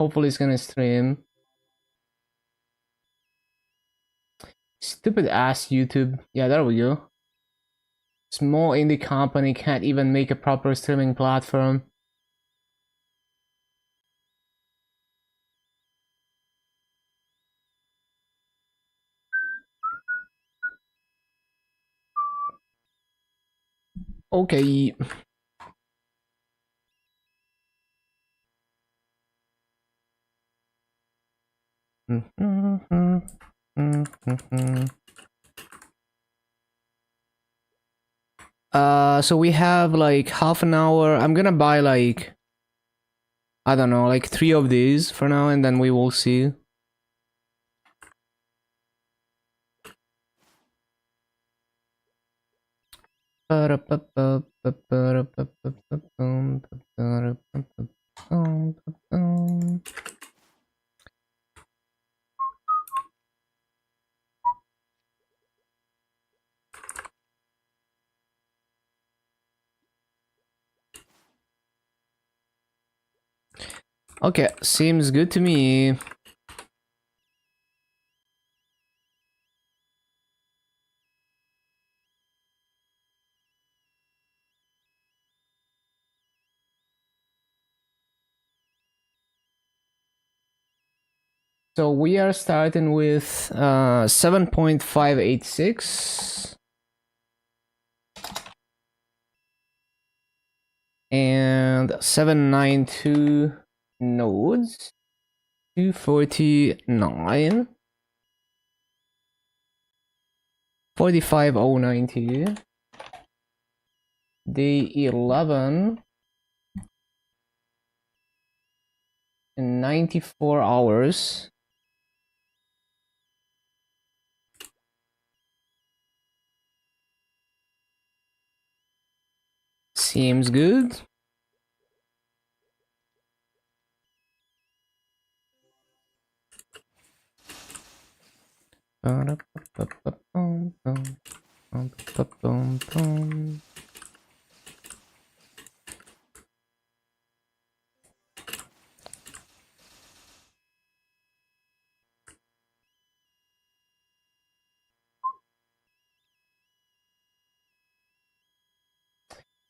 Hopefully it's gonna stream. Stupid ass YouTube. Yeah, there we go. Small indie company can't even make a proper streaming platform. Okay. So we have like half an hour. I'm gonna buy like, I don't know, like 3 of these for now, and then we will see. Okay, seems good to me. So we are starting with 7.586 and 792 nodes, 249, 45092, day 11 in 94 hours. Seems good.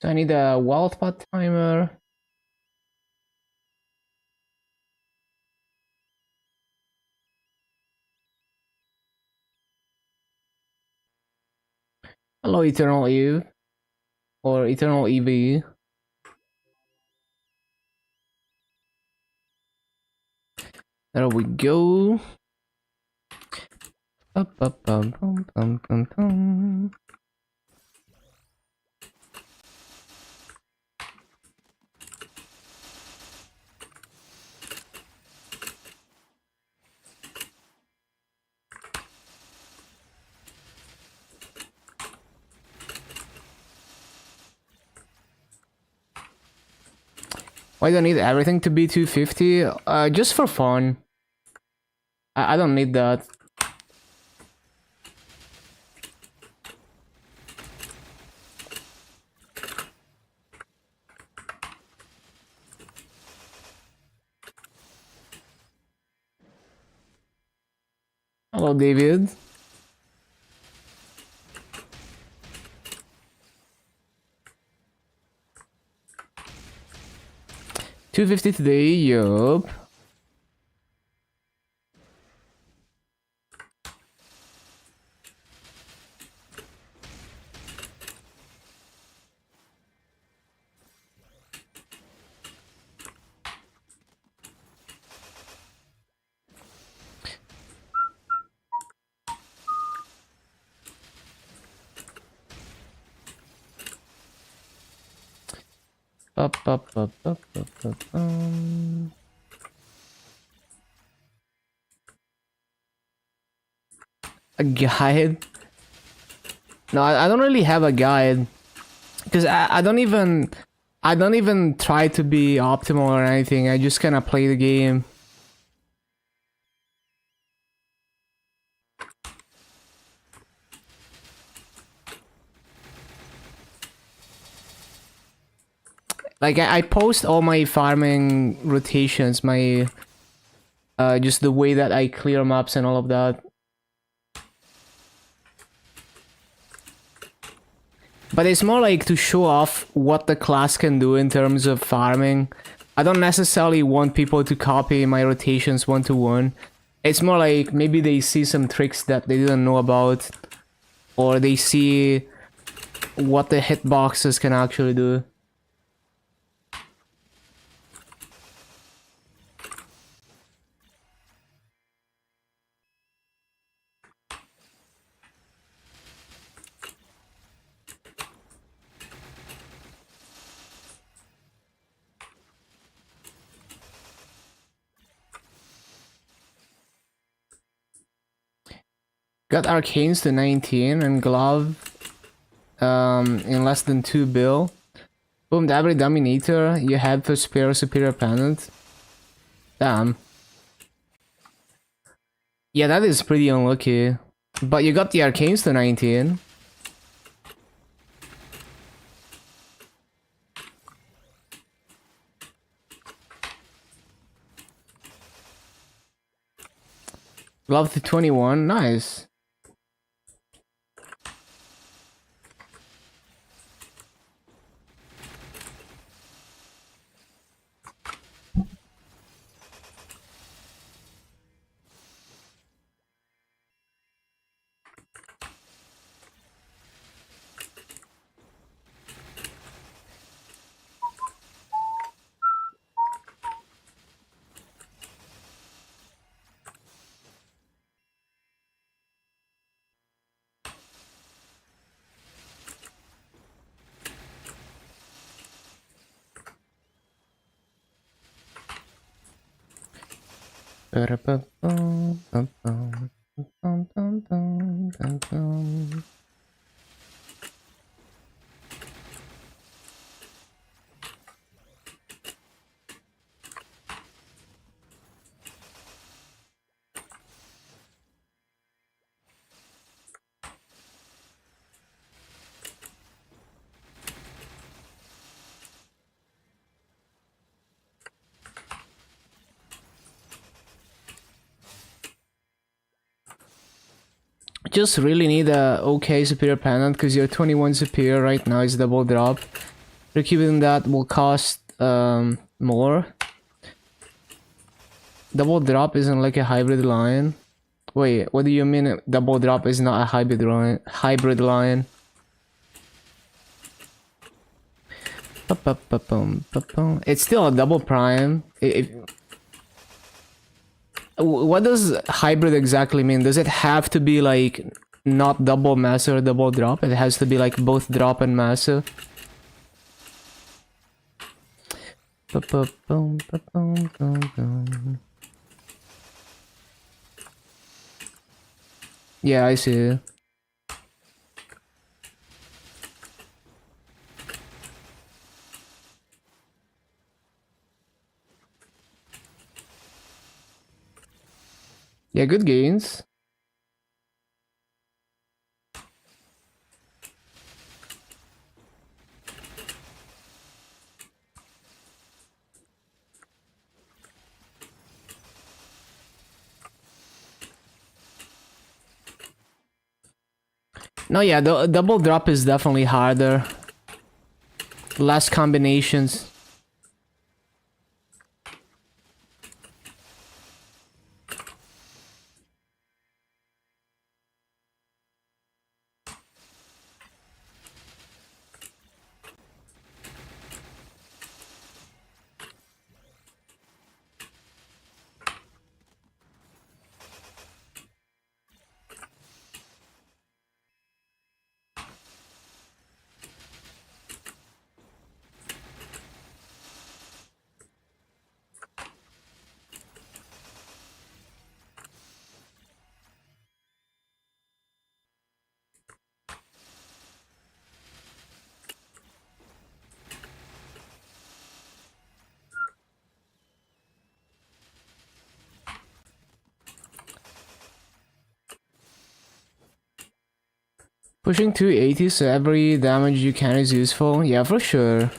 So I need a wildspot timer. Hello, Eternal Eve. Or Eternal EV. There we go. Why do I need everything to be 250? Just for fun. I don't need that. Hello, David. $250 today, yup. A guide? No, I don't really have a guide. Because I don't even try to be optimal or anything. I just kind of play the game. Like I post all my farming rotations, my just the way that I clear maps and all of that. But it's more like to show off what the class can do in terms of farming. I don't necessarily want people to copy my rotations one-to-one. It's more like maybe they see some tricks that they didn't know about, or they see what the hitboxes can actually do. Got Arcanes to 19 and Glove in less than 2 bill. Boomed every Dominator you had for spare Superior Pennant. Damn. Yeah, that is pretty unlucky. But you got the Arcanes to 19. Glove to 21, nice. Just really need a okay Superior Pennant because your 21 Superior right now is double drop. Recuing that will cost more. Double drop isn't like a hybrid lion. Wait, what do you mean double drop is not a hybrid lion? It's still a double prime. What does hybrid exactly mean? Does it have to be like not double massive or double drop? It has to be like both drop and massive. Yeah, I see. Yeah, good gains. No, yeah, the double drop is definitely harder. Less combinations. Pushing 280 so every damage you can is useful. Yeah, for sure.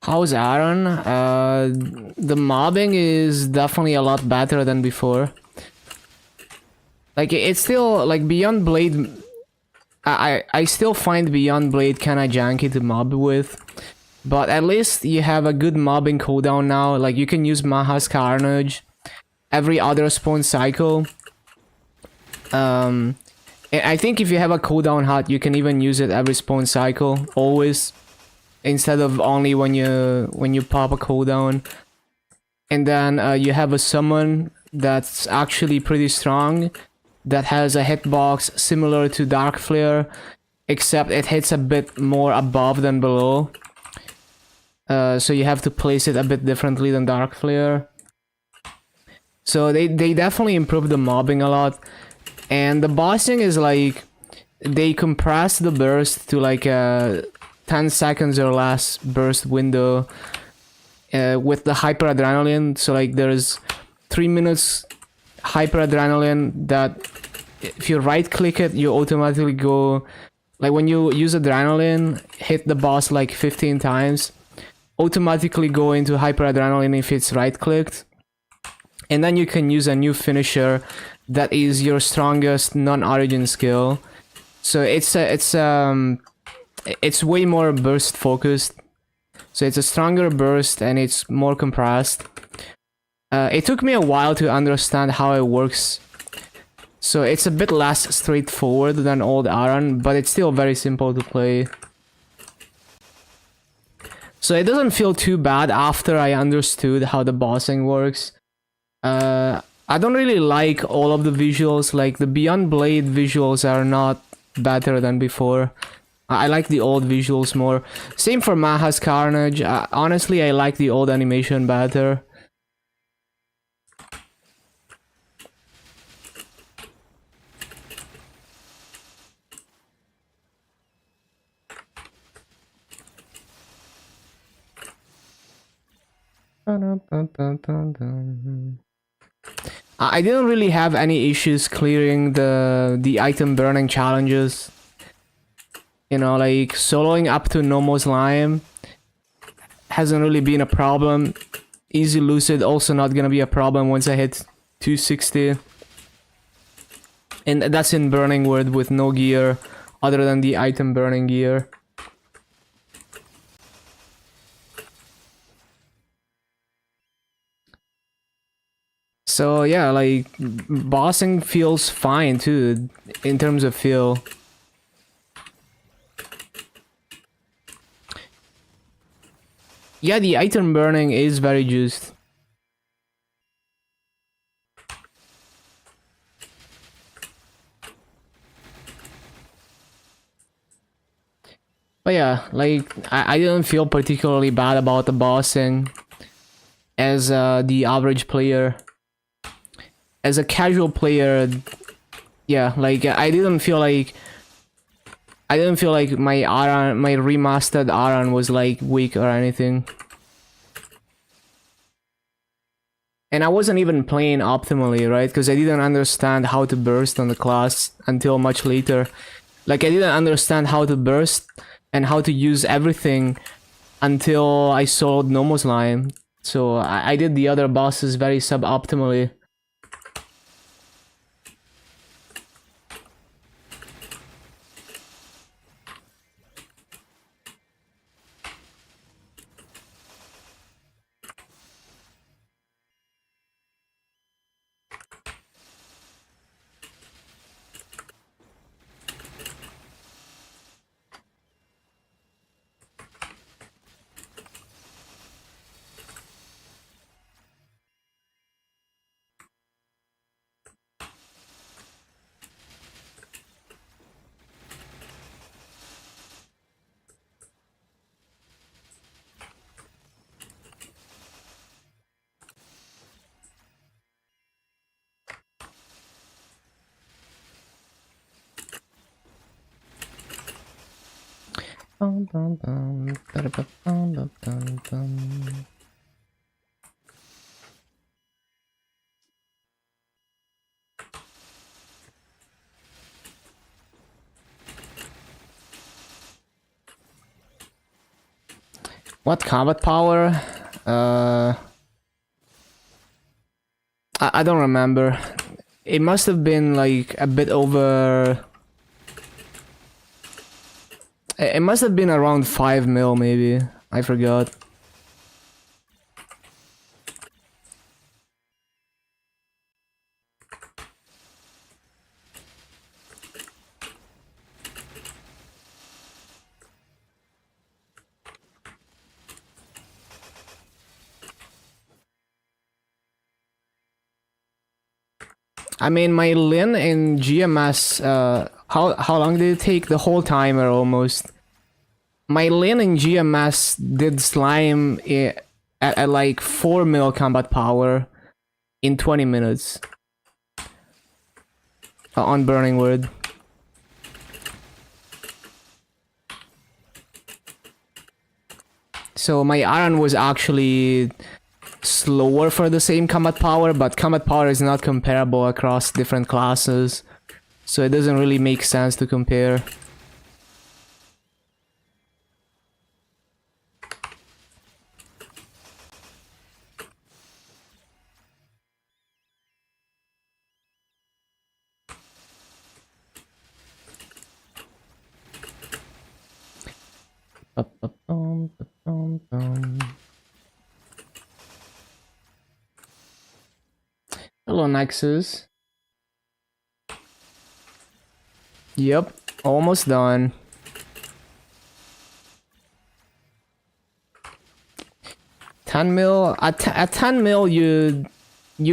How's Aaron? The mobbing is definitely a lot better than before. Like, it's still, like, Beyond Blade... I still find Beyond Blade kinda janky to mob with. But at least you have a good mobbing cooldown now. Like, you can use Maha's Carnage every other spawn cycle. I think if you have a cooldown hut, you can even use it every spawn cycle, always, instead of only when you pop a cooldown. And then you have a summon that's actually pretty strong, that has a hitbox similar to Dark Flare, except it hits a bit more above than below. So you have to place it a bit differently than Dark Flare. So they definitely improved the mobbing a lot. And the bossing is like, they compress the burst to like a 10 seconds or less burst window with the hyper adrenaline. So like there's 3 minutes hyper adrenaline that if you right click it, you automatically go, like when you use adrenaline, hit the boss like 15 times, automatically go into hyper adrenaline if it's right clicked. And then you can use a new finisher that is your strongest non-origin skill. So it's way more burst focused. So it's a stronger burst and it's more compressed. It took me a while to understand how it works. So it's a bit less straightforward than old Aran, but it's still very simple to play. So it doesn't feel too bad after I understood how the bossing works. I don't really like all of the visuals. Like the Beyond Blade visuals are not better than before. I like the old visuals more. Same for Maha's Carnage. Honestly, I like the old animation better. I didn't really have any issues clearing the item burning challenges. You know, like soloing up to Nomo's Lime hasn't really been a problem. Easy Lucid also not gonna be a problem once I hit 260. And that's in Burning Word with no gear other than the item burning gear. So yeah, like bossing feels fine too in terms of feel. Yeah, the item burning is very juiced. But yeah, like I didn't feel particularly bad about the bossing as the average player. As a casual player, yeah, like I didn't feel like my aran, my remastered aran was like weak or anything. And I wasn't even playing optimally, right? Because I didn't understand how to burst on the class until much later. Like I didn't understand how to burst and how to use everything until I soloed Nomo's line. So I did the other bosses very suboptimally. What combat power? I don't remember. It must have been like a bit over. It must have been around 5 mil, maybe. I forgot. I mean, my Lin in GMS, how long did it take? The whole timer almost. My Lin in GMS did slime at like 4 mil combat power in 20 minutes. On Burning Wood. So my Aran was actually slower for the same combat power, but combat power is not comparable across different classes, so it doesn't really make sense to compare. Hello, Nexus. Yep, almost done. 10 mil at 10 mil you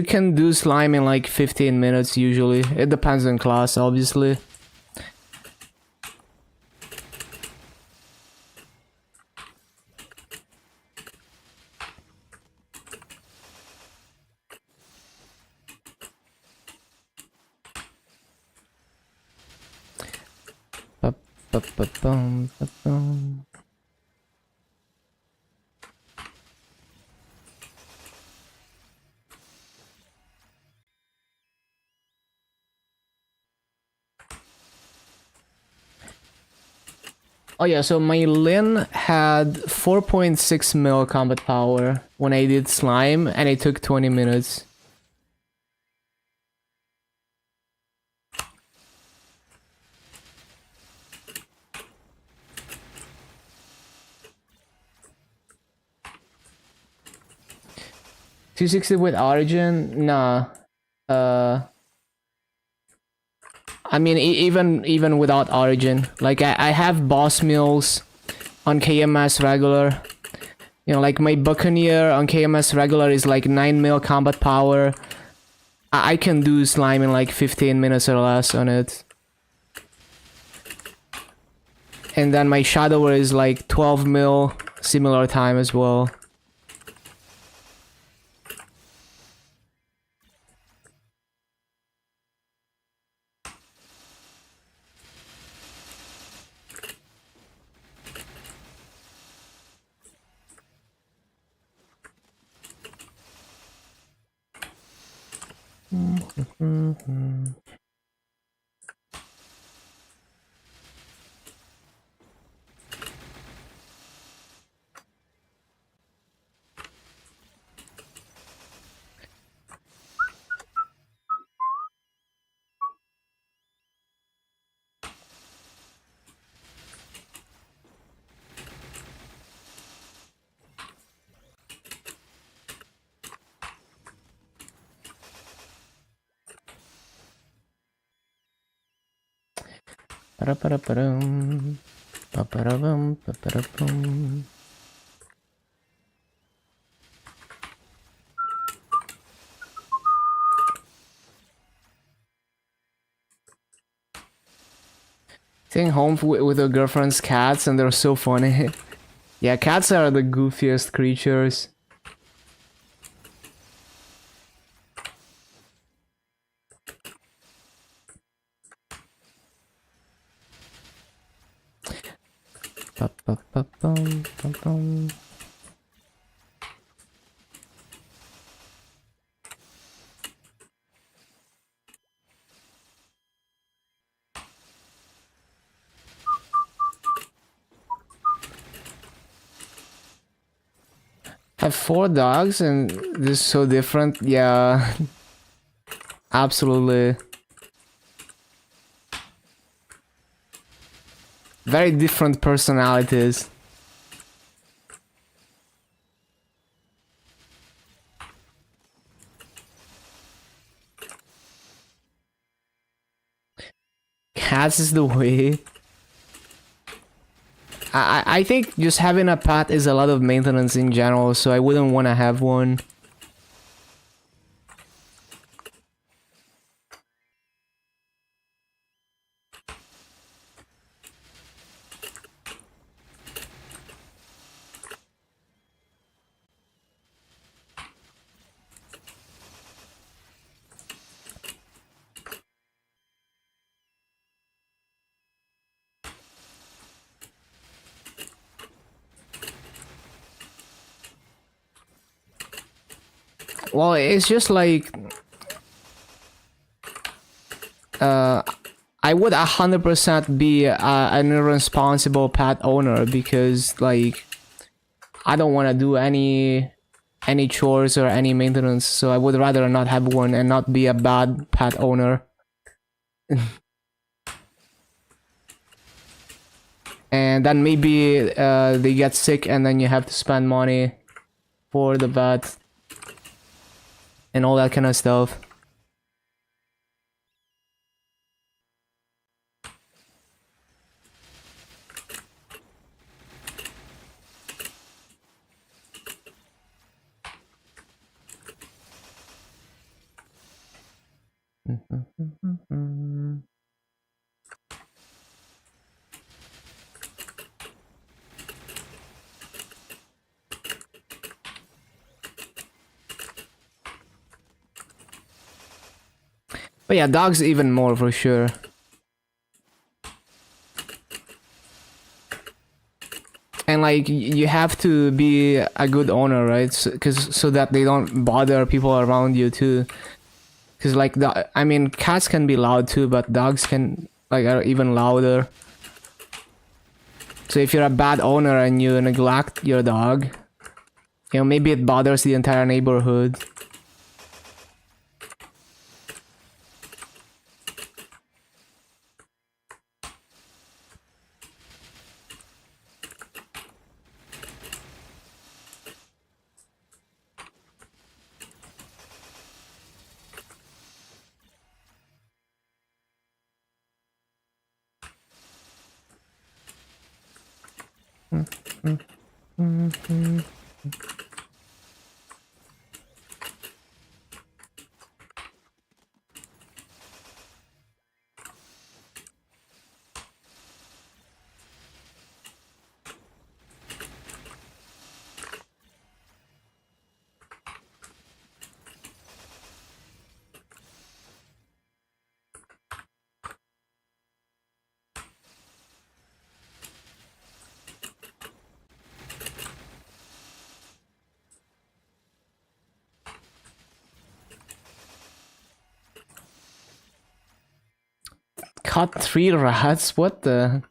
can do slime in like 15 minutes usually. It depends on class, obviously. Oh yeah, so my Lin had 4.6 mil combat power when I did slime, and it took 20 minutes. $260 with Origin? Nah. I mean, even without Origin, like I have boss mills on KMS regular. You know, like my Buccaneer on KMS regular is like 9 mil combat power. I can do slime in like 15 minutes or less on it. And then my Shadower is like 12 mil, similar time as well. Ba-da-ba-da-ba-dum. Ba-ba-da-bum, ba-ba-da-bum. Staying home with your girlfriend's cats, and they're so funny. Yeah, cats are the goofiest creatures. Ba-ba-ba-bum, ba-bum. I have 4 dogs and they're so different. Yeah, absolutely. Very different personalities. Cats is the way. I think just having a pet is a lot of maintenance in general, so I wouldn't want to have one. Well, it's just like I would 100% be an irresponsible pet owner because like I don't want to do any chores or any maintenance, so I would rather not have one and not be a bad pet owner. And then maybe they get sick and then you have to spend money for the vet and all that kind of stuff. But yeah, dogs even more for sure. And like you have to be a good owner, right? So that they don't bother people around you too. Because like I mean, cats can be loud too, but dogs can like are even louder. So if you're a bad owner and you neglect your dog, you know, maybe it bothers the entire neighborhood. Caught 3 rats? What the?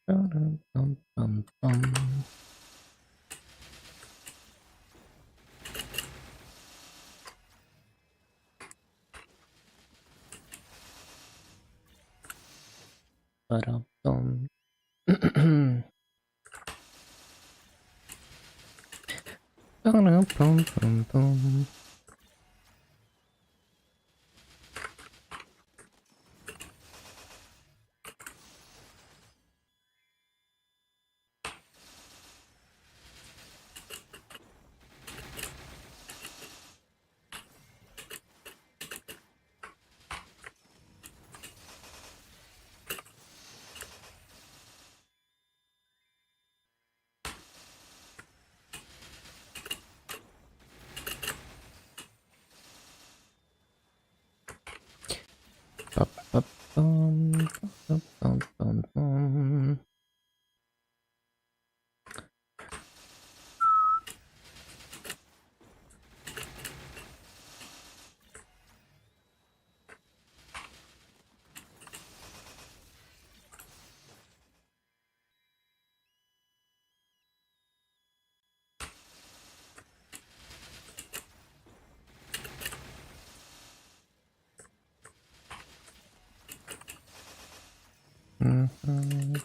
Bum, bum, bum, bum. Ba-dum-bum. Ba-dum-bum-bum-bum. Ba-ba-bum, ba-bum-bum-bum. Mhm.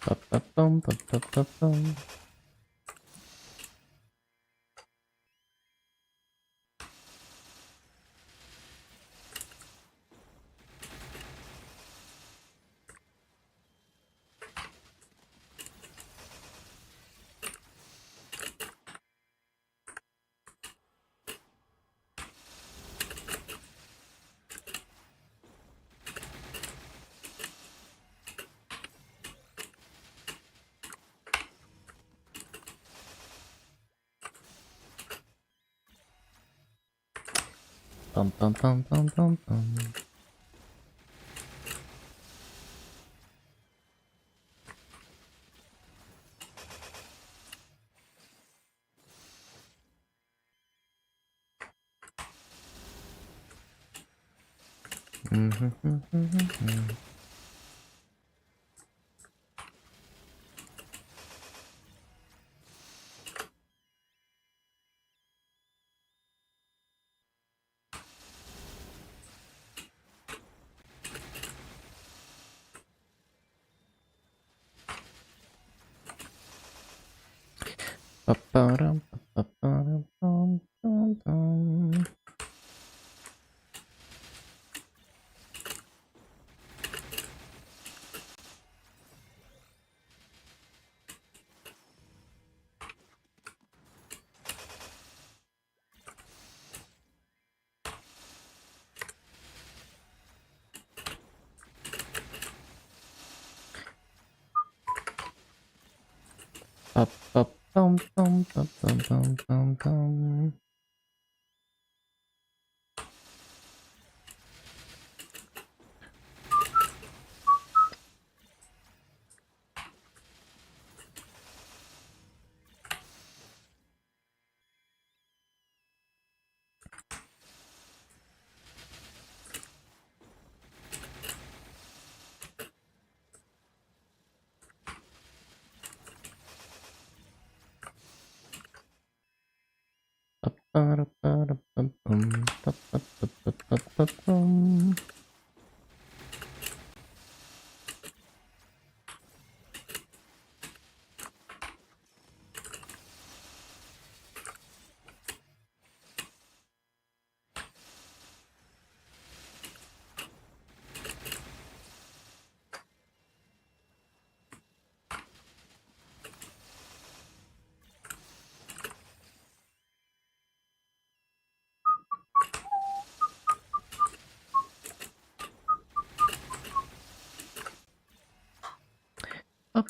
Ba-ba-bum, ba-ba-ba-bum. Bum, bum, bum, bum, bum, bum. Ba-ba-dum, ba-ba-dum, bum, bum, bum. Up, up, Bum, bum, bum, bum, bum, bum, bum.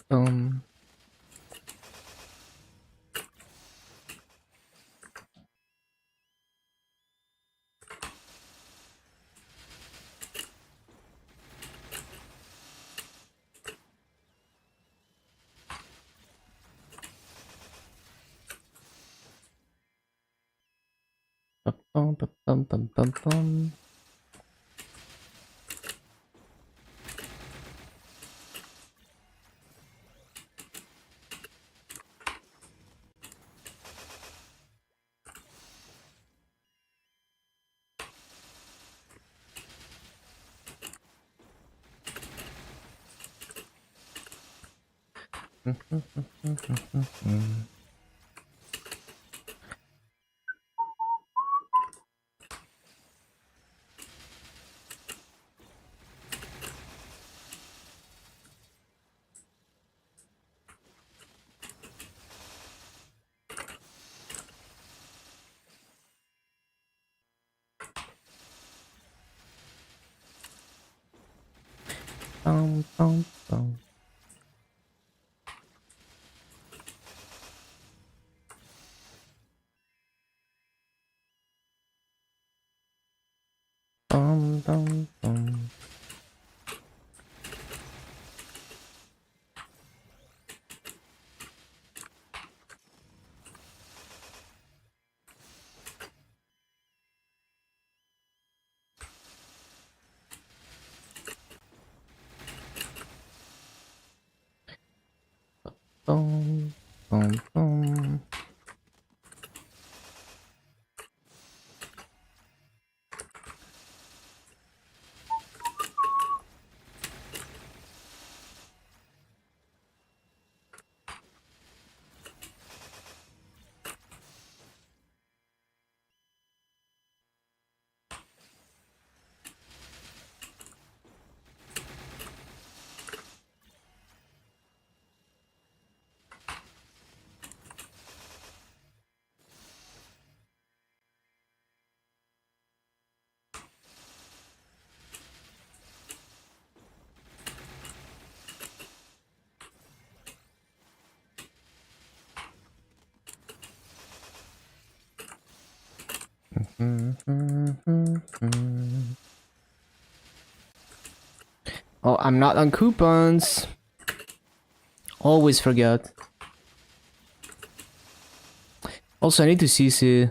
Bum. Bum, bum, bum, bum, bum, bum. Bum, bum, bum. Bum, bum, bum. Bum, bum, bum. Oh, I'm not on coupons. Always forget. Also, I need to CC.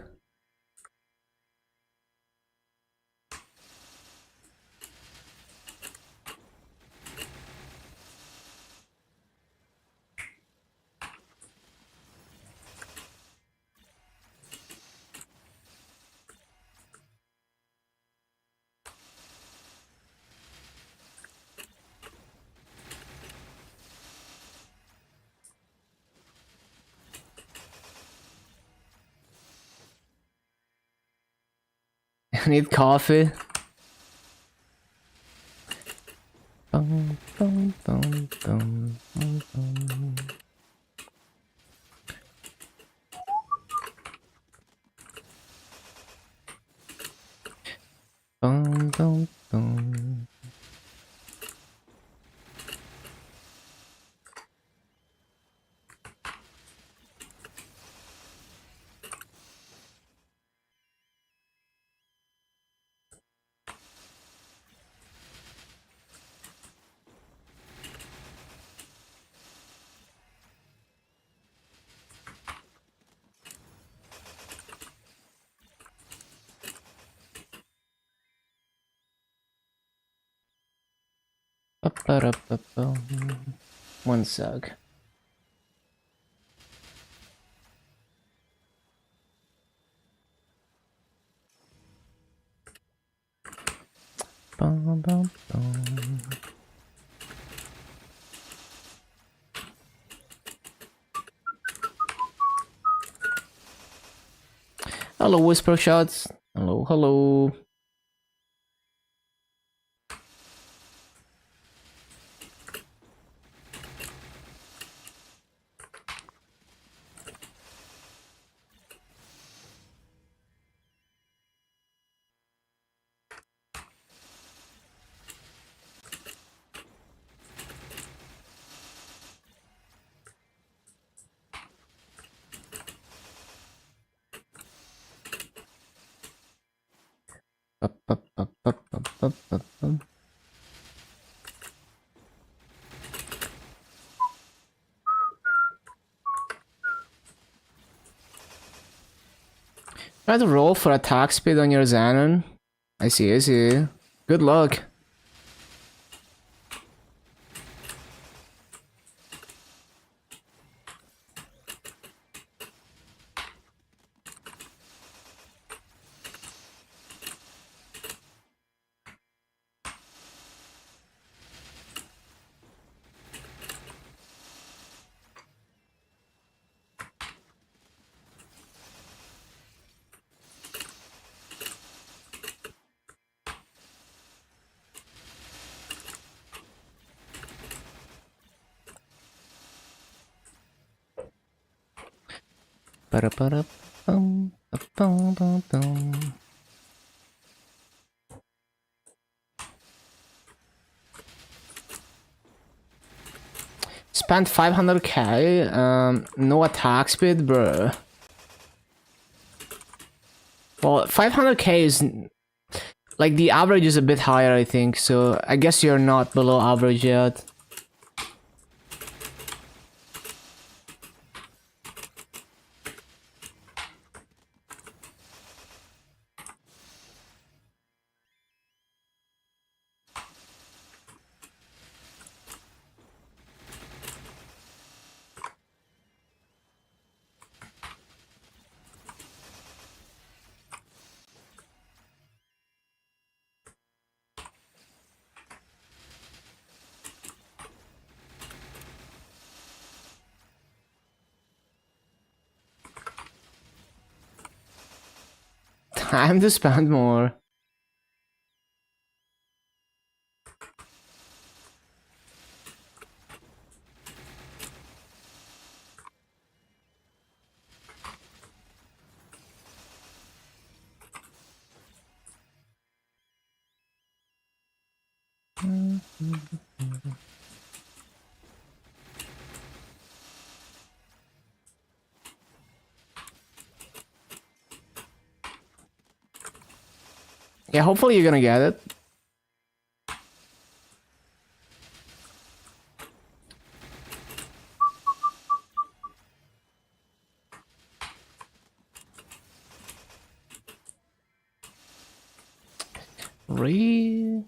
I need coffee. Bum, bum, bum, bum, bum, bum. Bum, bum, bum. One sec. Hello, Whisper Shots. Hello, hello. Try to roll for attack speed on your Xanon. I see, I see. Good luck. Spent 500k, no attack speed, bro. Well, 500k is like the average is a bit higher, I think. So I guess you're not below average yet. Time to spend more. Yeah, hopefully you're gonna get it. Re.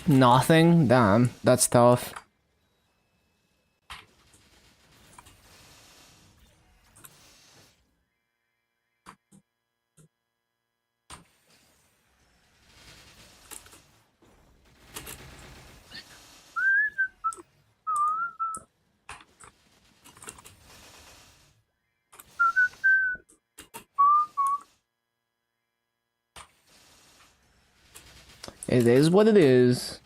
Nothing? Damn, that's tough. It is what it is.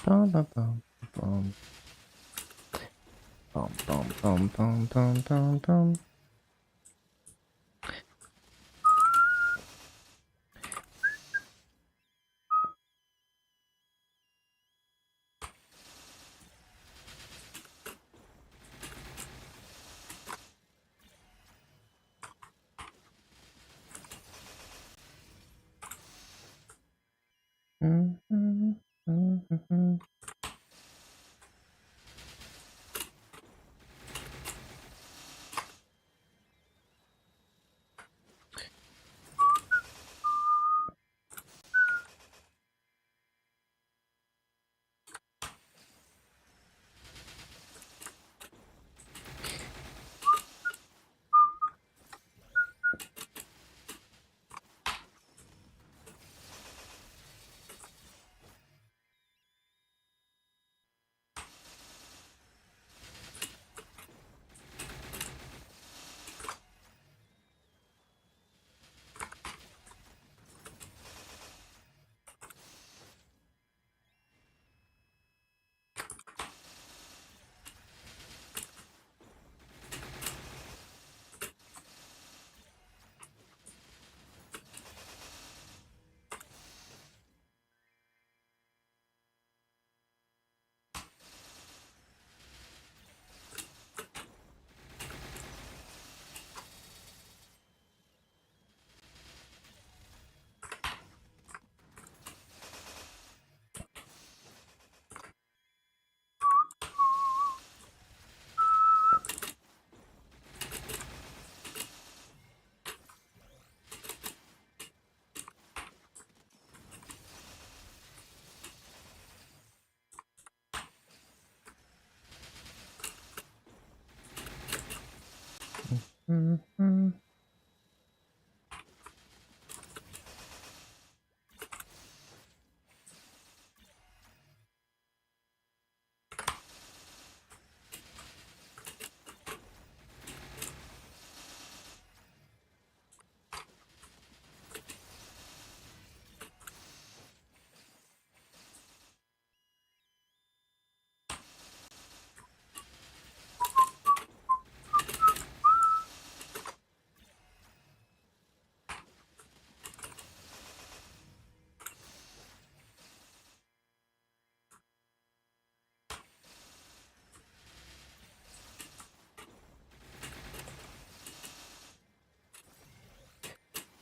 Bum, bum, bum, bum. Bum, bum, bum, bum, bum, bum, bum.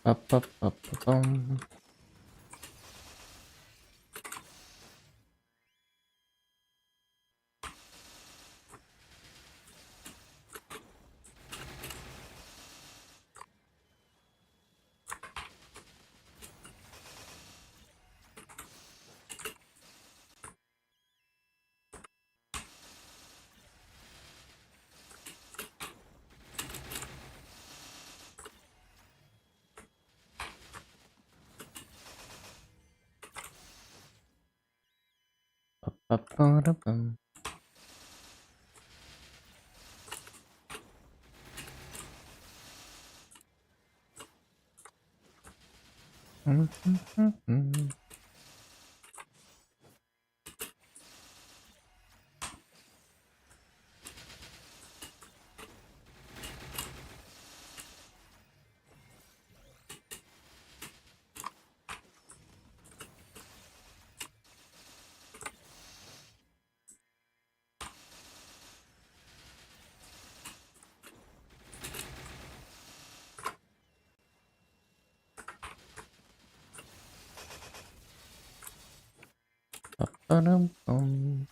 Up, up, up, bum. Up, up, up, bum. Up, bum.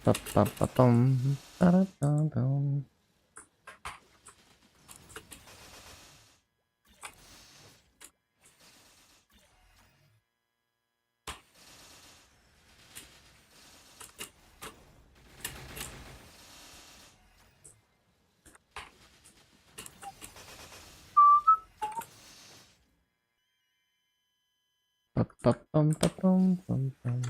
Ba-ba-ba-bum, ba-da-da-dum. Ba-ba-bum, ba-bum, bum-bum.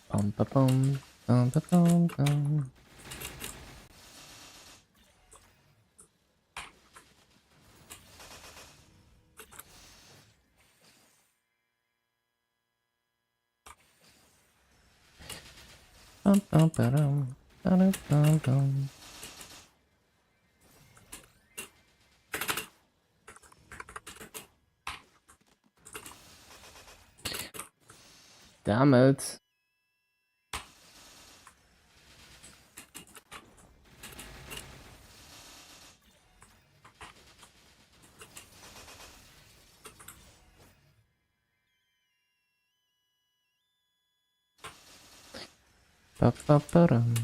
Bum-ba-bum, bum-ba-bum-bum. Bum-bum-ba-dum, ba-dum-bum-bum. Damn it. Ba-ba-ba-dum,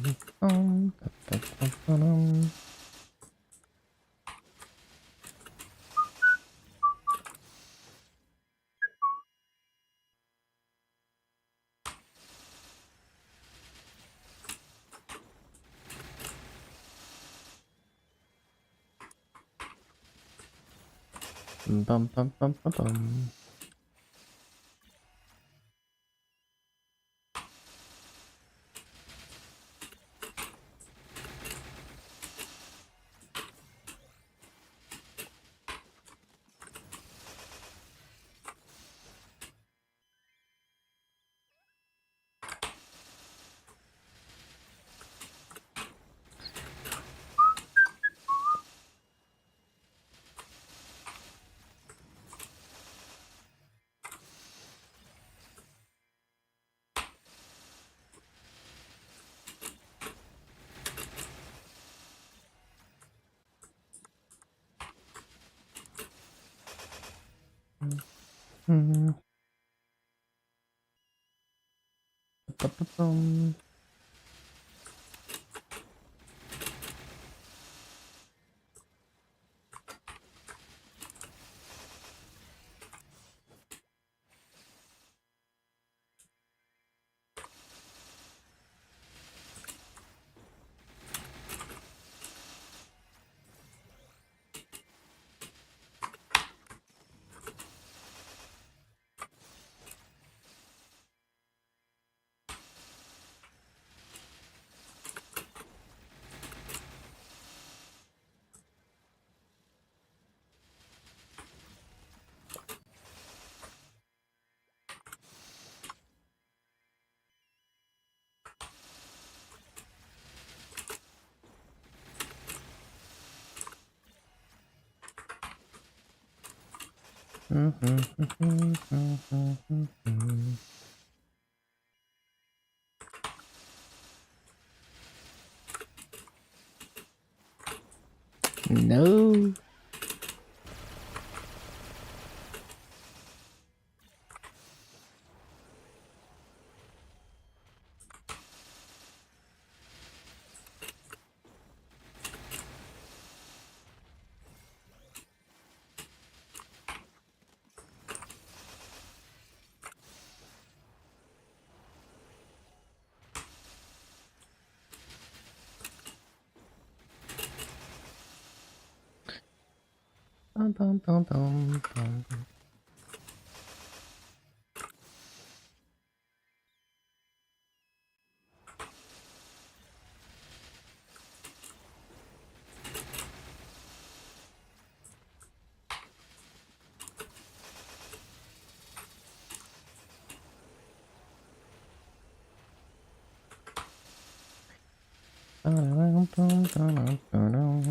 ba-ba-ba-ba-dum. Bum-bum-bum-bum-bum. Mm. Ba-ba-bum. No. Dum, dum, dum, dum, dum. Dum, dum, dum, dum, dum.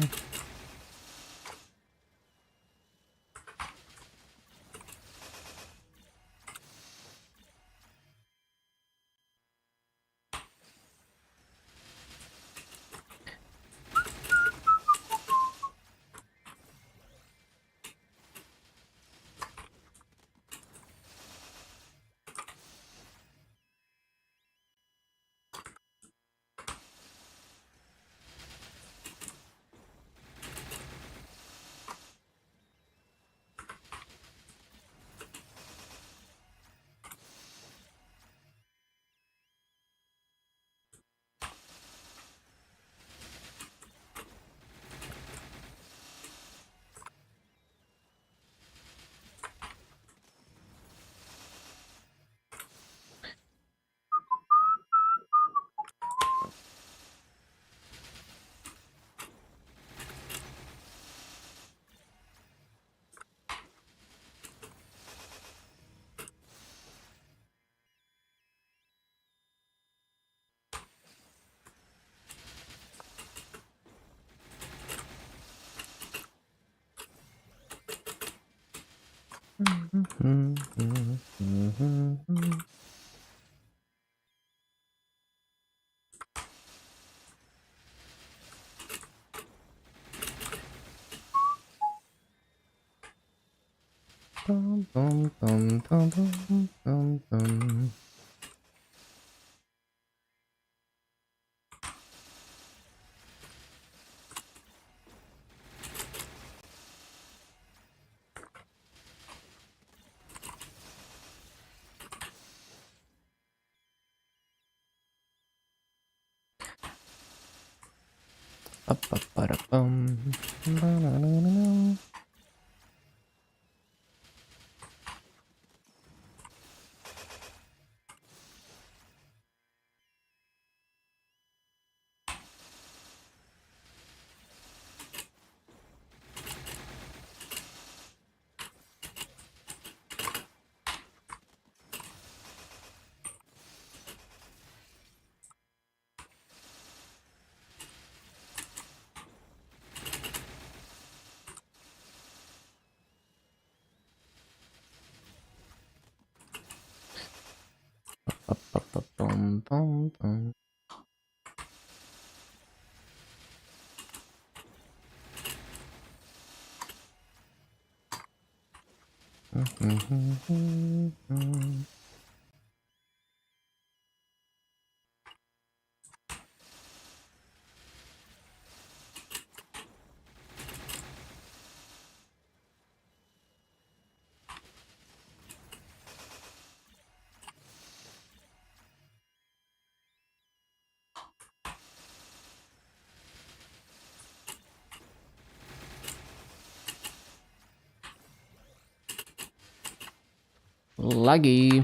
Dum, dum, dum, dum, dum, dum, dum. Ba-ba-ba-da-bum. Ba-da-da-da-da. Ba-ba-ba-bum, bum, bum. Laggy.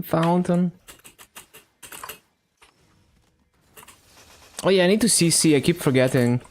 Fountain. Oh yeah, I need to CC. I keep forgetting.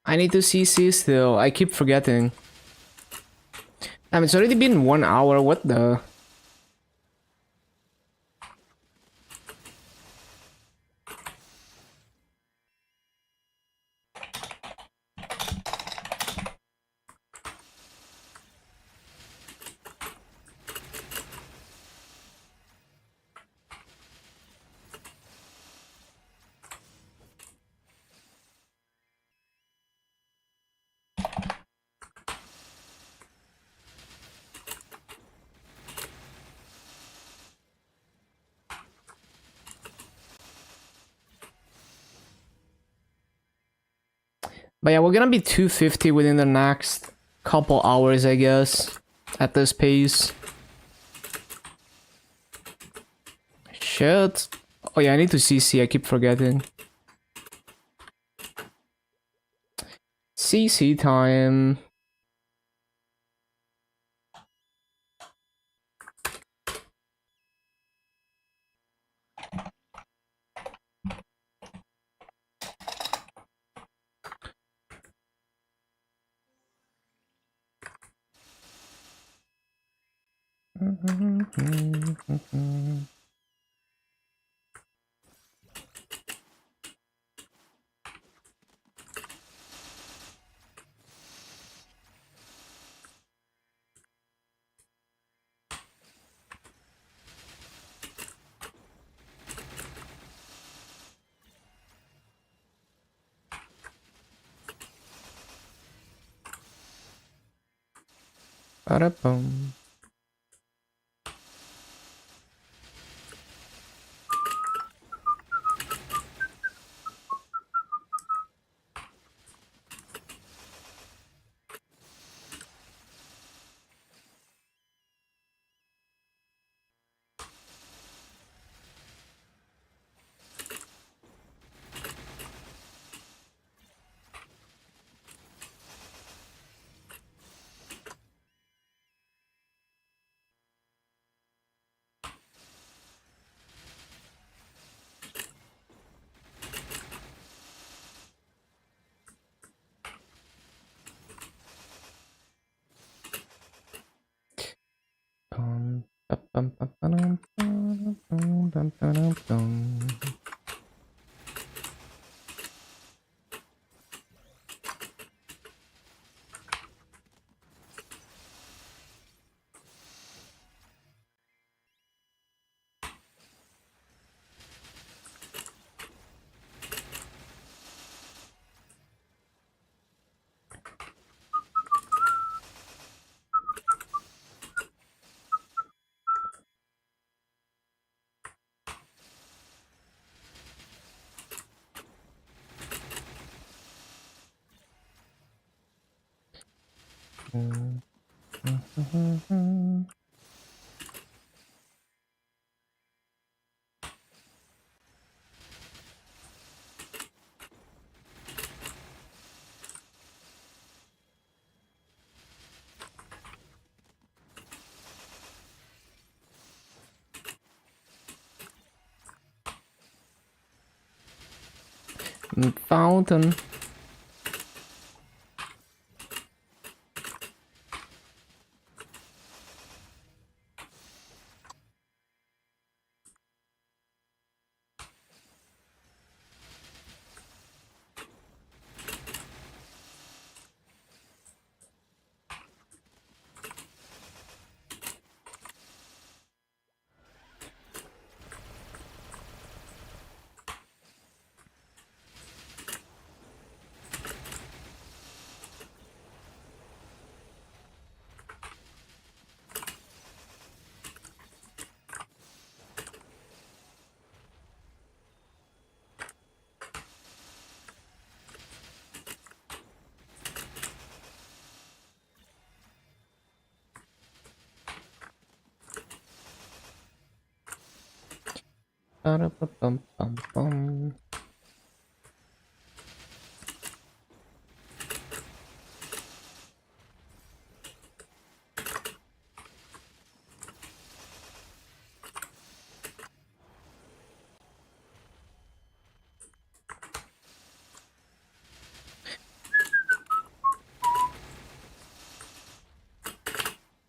I need to CC still. I keep forgetting. It's already been 1 hour. What the? But yeah, we're gonna be 250 within the next couple hours, I guess, at this pace. Shit. Oh yeah, I need to CC, I keep forgetting. CC time. Ba-da-bum. Ba-bum-ba-ba-dum-bum-bum-bum-bum-bum-bum. Fountain. Ba-da-ba-bum-bum-bum.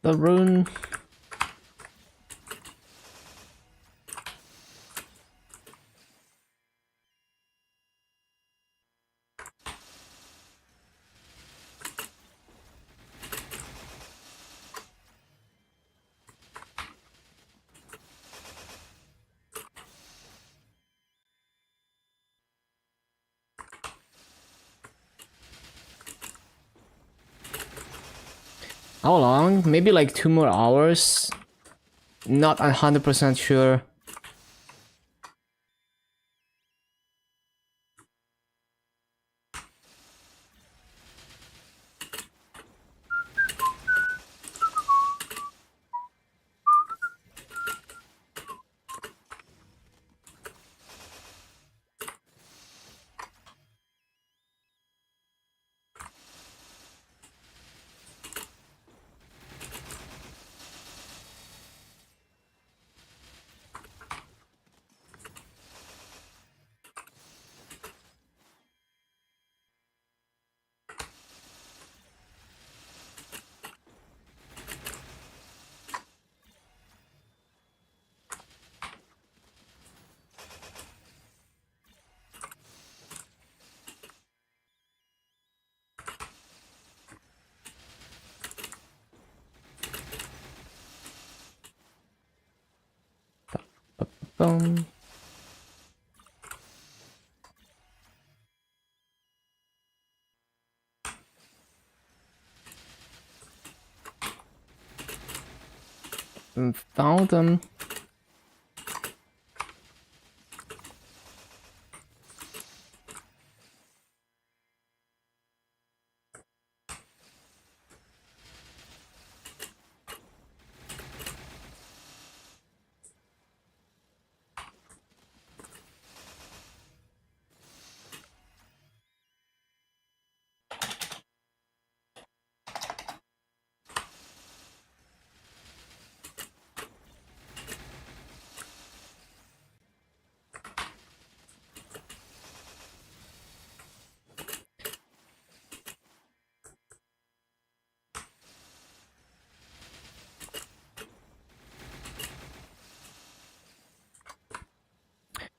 The rune. How long? Maybe like 2 more hours. Not 100% sure. Boom. Found them.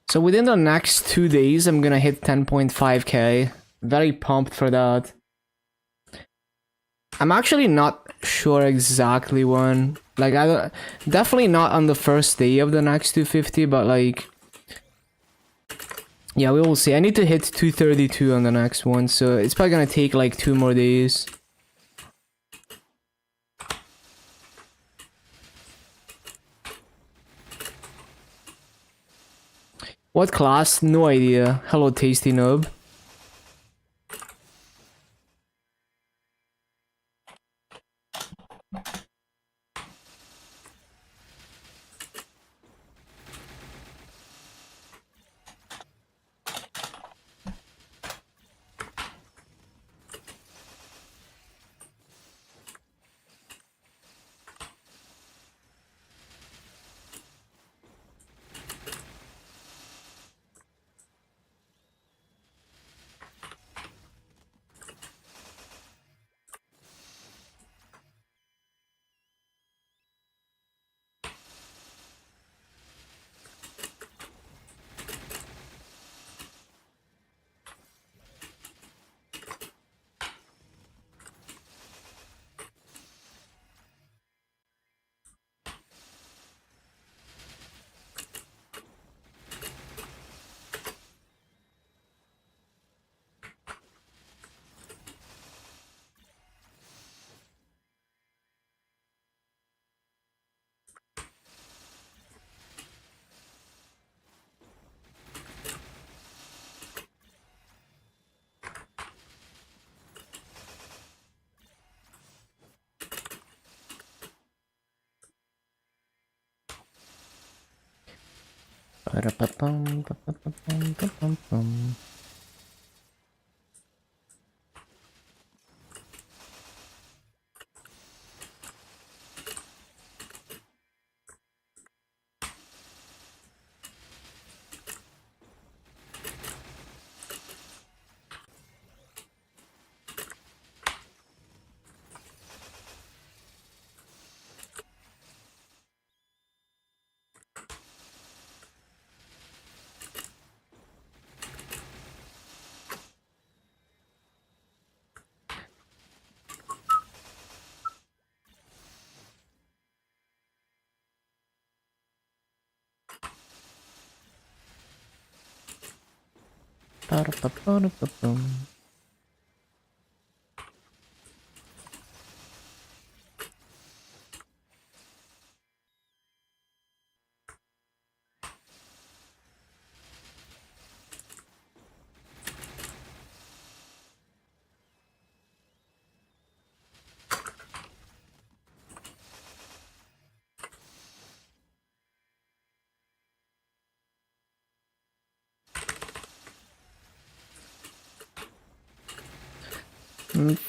So within the next 2 days, I'm gonna hit 10.5k. Very pumped for that. I'm actually not sure exactly when. Like, definitely not on the first day of the next 250, but like, yeah, we will see. I need to hit 232 on the next one, so it's probably gonna take like 2 more days. What class? No idea. Hello, tasty noob.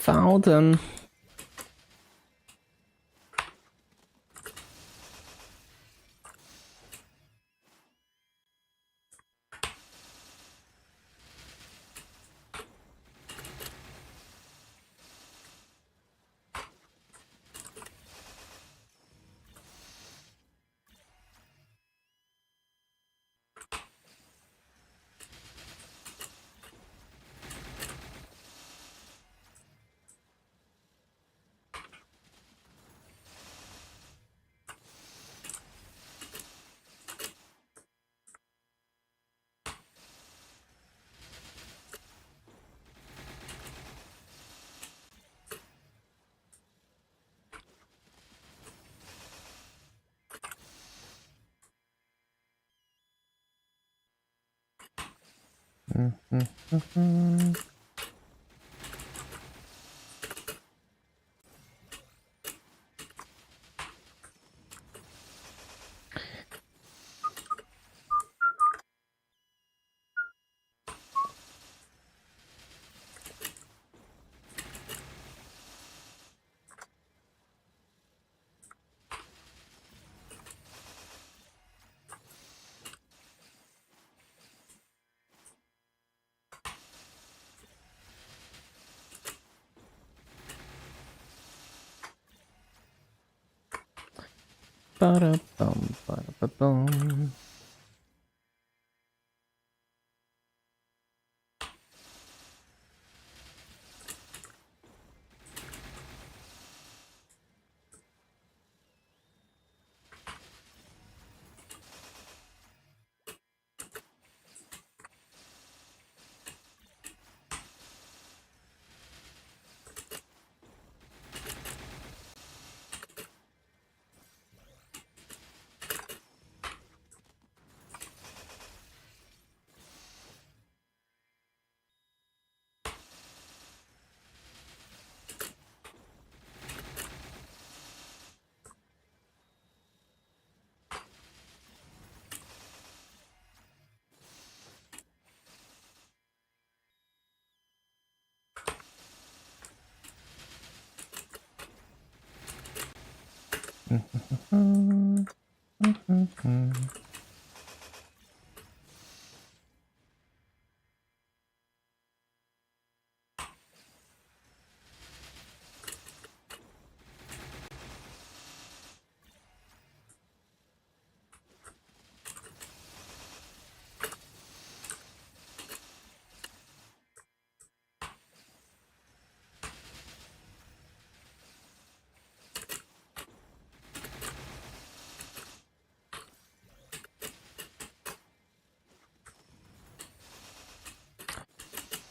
Found them. Ba-da-bum, ba-da-ba-bum.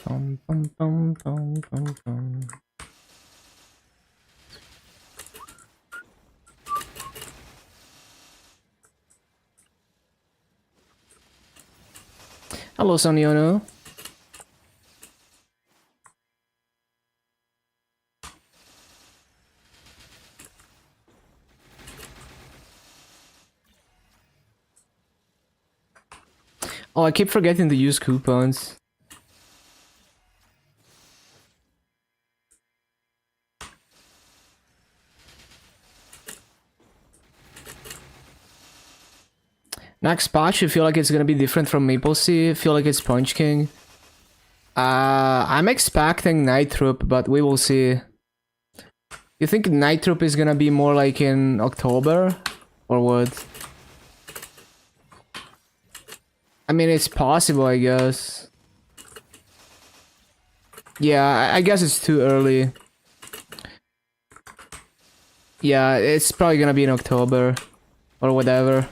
Bum, bum, bum, bum, bum, bum. Hello, Soniono. Oh, I keep forgetting to use coupons. Next patch, you feel like it's gonna be different from MapleStory? Feel like it's Punch King? I'm expecting Night Troop, but we will see. You think Night Troop is gonna be more like in October? Or what? I mean, it's possible, I guess. Yeah, I guess it's too early. Yeah, it's probably gonna be in October. Or whatever.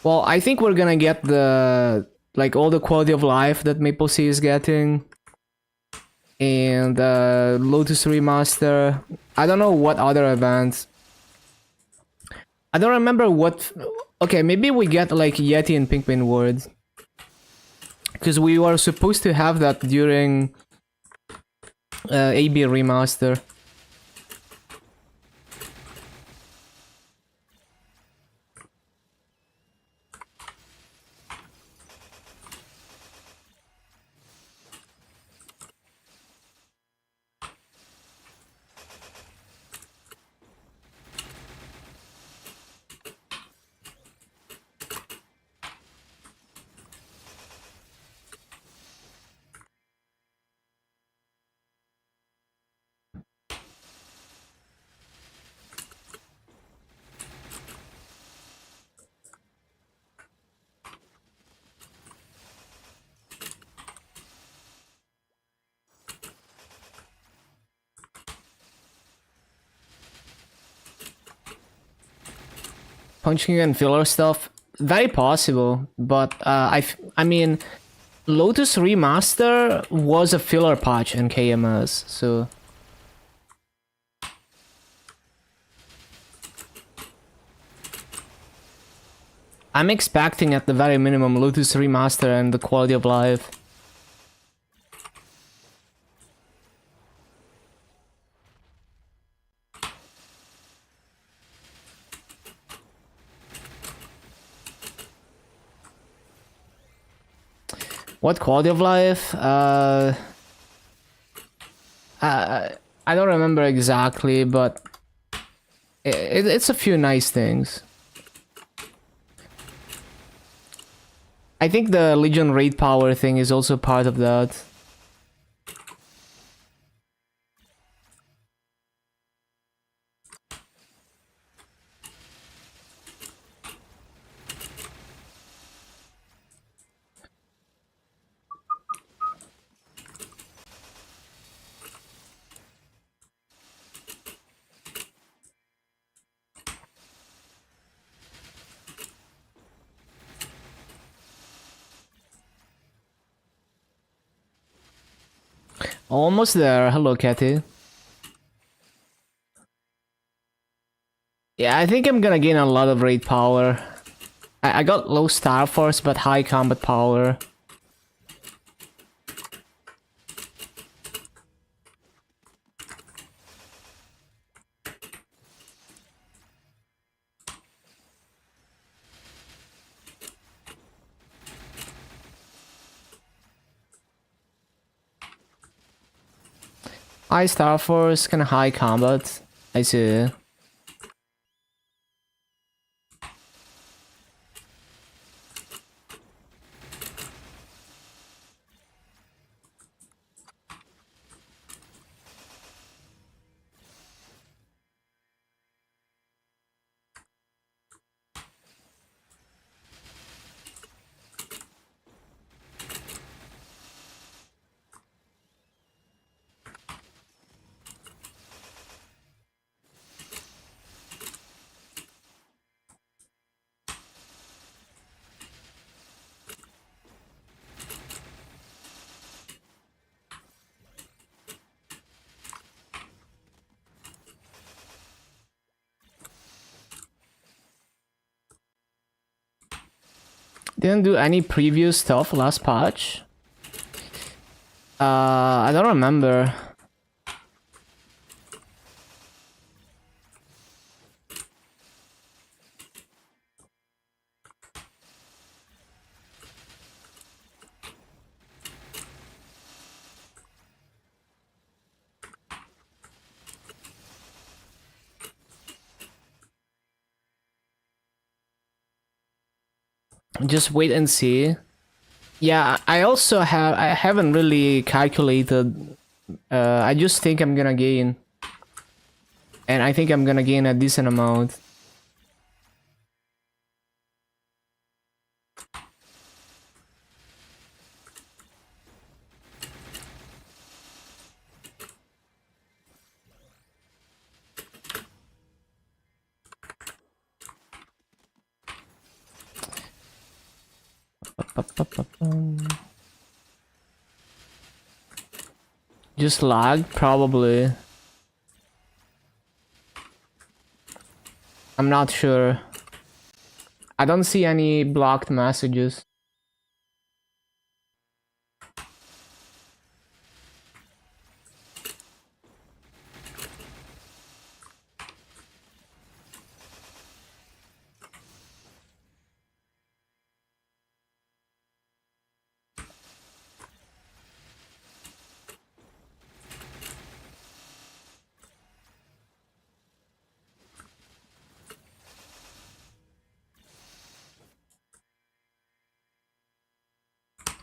Well, I think we're gonna get the... like, all the quality of life that MapleStory is getting. And Lotus Remaster. I don't know what other events. I don't remember what... Okay, maybe we get like Yeti and Pinkman Ward. Because we were supposed to have that during AB Remaster. Punching and filler stuff, very possible, but I mean, Lotus Remaster was a filler patch in KMS, so... I'm expecting at the very minimum Lotus Remaster and the quality of life. What quality of life? I don't remember exactly, but it's a few nice things. I think the Legion raid power thing is also part of that. Almost there. Hello, Catty. Yeah, I think I'm gonna gain a lot of raid power. I got low star force, but high combat power. High star force, kinda high combat. I see. Didn't do any previous stuff last patch. I don't remember. just wait and see. Yeah, I haven't really calculated. I just think I'm gonna gain. And I think I'm gonna gain a decent amount. Just lag, probably. I'm not sure. I don't see any blocked messages.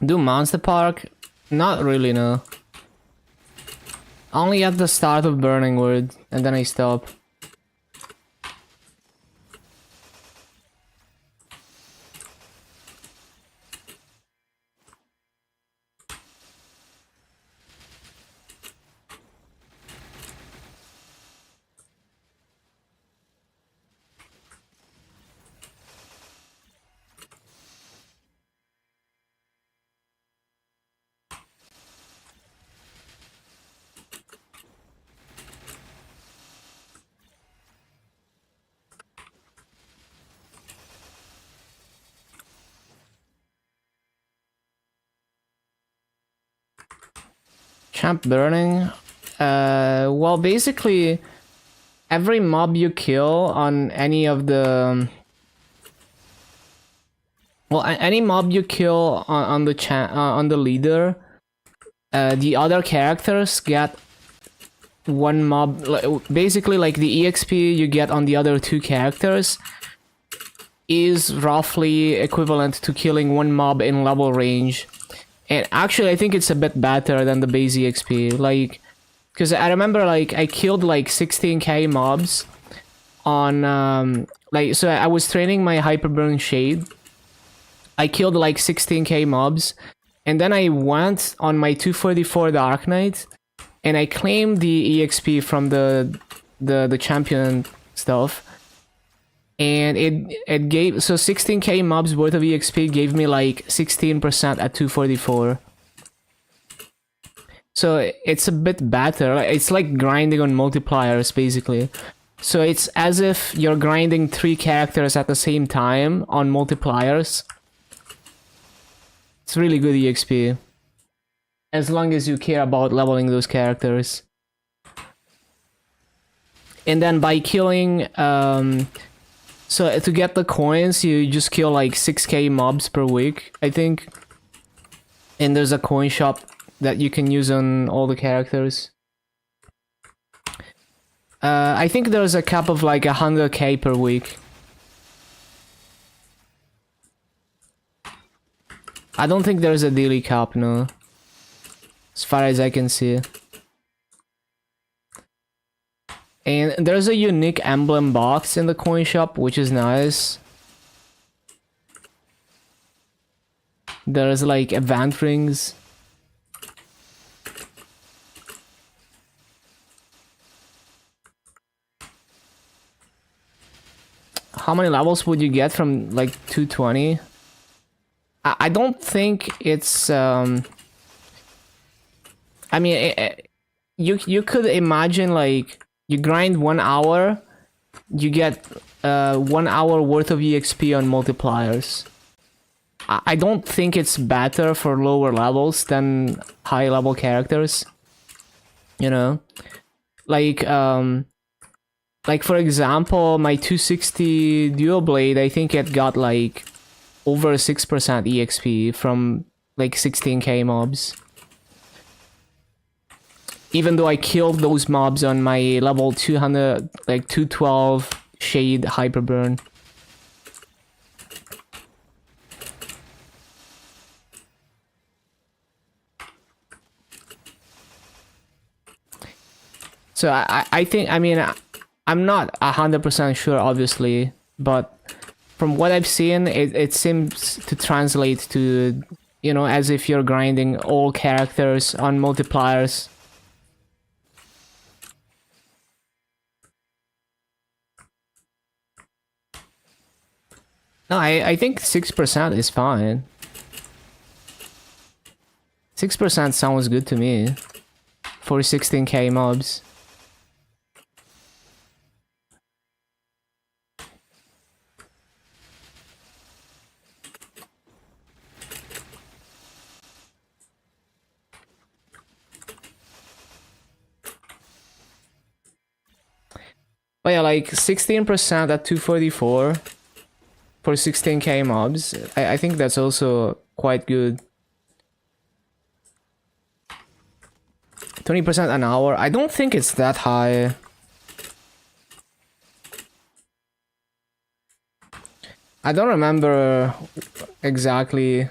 Do Monster Park? Not really, no. Only at the start of Burning Wood, and then I stop. Champ Burning? Well, basically, every mob you kill on any of the... Well, any mob you kill on the leader, the other characters get one mob. Basically, like the EXP you get on the other two characters is roughly equivalent to killing one mob in level range. And actually, I think it's a bit better than the base EXP. Like, because I remember, like, I killed like 16k mobs on so I was training my Hyperburn Shade. I killed like 16k mobs, and then I went on my 244 Dark Knight, and I claimed the EXP from the champion stuff, and it gave, so 16k mobs worth of EXP gave me like 16% at 244. So it's a bit better. It's like grinding on multipliers basically. So it's as if you're grinding 3 characters at the same time on multipliers. It's really good EXP. As long as you care about leveling those characters. And then by killing... so to get the coins, you just kill like 6k mobs per week, I think. And there's a coin shop that you can use on all the characters. I think there's a cap of like 100k per week. I don't think there's a daily cap, no. As far as I can see. And there's a unique emblem box in the coin shop, which is nice. There's like event rings. How many levels would you get from like 220? I don't think it's I mean you could imagine like you grind 1 hour, you get 1 hour worth of EXP on multipliers. I don't think it's better for lower levels than high level characters, you know, like for example my 260 dual blade, I think it got like over 6% EXP from like 16k mobs. Even though I killed those mobs on my level 200, like 212 Shade Hyperburn. So I think, I mean, I'm not 100% sure, obviously, but from what I've seen, it seems to translate to, you know, as if you're grinding all characters on multipliers. No, I think 6% is fine. 6% sounds good to me for 16k mobs. But yeah, like 16% at 244 for 16k mobs. I think that's also quite good. 20% an hour. I don't think it's that high. I don't remember exactly.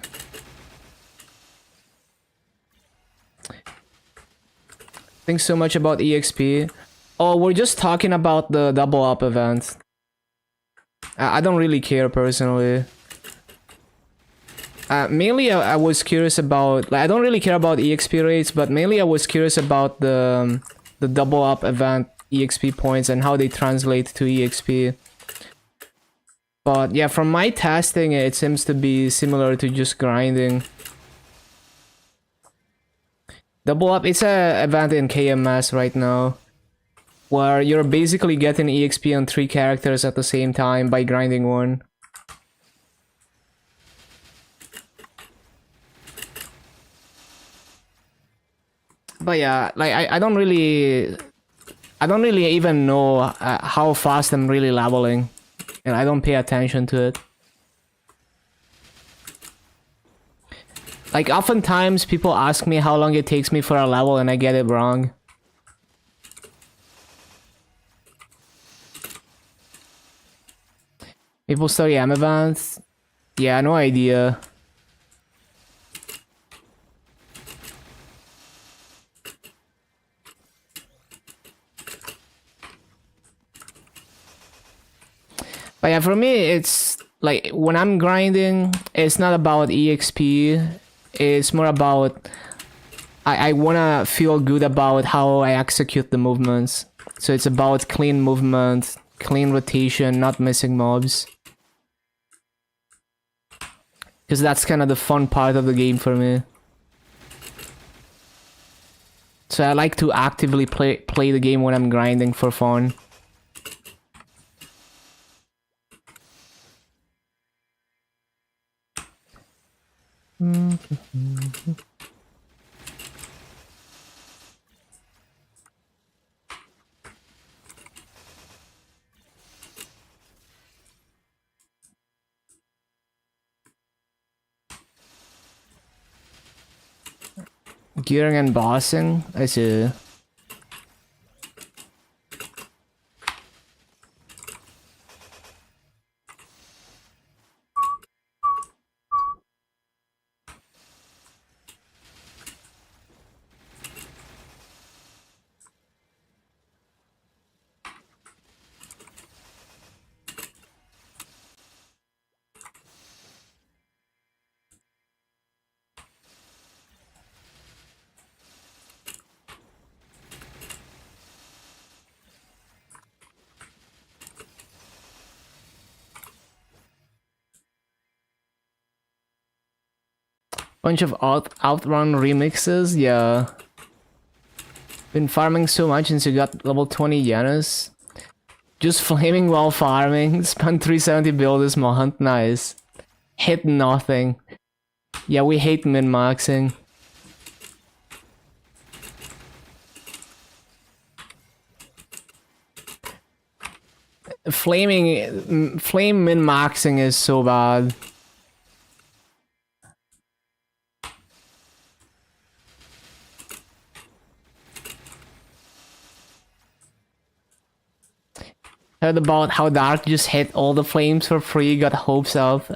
Think so much about EXP. Oh, we're just talking about the double up event. I don't really care personally. Mainly I was curious about, like, I don't really care about EXP rates, but mainly I was curious about the double up event EXP points and how they translate to EXP. But yeah, from my testing, it seems to be similar to just grinding. Double up, it's a event in KMS right now, where you're basically getting EXP on 3 characters at the same time by grinding one. But yeah, like I don't really even know how fast I'm really leveling, and I don't pay attention to it. Like, oftentimes people ask me how long it takes me for a level and I get it wrong. MapleStory M events? Yeah, no idea. But yeah, for me, it's like when I'm grinding, it's not about EXP. It's more about I wanna feel good about how I execute the movements. So it's about clean movement, clean rotation, not missing mobs. Because that's kind of the fun part of the game for me. So I like to actively play the game when I'm grinding for fun. Gearing and bossing? I see. Bunch of outrun remixes, yeah. Been farming so much since you got level 20 Janus. Just flaming while farming. Spent 370 build this month, nice. Hit nothing. Yeah, we hate min-maxing. Flame min-maxing is so bad. Heard about how Dark just hit all the flames for free, got hopes up.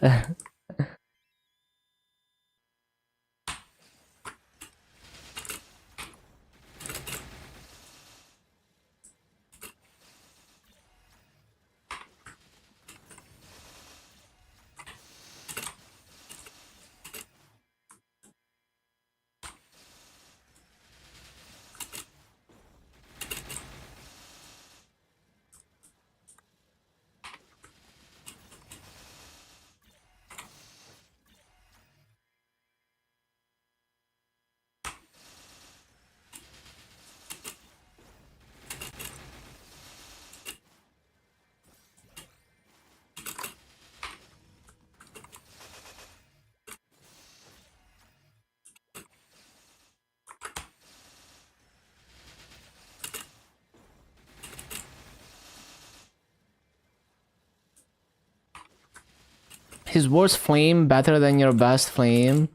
His worst flame better than your best flame.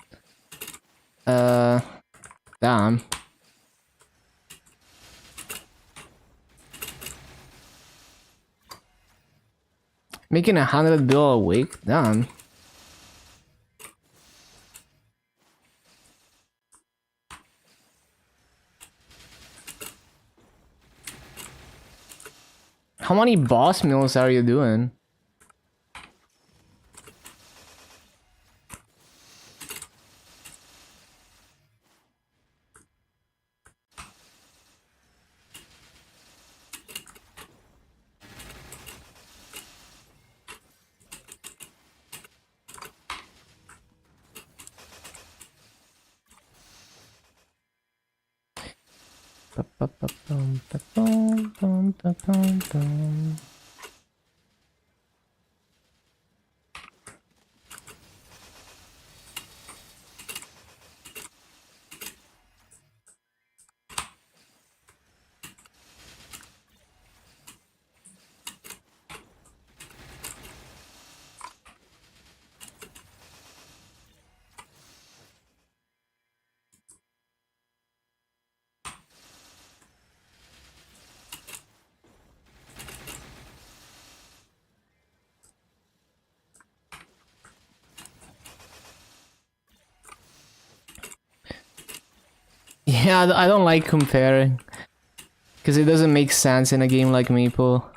Damn. Making 100 bill a week? Damn. How many boss meals are you doing? Yeah, I don't like comparing. Because it doesn't make sense in a game like Maple.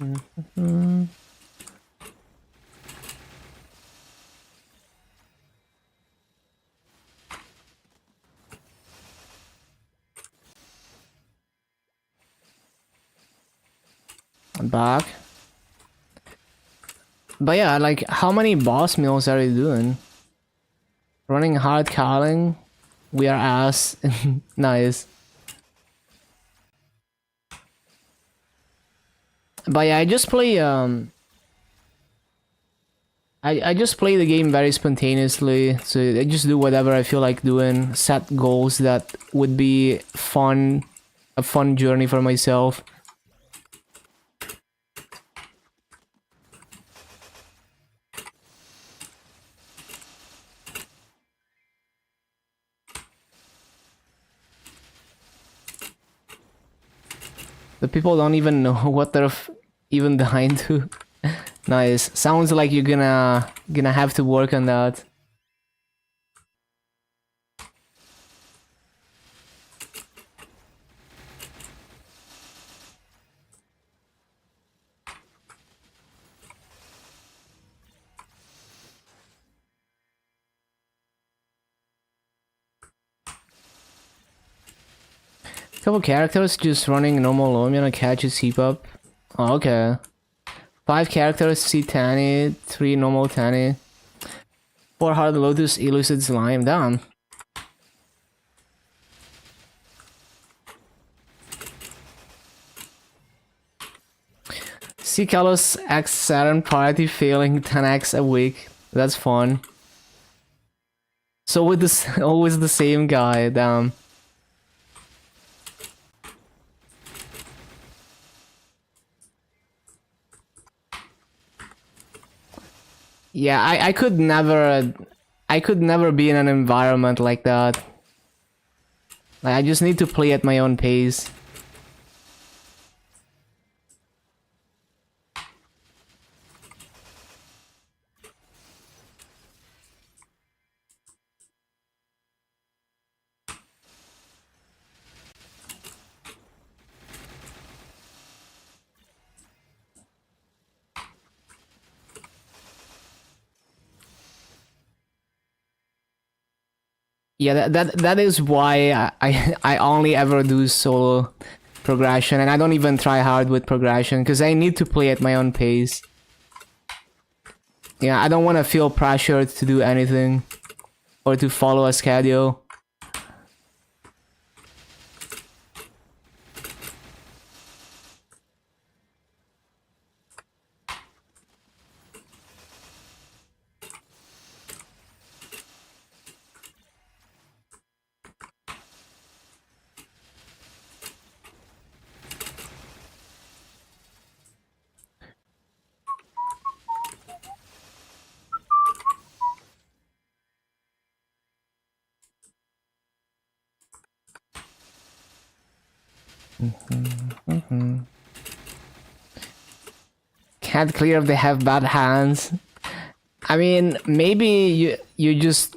I'm back. But yeah, like, how many boss meals are you doing? Running hard calling? We are ass. Nice. But yeah, I just play I just play the game very spontaneously, so I just do whatever I feel like doing, set goals that would be fun, a fun journey for myself. The people don't even know what they're even dying to. Nice. Sounds like you're gonna have to work on that. Couple characters just running normal Lumion catches heap up. Oh, okay. 5 characters see Tanny, 3 normal Tanny. 4 hard Lotus Elucid Slime. Damn. See Kalos X Saturn party failing 10x a week. That's fun. So with this always the same guy, damn. Yeah, I could never be in an environment like that. Like, I just need to play at my own pace. Yeah, that is why I only ever do solo progression, and I don't even try hard with progression because I need to play at my own pace. Yeah, I don't want to feel pressured to do anything or to follow a schedule. Can't clear if they have bad hands. I mean, maybe you just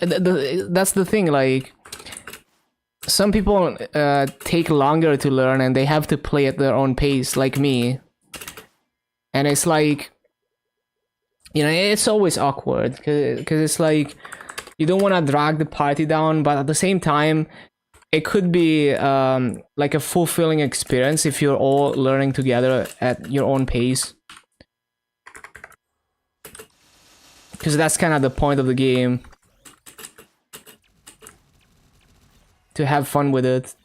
that's the thing. Like, some people take longer to learn and they have to play at their own pace, like me. And it's like, you know, it's always awkward because it's like you don't want to drag the party down, but at the same time, it could be like a fulfilling experience if you're all learning together at your own pace. Because that's kind of the point of the game. To have fun with it.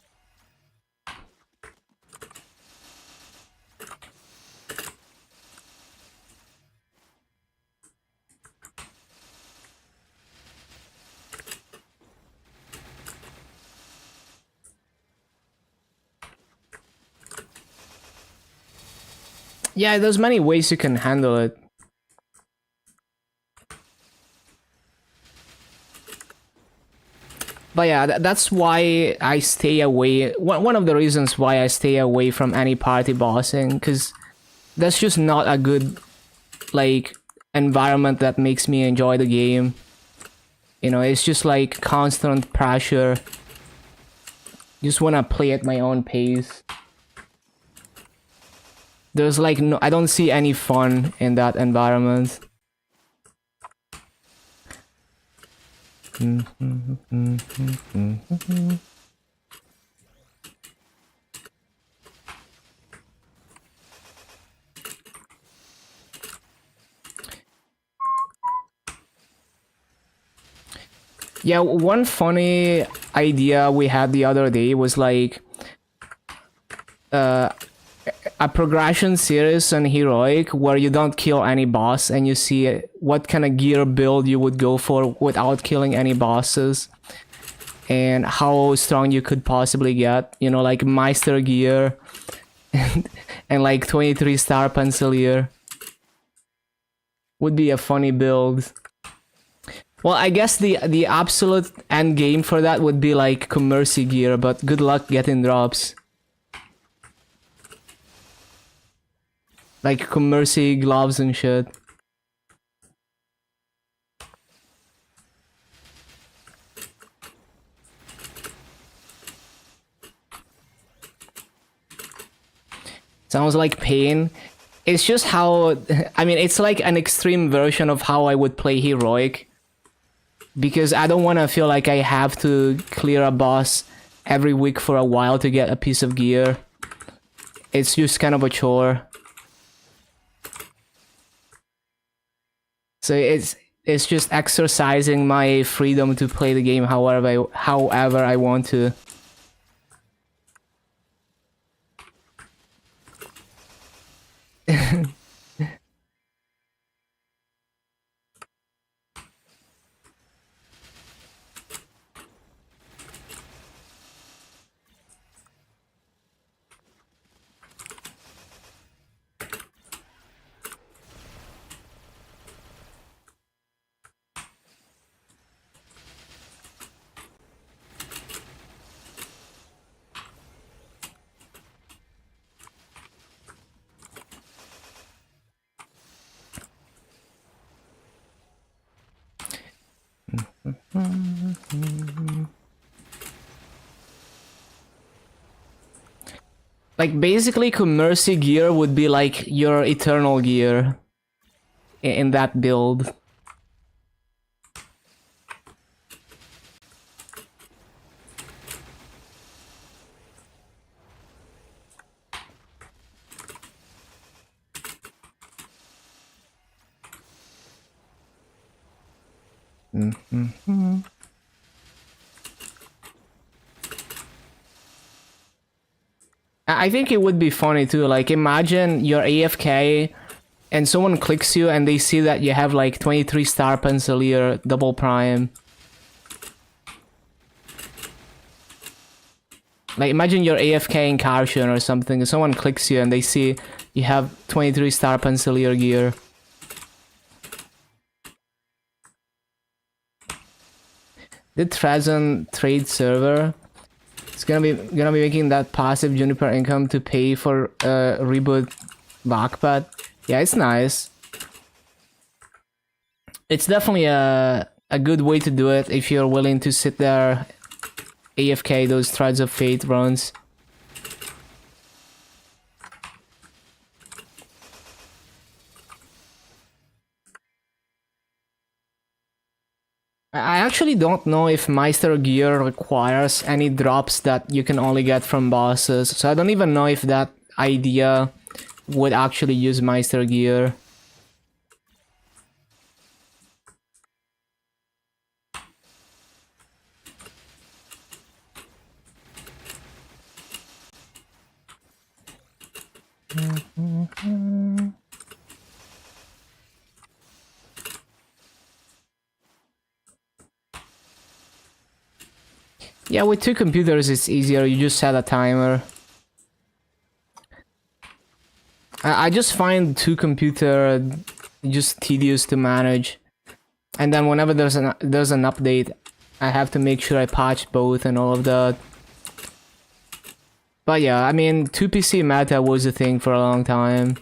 Yeah, there's many ways you can handle it. But yeah, that's why I stay away. One of the reasons why I stay away from any party bossing, because that's just not a good, like, environment that makes me enjoy the game. You know, it's just like constant pressure. Just wanna play at my own pace. There's like no, I don't see any fun in that environment. Yeah, one funny idea we had the other day was like a progression series on Heroic where you don't kill any boss and you see what kind of gear build you would go for without killing any bosses and how strong you could possibly get. You know, like Meister gear and like 23 star Pencilier would be a funny build. Well, I guess the absolute end game for that would be like Commercy gear, but good luck getting drops. Like Commercy gloves and shit. Sounds like pain. It's just how, I mean, it's like an extreme version of how I would play Heroic. Because I don't want to feel like I have to clear a boss every week for a while to get a piece of gear. It's just kind of a chore. So it's just exercising my freedom to play the game however I want to. Like, basically, Commercy gear would be like your eternal gear in that build. I think it would be funny too. Like, imagine you're AFK and someone clicks you and they see that you have like 23 star pencilier double prime. Like, imagine you're AFK in Caution or something and someone clicks you and they see you have 23 star pencilier gear. The Trazon trade server. It's gonna be making that passive Juniper income to pay for reboot backpack. Yeah, it's nice. It's definitely a good way to do it if you're willing to sit there AFK those Threads of Fate runs. I actually don't know if Meister gear requires any drops that you can only get from bosses, so I don't even know if that idea would actually use Meister gear. Yeah, with two computers it's easier, you just set a timer. I just find two computer just tedious to manage. And then whenever there's an update, I have to make sure I patch both and all of that. But yeah, I mean, 2PC meta was a thing for a long time.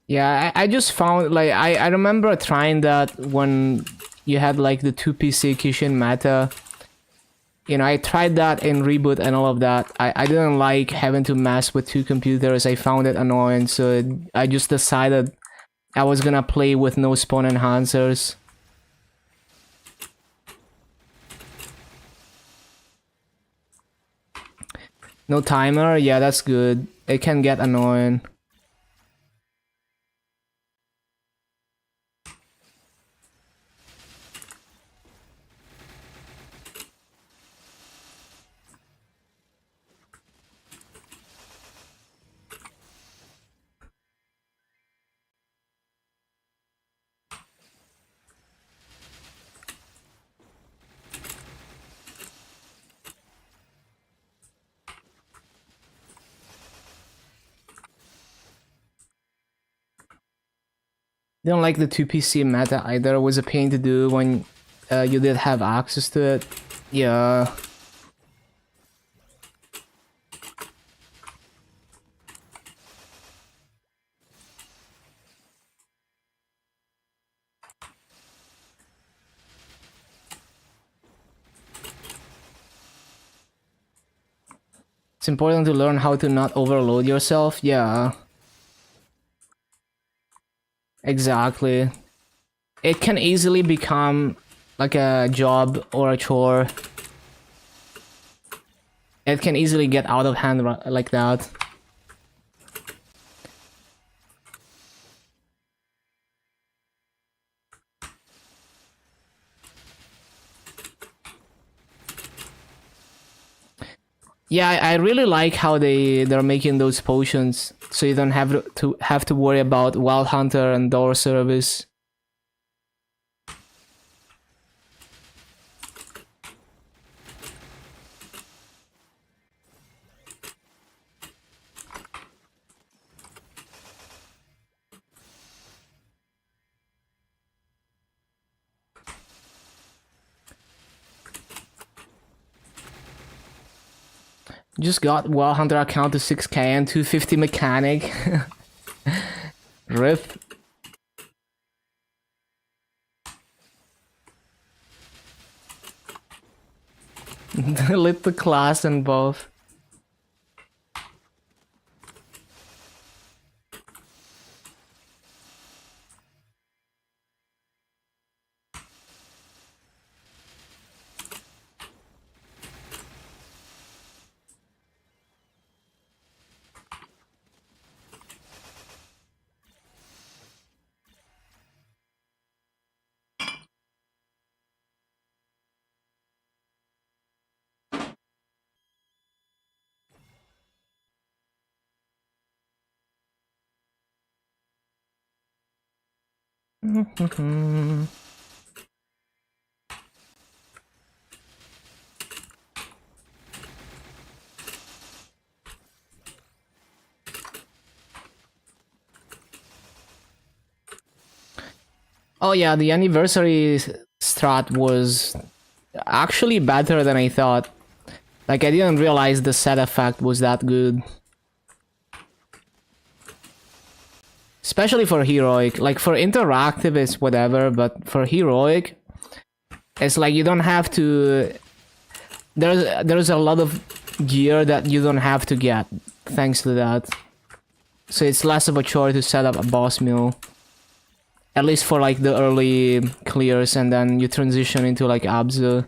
Yeah, I just found, like, I remember trying that when you had like the 2PC Kishin meta. You know, I tried that in Reboot and all of that. I didn't like having to mess with two computers. I found it annoying, so I just decided I was gonna play with no spawn enhancers. No timer? Yeah, that's good. It can get annoying. Didn't like the 2PC meta either. It was a pain to do when you did have access to it. Yeah. It's important to learn how to not overload yourself. Yeah. Exactly. It can easily become like a job or a chore. It can easily get out of hand like that. Yeah, I really like how they're making those potions, so you don't have to worry about Wild Hunter and door service. Just got Wild Hunter account to 6k and 250 mechanic. RIP. Lit the class and both. Oh yeah, the anniversary strat was actually better than I thought. Like, I didn't realize the set effect was that good. Especially for heroic. Like, for interactive it's whatever, but for heroic, it's like you don't have to... There's a lot of gear that you don't have to get, thanks to that. So it's less of a chore to set up a boss mill. At least for like the early clears, and then you transition into like Abzu.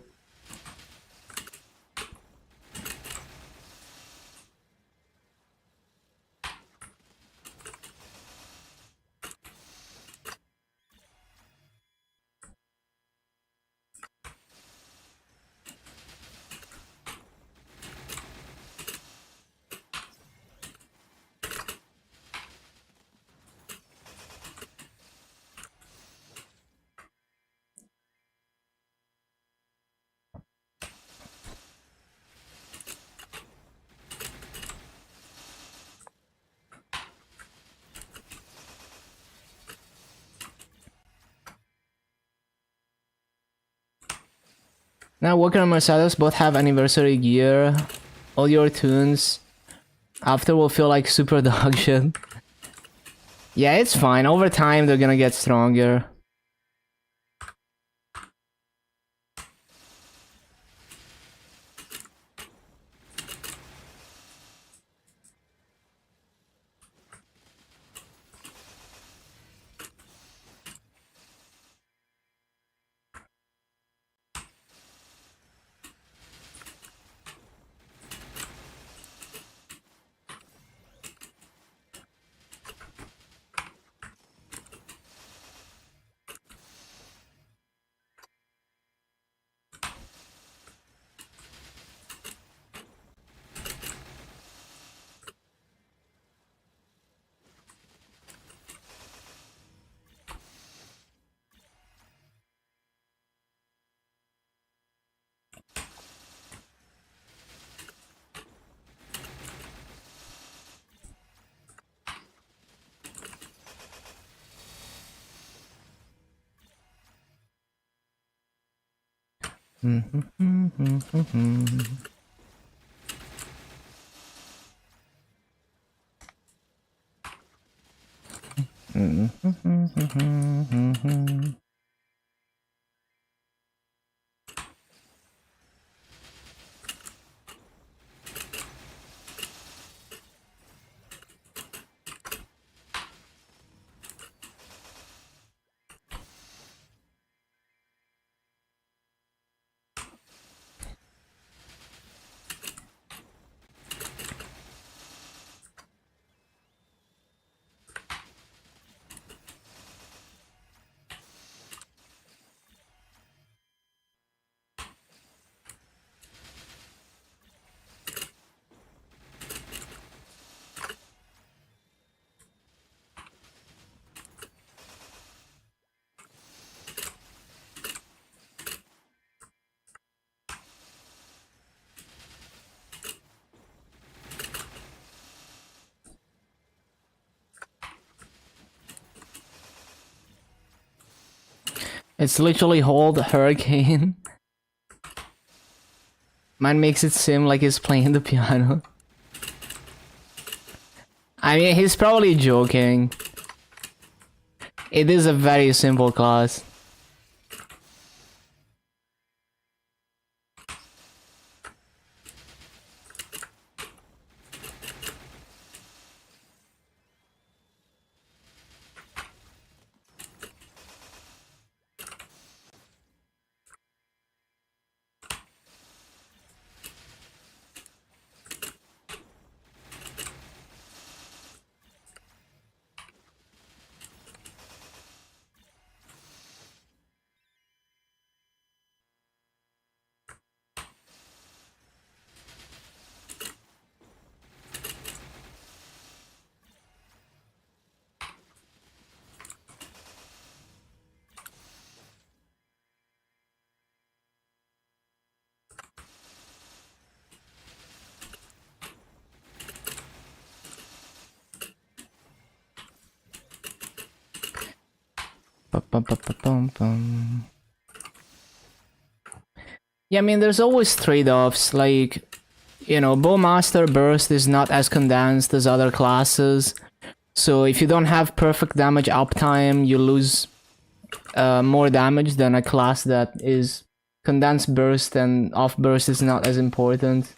Now, Walker and Mercedes both have anniversary gear. All your tunes after will feel like super dog shit. Yeah, it's fine. Over time, they're gonna get stronger. It's literally hold hurricane. Man makes it seem like he's playing the piano. I mean, he's probably joking. It is a very simple class. Yeah, I mean, there's always trade-offs. Like, you know, Bowmaster Burst is not as condensed as other classes. So if you don't have perfect damage uptime, you lose more damage than a class that is condensed burst, and off burst is not as important.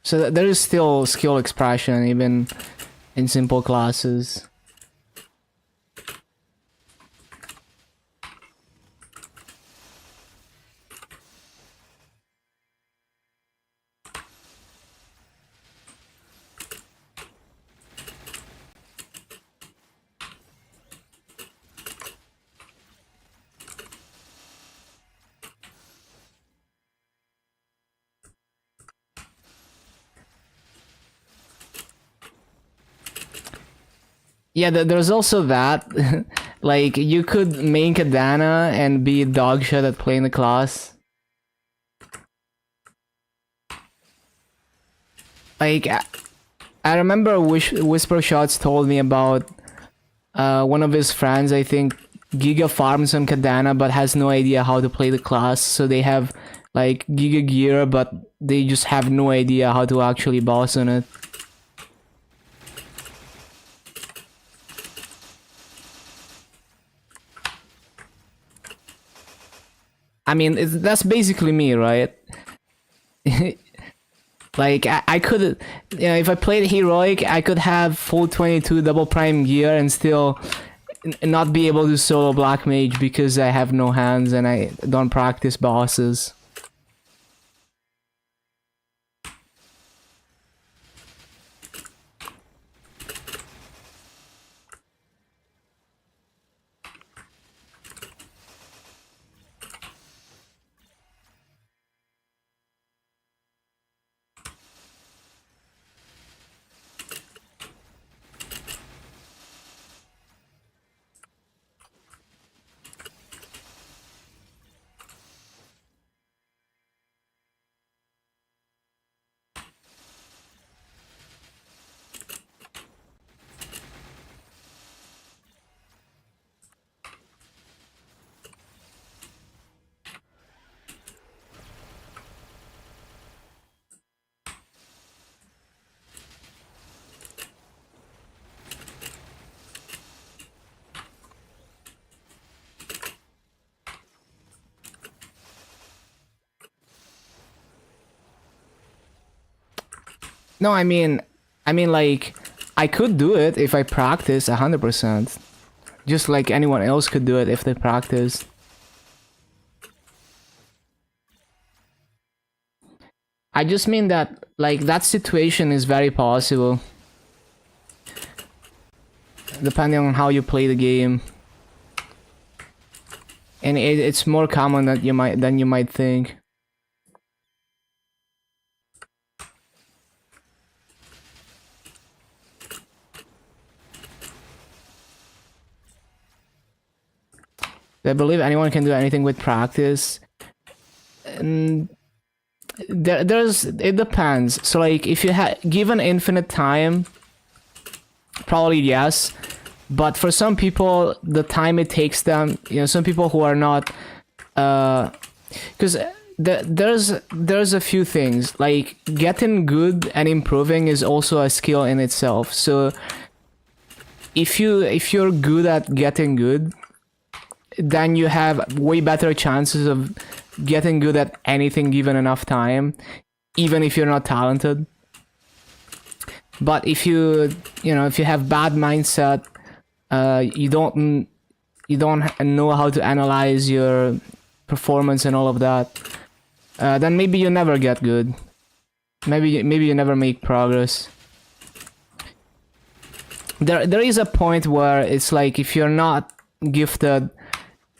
So there is still skill expression even in simple classes. Yeah, there's also that. Like, you could main Kadana and be dog shit at playing the class. Like, I remember Whisper Shots told me about one of his friends, I think, Giga farms on Kadana but has no idea how to play the class, so they have like Giga gear but they just have no idea how to actually boss on it. I mean, that's basically me, right? Like, I could, you know, if I played Heroic, I could have full 22 double prime gear and still not be able to solo Black Mage because I have no hands and I don't practice bosses. No, I mean like, I could do it if I practice 100%. Just like anyone else could do it if they practice. I just mean that, like, that situation is very possible. Depending on how you play the game. And it's more common than you might think. I believe anyone can do anything with practice. And it depends. So like, if you have given infinite time, probably yes. But for some people, the time it takes them, you know, some people who are not, because there's a few things, like getting good and improving is also a skill in itself. So if you're good at getting good, then you have way better chances of getting good at anything given enough time, even if you're not talented. But if you have bad mindset, you don't know how to analyze your performance and all of that, then maybe you never get good. Maybe you never make progress. There is a point where it's like, if you're not gifted,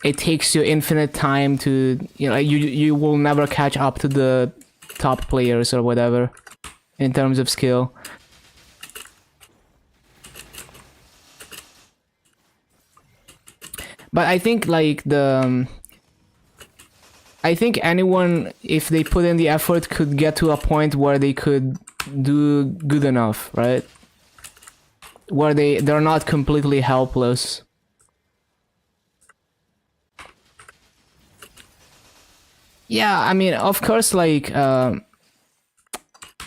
it takes you infinite time to, you know, you will never catch up to the top players or whatever in terms of skill. But I think like I think anyone, if they put in the effort, could get to a point where they could do good enough, right? Where they're not completely helpless. Yeah, I mean, of course, like,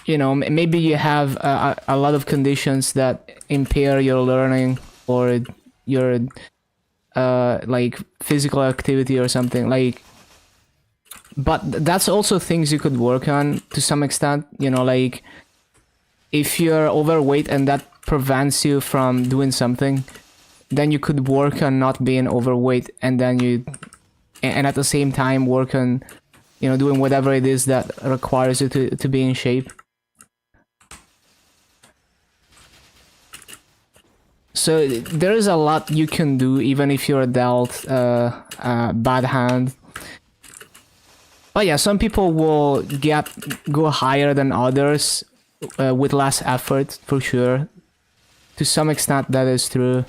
you know, maybe you have a lot of conditions that impair your learning or your like physical activity or something, like, but that's also things you could work on to some extent, you know, like if you're overweight and that prevents you from doing something, then you could work on not being overweight, and then and at the same time work on, you know, doing whatever it is that requires you to be in shape. So there is a lot you can do even if you're dealt a bad hand. But yeah, some people will go higher than others with less effort, for sure. To some extent, that is true.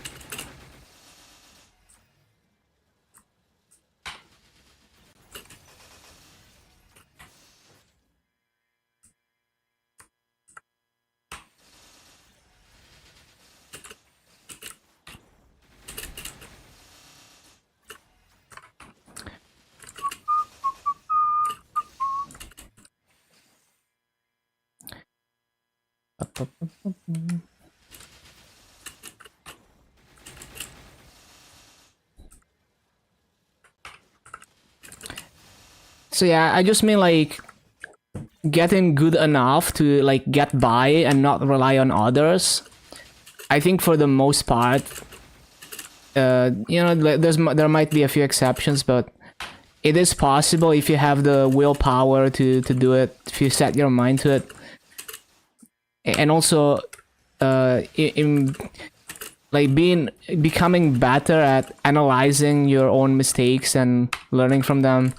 So yeah, I just mean like getting good enough to like get by and not rely on others. I think for the most part, you know, there might be a few exceptions, but it is possible if you have the willpower to do it, if you set your mind to it. And also in like becoming better at analyzing your own mistakes and learning from them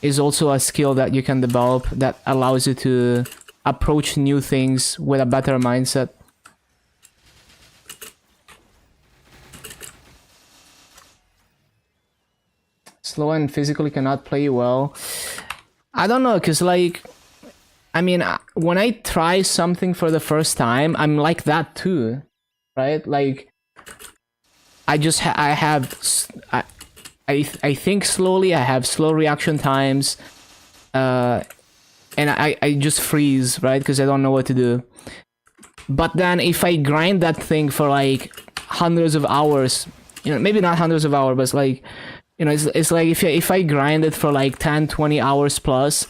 is also a skill that you can develop that allows you to approach new things with a better mindset. Slow and physically cannot play well. I don't know, cause like, I mean, when I try something for the first time, I'm like that too, right? Like, I just I think slowly. I have slow reaction times, and I just freeze, right? Because I don't know what to do. But then if I grind that thing for like hundreds of hours, you know, maybe not hundreds of hours, but like, you know, it's like if I grind it for like 10, 20 hours plus,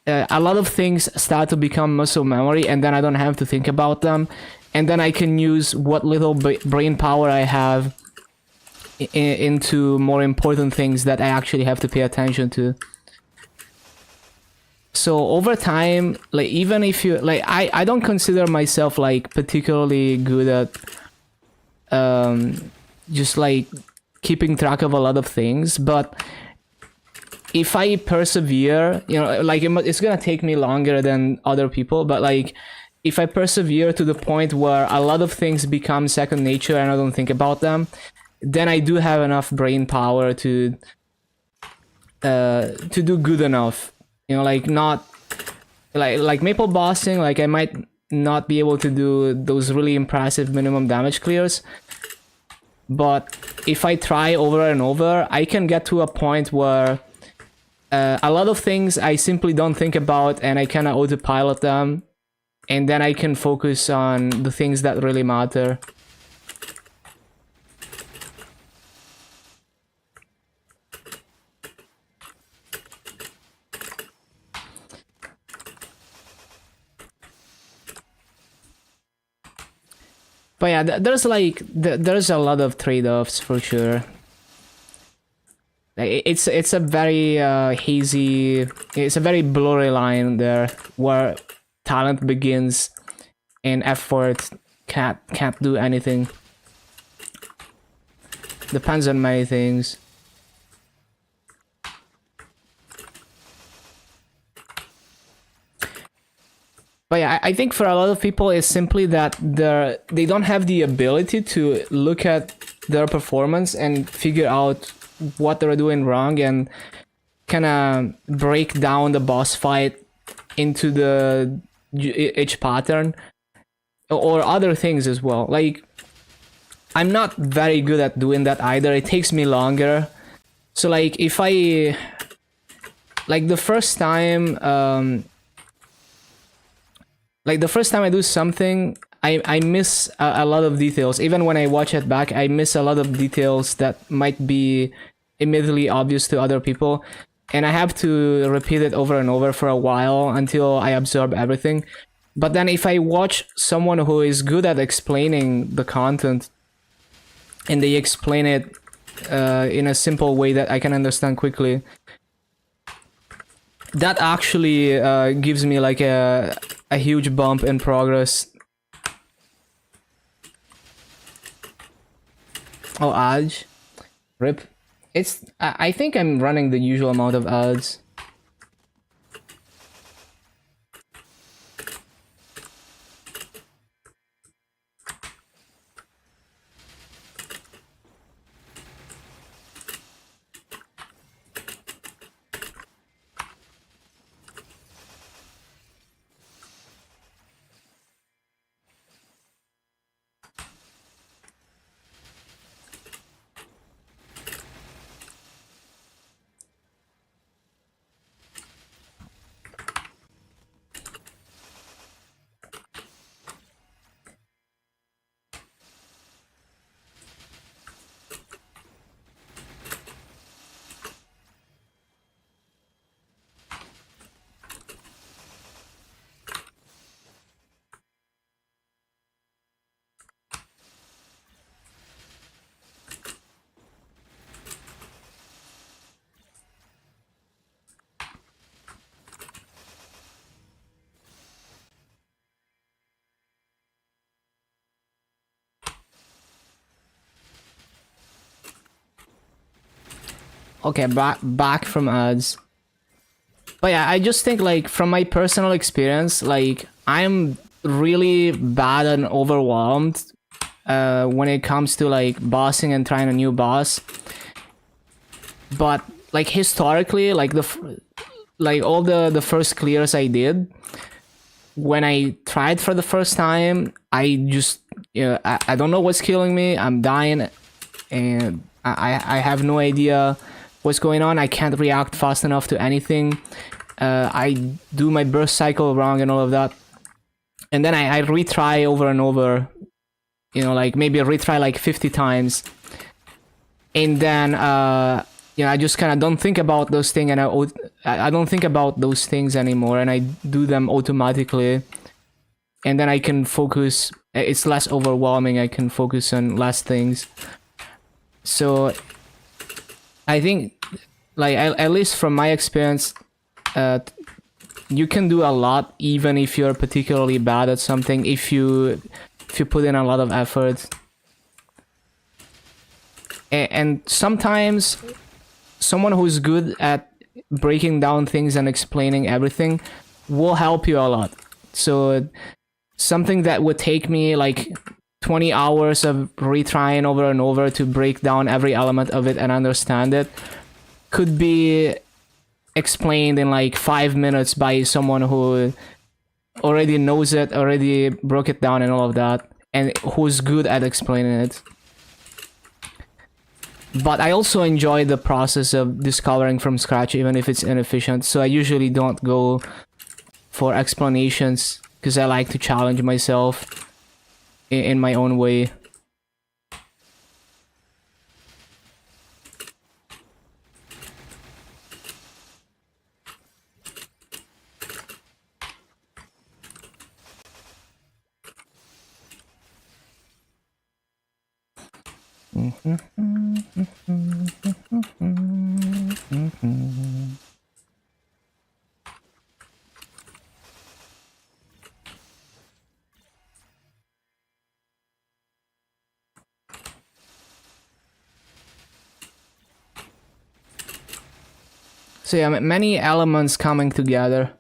a lot of things start to become muscle memory, and then I don't have to think about them, and then I can use what little brain power I have into more important things that I actually have to pay attention to. So over time, like, even if you like, I don't consider myself like particularly good at just like keeping track of a lot of things, but if I persevere, you know, like it's gonna take me longer than other people, but like if I persevere to the point where a lot of things become second nature and I don't think about them, then I do have enough brain power to do good enough. You know, like not like maple bossing, like I might not be able to do those really impressive minimum damage clears, but if I try over and over, I can get to a point where a lot of things I simply don't think about and I kind of autopilot them, and then I can focus on the things that really matter. But yeah, there's like there's a lot of trade-offs for sure. It's a very hazy, it's a very blurry line there where talent begins and effort can't do anything. Depends on many things. But yeah, I think for a lot of people, it's simply that they don't have the ability to look at their performance and figure out what they're doing wrong and kind of break down the boss fight into each pattern or other things as well. Like, I'm not very good at doing that either. It takes me longer. So like if I like the first time I do something, I miss a lot of details. Even when I watch it back, I miss a lot of details that might be immediately obvious to other people. And I have to repeat it over and over for a while until I absorb everything. But then if I watch someone who is good at explaining the content and they explain it in a simple way that I can understand quickly, that actually gives me like a huge bump in progress. Oh, ads. Rip. I think I'm running the usual amount of ads. Okay, back from ads. But yeah, I just think like from my personal experience, like I'm really bad and overwhelmed when it comes to like bossing and trying a new boss. But like historically, like like all the first clears I did, when I tried for the first time, I just I don't know what's killing me. I'm dying, and I have no idea what's going on. I can't react fast enough to anything. I do my burst cycle wrong and all of that, and then I retry over and over. You know, like maybe retry like 50 times, and then I just kind of don't think about those things, and I don't think about those things anymore, and I do them automatically, and then I can focus. It's less overwhelming. I can focus on less things. So I think, like at least from my experience, you can do a lot even if you're particularly bad at something. If you put in a lot of effort, and sometimes someone who's good at breaking down things and explaining everything will help you a lot. So something that would take me like 20 hours of retrying over and over to break down every element of it and understand it could be explained in like 5 minutes by someone who already knows it, already broke it down and all of that, and who's good at explaining it. But I also enjoy the process of discovering from scratch, even if it's inefficient. So I usually don't go for explanations because I like to challenge myself in my own way. So yeah, many elements coming together.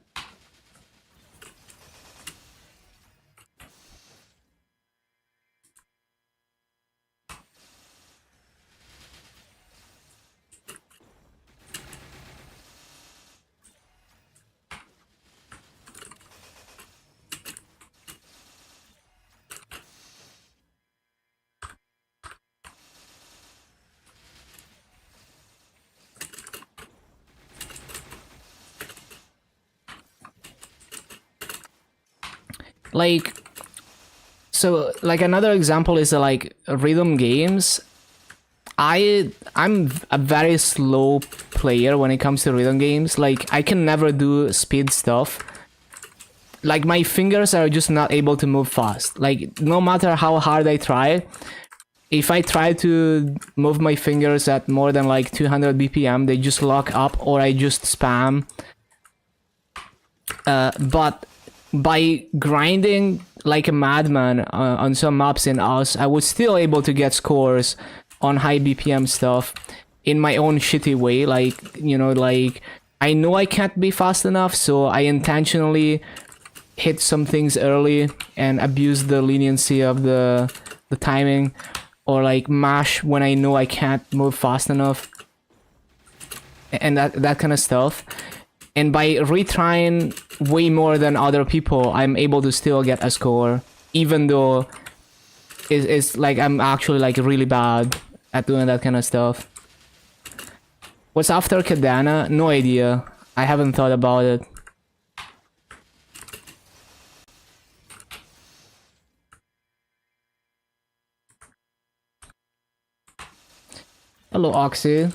Like, so like another example is like rhythm games. I'm a very slow player when it comes to rhythm games. Like, I can never do speed stuff. Like, my fingers are just not able to move fast. Like, no matter how hard I try, if I try to move my fingers at more than like 200 BPM, they just lock up, or I just spam. But by grinding like a madman on some maps in us, I was still able to get scores on high BPM stuff in my own shitty way. Like, you know, like, I know I can't be fast enough, so I intentionally hit some things early and abuse the leniency of the timing, or like mash when I know I can't move fast enough, and that kind of stuff. And by retrying way more than other people, I'm able to still get a score, even though it's like I'm actually like really bad at doing that kind of stuff. What's after Kadana? No idea. I haven't thought about it. Hello, Oxy.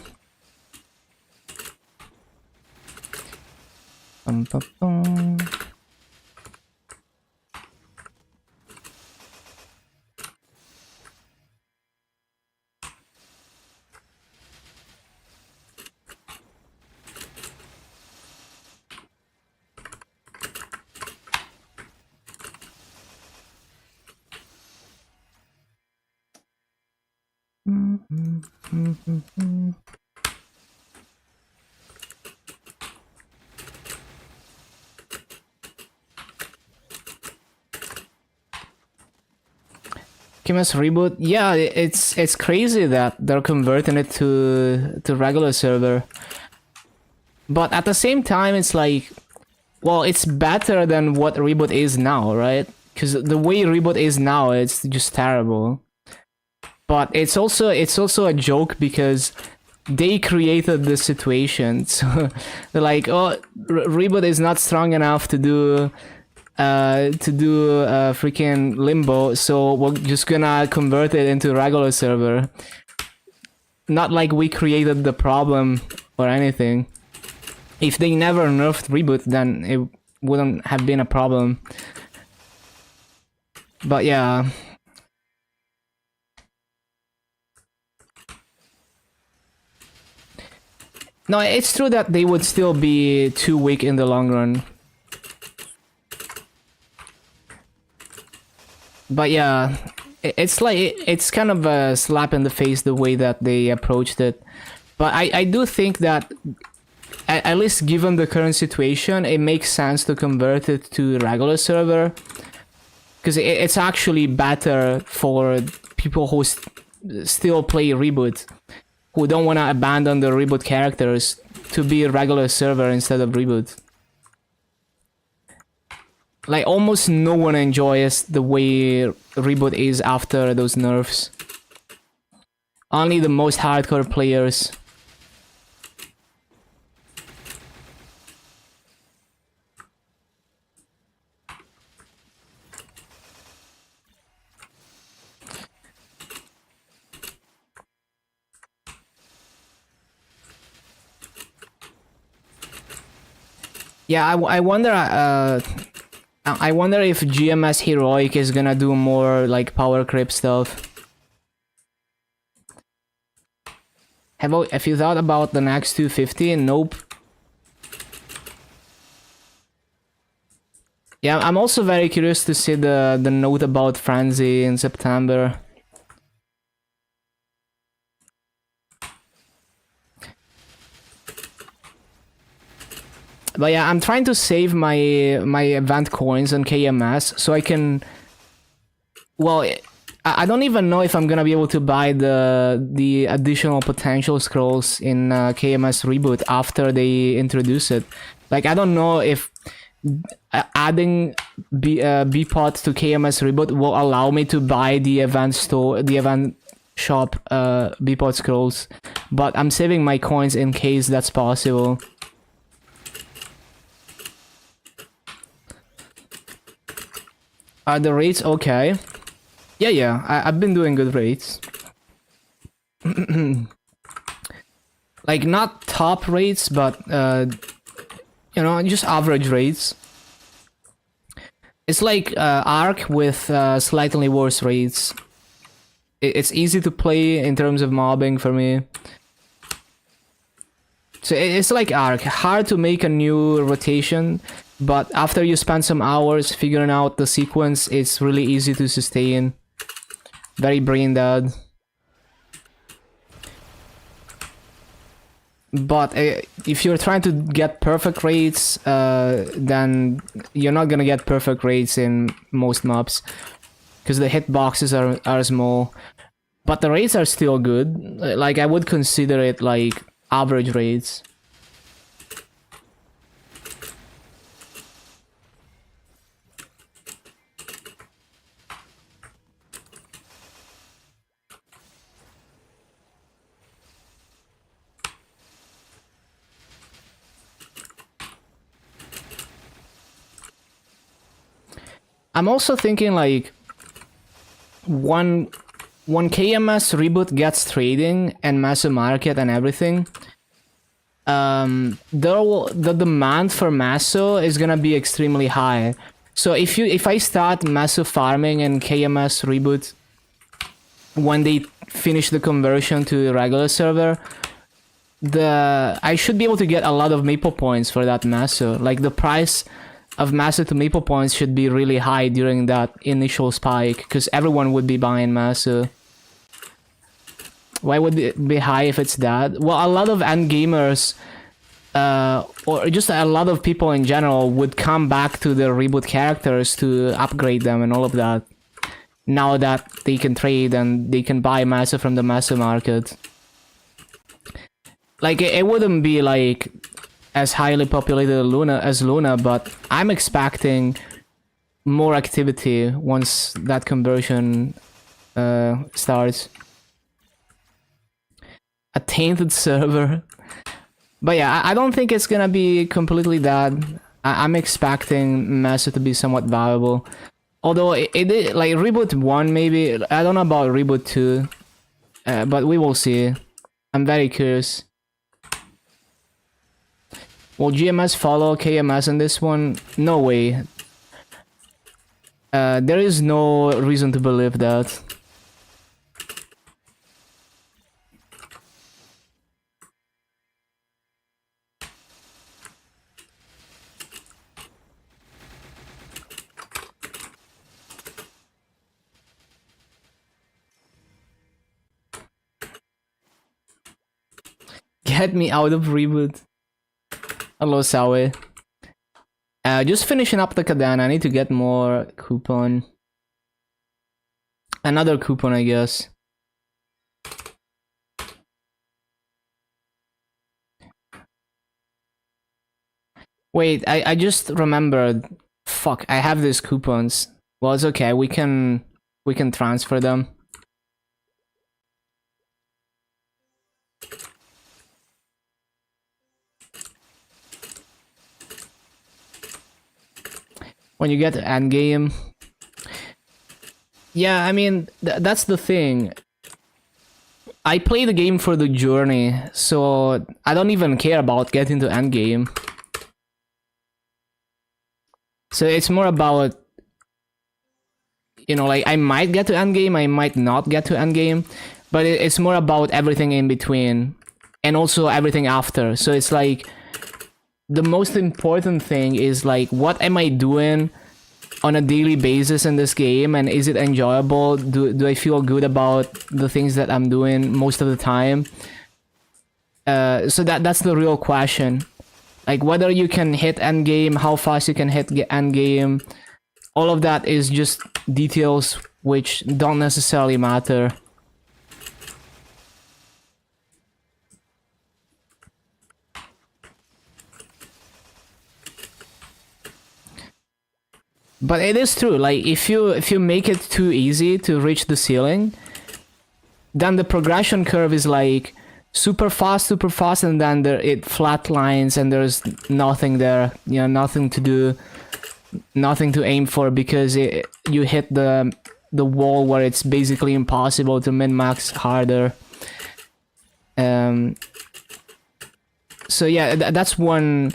Bum, bum, bum. KMS reboot, yeah, it's crazy that they're converting it to regular server. But at the same time, it's like, well, it's better than what reboot is now, right? Because the way reboot is now, it's just terrible. But it's also a joke because they created the situation. So they're like, oh, reboot is not strong enough to do freaking limbo, so we're just gonna convert it into regular server. Not like we created the problem or anything. If they never nerfed reboot, then it wouldn't have been a problem. But yeah. No, it's true that they would still be too weak in the long run. But yeah, it's like, it's kind of a slap in the face the way that they approached it. But I do think that, at least given the current situation, it makes sense to convert it to regular server. Because it's actually better for people who still play reboot, who don't want to abandon the reboot characters, to be a regular server instead of reboot. Like, almost no one enjoys the way reboot is after those nerfs. Only the most hardcore players. Yeah, I wonder. I wonder if GMS Heroic is gonna do more like power creep stuff. Have you thought about the next 250? Nope. Yeah, I'm also very curious to see the note about Frenzy in September. But yeah, I'm trying to save my event coins on KMS so I can. Well, I don't even know if I'm gonna be able to buy the additional potential scrolls in KMS reboot after they introduce it. Like, I don't know if adding Bpot to KMS reboot will allow me to buy the event shop Bpot scrolls, but I'm saving my coins in case that's possible. Are the rates okay? Yeah, I've been doing good rates. Like, not top rates, but, you know, just average rates. It's like Ark with slightly worse rates. It's easy to play in terms of mobbing for me. So it's like Ark, hard to make a new rotation, but after you spend some hours figuring out the sequence, it's really easy to sustain. Very brain dead. But if you're trying to get perfect rates, then you're not gonna get perfect rates in most maps, because the hitboxes are small. But the rates are still good. Like, I would consider it like average rates. I'm also thinking, like, one KMS reboot gets trading and massive market and everything, the demand for Maso is gonna be extremely high. So if I start massive farming and KMS reboot when they finish the conversion to the regular server, I should be able to get a lot of Maple points for that Maso. Like, the price of Maso to Maple points should be really high during that initial spike, because everyone would be buying Maso. Why would it be high if it's that? Well, a lot of end gamers, or just a lot of people in general, would come back to the reboot characters to upgrade them and all of that, now that they can trade and they can buy Maso from the Maso market. Like, it wouldn't be like as highly populated as Luna, but I'm expecting more activity once that conversion starts. A tainted server. But yeah, I don't think it's gonna be completely dead. I'm expecting Maso to be somewhat valuable. Although it like Reboot 1 maybe, I don't know about Reboot 2. But we will see. I'm very curious. Will GMS follow KMS in this one? No way. There is no reason to believe that. Get me out of Reboot. Hello, Sawe. Just finishing up the Kadana. I need to get more coupon. Another coupon, I guess. Wait, I just remembered. Fuck, I have these coupons. Well, it's okay. We can transfer them. When you get to endgame. Yeah, I mean, that's the thing. I play the game for the journey, so I don't even care about getting to endgame. So it's more about, you know, like, I might get to endgame, I might not get to endgame, but it's more about everything in between, and also everything after. So it's like, the most important thing is, like, what am I doing on a daily basis in this game, and is it enjoyable? Do I feel good about the things that I'm doing most of the time? So that's the real question. Like, whether you can hit endgame, how fast you can hit endgame, all of that is just details which don't necessarily matter. But it is true, like, if you make it too easy to reach the ceiling, then the progression curve is like super fast, and then it flatlines and there's nothing there, you know, nothing to do. nothing to aim for because you hit the wall where it's basically impossible to min-max harder. So yeah, that's one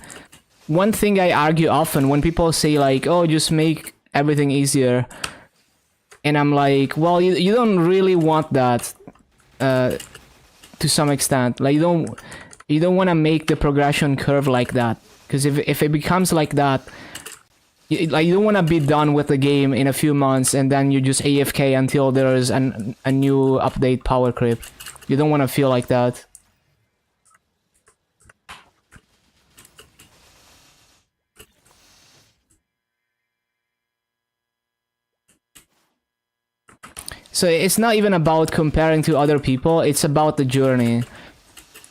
thing I argue often when people say like, oh, just make everything easier. And I'm like, well, you don't really want that to some extent. Like, you don't want to make the progression curve like that. Because if it becomes like that, you don't want to be done with the game in a few months and then you just AFK until there's a new update power creep. You don't want to feel like that. So it's not even about comparing to other people, it's about the journey.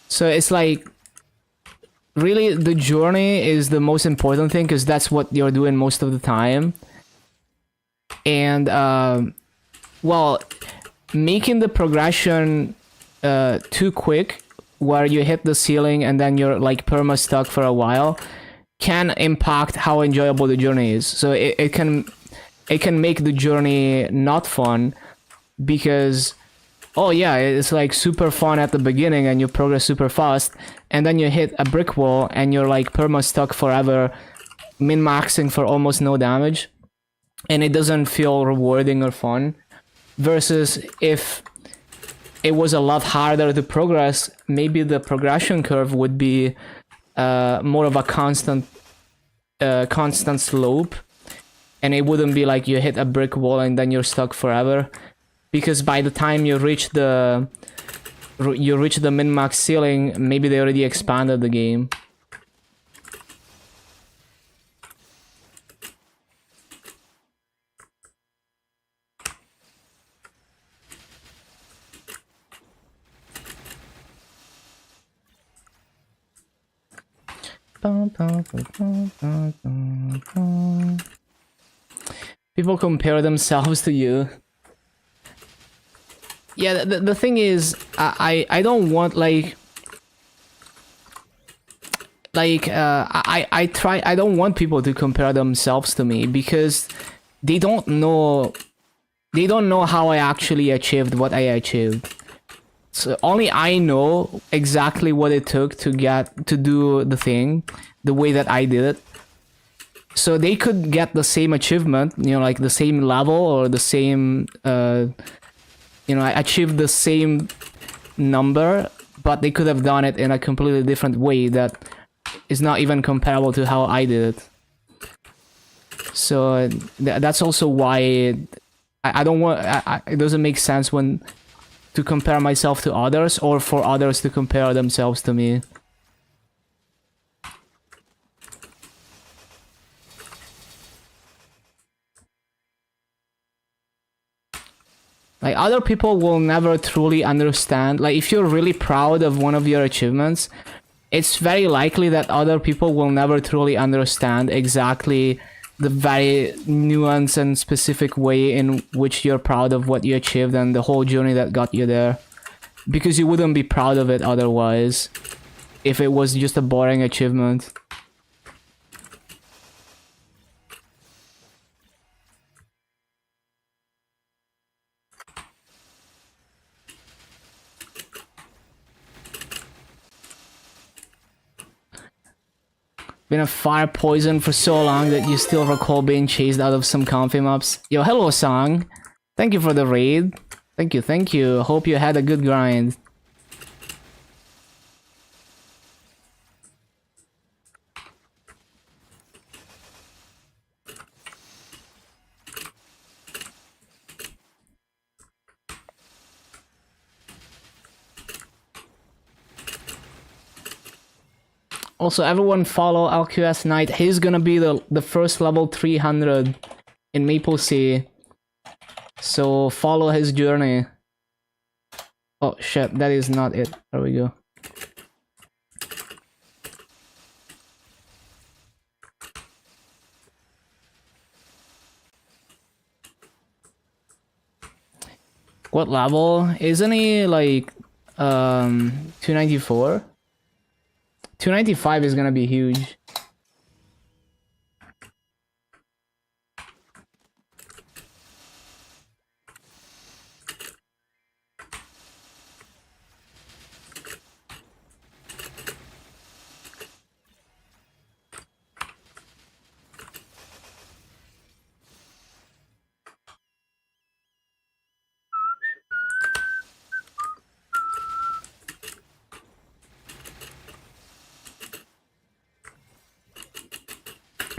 So it's like, really the journey is the most important thing because that's what you're doing most of the time. And, well, making the progression too quick, where you hit the ceiling and then you're like perma-stuck for a while, can impact how enjoyable the journey is. So it can make the journey not fun. Because, oh yeah, it's like super fun at the beginning and you progress super fast, and then you hit a brick wall and you're like perma-stuck forever, min-maxing for almost no damage, and it doesn't feel rewarding or fun. Versus if it was a lot harder to progress, maybe the progression curve would be more of a constant slope, and it wouldn't be like you hit a brick wall and then you're stuck forever. Because by the time you reach the min-max ceiling, maybe they already expanded the game. People compare themselves to you. Yeah, the thing is, I don't want I don't want people to compare themselves to me because they don't know how I actually achieved what I achieved. So only I know exactly what it took to do the thing the way that I did it. So they could get the same achievement, like the same level or the same I achieved the same number, but they could have done it in a completely different way that is not even comparable to how I did it. So that's also why I don't want. It doesn't make sense to compare myself to others or for others to compare themselves to me. Like, other people will never truly understand. Like, if you're really proud of one of your achievements, it's very likely that other people will never truly understand exactly the very nuanced and specific way in which you're proud of what you achieved and the whole journey that got you there. Because you wouldn't be proud of it otherwise, if it was just a boring achievement. Been a fire poison for so long that you still recall being chased out of some comfy maps. Yo, hello, Song. Thank you for the raid. Thank you, thank you. Hope you had a good grind. Also, everyone follow LQS Knight. He's gonna be the first level 300 in MapleStory. So follow his journey. Oh shit, that is not it. There we go. What level? Isn't he like 294? 295 is gonna be huge.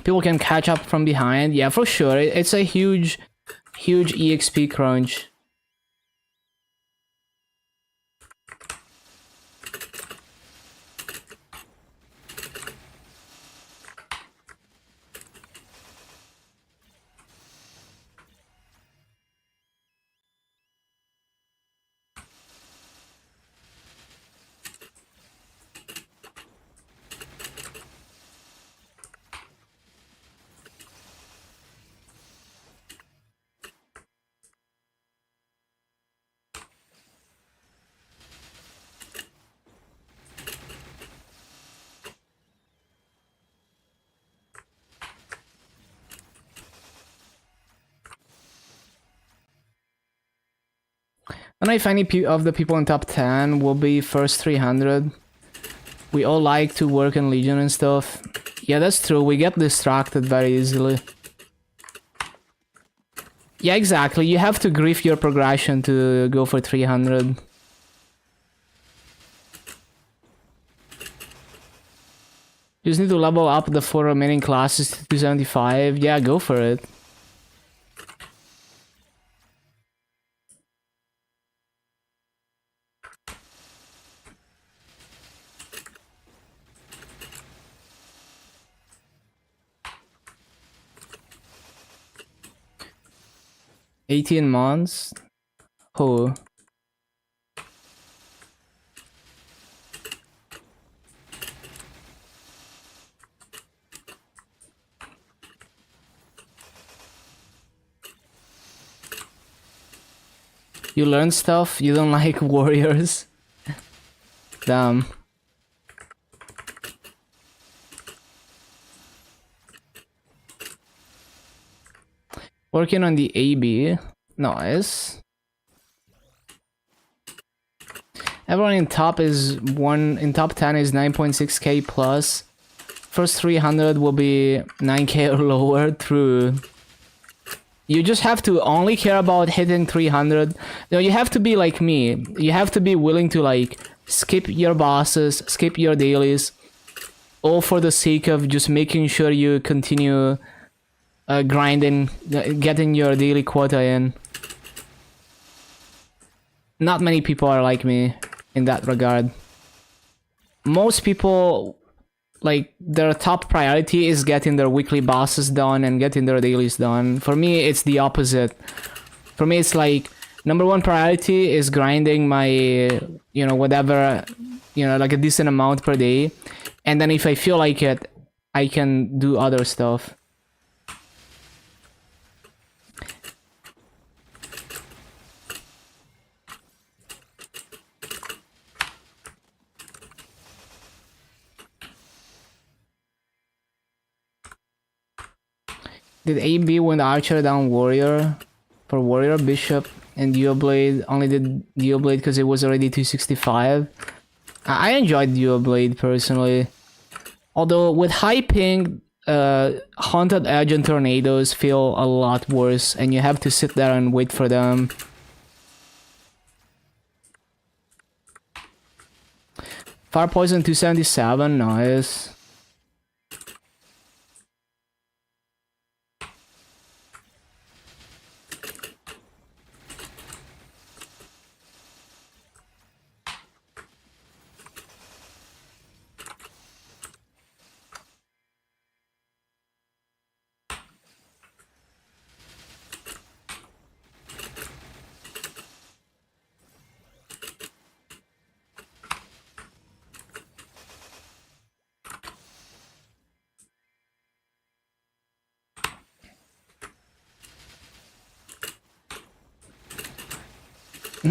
people can catch up from behind. Yeah, for sure. It's a huge EXP crunch. I don't know if any of the people in top 10 will be first 300. We all like to work in Legion and stuff. Yeah, that's true. We get distracted very easily. Yeah, exactly. You have to grief your progression to go for 300. You just need to level up the 4 remaining classes to 275. Yeah, go for it. $18 months? Oh. You learn stuff? You don't like warriors? Damn. Working on the AB. Nice. Everyone in top is in top 10 is 9.6k plus. First 300 will be 9k or lower. True. You just have to only care about hitting 300. No, you have to be like me. You have to be willing to like skip your bosses, skip your dailies, all for the sake of just making sure you continue grinding, getting your daily quota in. Not many people are like me in that regard. Most people, like, their top priority is getting their weekly bosses done and getting their dailies done. For me, it's the opposite. For me, it's like, #1 priority is grinding my, you know, whatever, you know, like a decent amount per day. And then if I feel like it, I can do other stuff. Did AB win the Archer down Warrior? For Warrior, Bishop, and Duoblade only did Duoblade because it was already 265. I enjoyed Duoblade personally. Although with high ping, Haunted Edge and Tornadoes feel a lot worse, and you have to sit there and wait for them. Fire Poison 277, nice.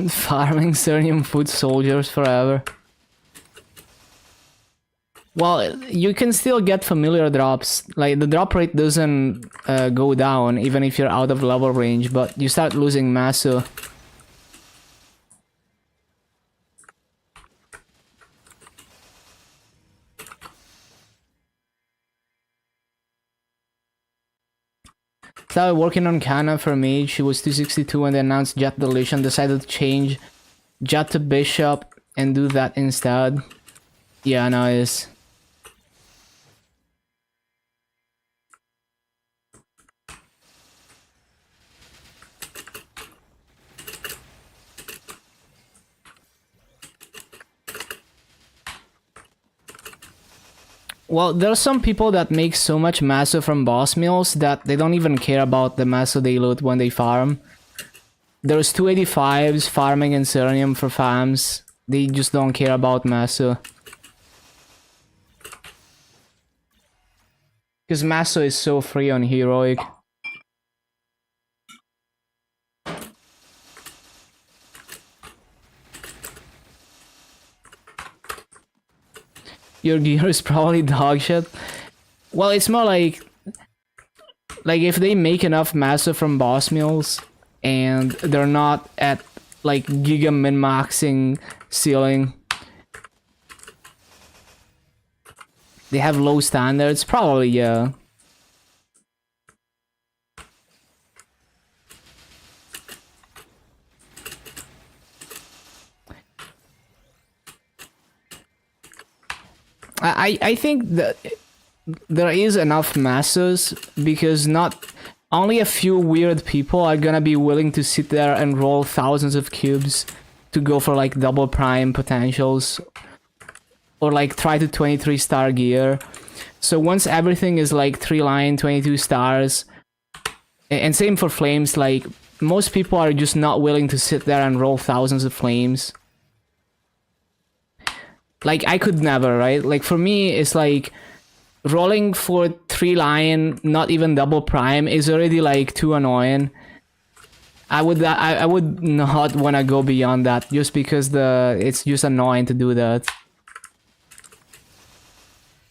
Farming Cernium foot soldiers forever. Well, you can still get familiar drops. Like, the drop rate doesn't go down even if you're out of level range, but you start losing Masu. Started working on Kana for Mage. She was 262 when they announced Jet deletion. Decided to change Jet to Bishop and do that instead. Yeah, nice. Well, there are some people that make so much maso from boss mills that they don't even care about the maso they loot when they farm. There's 285s farming in Serenium for farms. They just don't care about maso. Because maso is so free on heroic. Your gear is probably dog shit. Well, it's more like if they make enough maso from boss mills and they're not at like giga min-maxing ceiling, they have low standards, probably, yeah. I think that there is enough masses because not only a few weird people are gonna be willing to sit there and roll thousands of cubes to go for like double prime potentials or like try to 23-star gear. So once everything is like 3-line 22 stars, and same for flames, like most people are just not willing to sit there and roll thousands of flames. Like, I could never, right? Like, for me, it's like rolling for 3-line, not even double prime, is already like too annoying. I would not want to go beyond that just because it's just annoying to do that.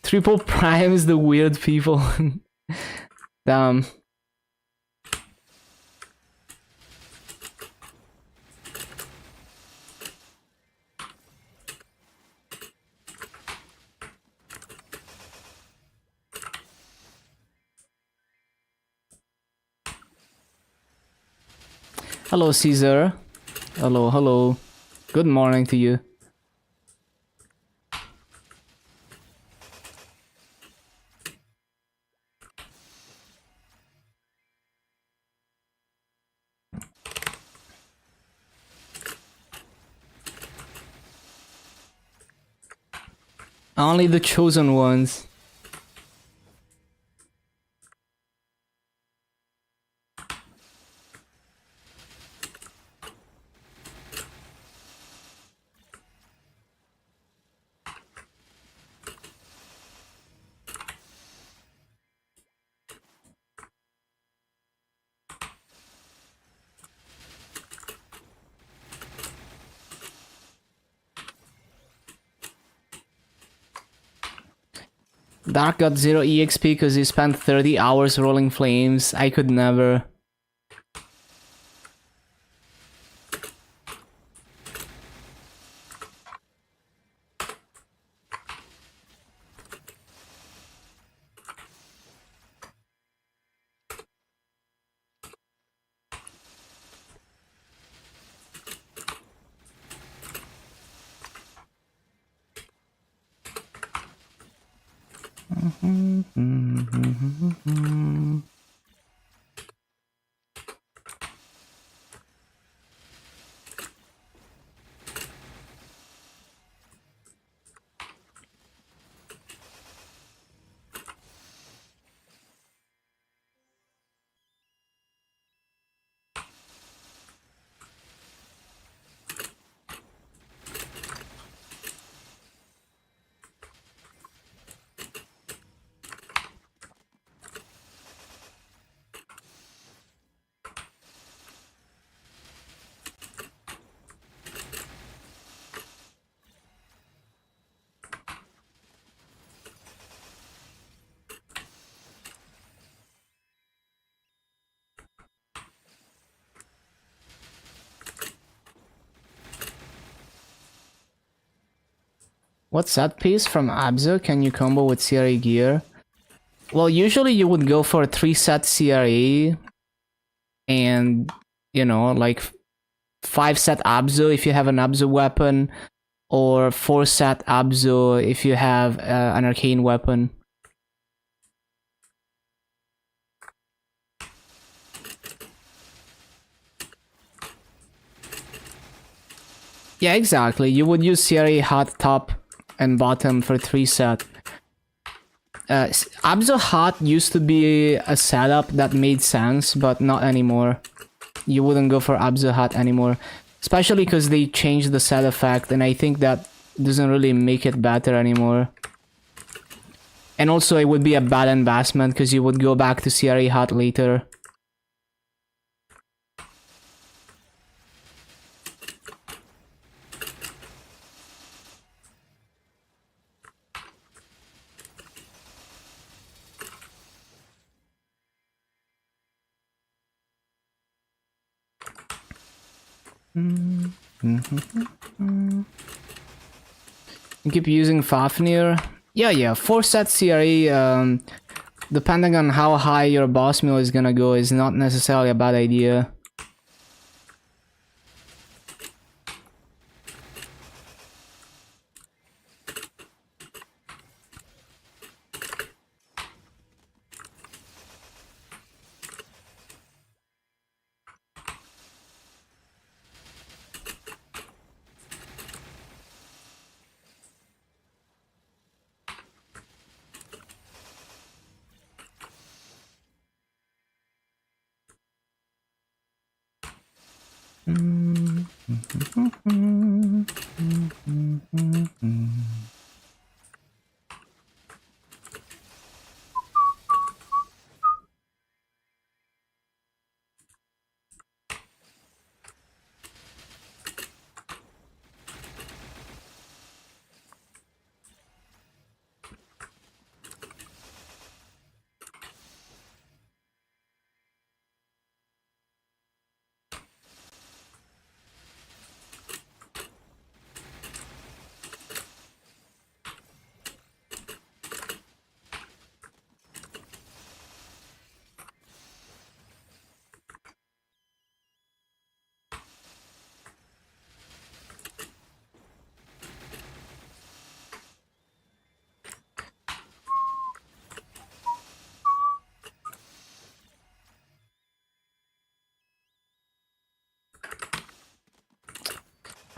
Triple prime is the weird people. Damn. Hello, Caesar. Hello, hello. Good morning to you. Only the chosen ones. Dark got 0 EXP because he spent 30 hours rolling flames. I could never. What set piece from Abzu can you combo with CRA gear? Well, usually you would go for a 3-set CRA and, you know, like 5-set Abzu if you have an Abzu weapon, or 4-set Abzu if you have an arcane weapon. Yeah, exactly. You would use CRA hot top and bottom for 3-set. Abso Hot used to be a setup that made sense, but not anymore. You wouldn't go for Abso Hot anymore. Especially because they changed the set effect, and I think that doesn't really make it better anymore. And also it would be a bad investment because you would go back to CRA Hot later. You keep using Fafnir. Yeah, 4 set CRA, depending on how high your boss meal is gonna go, is not necessarily a bad idea.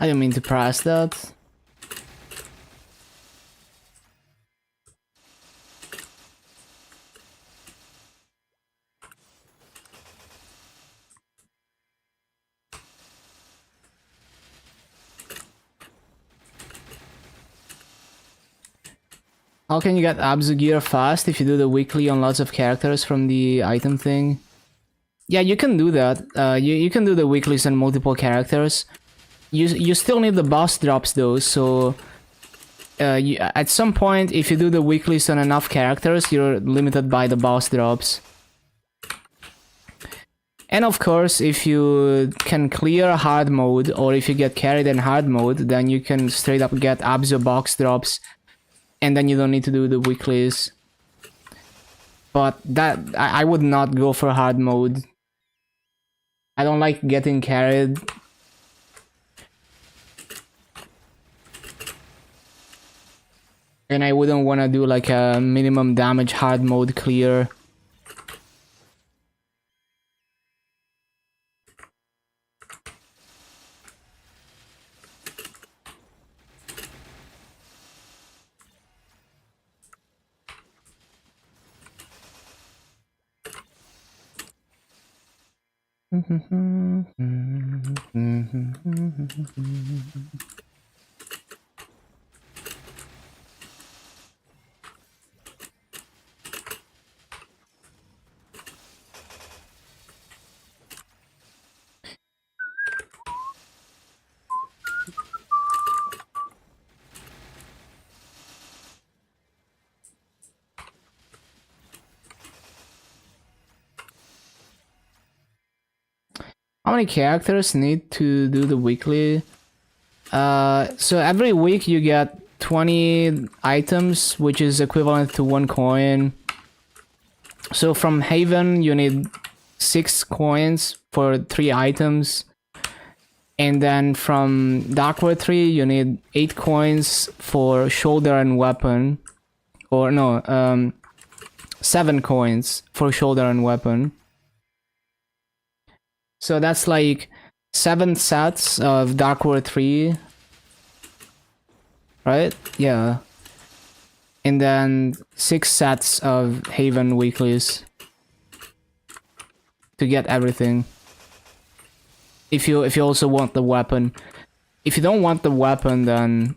I didn't mean to press that. How can you get Abzu gear fast if you do the weekly on lots of characters from the item thing? Yeah, you can do that. You can do the weeklies on multiple characters. You still need the boss drops though, so at some point, if you do the weeklies on enough characters, you're limited by the boss drops. And of course, if you can clear hard mode, or if you get carried in hard mode, then you can straight up get Abzu box drops, and then you don't need to do the weeklies. But that, I would not go for hard mode. I don't like getting carried. And I wouldn't want to do like a minimum damage hard mode clear. How many characters need to do the weekly? So every week you get 20 items, which is equivalent to 1 coin. So from Haven you need 6 coins for 3 items. And then from Darkwood 3 you need 8 coins for shoulder and weapon. Or no, 7 coins for shoulder and weapon. So that's like 7 sets of Dark War 3. Right? Yeah. and then 6 sets of Haven weeklies to get everything. If you also want the weapon. If you don't want the weapon, then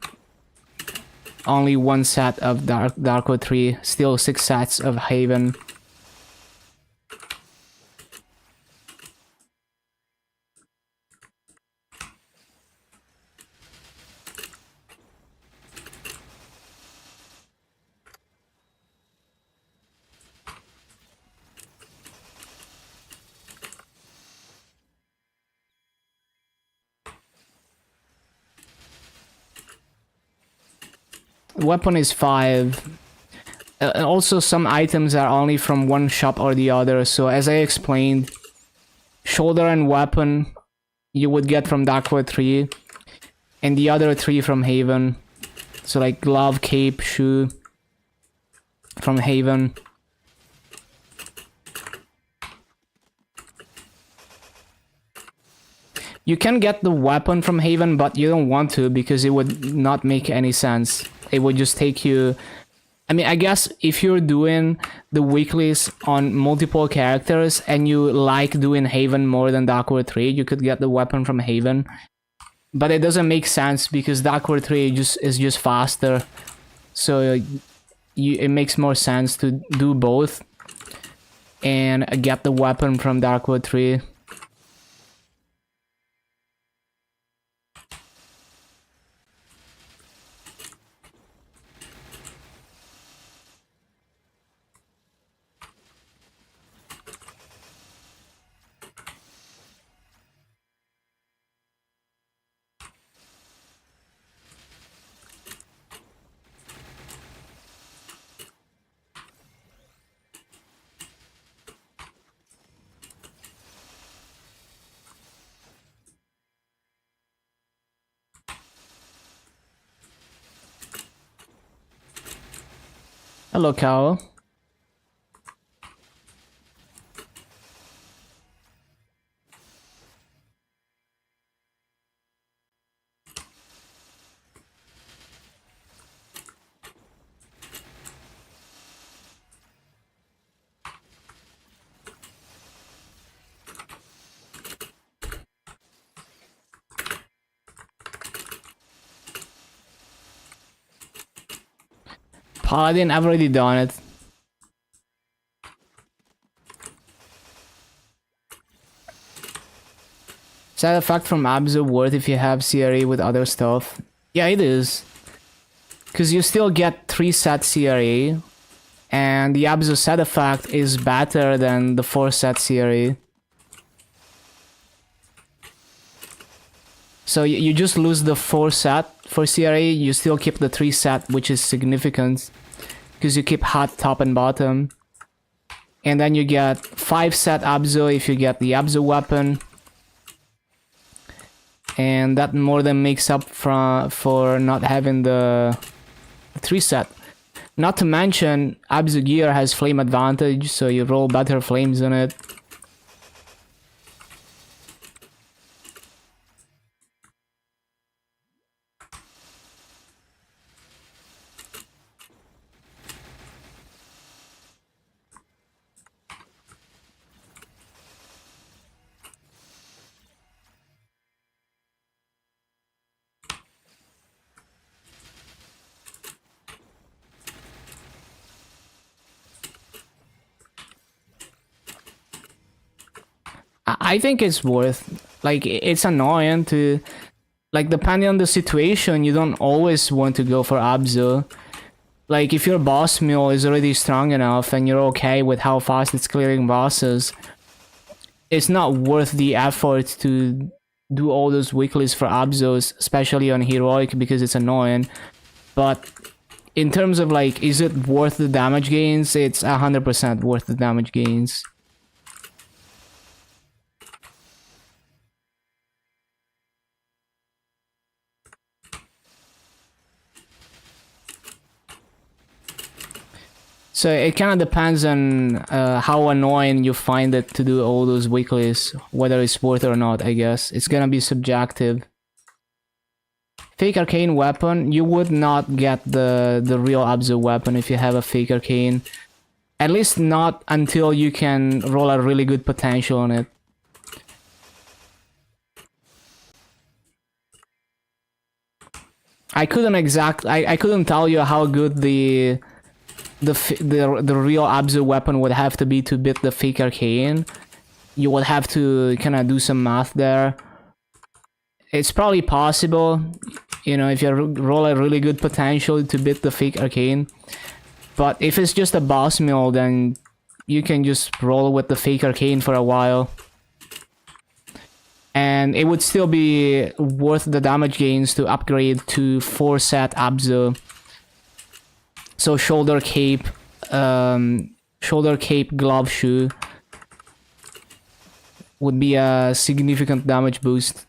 only 1 set of Darko 3, still 6 sets of Haven. Weapon is 5. Also, some items are only from one shop or the other. So as I explained, shoulder and weapon you would get from Darkwood 3, and the other 3 from Haven. So like glove, cape, shoe from Haven. You can get the weapon from Haven, but you don't want to because it would not make any sense. It would just take you... I mean, I guess if you're doing the weeklies on multiple characters and you like doing Haven more than Darkwood 3, you could get the weapon from Haven. But it doesn't make sense because Darkwood 3 is just faster. So it makes more sense to do both and get the weapon from Darkwood 3. Hello, Cow. Paladin, I've already done it. Is that a fact from Abzu worth if you have CRE with other stuff? Yeah, it is. Because you still get 3 set CRE, and the Abzu set effect is better than the 4 set CRE. So you just lose the 4 set for CRE, you still keep the 3 set, which is significant. Because you keep hot, top, and bottom. And then you get 5 set Abzu if you get the Abzu weapon. And that more than makes up for not having the 3 set. Not to mention, Abzu gear has flame advantage, so you roll better flames on it. I think it's worth, like, it's annoying to, like, depending on the situation, you don't always want to go for Abzu. Like, if your boss mill is already strong enough and you're okay with how fast it's clearing bosses, it's not worth the effort to do all those weeklies for Abzus, especially on Heroic, because it's annoying. But in terms of, like, is it worth the damage gains? It's 100% worth the damage gains. So it kind of depends on how annoying you find it to do all those weeklies, whether it's worth it or not, I guess. It's gonna be subjective. fake arcane weapon, you would not get the real Abzu weapon if you have a fake arcane. At least not until you can roll a really good potential on it. I couldn't tell you how good the real Abzu weapon would have to be to beat the fake arcane. You would have to kind of do some math there. It's probably possible, you know, if you roll a really good potential to beat the fake arcane. But if it's just a boss mill, then you can just roll with the fake arcane for a while. And it would still be worth the damage gains to upgrade to 4 set Abzu. So shoulder cape, glove, shoe would be a significant damage boost.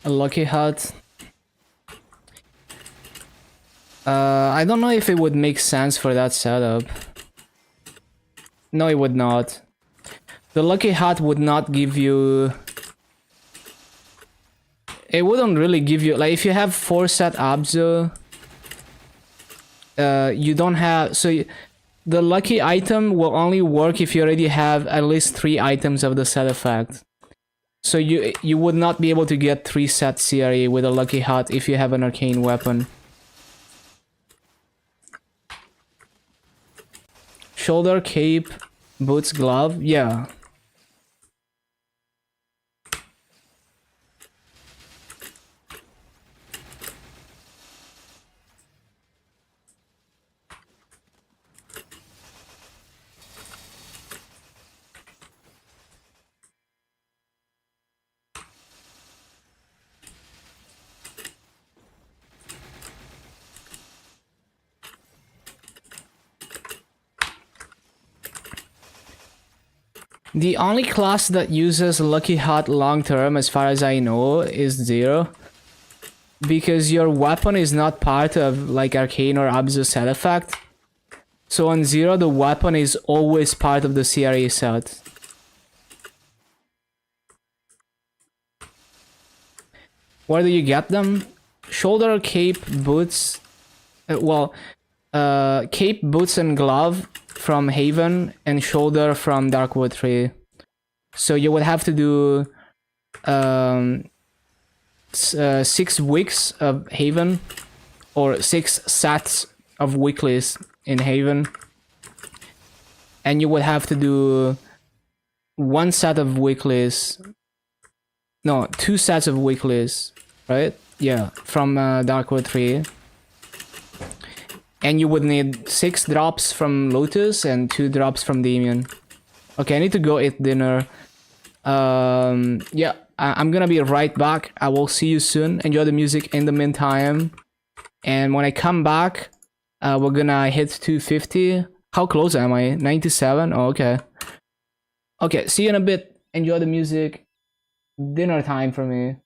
A lucky hat. I don't know if it would make sense for that setup. No, it would not. The lucky hat would not give you... It wouldn't really give you... Like, if you have 4 set Abzu... you don't have... So, the lucky item will only work if you already have at least 3 items of the set effect. So you would not be able to get 3 set CRE with a lucky hat if you have an arcane weapon. Shoulder, cape, boots, glove, yeah. The only class that uses Lucky Hat long term, as far as I know, is Zero. Because your weapon is not part of like Arcane or Abzu set effect. So on Zero, the weapon is always part of the CRE set. Where do you get them? Shoulder, cape, boots. Cape, boots, and glove from Haven, and shoulder from Darkwood Tree. So you would have to do 6 weeks of Haven, or 6 sets of weeklies in Haven, and you would have to do 1 set of weeklies. No, 2 sets of weeklies, right? Yeah, from Darkwood Tree. And you would need 6 drops from Lotus and 2 drops from Damien. Okay, I need to go eat dinner. Yeah, I'm gonna be right back. I will see you soon. Enjoy the music in the meantime. And when I come back, we're gonna hit 250. How close am I? 97? Oh, okay. Okay, see you in a bit. Enjoy the music. Dinner time for me.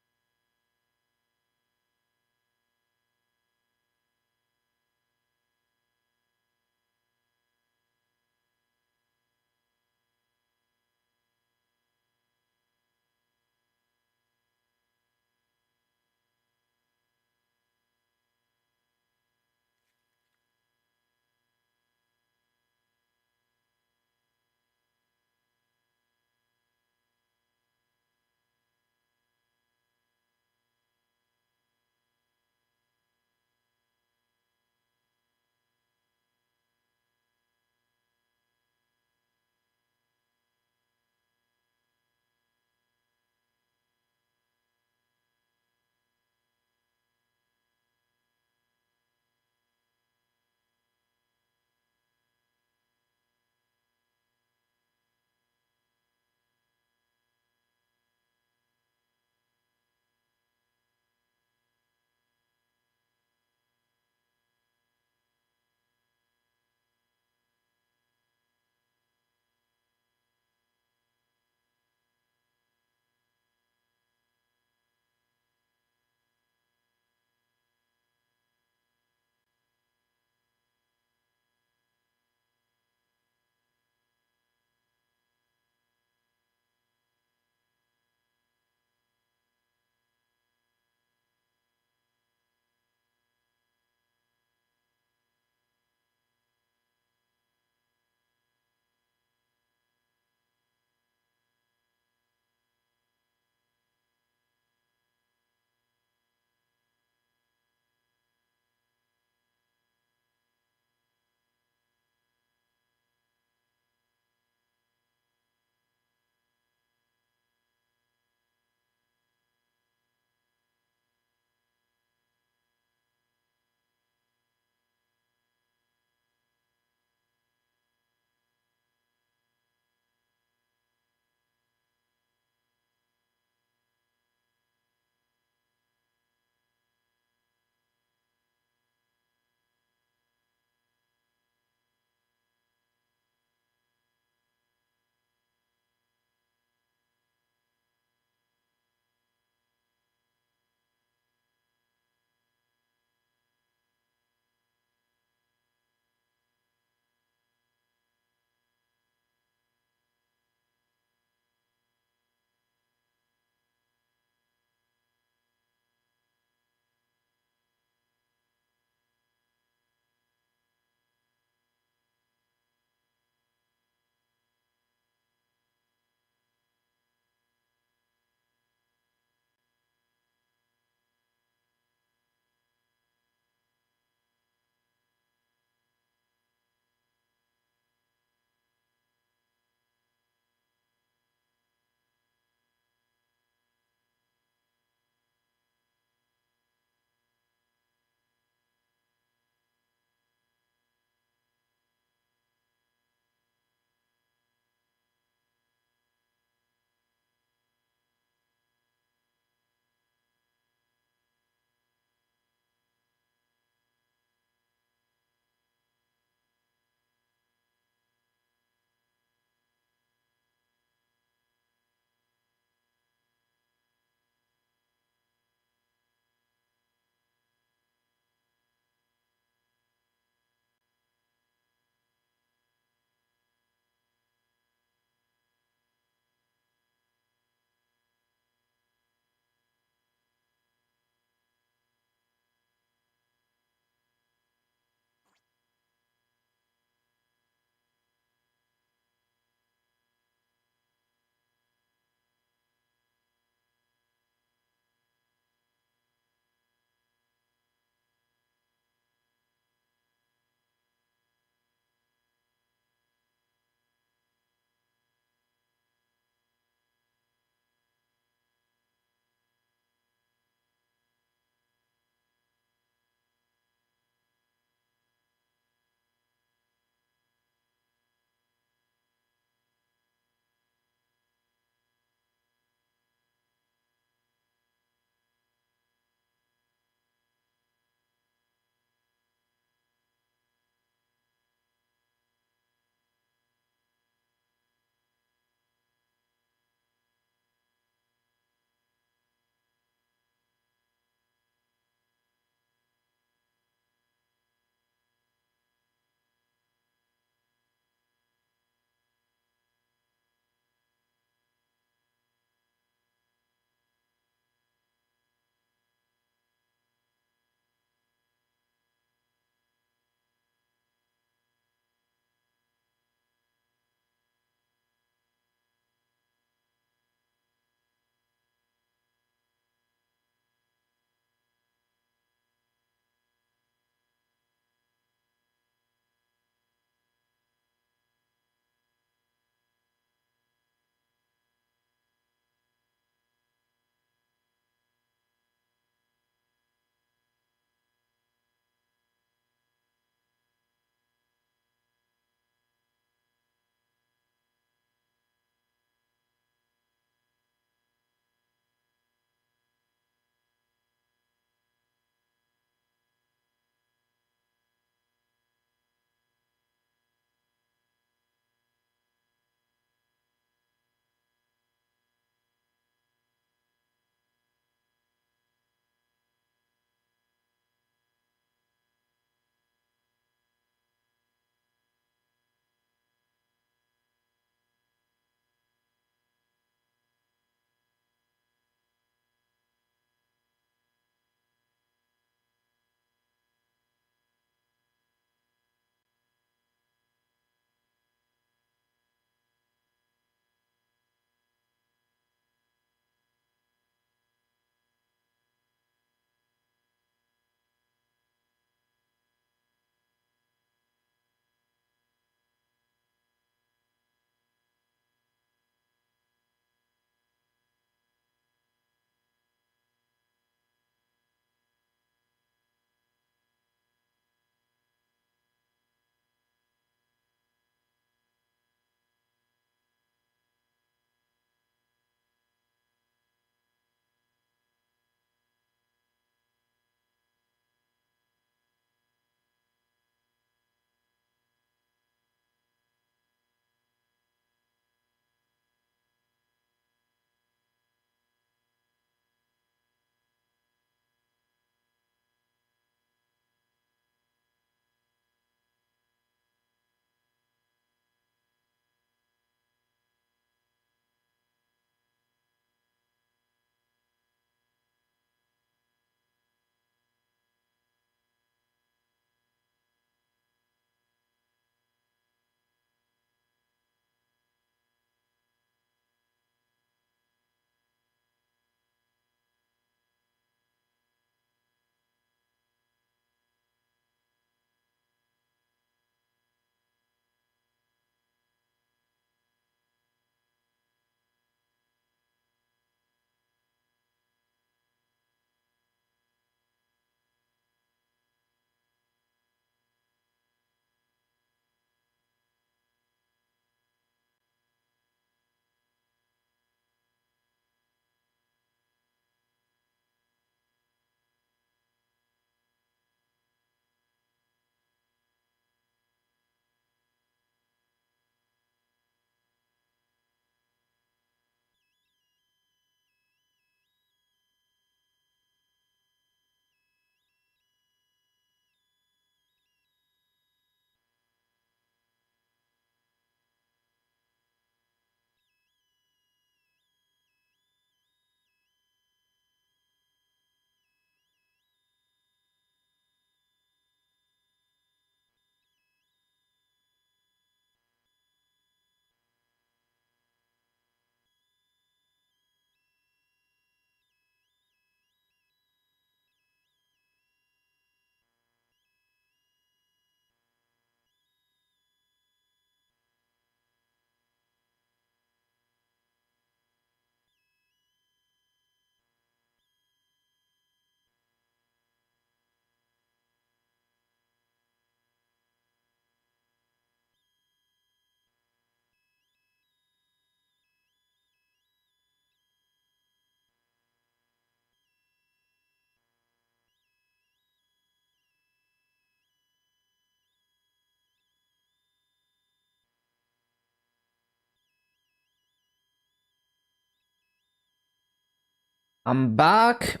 I'm back.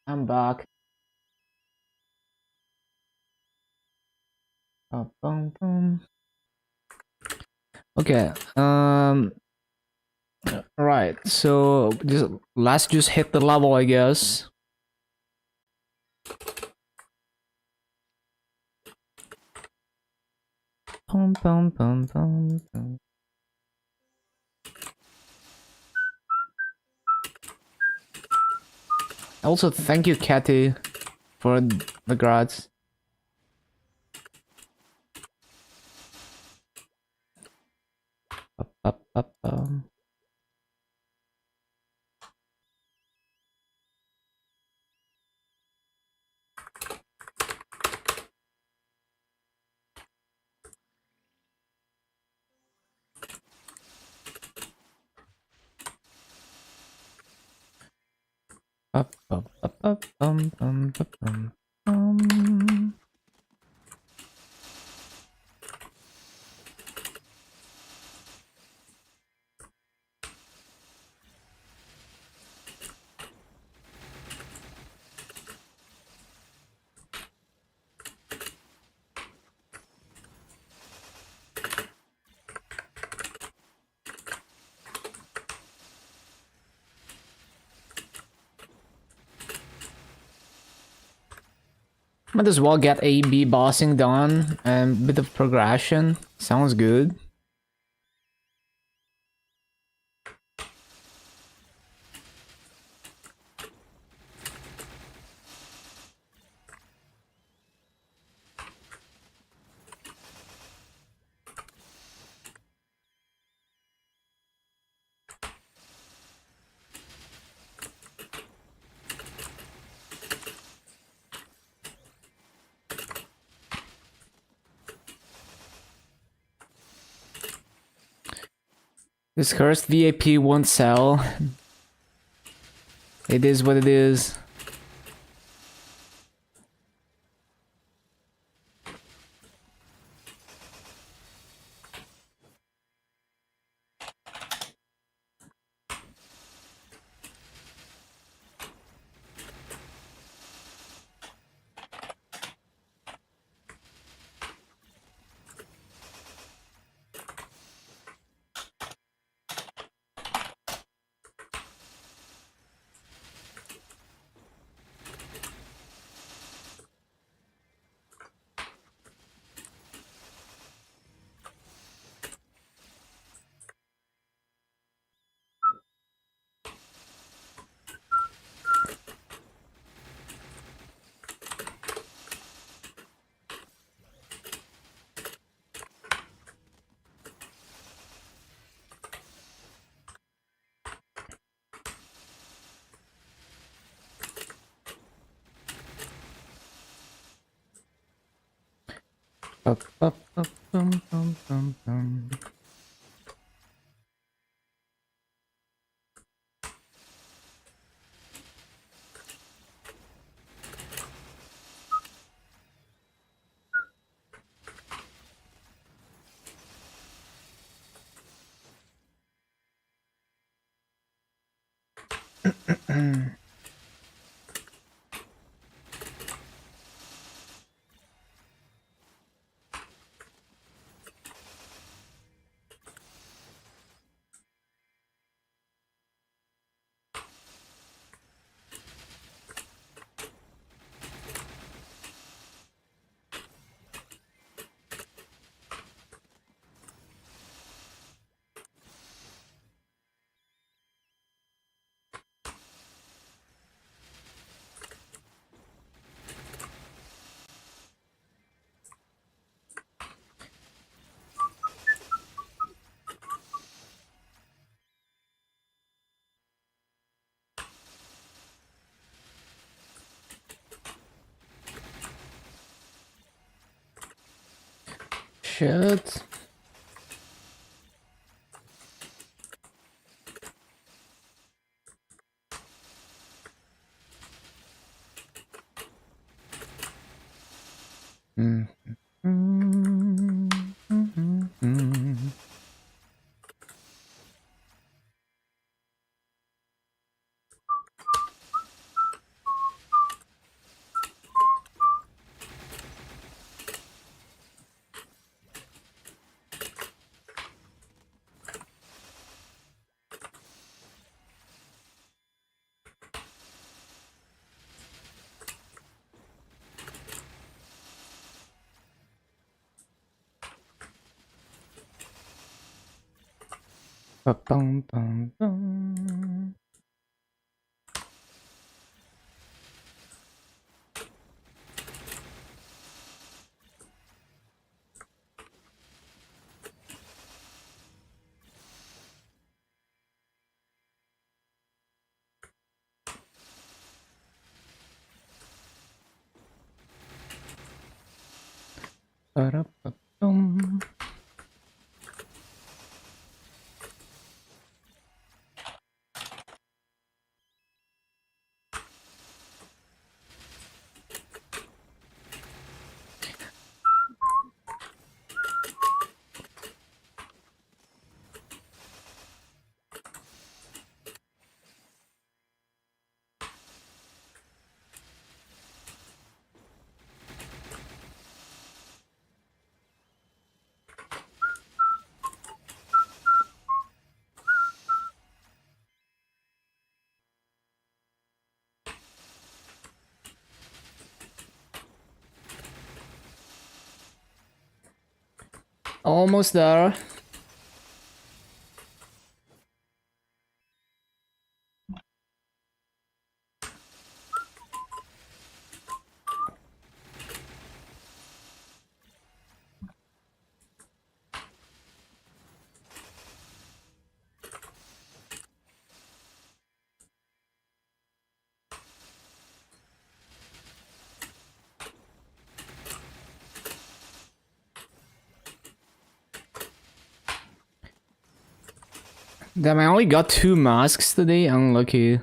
I'm back. Okay. Right. So let's just hit the level, I guess. Pum pum pum pum pum. Also, thank you, Catty, for the grads. Up, up, bum, bum, bum, bum. Might as well get A B bossing done and a bit of progression. Sounds good. This cursed VIP won't sell. It is what it is. Up, bum, bum, bum, bum. Shit. Mm. Ba-bum-bum-bum. Ba-da-ba-bum. Almost there. Damn, I only got 2 masks today. Unlucky.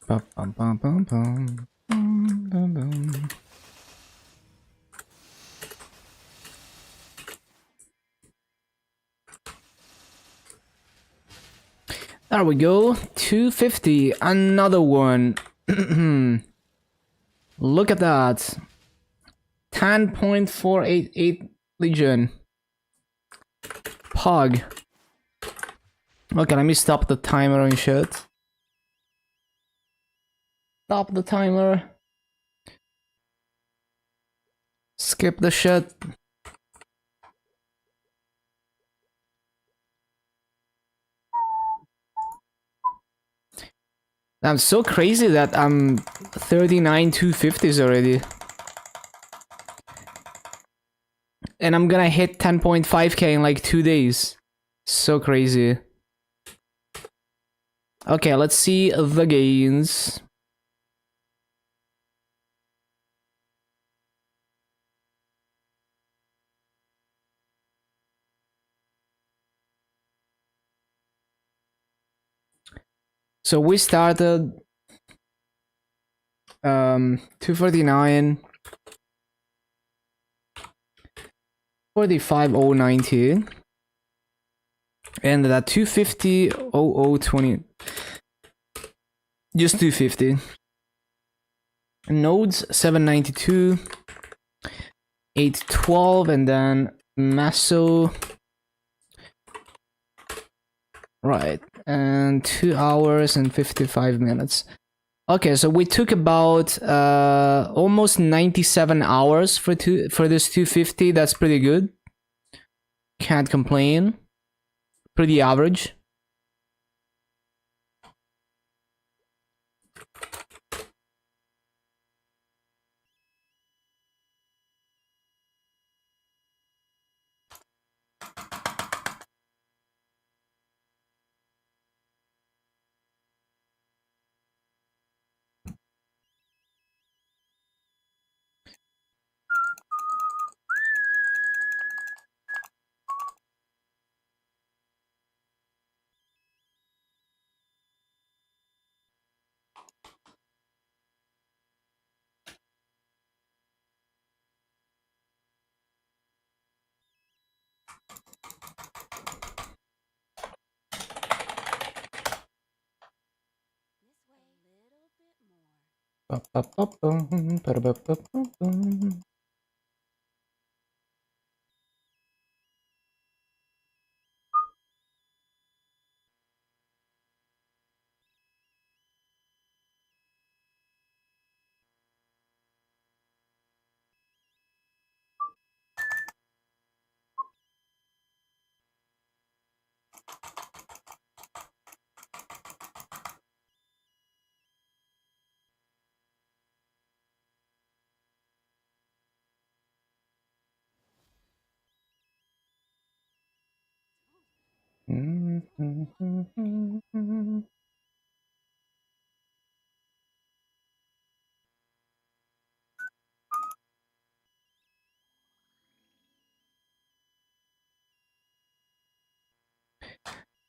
Ba-bum-bum-bum-bum. Bum-bum-bum. There we go. 250. Another one. Look at that. 10.488 Legion. Pog. Okay, let me stop the timer and shit. Stop the timer. Skip the shit. I'm so crazy that I'm 39 250s already. And I'm gonna hit 10.5k in like 2 days. So crazy. Okay, let's see the gains. So we started 249, 45,090, and that 250,020, just 250. Nodes 792, 812, and then Maso. Right, and 2 hours and 55 minutes. Okay, so we took about almost 97 hours for this 250. That's pretty good. Can't complain. Pretty average.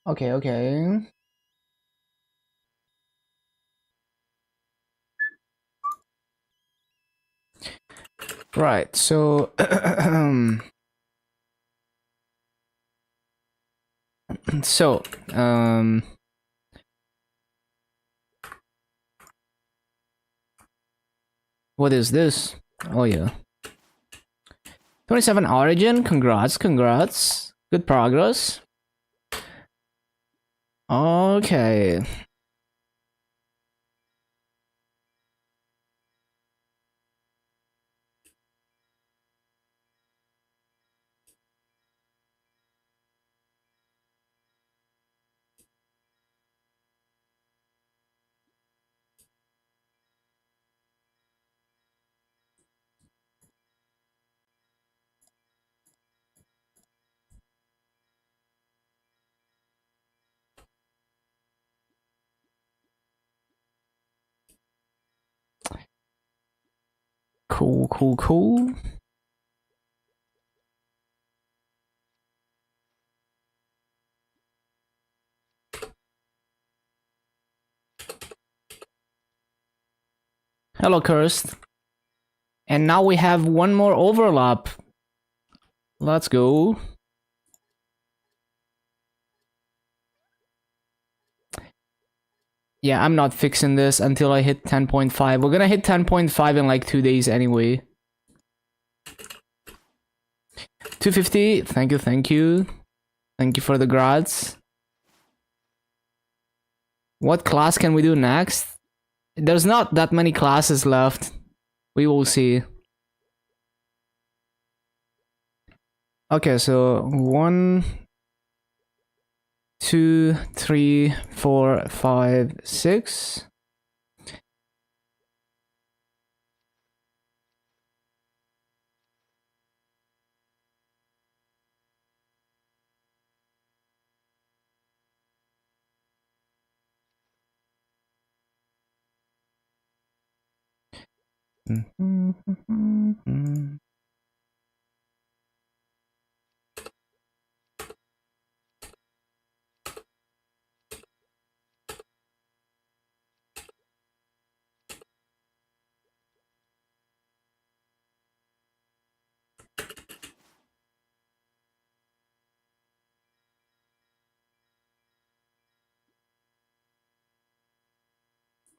Okay, okay. Right, so so what is this? Oh yeah. 27 origin, congrats, congrats. Good progress. Okay. Cool, cool, cool. Hello, Cursed. And now we have one more overlap. Let's go. Yeah, I'm not fixing this until I hit 10.5. We're gonna hit 10.5 in like 2 days anyway. 250, thank you, thank you. Thank you for the grads. What class can we do next? There's not that many classes left. We will see. Okay, so 1, 2, 3, 4, 5, 6.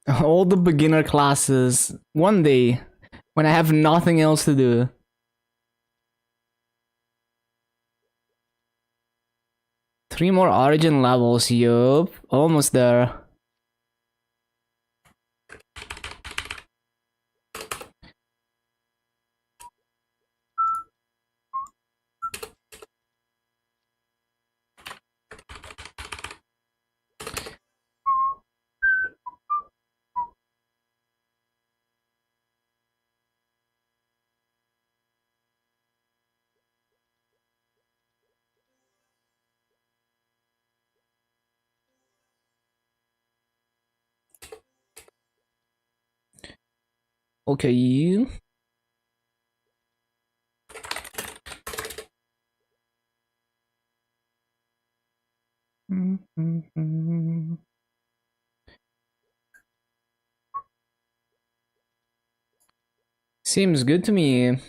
All the beginner classes. One day, when I have nothing else to do. Three more origin levels, yup. Almost there. Okay. Seems good to me.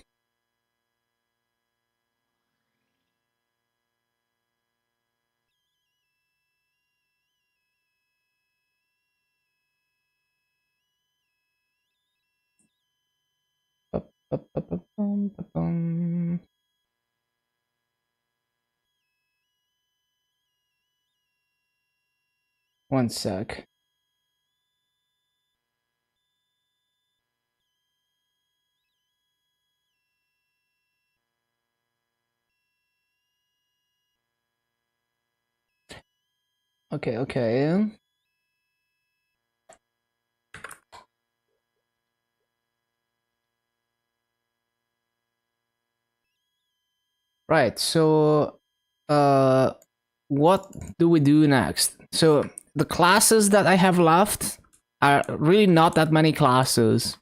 One sec. Okay. Right, so what do we do next? So the classes that I have left are really not that many classes.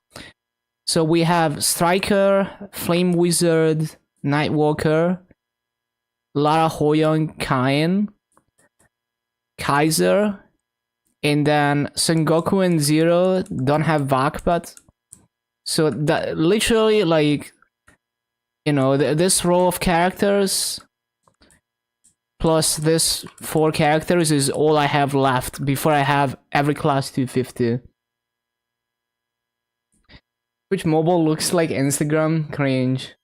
So we have Striker, Flame Wizard, Nightwalker, Lara Hoyoung Kain, Kaiser, and then Sengoku and Zero don't have Vakbat. So that literally, like, you know, this row of characters plus this 4 characters is all I have left before I have every class 250. Which mobile looks like Instagram? Cringe.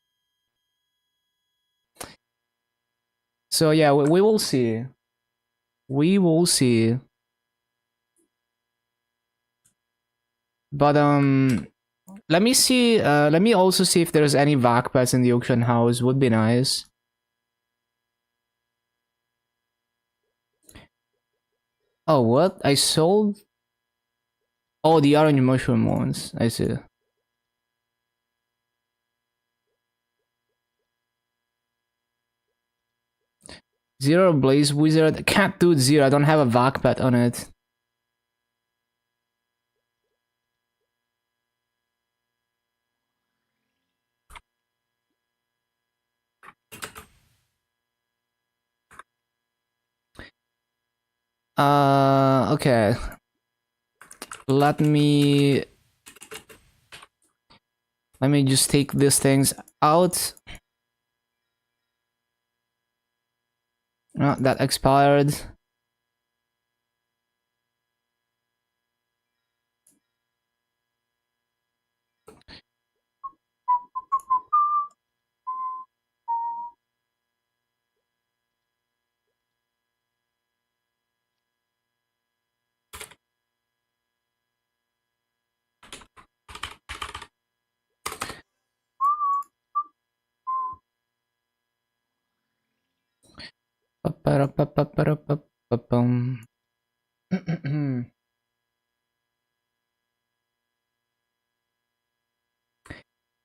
So yeah, we will see. We will see. But let me see. Let me also see if there's any Vakbats in the auction house. Would be nice. Oh, what? I sold. Oh, the orange mushroom ones. I see. Zero Blaze Wizard. Can't do Zero. I don't have a Vakbat on it. Okay. Let me just take these things out. Oh, that expired.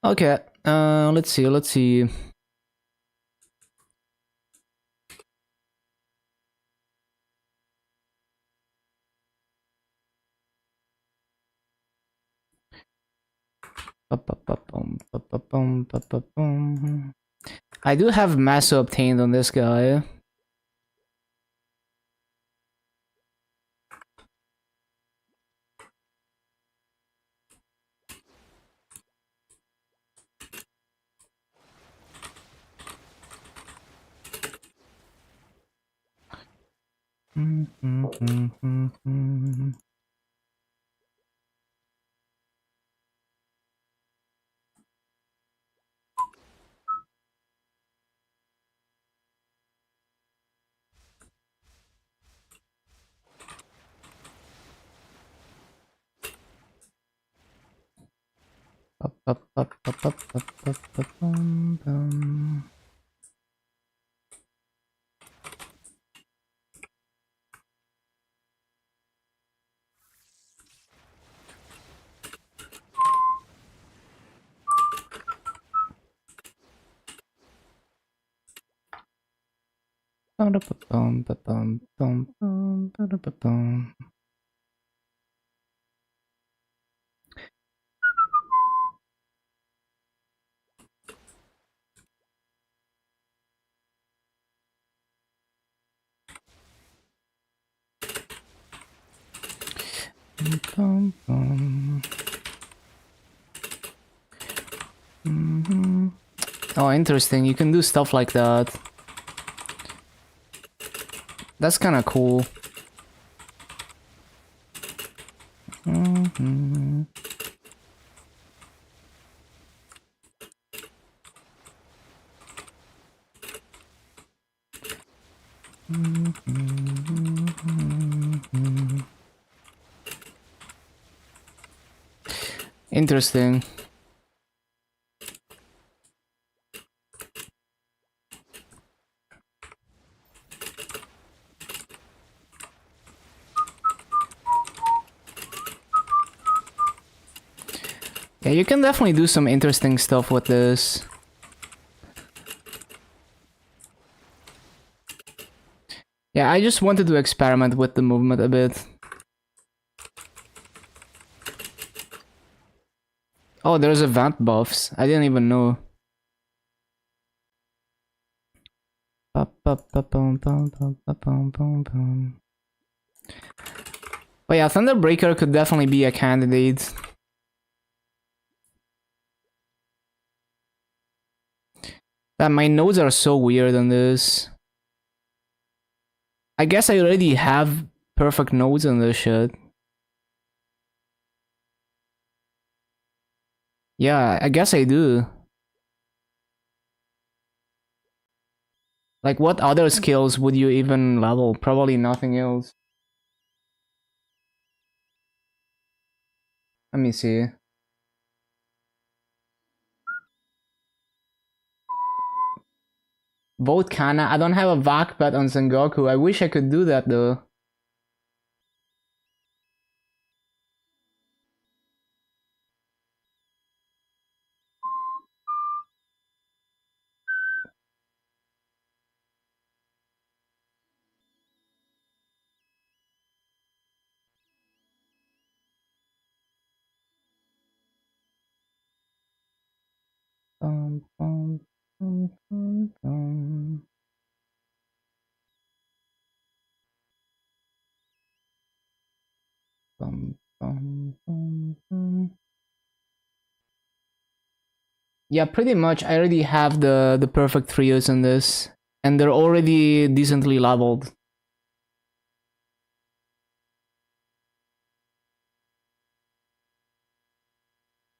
Okay, let's see. I do have Masso obtained on this guy. Oh, interesting. You can do stuff like that. That's kind of cool. Interesting. Yeah, you can definitely do some interesting stuff with this. Yeah, I just wanted to experiment with the movement a bit. Oh, there's event buffs. I didn't even know. But yeah, Thunderbreaker could definitely be a candidate. That my nodes are so weird on this. I guess I already have perfect nodes on this shit. Yeah, I guess I do. Like, what other skills would you even level? Probably nothing else. Let me see. Vote Kana. I don't have a VAC bet on Sengoku. I wish I could do that though. Bum, bum, bum, bum, bum. Bum, bum, bum, bum. Yeah, pretty much. I already have the perfect trios in this, and they're already decently leveled.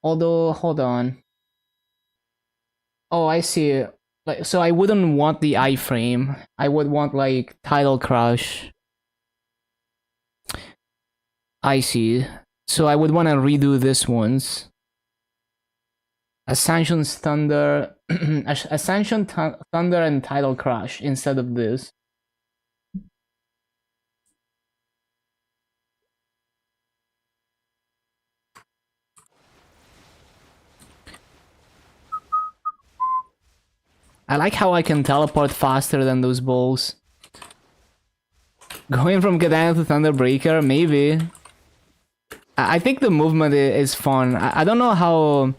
Although, hold on. Oh, I see. Like, so I wouldn't want the iframe. I would want like Tidal Crush. I see. So I would want to redo this once. Ascension's Thunder, Ascension Thunder and Tidal Crush instead of this. I like how I can teleport faster than those balls. Going from Katana to Thunderbreaker, maybe. I think the movement is fun. I don't know how...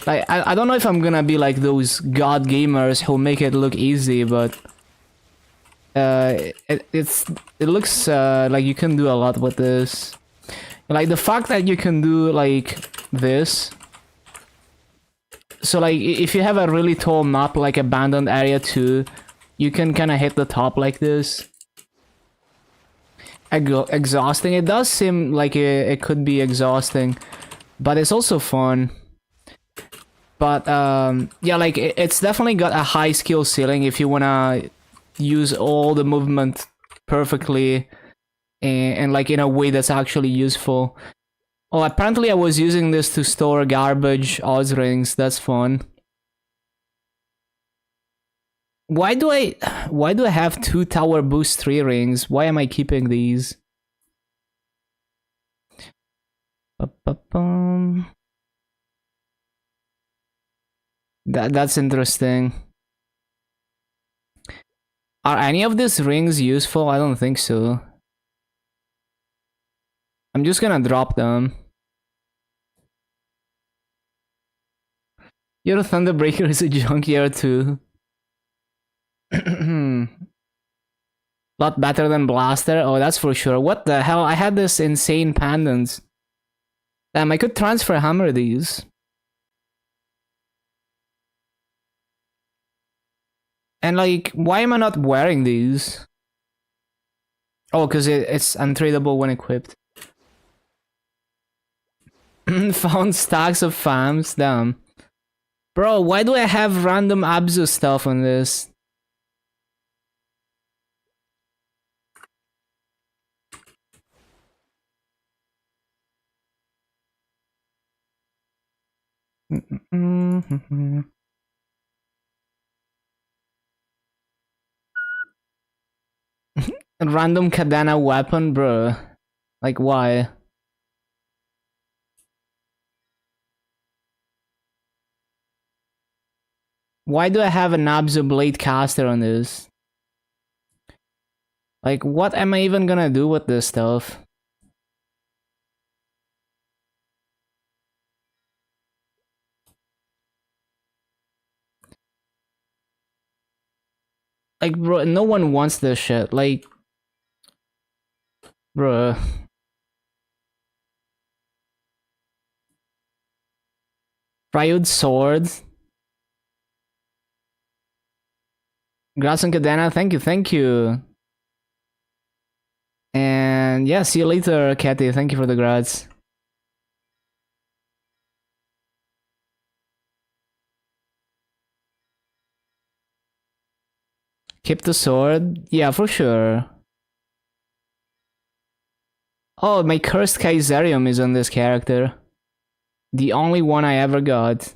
Like, I don't know if I'm gonna be like those god gamers who make it look easy, but... it looks like you can do a lot with this. Like, the fact that you can do, like, this... So, like, if you have a really tall map, like Abandoned Area 2, you can kind of hit the top like this. Exhausting. It does seem like it could be exhausting, but it's also fun. But, yeah, like, it's definitely got a high skill ceiling if you wanna use all the movement perfectly and like, in a way that's actually useful. Oh, apparently I was using this to store garbage Oz rings. That's fun. Why do I have 2 tower boost 3 rings? Why am I keeping these? That's interesting. Are any of these rings useful? I don't think so. I'm just gonna drop them. Your Thunderbreaker is a junkyard too. Lot better than Blaster. Oh, that's for sure. What the hell? I had this insane pendants. Damn, I could transfer hammer these. And like, why am I not wearing these? Oh, because it's untradeable when equipped. Found stacks of fams. Damn. Bro, why do I have random Abzu stuff on this? Random Kadana weapon, bro. Like, why? Why do I have a Nabzu blade caster on this? Like, what am I even gonna do with this stuff? Like, bro, no one wants this shit. Like, bro. Ryud sword. Grass and Cadena, thank you. And yeah, see you later, Cathy. Thank you for the grads. Keep the sword. Yeah, for sure. Oh, my cursed Kaiserium is on this character. The only one I ever got.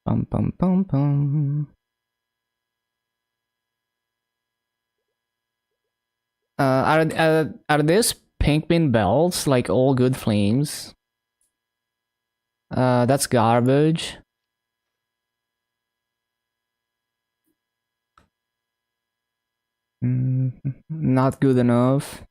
Bum bum bum bum. Are these pink bean belts like all good flames? That's garbage. Not good enough.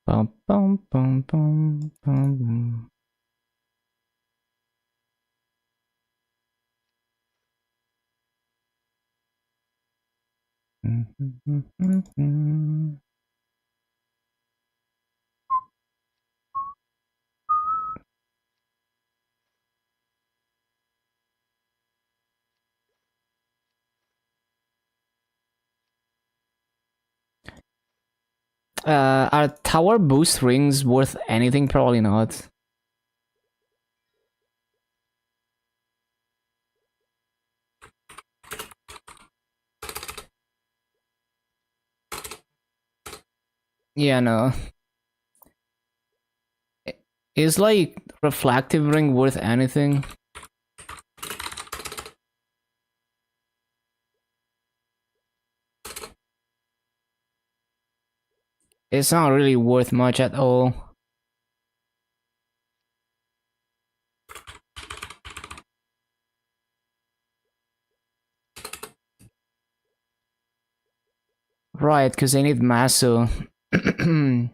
Bum bum bum bum bum. Are tower boost rings worth anything? Probably not. Yeah, no. Is like reflective ring worth anything? It's not really worth much at all. Right, because I need Maso. Bum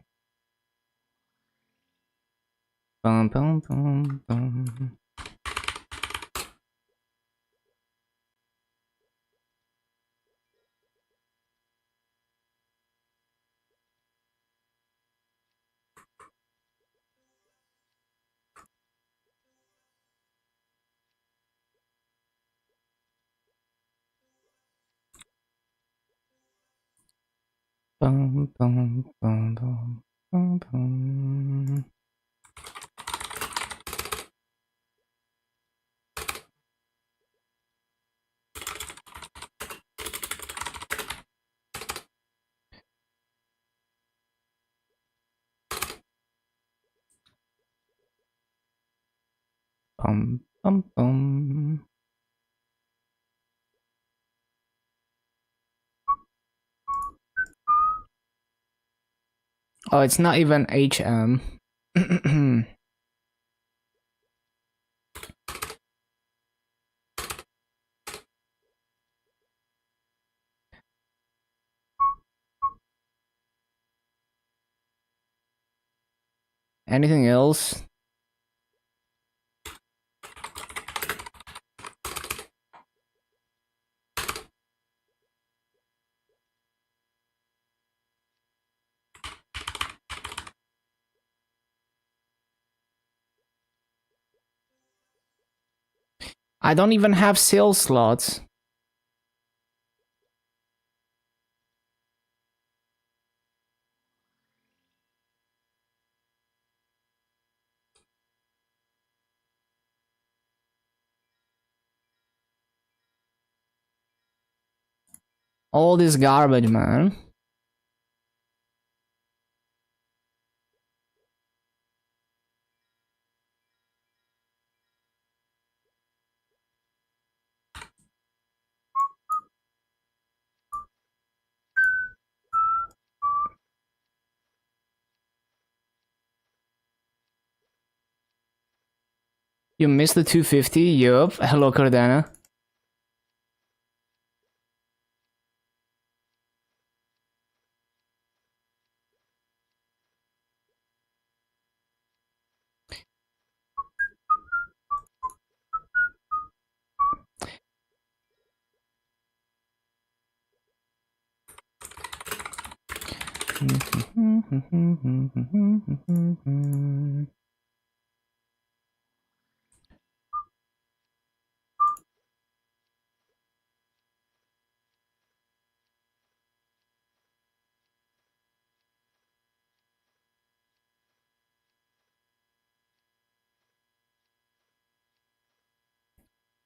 bum bum bum. Bum bum bum bum bum bum. Bum bum bum. Oh, it's not even HM. Anything else? I don't even have sales slots. All this garbage, man. You missed the 250? Yup. Hello, Cardana.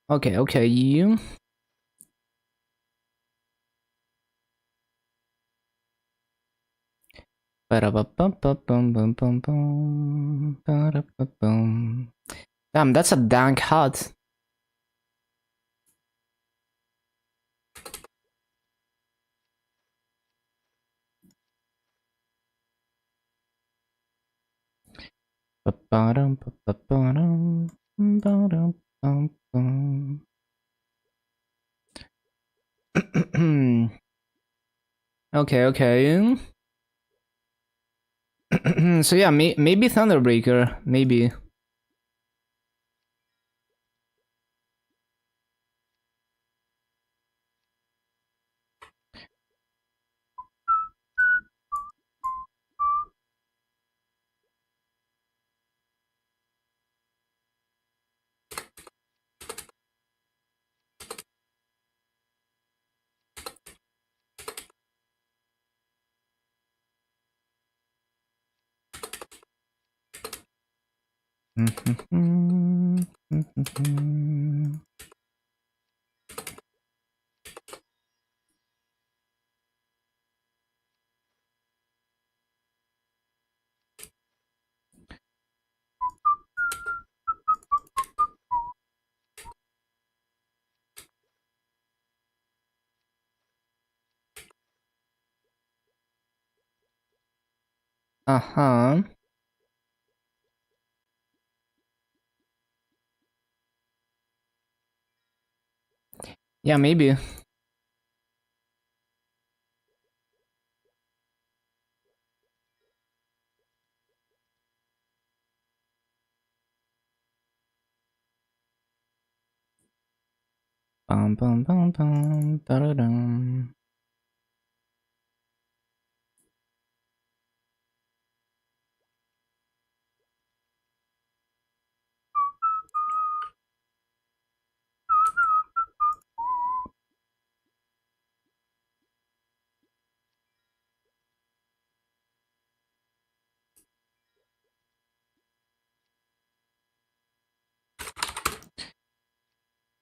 Okay, you. Damn, that's a dank hut. Okay. So yeah, maybe Thunderbreaker, maybe. Uh-huh. Yeah, maybe. Bum bum bum bum da da dum.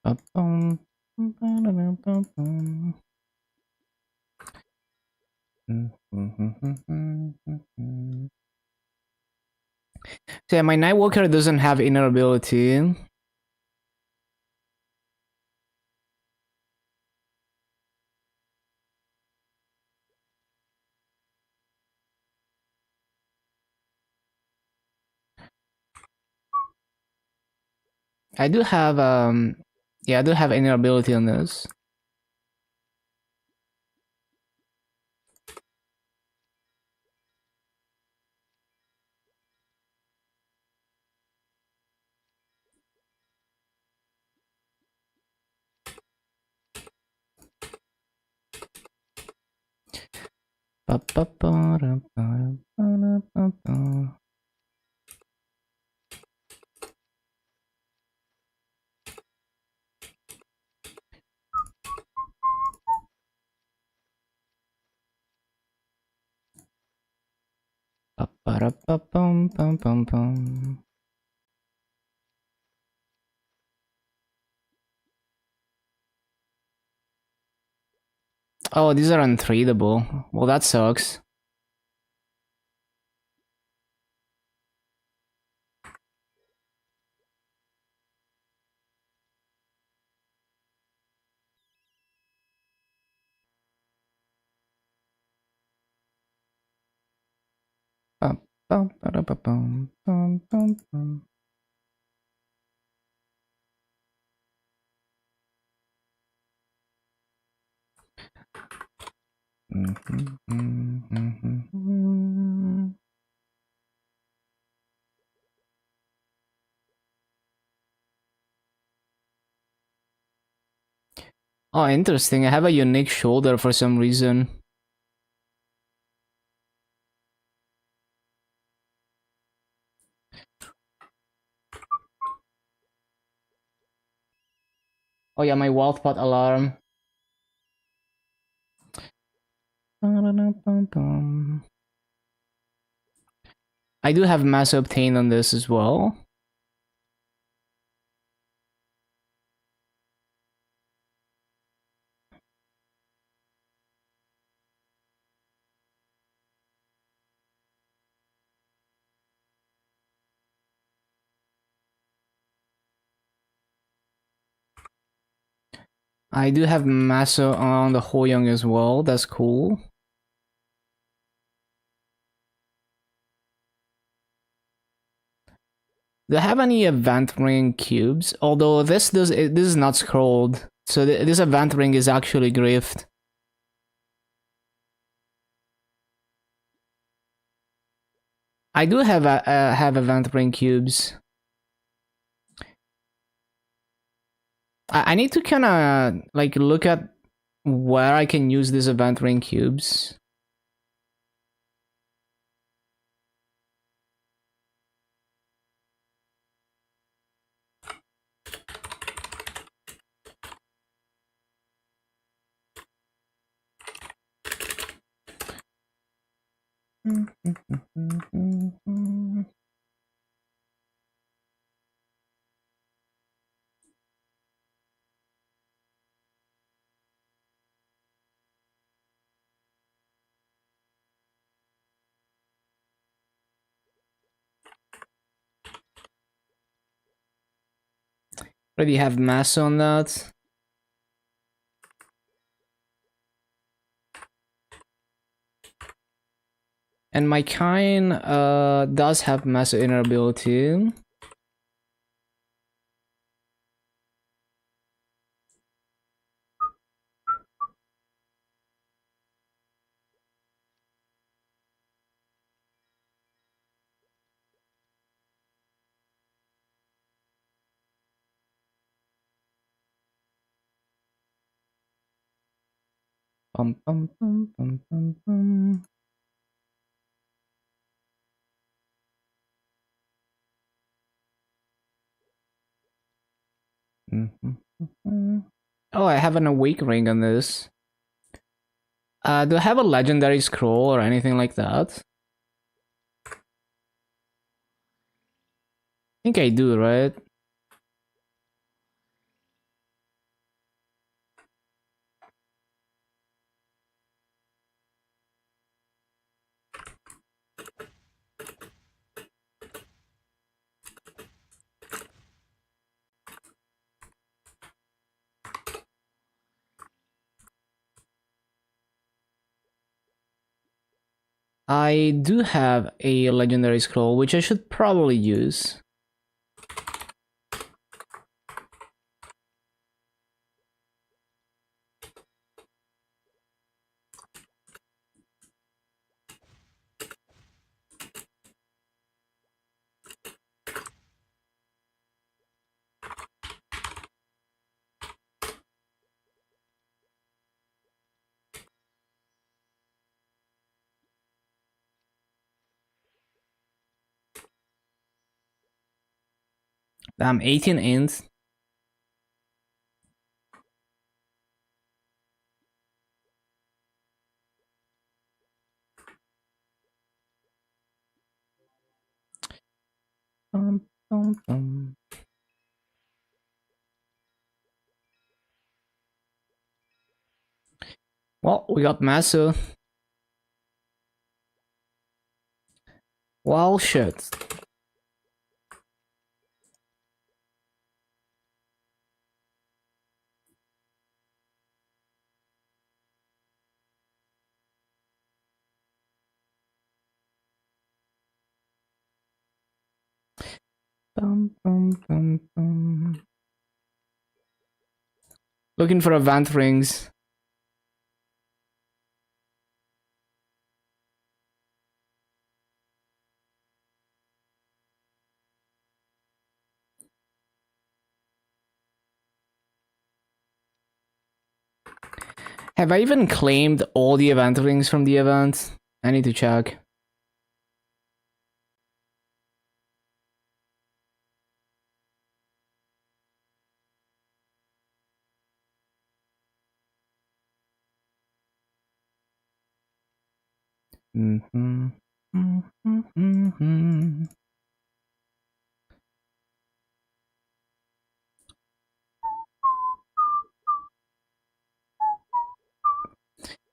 Bum bum bum bum. So yeah, my Nightwalker doesn't have inner ability. I do have yeah, I do have inner ability on this. Oh, these are untradable. Well, that sucks. Oh, interesting. I have a unique shoulder for some reason. Oh yeah, my wild pot alarm. I do have mass obtain on this as well. I do have Maso on the Hoyoung as well. That's cool. Do I have any event ring cubes? Although this is not scrolled, so this event ring is actually grift. I do have event ring cubes. I need to kind of like look at where I can use these event ring cubes. Already have mass on that. And my kind does have mass inner-ability. Bum, bum, bum, bum, bum, bum. Oh, I have an awake ring on this. Do I have a legendary scroll or anything like that? I think I do, right? I do have a legendary scroll, which I should probably use. I'm 18 int. Bum, bum, bum. Well, we got Masu. Well, shit. Bum, bum, bum, bum. Looking for event rings. Have I even claimed all the event rings from the event? I need to check. Mm-hmm. Mm-hmm.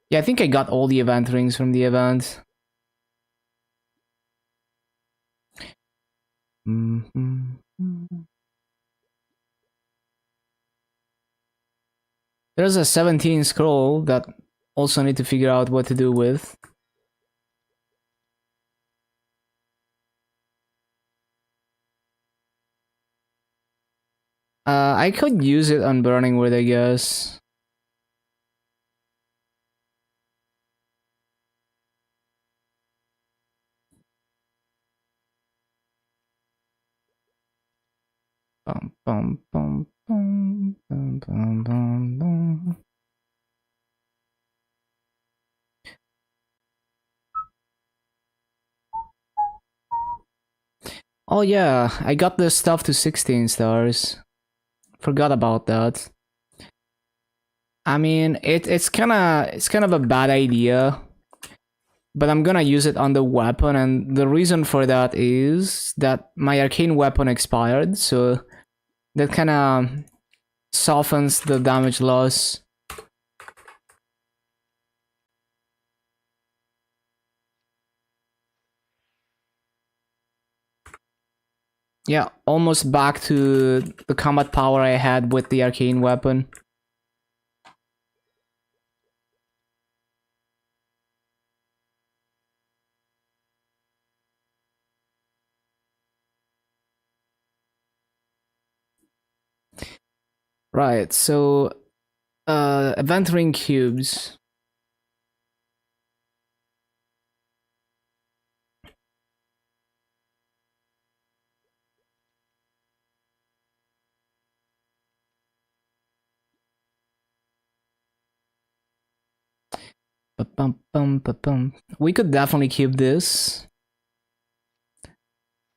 Yeah, I think I got all the event rings from the event. Mm-hmm. There's a 17 scroll that also need to figure out what to do with. I could use it on Burning Wood, I guess. Bum, bum, bum, bum, bum, bum, bum, bum. Oh yeah, I got this stuff to 16 stars. Forgot about that. I mean, it's kind of a bad idea, but I'm gonna use it on the weapon, and the reason for that is that my arcane weapon expired, so that kind of softens the damage loss. Yeah, almost back to the combat power I had with the arcane weapon. Right, so event ring cubes. Ba-bum, bum, ba-bum. We could definitely keep this.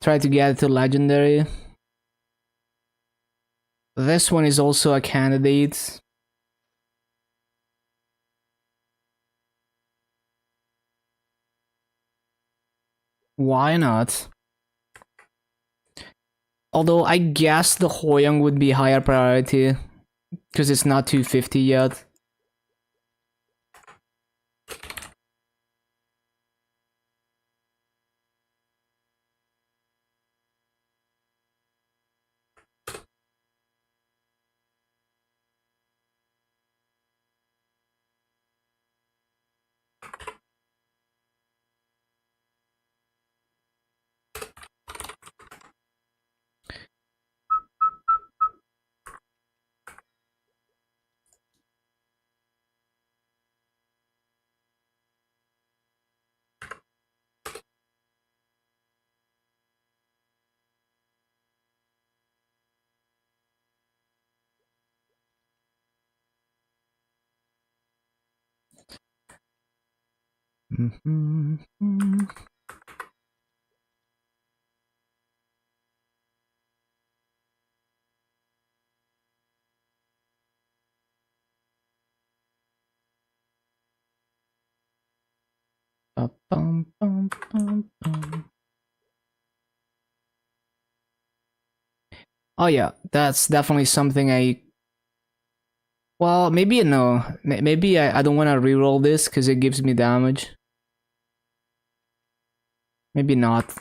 Try to get it to legendary. This one is also a candidate. Why not? Although I guess the Hoyoung would be higher priority because it's not 250 yet. Mm-hmm. Bum, bum, bum, bum. Oh yeah, that's definitely something I... Well, maybe no. Maybe I don't want to reroll this because it gives me damage. Maybe not.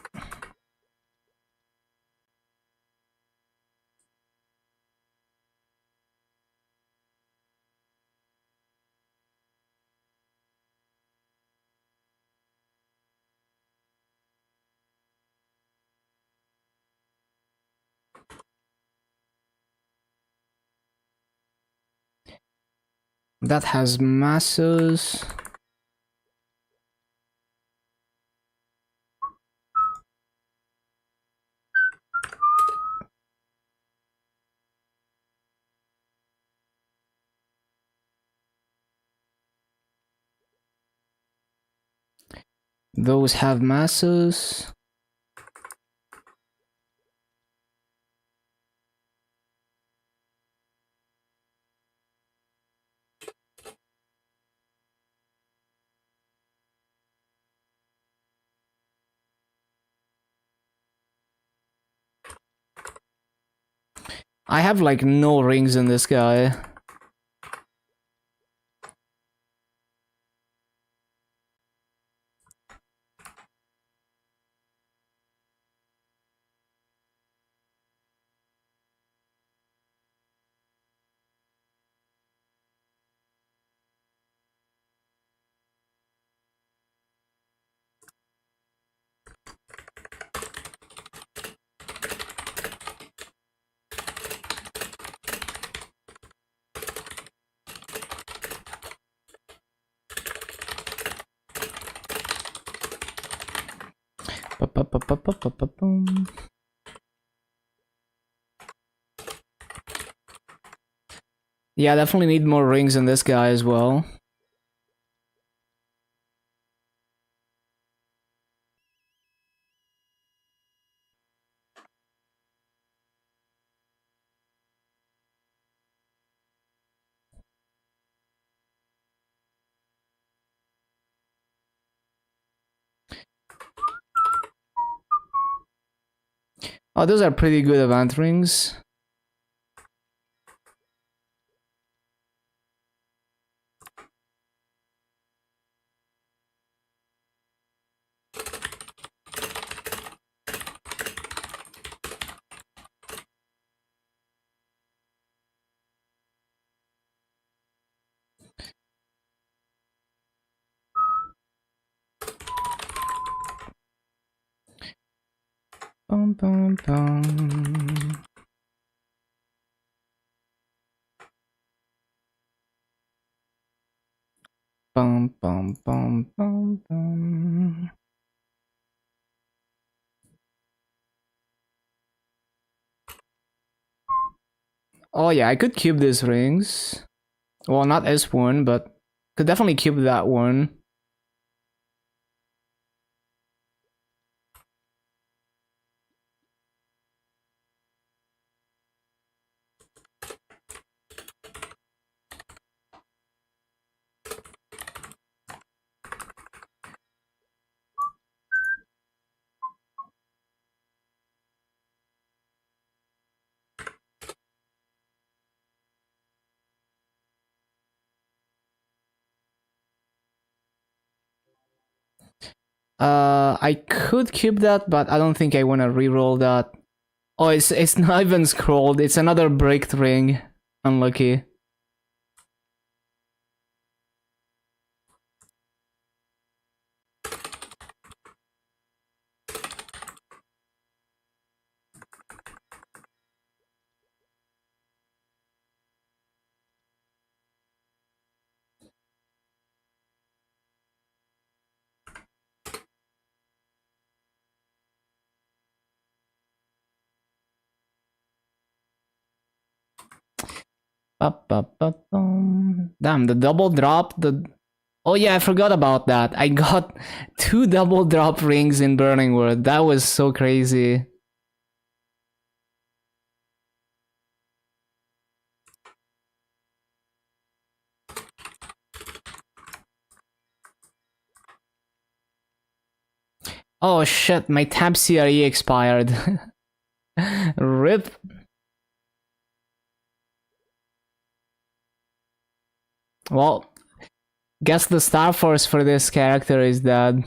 That has masses. Those have masses. I have like no rings in this guy. Yeah, definitely need more rings in this guy as well. Oh, those are pretty good event rings. Bum, bum, bum. Bum, bum, bum, bum, bum. Oh yeah, I could cube these rings. Well, not S1, but could definitely cube that one. I could cube that, but I don't think I want to reroll that. Oh, it's not even scrolled. It's another bricked ring. Unlucky. Damn, the double drop. Oh yeah, I forgot about that. I got 2 double drop rings in Burning World. That was so crazy. Oh shit, my tab CRE expired. RIP. Well, guess the Star Force for this character is dead.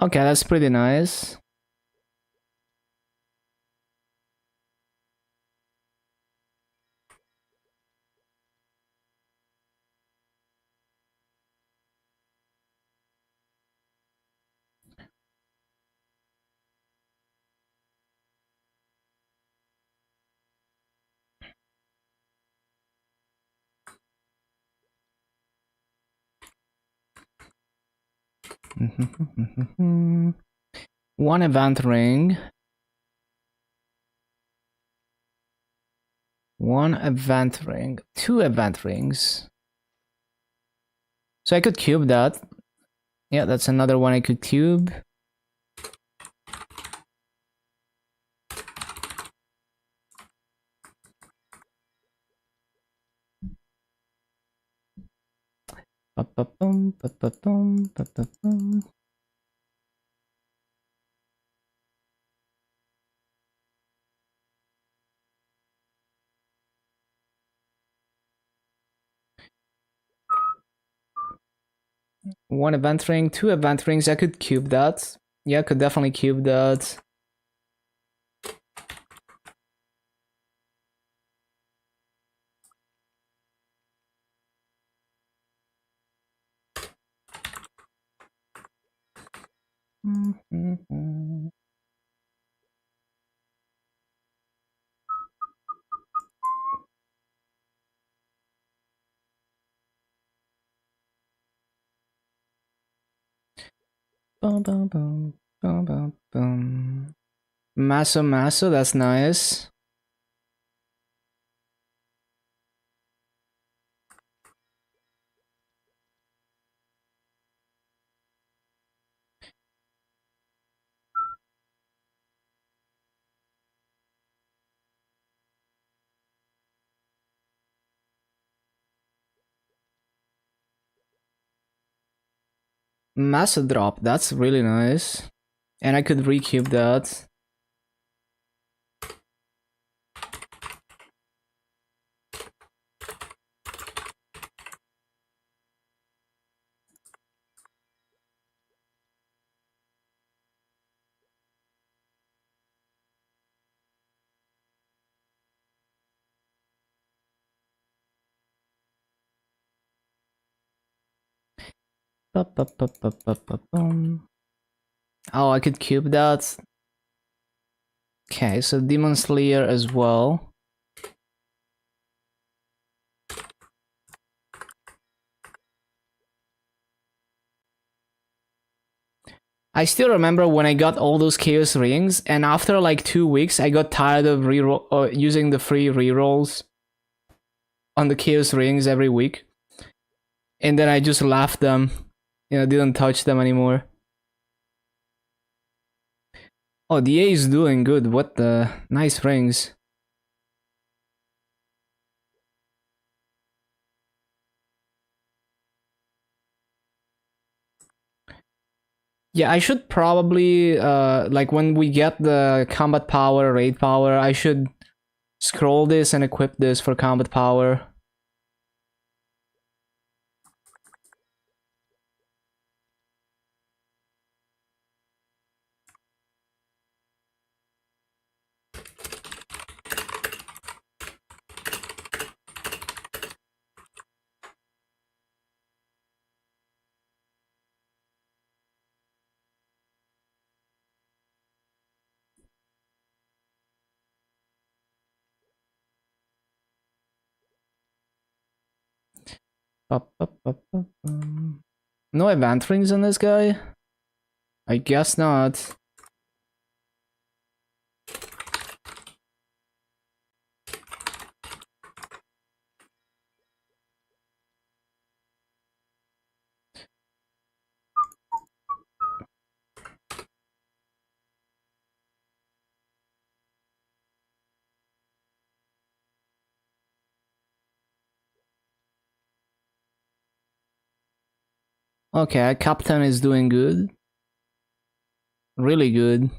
Okay, that's pretty nice. One event ring. One event ring. Two event rings. So I could cube that. Yeah, that's another one I could cube. Ba-ba-bum, ba-ba-bum, ba-ba-bum. One event ring, two event rings. I could cube that. Yeah, I could definitely cube that. Bum, bum, bum, bum, bum, bum. Maso, that's nice. Maso drop, that's really nice. And I could recube that. Ba-ba-ba-ba-ba-bum. Oh, I could cube that. Okay, so Demon Slayer as well. I still remember when I got all those Chaos Rings, and after like 2 weeks, I got tired of using the free rerolls on the Chaos Rings every week. And then I just left them. Didn't touch them anymore. Oh, the A is doing good. What the? Nice rings. Yeah, I should probably, like when we get the combat power, raid power, I should scroll this and equip this for combat power. No event rings on this guy? I guess not. Okay, Captain is doing good. Really good.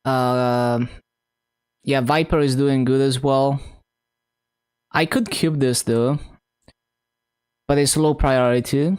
Uh, yeah, Viper is doing good as well. I could cube this though, but it's low priority.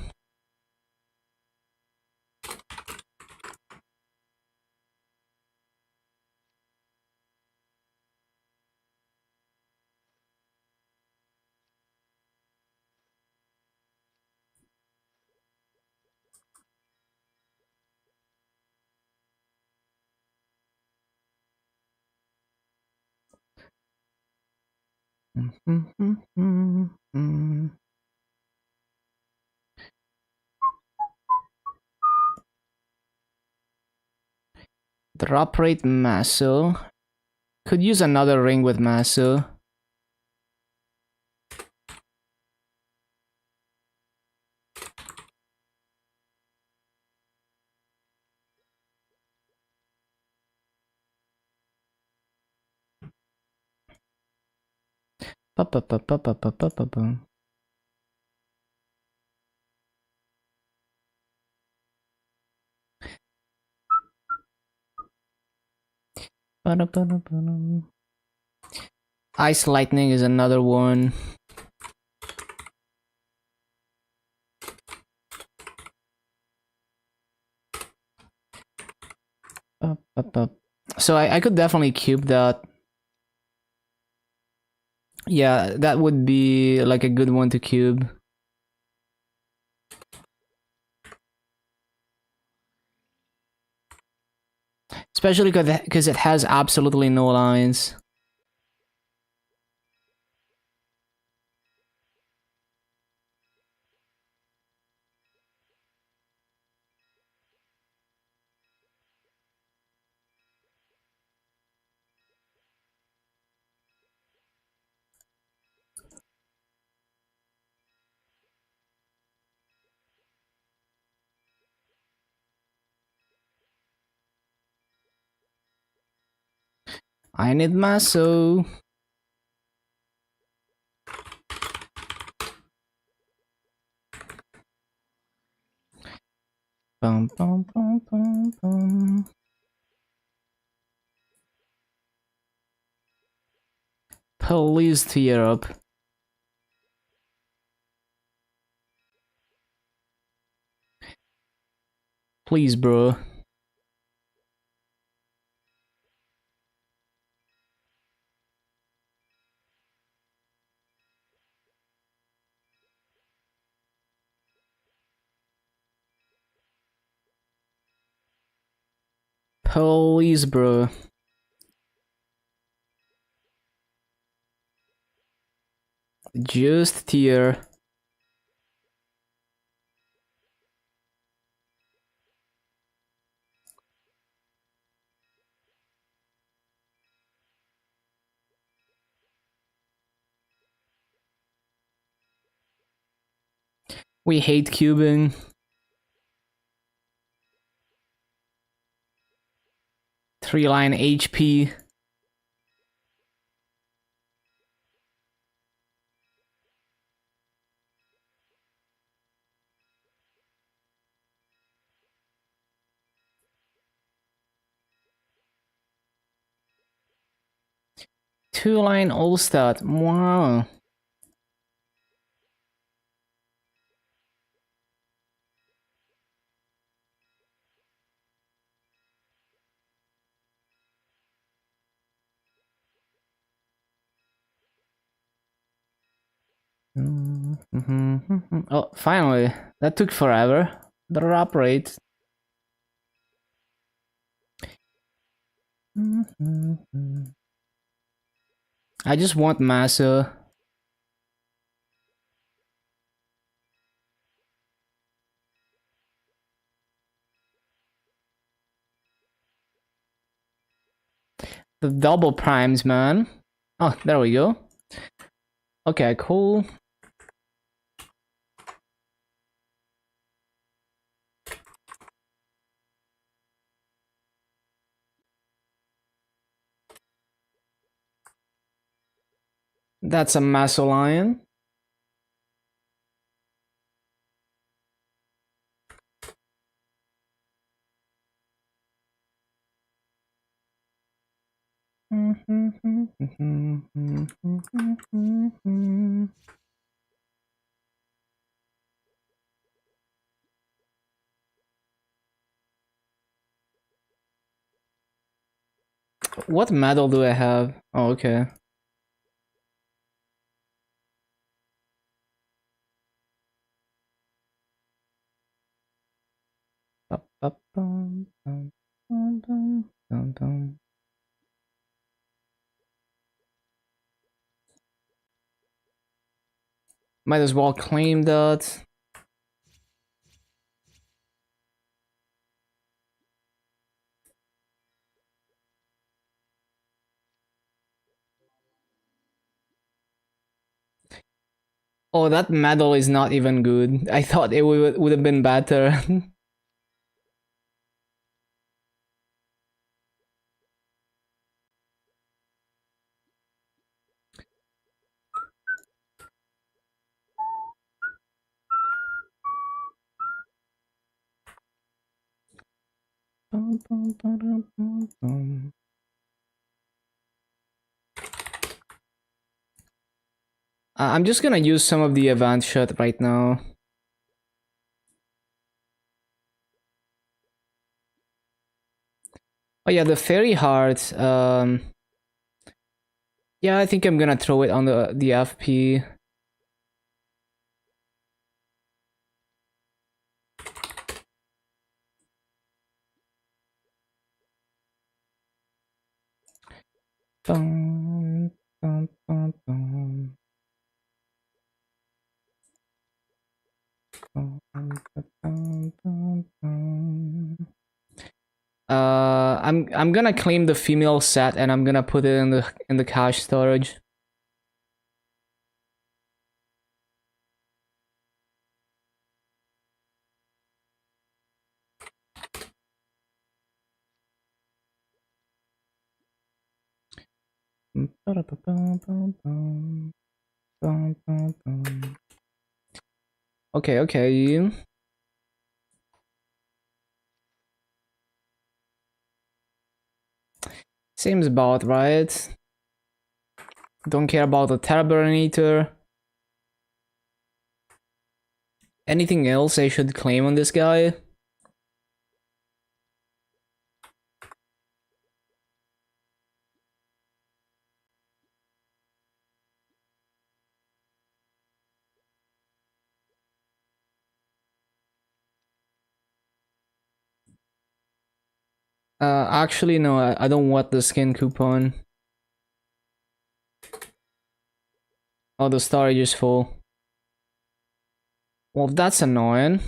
Drop rate Maso. Could use another ring with Maso. Ice Lightning is another one. So I could definitely cube that. Yeah, that would be like a good one to cube. Especially because it has absolutely no lines. I need Maso. Bum, bum, bum, bum, bum. Please tear up. Please, bro. Please, bro. Just tear. We hate cubing. Three line HP. Two line Allstat. Wow. Oh, finally. That took forever. The drop rate. I just want Massa. The double primes, man. Oh, there we go. Okay, cool. That's a Massolion. What medal do I have? Oh, okay. Might as well claim that. Oh, that medal is not even good. I thought it would have been better. I'm just gonna use some of the advanced shot right now. Oh yeah, the fairy heart. Yeah, I think I'm gonna throw it on the FP. Dun, dun, dun, dun. I'm gonna claim the female set and I'm gonna put it in the cache storage. Okay, okay. Seems about right. Don't care about the Terrorinator. Anything else I should claim on this guy? Actually, no, I don't want the skin coupon. Oh, the storage is full. Well, that's annoying.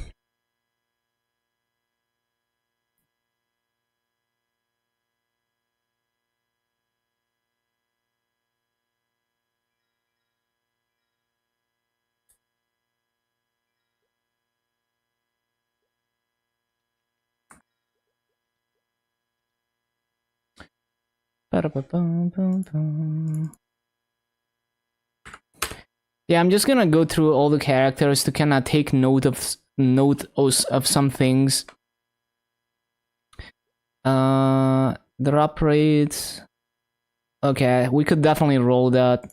Yeah, I'm just gonna go through all the characters to kind of take note of some things. Drop rates. Okay, we could definitely roll that.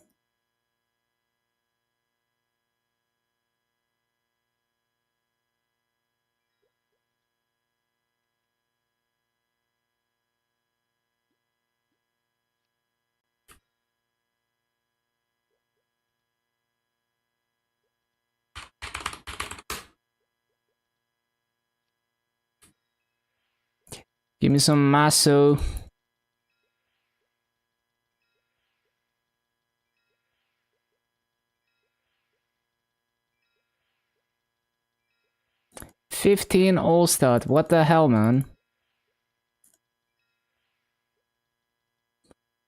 Give me some Masso. $15 All-Star. What the hell, man?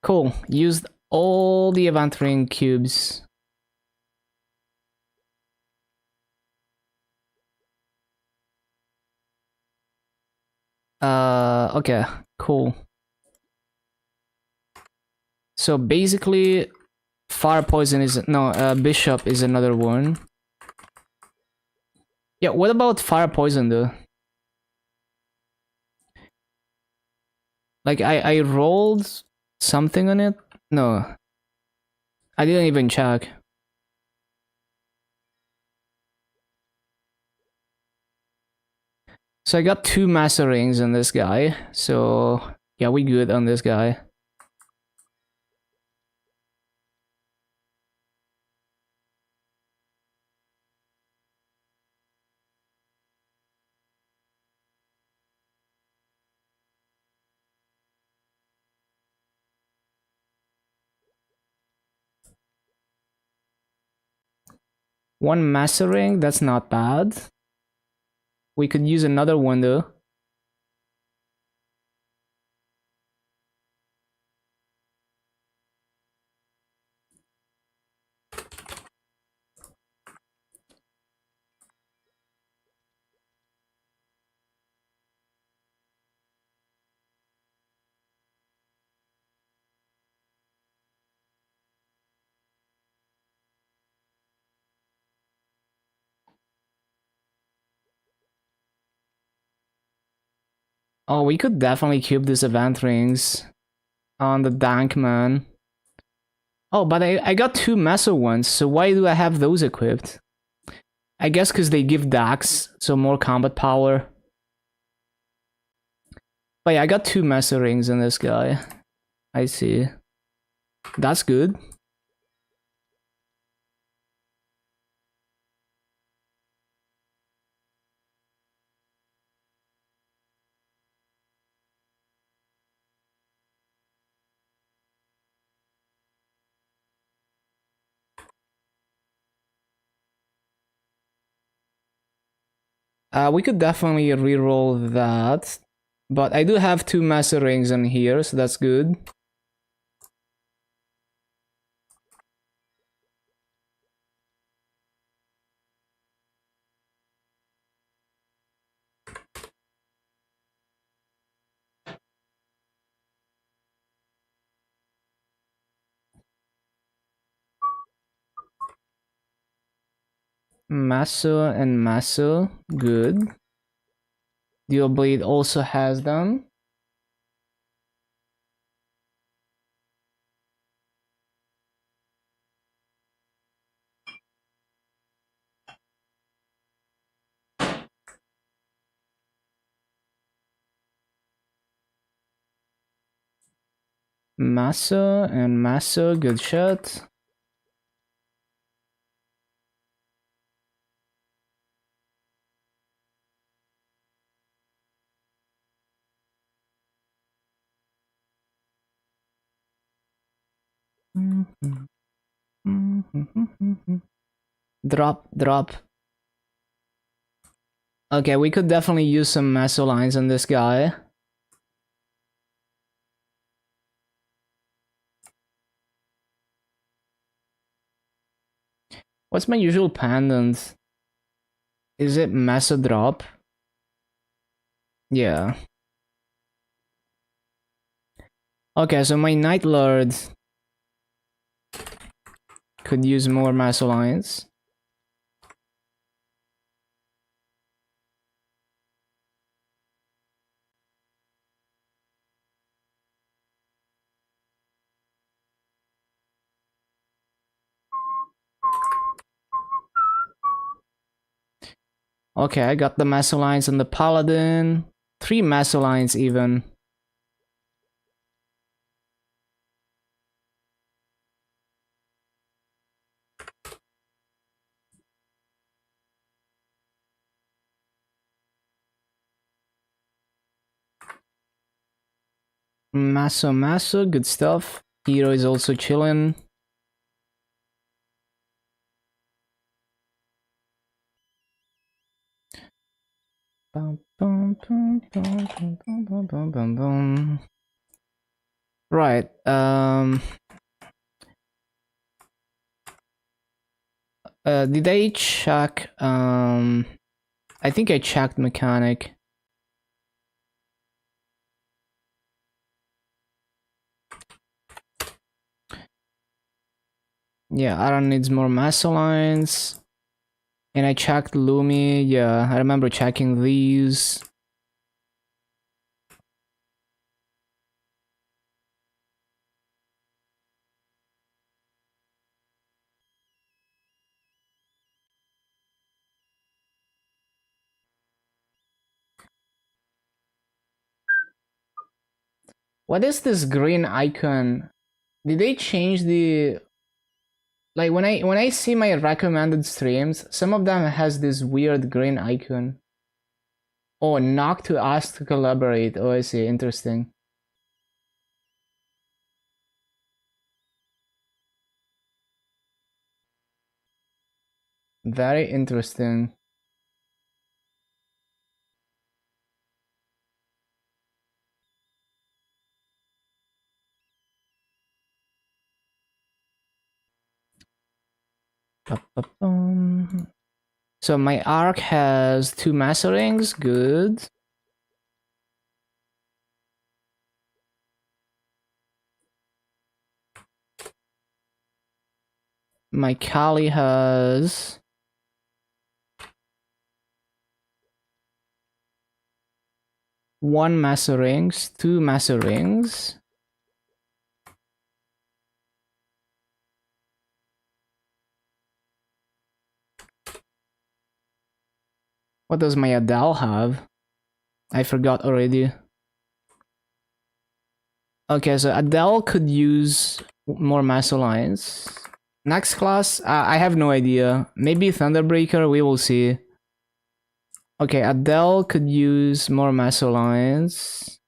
Cool. Used all the event ring cubes. Okay, cool. So basically, fire poison is no. Bishop is another one. Yeah. What about fire poison though? Like I rolled something on it. No, I didn't even check. So I got 2 master rings on this guy. So yeah, we good on this guy. One master ring, that's not bad. We could use another one though. Oh, we could definitely cube these event rings on the Dank man. Oh, but I got 2 Meso ones, so why do I have those equipped? I guess because they give Dax, so more combat power. But yeah, I got 2 Meso rings in this guy. I see. That's good. We could definitely reroll that. But I do have 2 Master Rings in here, so that's good. Maso and Maso, good. Dual Blade also has them. Maso and Maso, good shot. Drop, drop. Okay, we could definitely use some Maso lines on this guy. What's my usual pendant? Is it Maso drop? Yeah. Okay, so my Night Lord could use more Maso lines. Okay, I got the Maso lines on the Paladin. 3 Maso lines even. Maso Maso, good stuff. Hero is also chilling. Bum, bum, bum, bum, bum, bum, bum, bum, bum. Right. Did I check? I think I checked mechanic. Yeah, Aran needs more mass lines. And I checked Lumi. Yeah, I remember checking these. What is this green icon? Did they change the like when I see my recommended streams, some of them has this weird green icon. Oh, knock to ask to collaborate. Oh, I see. Interesting. Very interesting. Ba-ba-bum. So my arc has 2 master rings. Good. My Kali has 1 master rings, 2 master rings. What does my Adele have? I forgot already. Okay, so Adele could use more master lines. Next class, I have no idea. Maybe Thunderbreaker, we will see. Okay, Adele could use more master lines.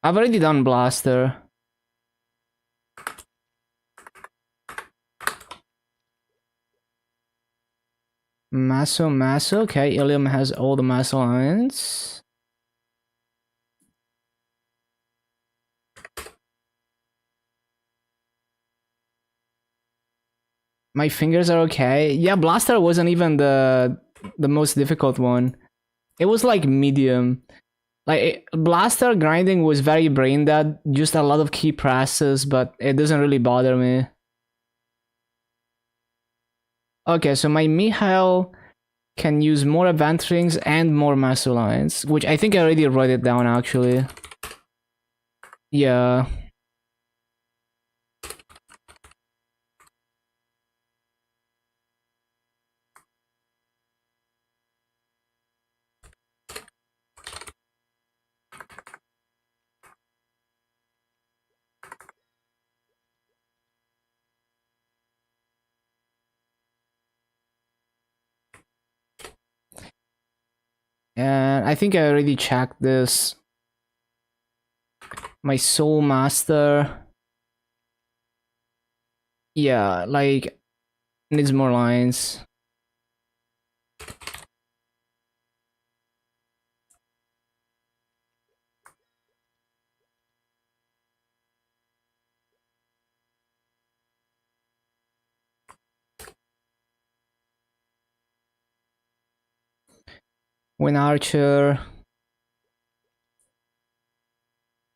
I've already done Blaster. Maso, okay, Ilium has all the master lines. My fingers are okay. Yeah, Blaster wasn't even the most difficult one. It was like medium. Like Blaster grinding was very brain dead, just a lot of key presses, but it doesn't really bother me. Okay, so my Mihail can use more event rings and more master lines, which I think I already wrote it down actually. Yeah. And I think I already checked this. My Soul Master. Yeah, like, needs more lines. Win Archer.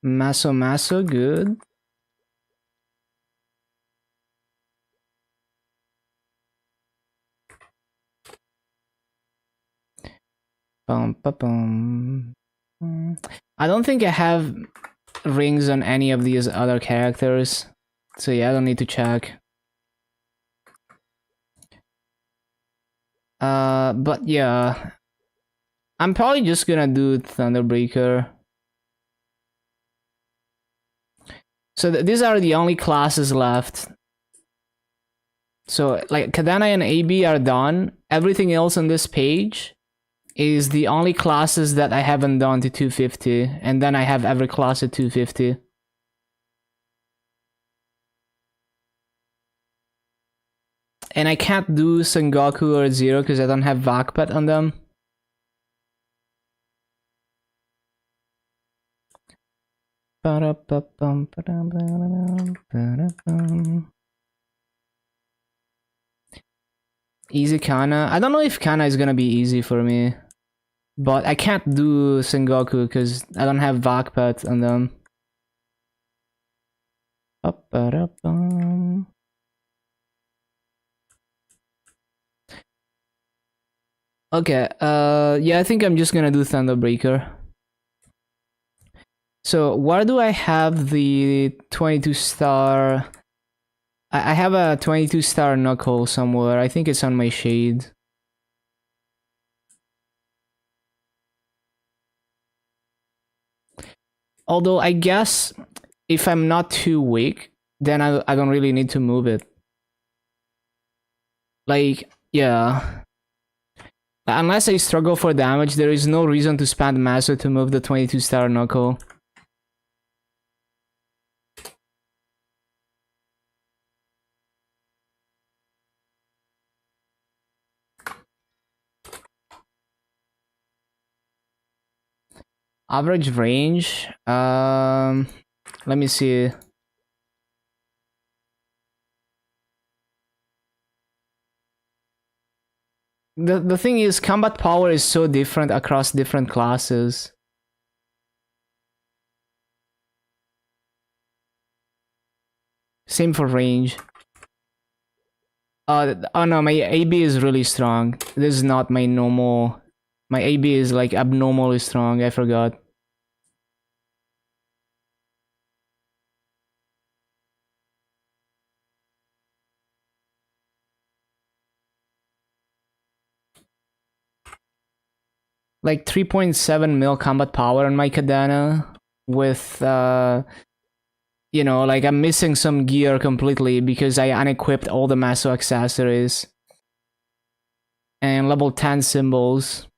Maso, good. Bum, ba, bum. I don't think I have rings on any of these other characters. So yeah, I don't need to check. But yeah. I'm probably just gonna do Thunderbreaker. So these are the only classes left. So like Kadena and AB are done. Everything else on this page is the only classes that I haven't done to 250. And then I have every class at 250. And I can't do Sengoku or Zero because I don't have Vakpet on them. Easy Kana. I don't know if Kana is gonna be easy for me. But I can't do Sengoku because I don't have Vakpet on them. Okay, yeah, I think I'm just gonna do Thunderbreaker. So where do I have the 22 star? I have a 22 star Knuckle somewhere. I think it's on my shade. Although I guess if I'm not too weak, then I don't really need to move it. Like, yeah. Unless I struggle for damage, there is no reason to spend Master to move the 22 star Knuckle. Average range? Let me see. The thing is, combat power is so different across different classes. Same for range. Oh no, my AB is really strong. This is not my normal. My AB is like abnormally strong, I forgot. Like 3.7 mil combat power on my Katana with you know, like I'm missing some gear completely because I unequipped all the Maso accessories. And level 10 symbols.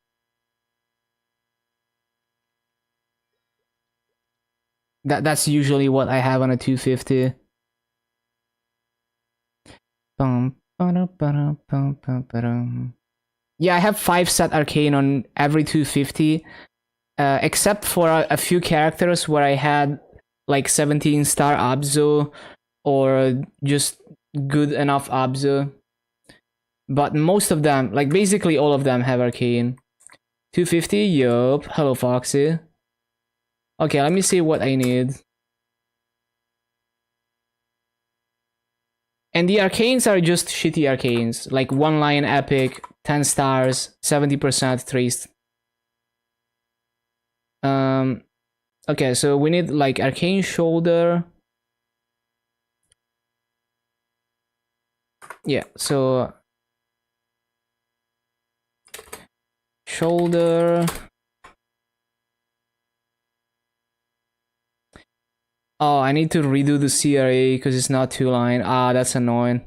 That's usually what I have on a 250. Yeah, I have 5 set arcane on every 250. Except for a few characters where I had like 17 star Abzu or just good enough Abzu. But most of them, like basically all of them have arcane. 250, yup. Hello, Foxy. Okay, let me see what I need. And the arcanes are just shitty arcanes, like 1 line epic, 10 stars, 70% trace. Okay, so we need like arcane shoulder. Yeah, so shoulder. Oh, I need to redo the CRA because it's not 2 line. Ah, that's annoying.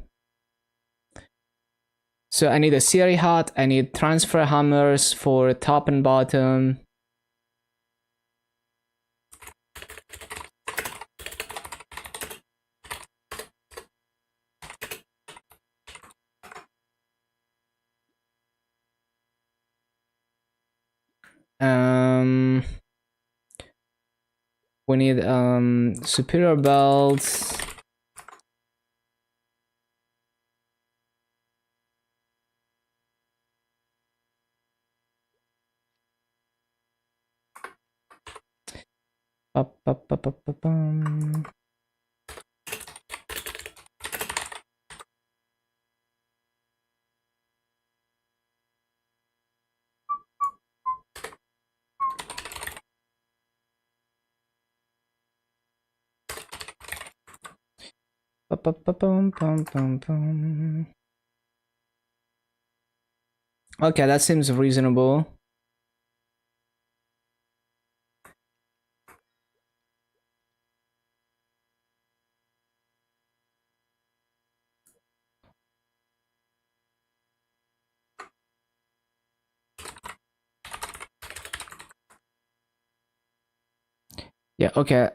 So I need a CRA hot, I need transfer hammers for top and bottom. We need superior belts. Okay, that seems reasonable. Yeah, okay.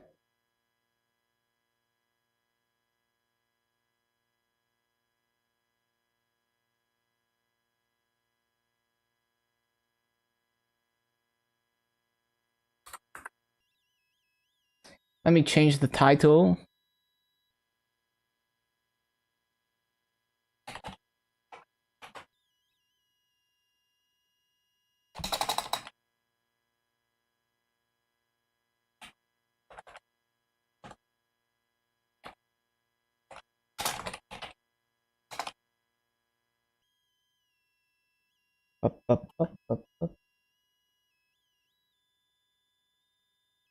Let me change the title.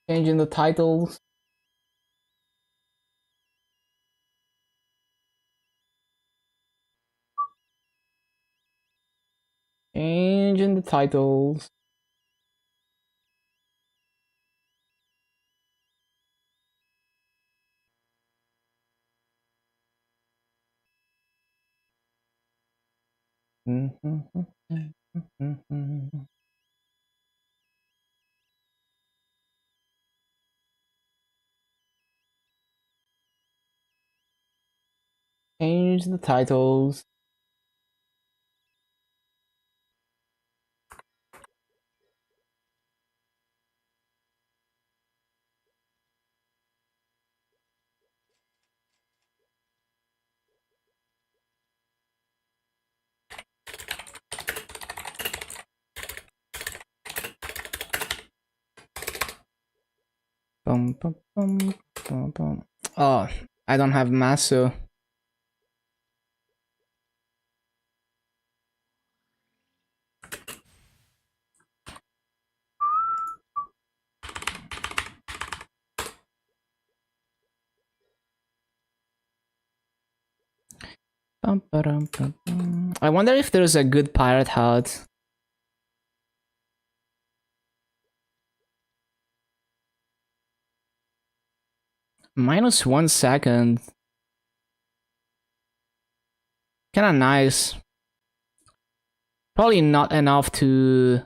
Changing the titles. Changing the titles. Change the titles. Bum, bum, bum, bum, bum. Oh, I don't have masso. I wonder if there's a good pirate hat. Minus 1 second. Kinda nice. Probably not enough to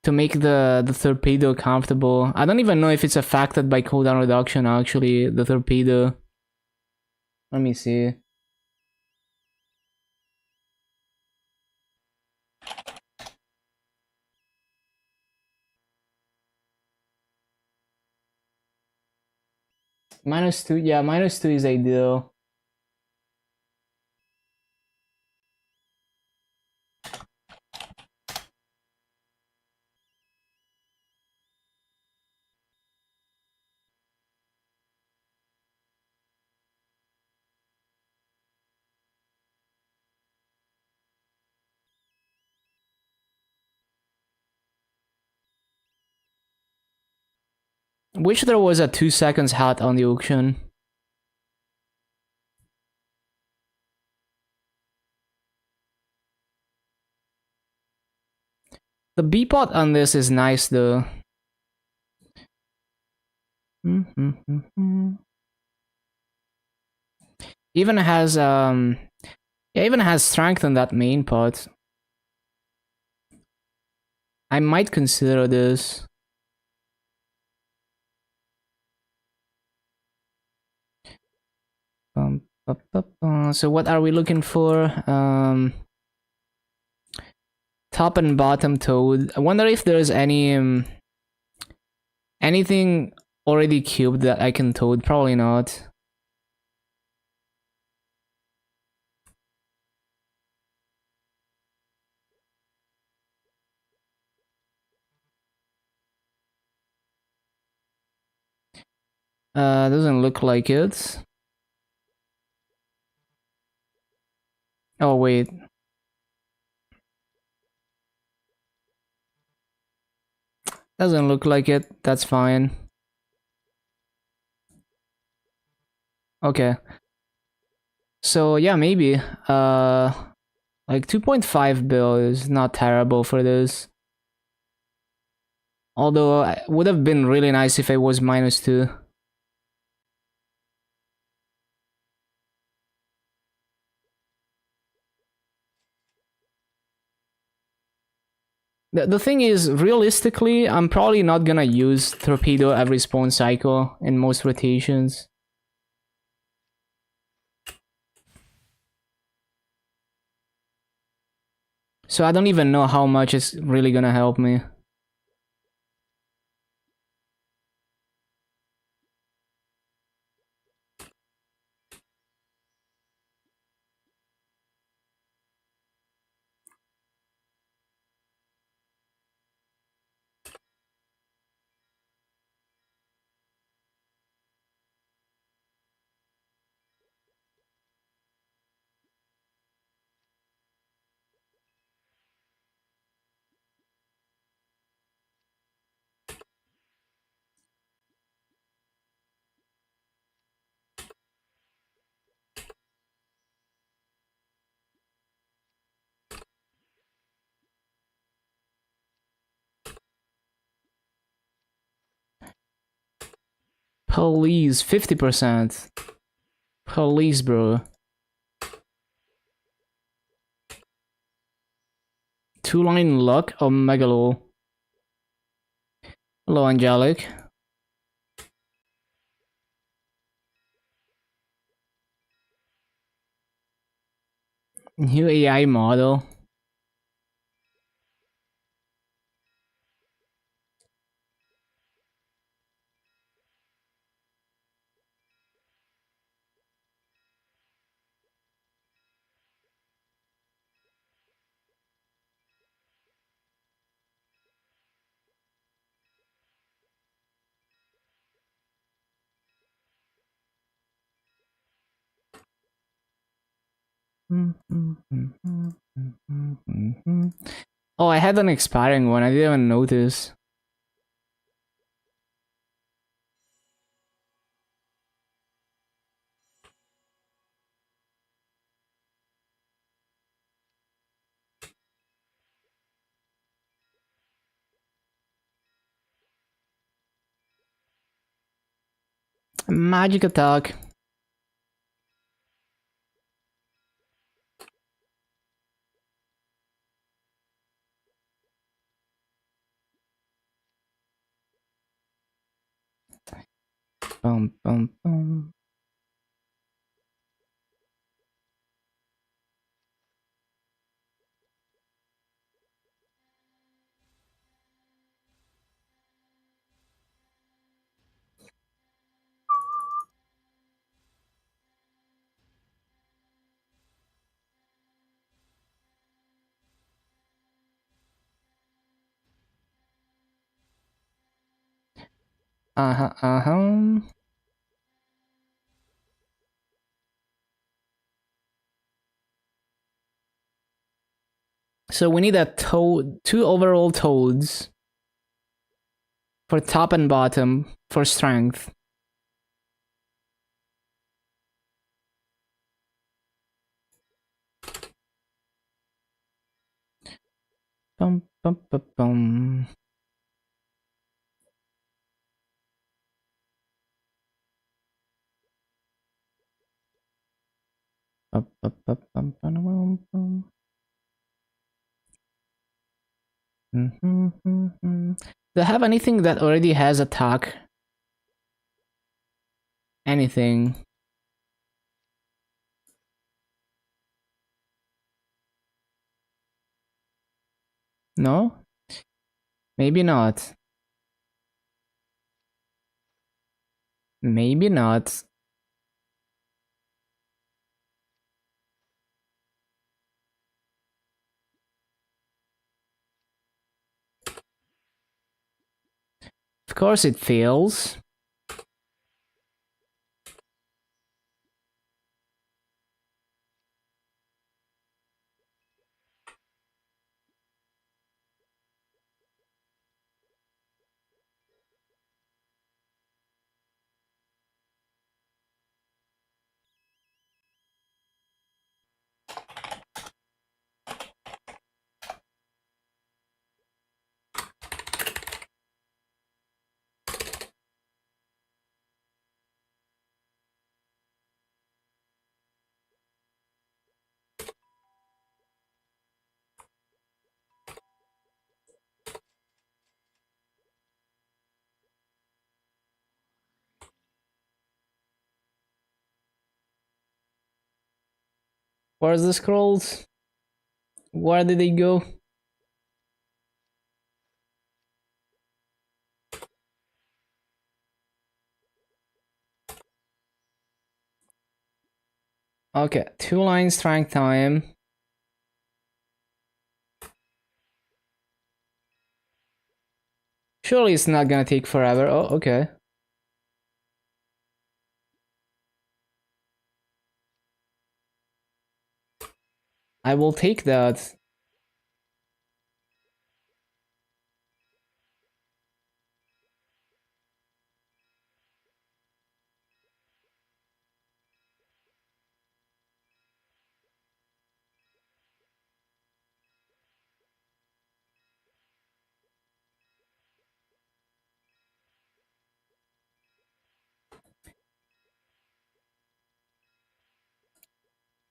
make the torpedo comfortable. I don't even know if it's affected by cooldown reduction actually, the torpedo. Let me see. -2, yeah, -2 is ideal. Wish there was a 2 seconds hat on the auction. The B-pot on this is nice though. Even has even has strength on that main pot. I might consider this. So what are we looking for? Top and bottom toad. I wonder if there's any anything already cubed that I can toad. Probably not. Doesn't look like it. Oh wait. Doesn't look like it. That's fine. Okay. So yeah, maybe. Like 2.5 bill is not terrible for this. Although it would have been really nice if it was -2. The thing is, realistically, I'm probably not gonna use torpedo every spawn cycle in most rotations. So I don't even know how much it's really gonna help me. Police, 50%. Police, bro. 2-line luck or Megalo. Hello, Angelic. New AI model. Oh, I had an expiring one. I didn't even notice. Magic attack. Bum, bum, bum. Uh-huh. So we need a toad, 2 overall toads for top and bottom for strength. Bum, bum, bum, bum. Bum, bum, bum, bum, bum, bum. Do I have anything that already has attack? Anything? No? Maybe not. Maybe not. Of course it fails. Where's the scrolls? Where did they go? Okay, 2-line strength time. Surely it's not gonna take forever. Oh, okay. I will take that.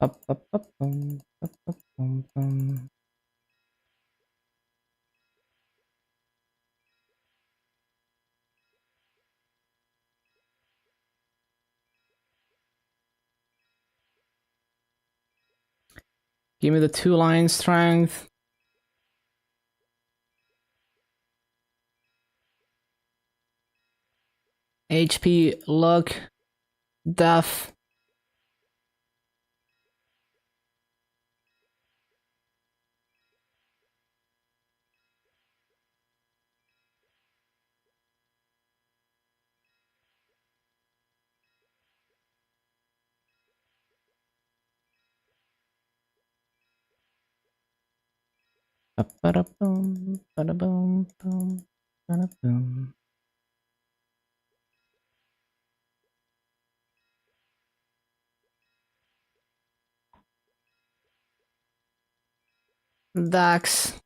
Up, up, up, up, up, bum. Give me the 2-line strength. HP, luck, death. Ba-da-bum, ba-da-bum, bum, ba-da-bum. Dax.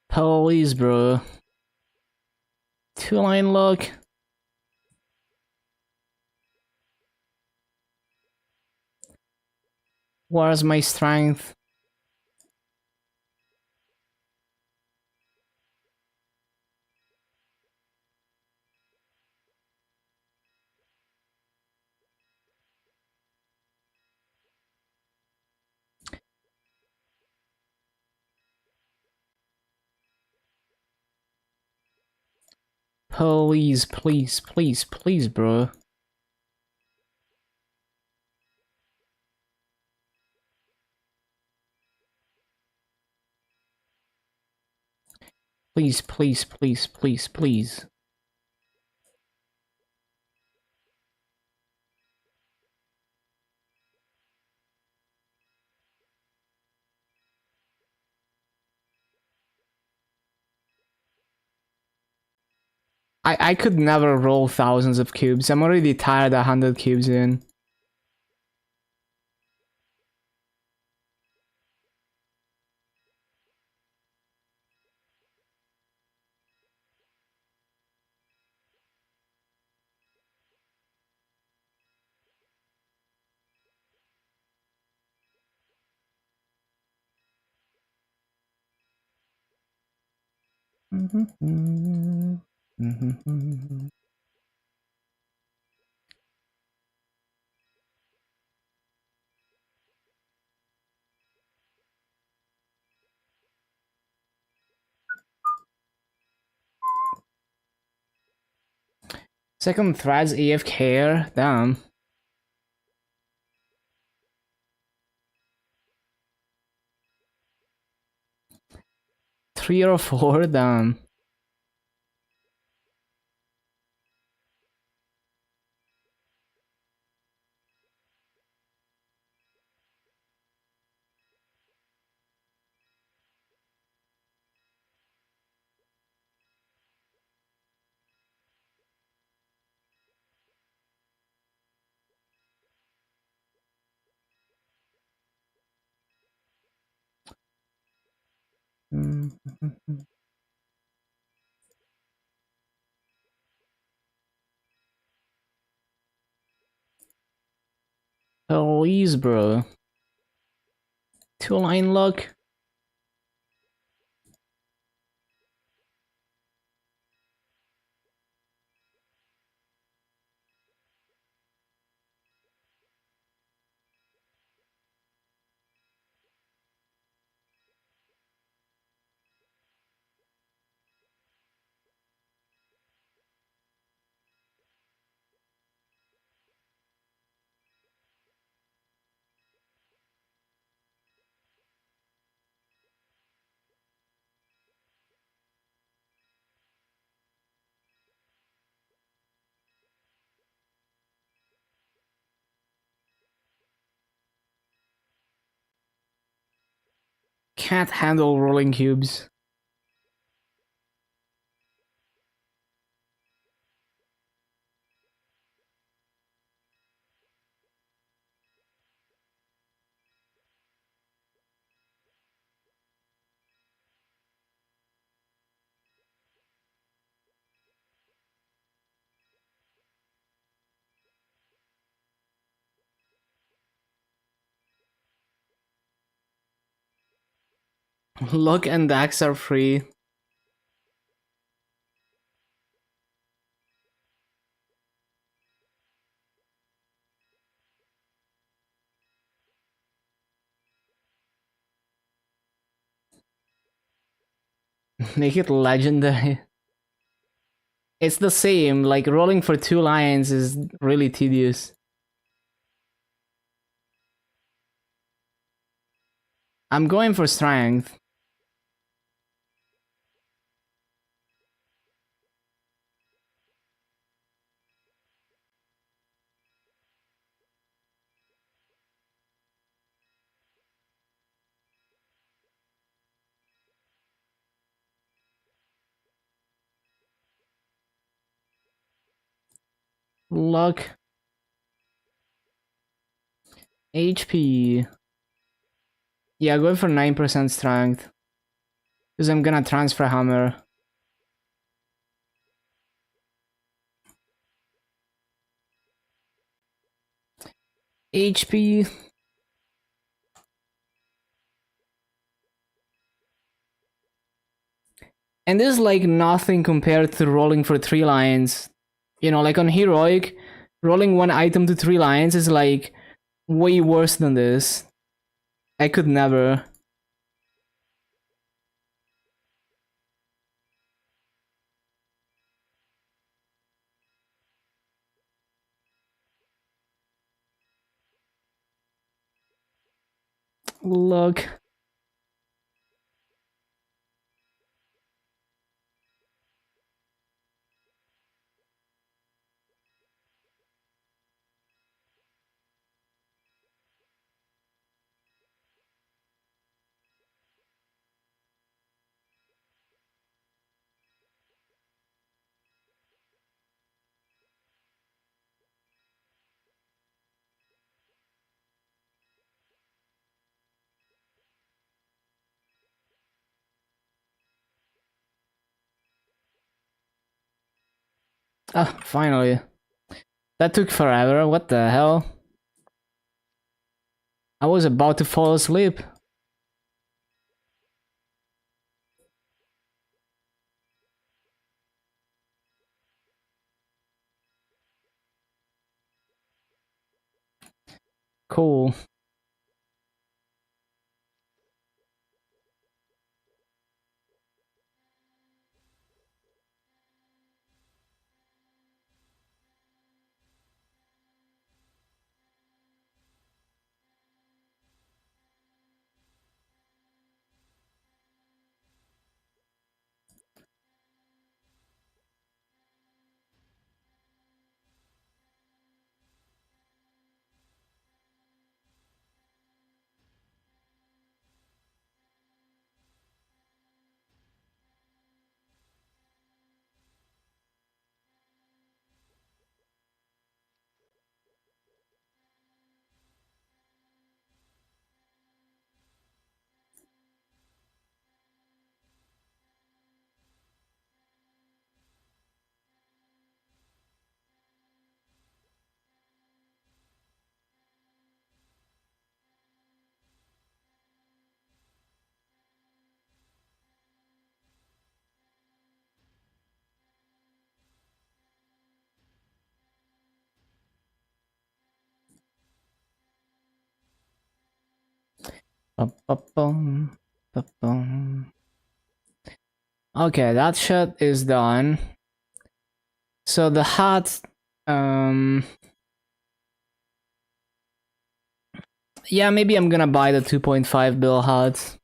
Police, bro. 2-line luck. Where's my strength? Please, please, please, please, bro. Please, please, please, please, please. I could never roll thousands of cubes. I'm already tired 100 cubes in. Second thread's AFK. Damn. 3 or 4. Damn. Please, bro. 2-line luck. can't handle rolling cubes. Look and Dax are free. Make it legendary. It's the same, like rolling for 2 lions is really tedious. I'm going for strength. Luck. HP. Yeah, going for 9% strength. Because I'm gonna transfer hammer. HP. And this is like nothing compared to rolling for 3 lions. You know, like on Heroic, rolling 1 item to 3 lions is like way worse than this. I could never. Look. Ah, finally. That took forever. What the hell? I was about to fall asleep. Cool. Ba-ba-bum, ba-bum. Okay, that shit is done. So the hat, yeah, maybe I'm gonna buy the 2.5 bill hat.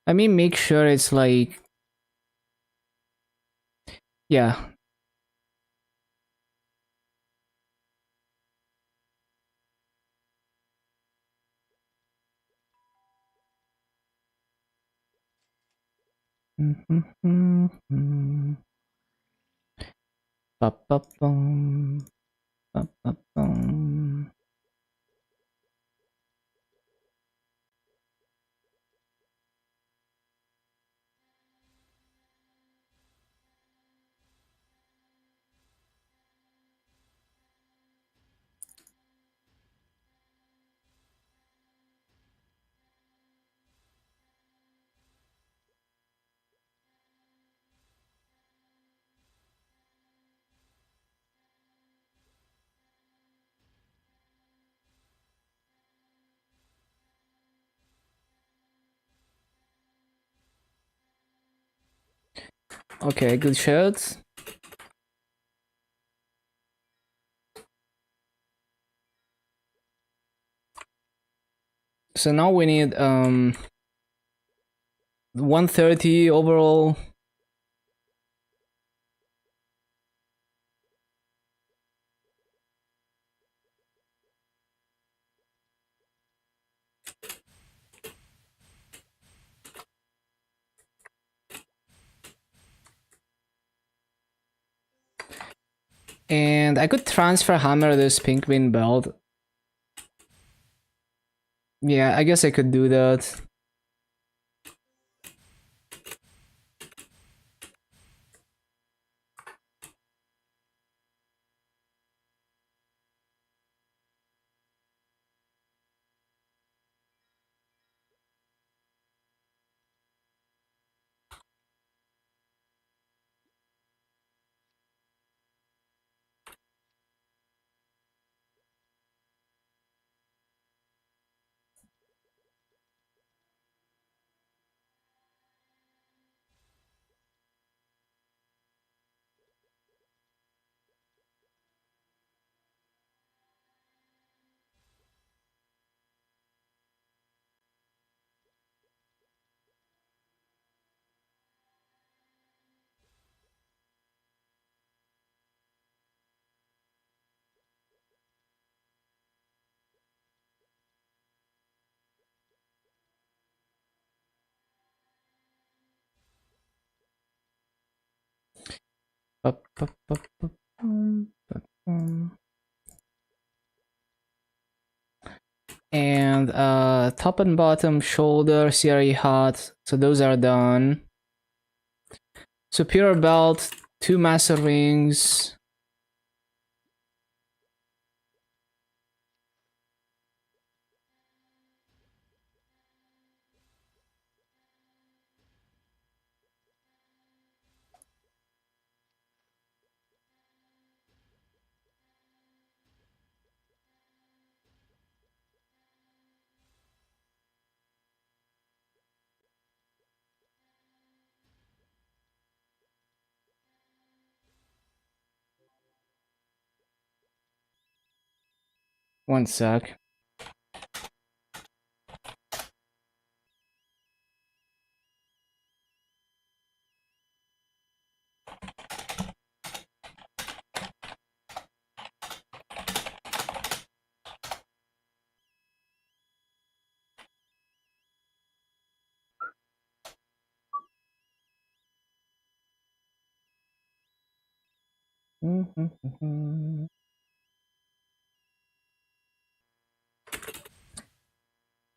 Let me make sure it's like, yeah. Ba-ba-bum, ba-ba-bum. Okay, good shot. So now we need 130 overall. And I could transfer hammer this pink vein belt. Yeah, I guess I could do that. And top and bottom shoulder CRE hot, so those are done. Superior belt, 2 master rings. One sec.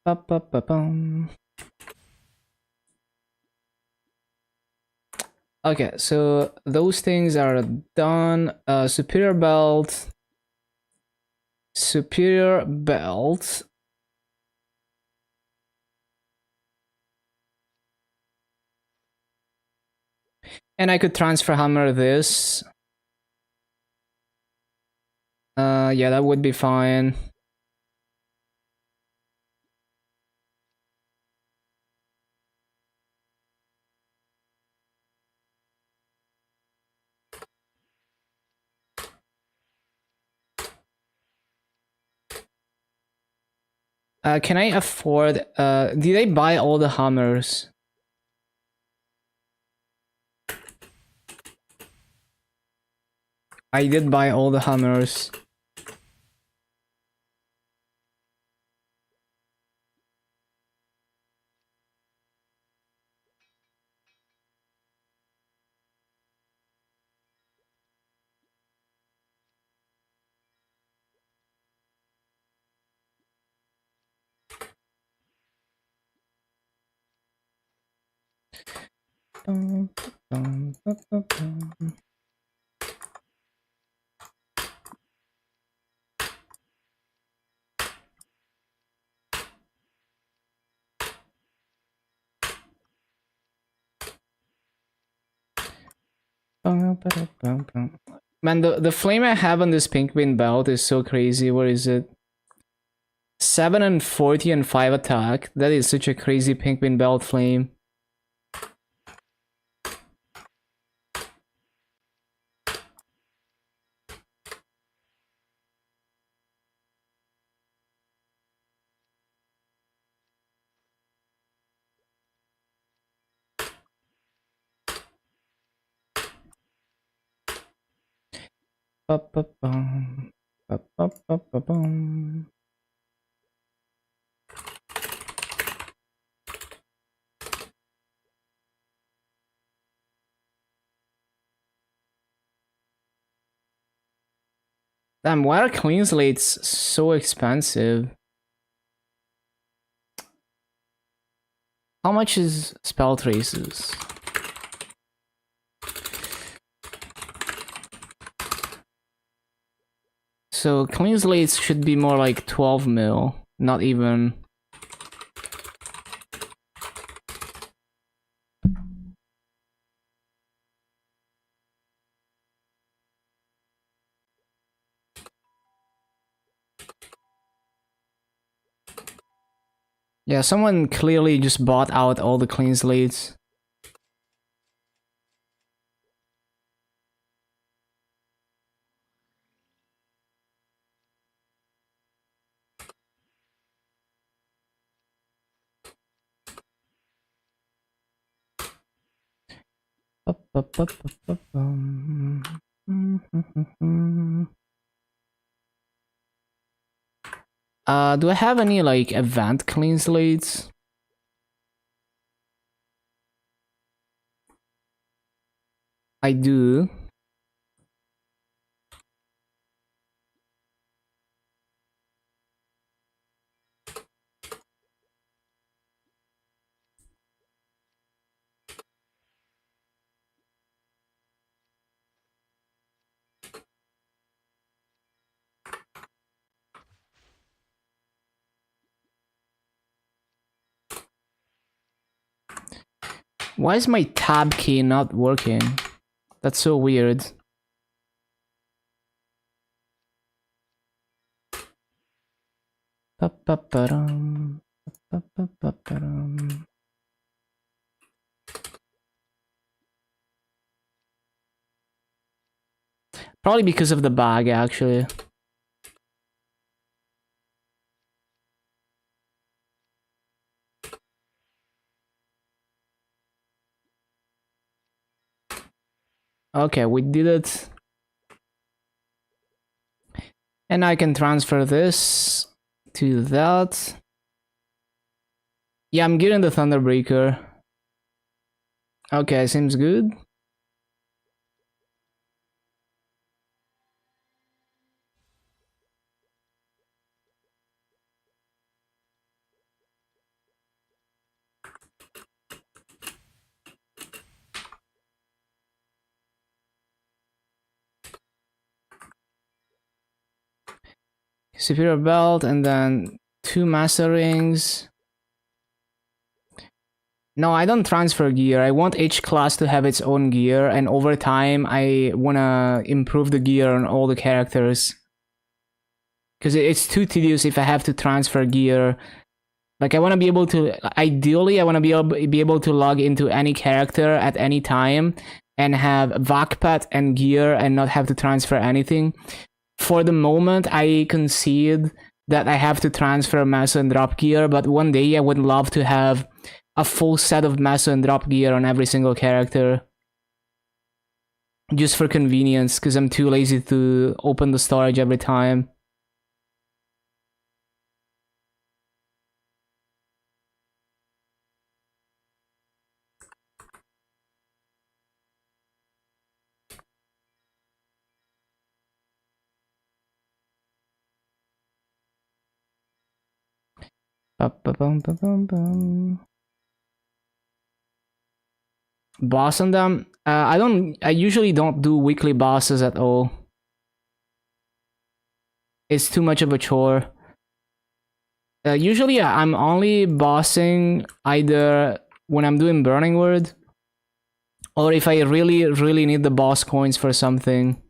Ba-ba-ba-bum. Okay, so those things are done. Superior belt. Superior belt. And I could transfer hammer this. Yeah, that would be fine. Can I afford? Did I buy all the hammers? I did buy all the hammers. Man, the flame I have on this pink bean belt is so crazy. Where is it? 7 and 40 and 5 attack. That is such a crazy pink bean belt flame. Ba-ba-bum, ba-ba-ba-ba-bum. Damn, why are clean slates so expensive? How much is spell traces? So clean slates should be more like 12 mil, not even. Yeah, someone clearly just bought out all the clean slates. Do I have any like event clean slates? I do. Why is my tab key not working? That's so weird. Probably because of the bag, actually. Okay, we did it. And I can transfer this to that. Yeah, I'm getting the Thunderbreaker. Okay, seems good. Superior belt and then 2 master rings. No, I don't transfer gear. I want each class to have its own gear, and over time I wanna improve the gear on all the characters. Because it's too tedious if I have to transfer gear. Like I wanna be able to, ideally I wanna be able to log into any character at any time and have VACPAT and gear and not have to transfer anything. For the moment, I concede that I have to transfer Mesa and drop gear, but one day I would love to have a full set of Mesa and drop gear on every single character. just for convenience, because I'm too lazy to open the storage every time. Boss on them. I usually don't do weekly bosses at all. It's too much of a chore. Usually I'm only bossing either when I'm doing Burning Word, or if I really need the boss coins for something.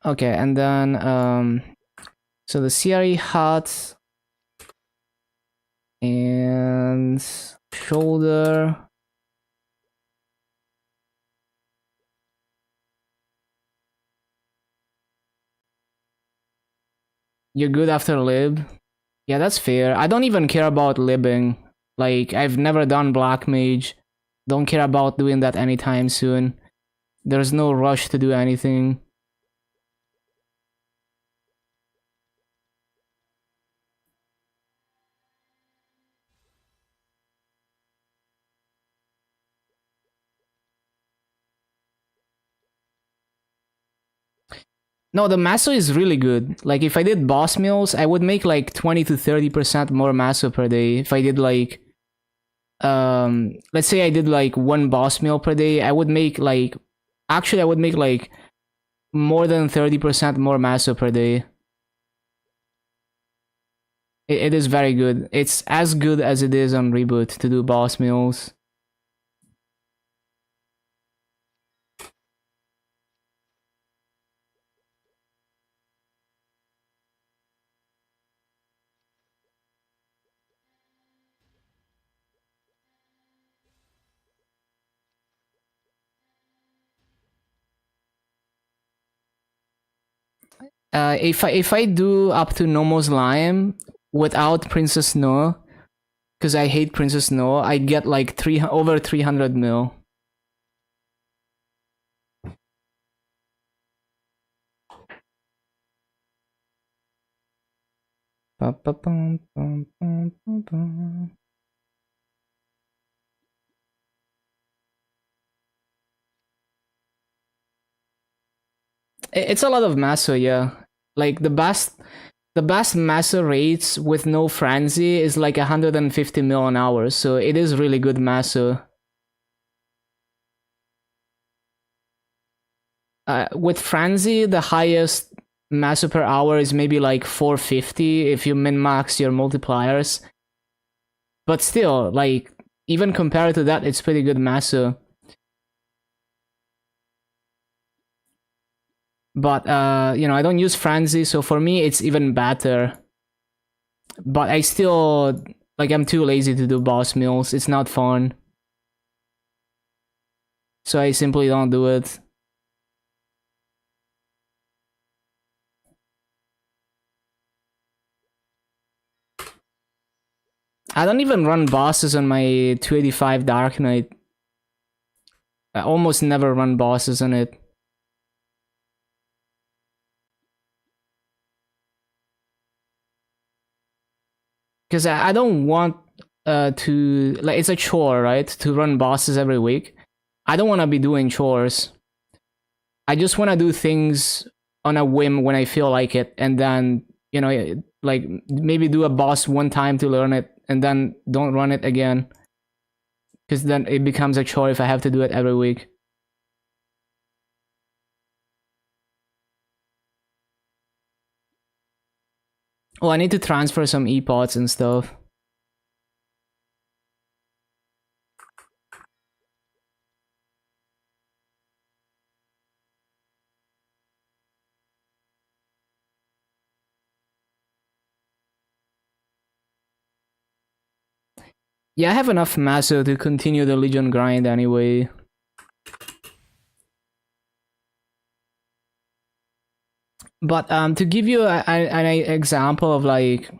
Okay, and then so the CRE hut and shoulder. You're good after lib. Yeah, that's fair. I don't even care about libbing. Like, I've never done black mage. Don't care about doing that anytime soon. There's no rush to do anything. No, the maso is really good. Like, if I did boss mills, I would make like 20 to 30% more maso per day. If I did like, let's say I did like one boss mill per day, I would make like, actually, I would make like more than 30% more maso per day. It is very good. It's as good as it is on Reboot to do boss mills. If I do up to Nomo's Lime without Princess No, because I hate Princess No, I get like over 300 mil. It's a lot of Maso, yeah. Like the best Maso rates with no frenzy is like 150 mil an hour, so it is really good Maso. With frenzy, the highest Maso per hour is maybe like 450 if you min max your multipliers. But still, like, even compared to that, it's pretty good Maso. But you know, I don't use frenzy, so for me it's even better. But I still, like, I'm too lazy to do boss mills. It's not fun. So I simply don't do it. I don't even run bosses on my 285 Dark Knight. I almost never run bosses on it. Because I don't want to, like, it's a chore, right? To run bosses every week. I don't want to be doing chores. I just want to do things on a whim when I feel like it, and then, you know, like, maybe do a boss one time to learn it, and then don't run it again. Because then it becomes a chore if I have to do it every week. Oh, I need to transfer some epots and stuff. Yeah, I have enough Maso to continue the Legion grind anyway. But to give you an example of like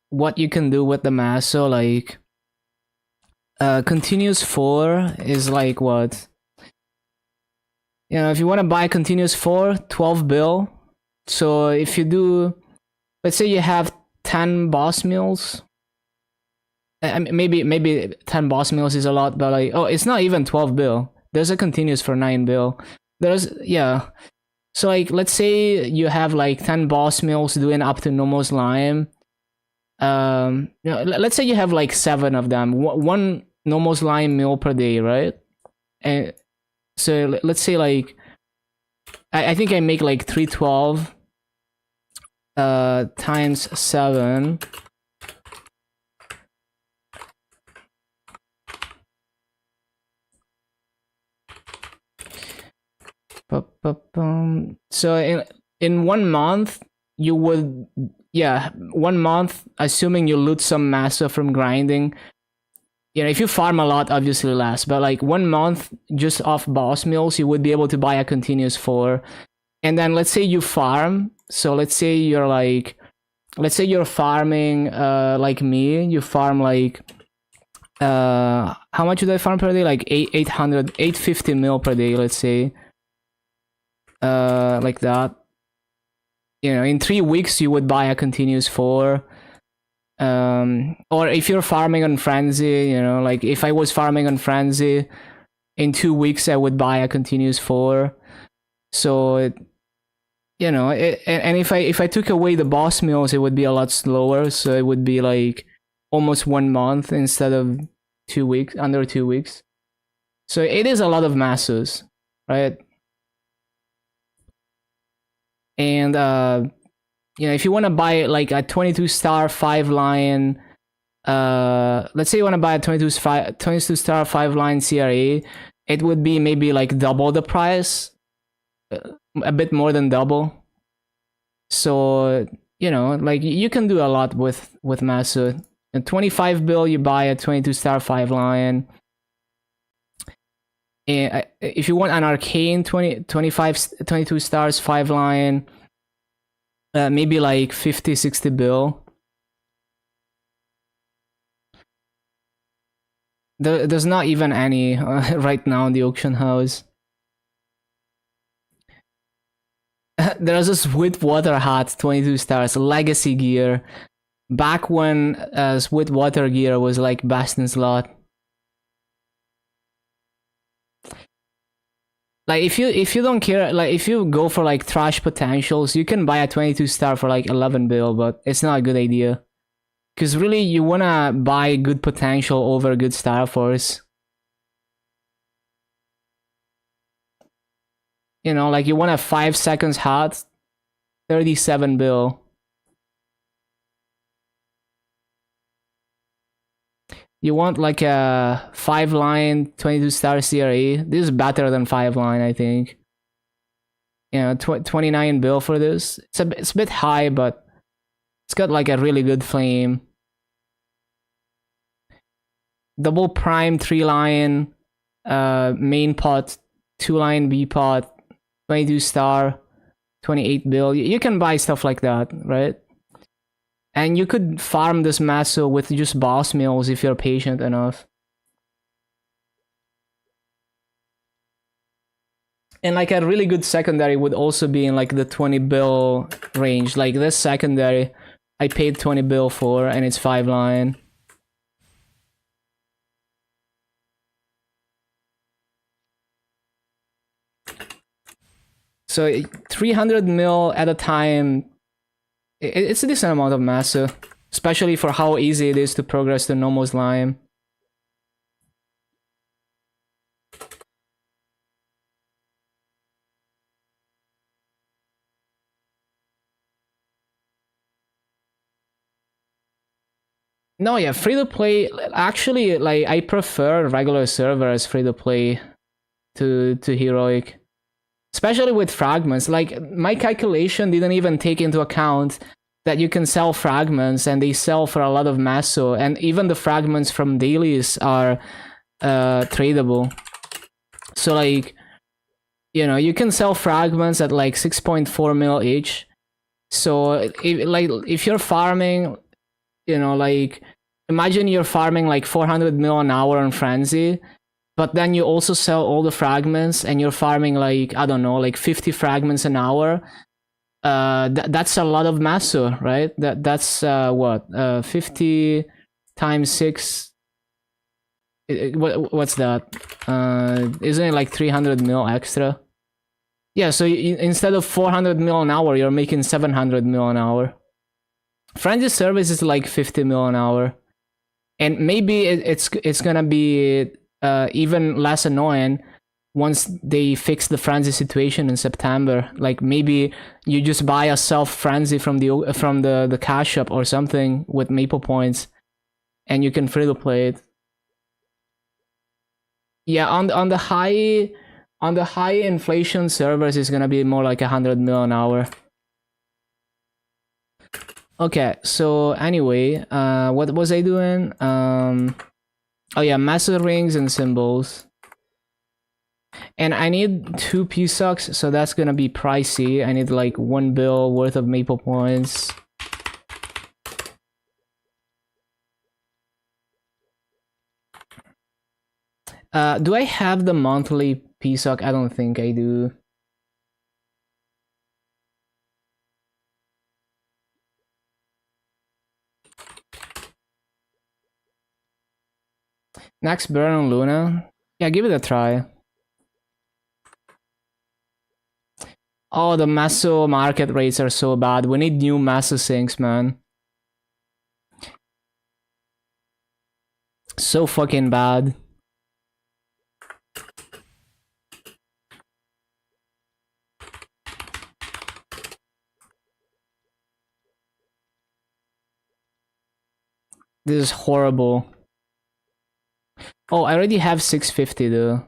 what you can do with the Maso, like continuous 4 is like what? You know, if you want to buy continuous 4, 12 bill. So if you do, let's say you have 10 boss meals. Maybe 10 boss meals is a lot, but like, oh, it's not even 12 bill. There's a continuous for 9 bill. There's, yeah. So like, let's say you have like 10 boss meals doing up to normal slime. You know, let's say you have like 7 of them, one normal slime meal per day, right? And so let's say like, I think I make like 312 times 7. So in 1 month you would, yeah, 1 month, assuming you loot some massa from grinding. You know, if you farm a lot, obviously less, but like 1 month just off boss mills, you would be able to buy a continuous 4. And then let's say you farm. So let's say you're like, let's say you're farming like me, you farm like how much do I farm per day? Like 850 mil per day, let's say. Like that. You know, in 3 weeks you would buy a continuous 4. Or if you're farming on Frenzy, you know, like if I was farming on Frenzy, in 2 weeks I would buy a continuous 4. So you know, and if I took away the boss mills, it would be a lot slower. So it would be like almost 1 month instead of 2 weeks, under 2 weeks. So it is a lot of masses, right? And you know, if you want to buy like a 22 star 5 line, let's say you want to buy a 22 star 5 line CRA, it would be maybe like double the price, a bit more than double. So you know, like you can do a lot with Masu. A 25 bill, you buy a 22 star 5 line. And if you want an arcane 22 stars 5 line, maybe like 50-60 bill. There's not even any right now in the auction house. There's a Sweetwater hat 22 stars legacy gear, back when Sweetwater gear was like best in slot. Like if you don't care, like if you go for like trash potentials, you can buy a 22 star for like 11 bill, but it's not a good idea. Because really you wanna buy good potential over good Star Force. You know, like you want a 5 seconds hot, 37 bill. You want like a 5 line 22 star CRE. This is better than 5 line, I think. You know, 29 bill for this. It's a bit high, but it's got like a really good flame. Double prime 3 line, main pot, 2 line B pot, 22 star, 28 bill. You can buy stuff like that, right? And you could farm this Maso with just boss mills if you're patient enough. And like a really good secondary would also be in like the 20 bill range. Like this secondary, I paid 20 bill for, and it's 5 line. So 300 mil at a time, it's a decent amount of massa, especially for how easy it is to progress to normal slime. No, yeah, free to play. Actually, like I prefer regular servers free to play to heroic, especially with fragments. Like my calculation didn't even take into account that you can sell fragments, and they sell for a lot of masso, and even the fragments from dailies are tradable. So like, you know, you can sell fragments at like 6.4 mil each, So if you're farming, you know, like imagine you're farming like 400 mil an hour on Frenzy, but then you also sell all the fragments and you're farming like, I don't know, like 50 fragments an hour. That's a lot of masso, right? That's what 50 times 6. What's that? Isn't it like 300 mil extra? Yeah, so instead of 400 mil an hour, you're making 700 mil an hour. Frenzy service is like 50 mil an hour, and maybe it's gonna be even less annoying once they fix the frenzy situation in September. Like maybe you just buy a self frenzy from the cash shop or something with Maple points, and you can free to play it. Yeah, on the high inflation servers is gonna be more like 100 mil an hour. Okay, so anyway, what was I doing? Oh yeah, massive rings and symbols. And I need 2 P-Sucks, so that's gonna be pricey. I need like 1 bill worth of Maple points. Do I have the monthly P-Suck? I don't think I do. Next burn on Luna? Yeah, give it a try. Oh, the Masso market rates are so bad. We need new Masso sinks, man. So fucking bad. This is horrible. Oh, I already have 650 though.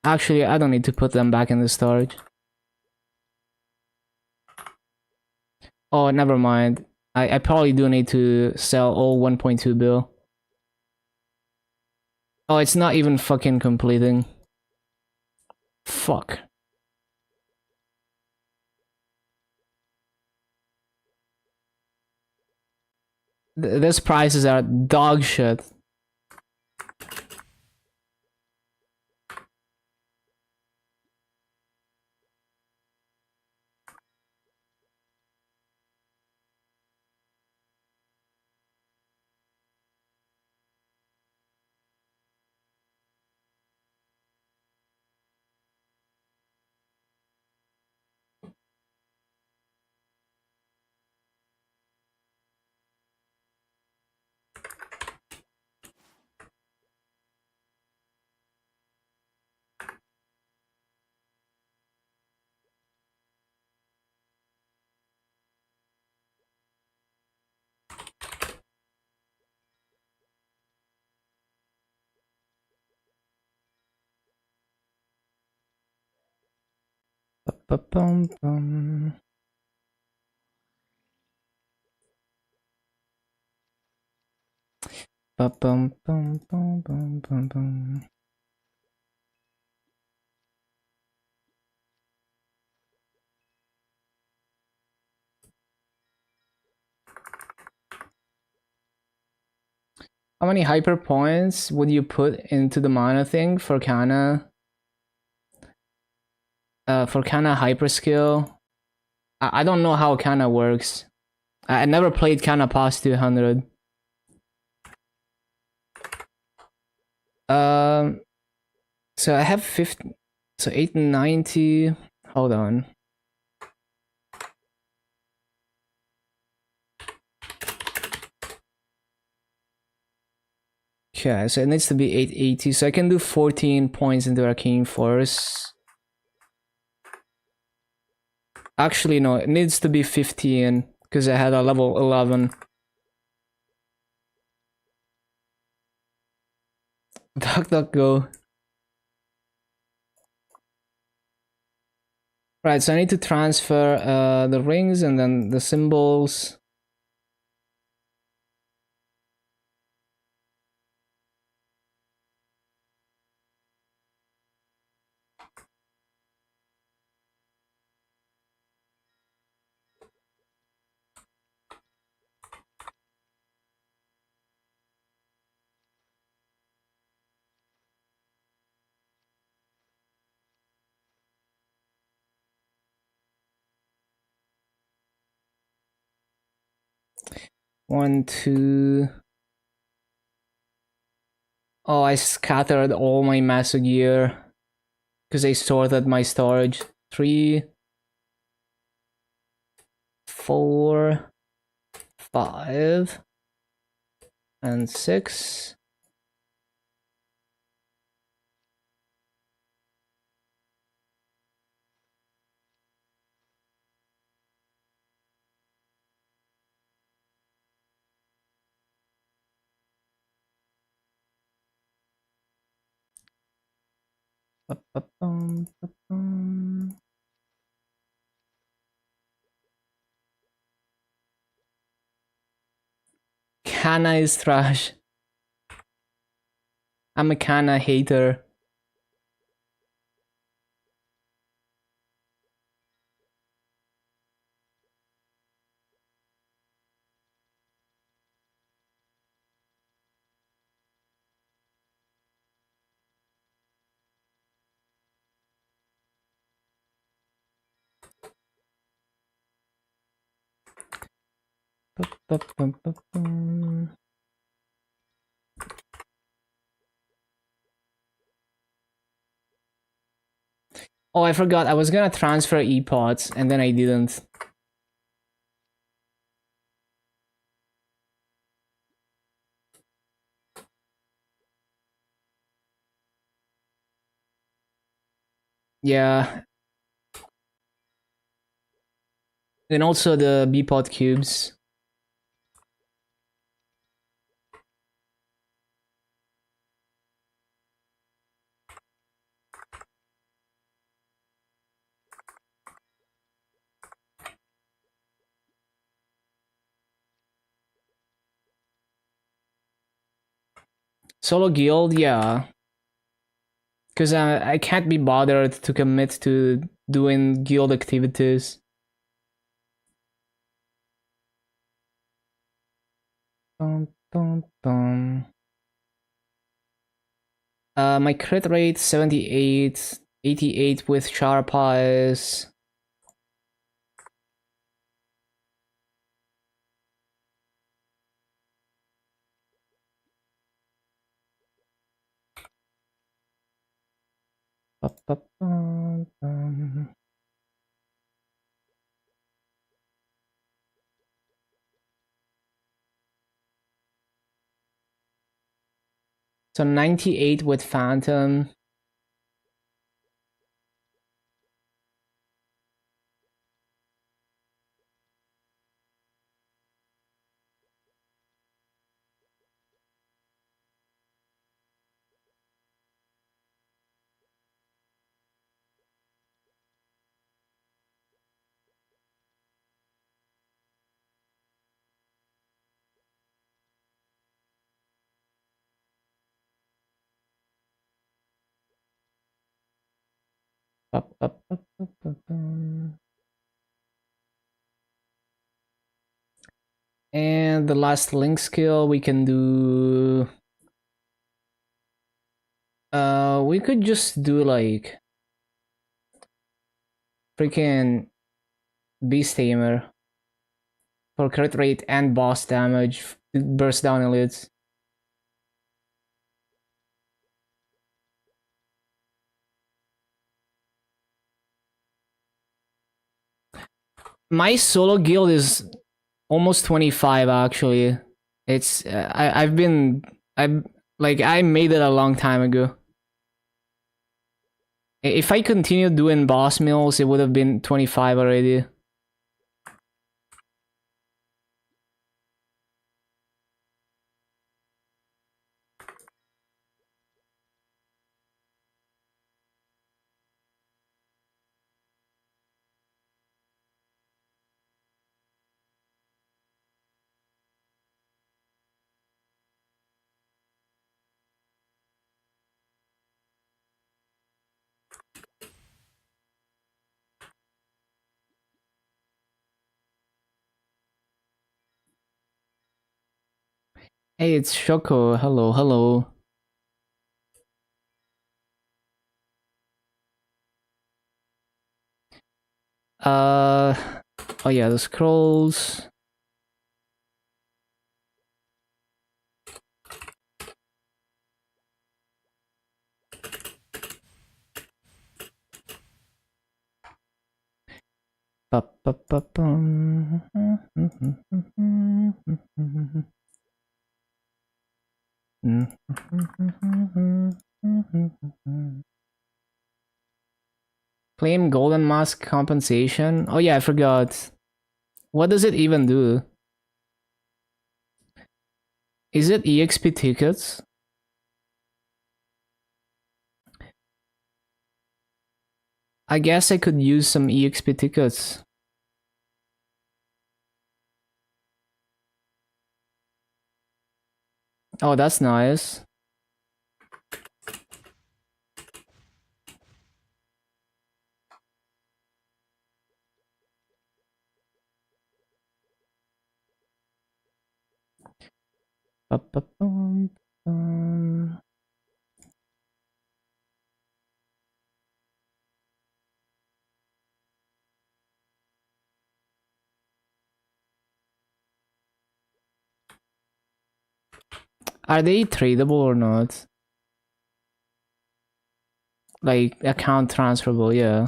Actually, I don't need to put them back in the storage. Oh, never mind. I probably do need to sell all 1.2 bill. Oh, it's not even fucking completing. Fuck. These prices are dog shit. Ba-bum-bum. Ba-bum-bum-bum-bum-bum-bum. How many hyper points would you put into the mana thing for Kana? For Kana hyper skill? I don't know how Kana works. I never played Kana past 200. Um, so I have 50, so 890. Hold on. Okay, so it needs to be 880. So I can do 14 points into Arcane Force. Actually, no, it needs to be 15 because I had a level 11. Go. Right, so I need to transfer the rings and then the symbols. 1, 2. Oh, I scattered all my master gear because I sorted my storage. 3, 4, 5, and 6. Kana is trash. I'm a Kana hater. Oh, I forgot. I was gonna transfer epods and then I didn't. Yeah. And also the bpod cubes. Solo guild, yeah. Because I can't be bothered to commit to doing guild activities. Dun, dun, dun. My crit rate 78, 88 with sharp eyes. So 98 with Phantom. And the last link skill we can do. We could just do like freaking Beast Tamer for crit rate and boss damage. Burst down elites. My solo guild is almost 25 actually. It's I made it a long time ago. If I continued doing boss mills, it would have been 25 already. Hey, it's Shoko. Hello, hello. Oh yeah, the scrolls. Claim golden mask compensation. Oh yeah, I forgot. What does it even do? Is it EXP tickets? I guess I could use some EXP tickets. Oh, that's nice. Are they tradable or not? Like account transferable, yeah.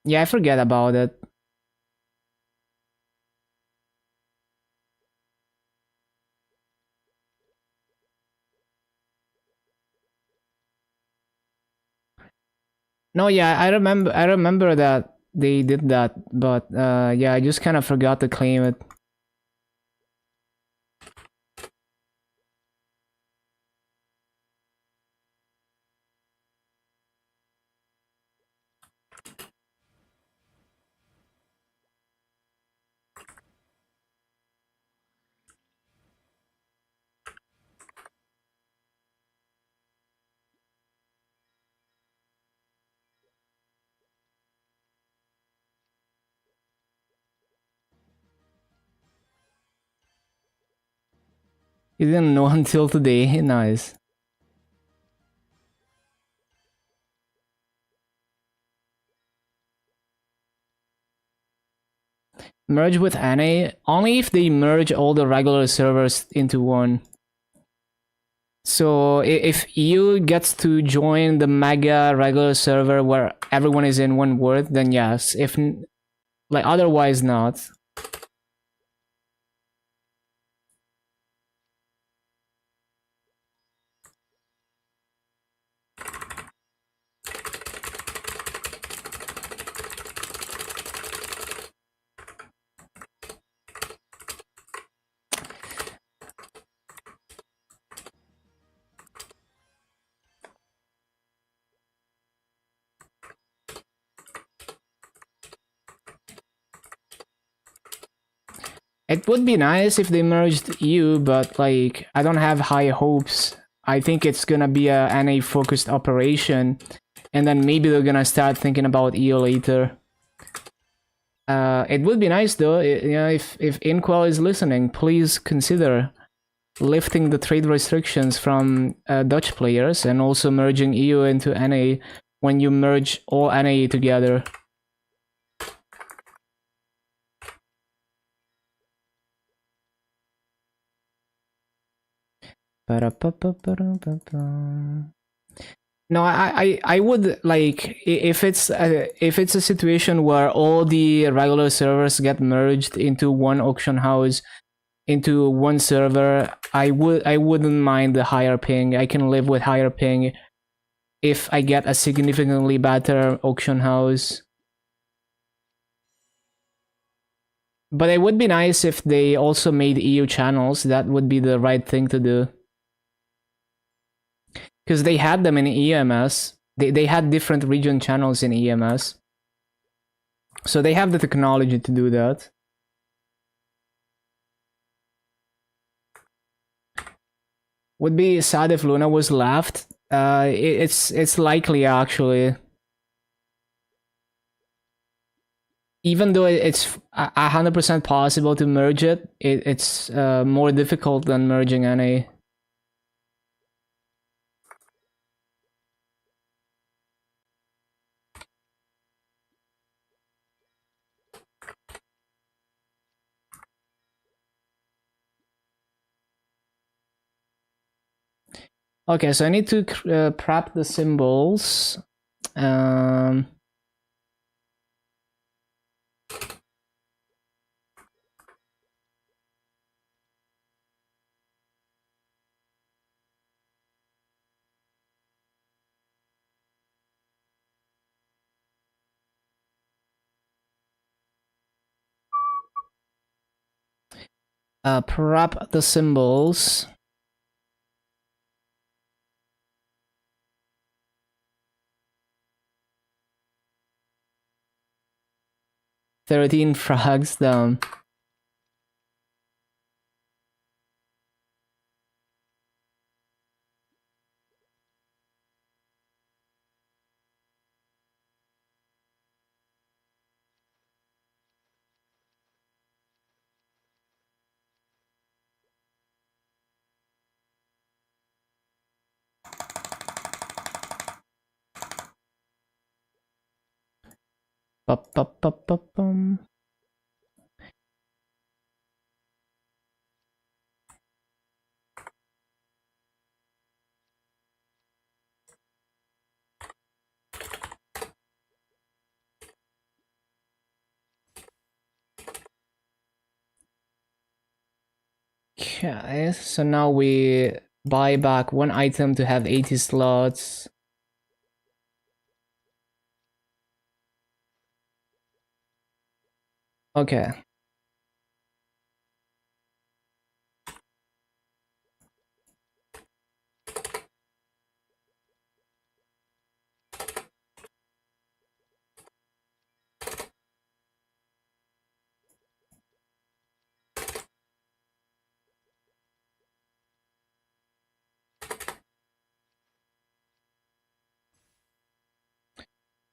Yeah, I forget about it. No, yeah, I remember that they did that, but yeah, I just kind of forgot to claim it. You didn't know until today. Nice. Merge with NA only if they merge all the regular servers into one. So if EU gets to join the mega regular server where everyone is in one word, then yes. If like otherwise not. It would be nice if they merged EU, but like I don't have high hopes. I think it's gonna be a NA focused operation, and then maybe they're gonna start thinking about EU later. It would be nice though, you know, if Inquel is listening, please consider lifting the trade restrictions from Dutch players and also merging EU into NA when you merge all NA together. No, I would like if it's a situation where all the regular servers get merged into one auction house, into one server. I wouldn't mind the higher ping. I can live with higher ping if I get a significantly better auction house. But it would be nice if they also made EU channels. That would be the right thing to do. Because they had them in EMS. They had different region channels in EMS. So they have the technology to do that. Would be sad if Luna was left. It's likely actually. Even though it's 100% possible to merge it, it's more difficult than merging any. Okay, so I need to prep the symbols. Um, prep the symbols. "13 frogs down." Ba-ba-ba-ba-bum. Okay, so now we buy back one item to have 80 slots. Okay.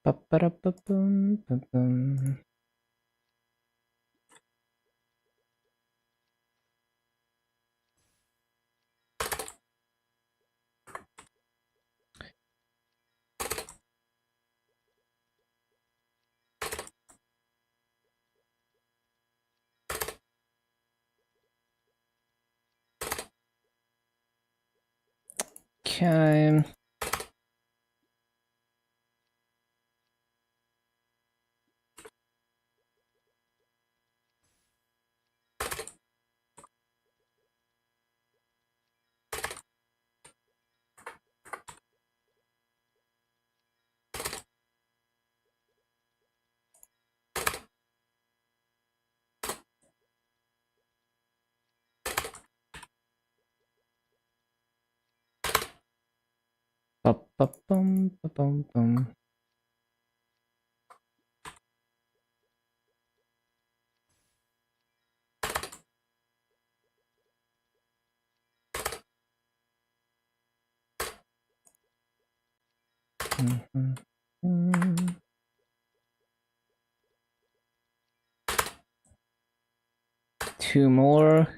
Ba-ba-da-ba-bum, ba-bum. Okay. Ba-ba-bum, ba-bum-bum. Mhm. Two more.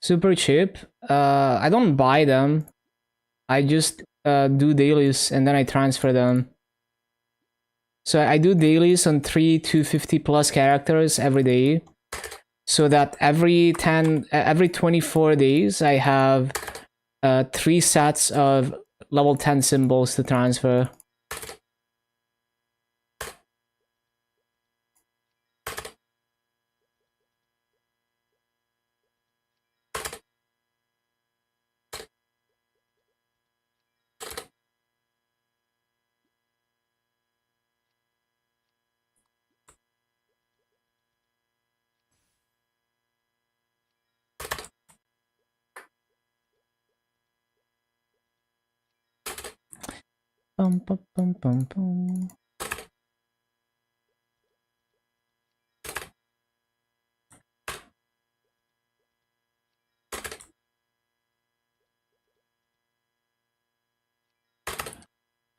Super cheap. I don't buy them. I just do dailies and then I transfer them. So I do dailies on 250 plus characters every day. So that every 24 days, I have 3 sets of level 10 symbols to transfer. Bum, bum, bum, bum, bum.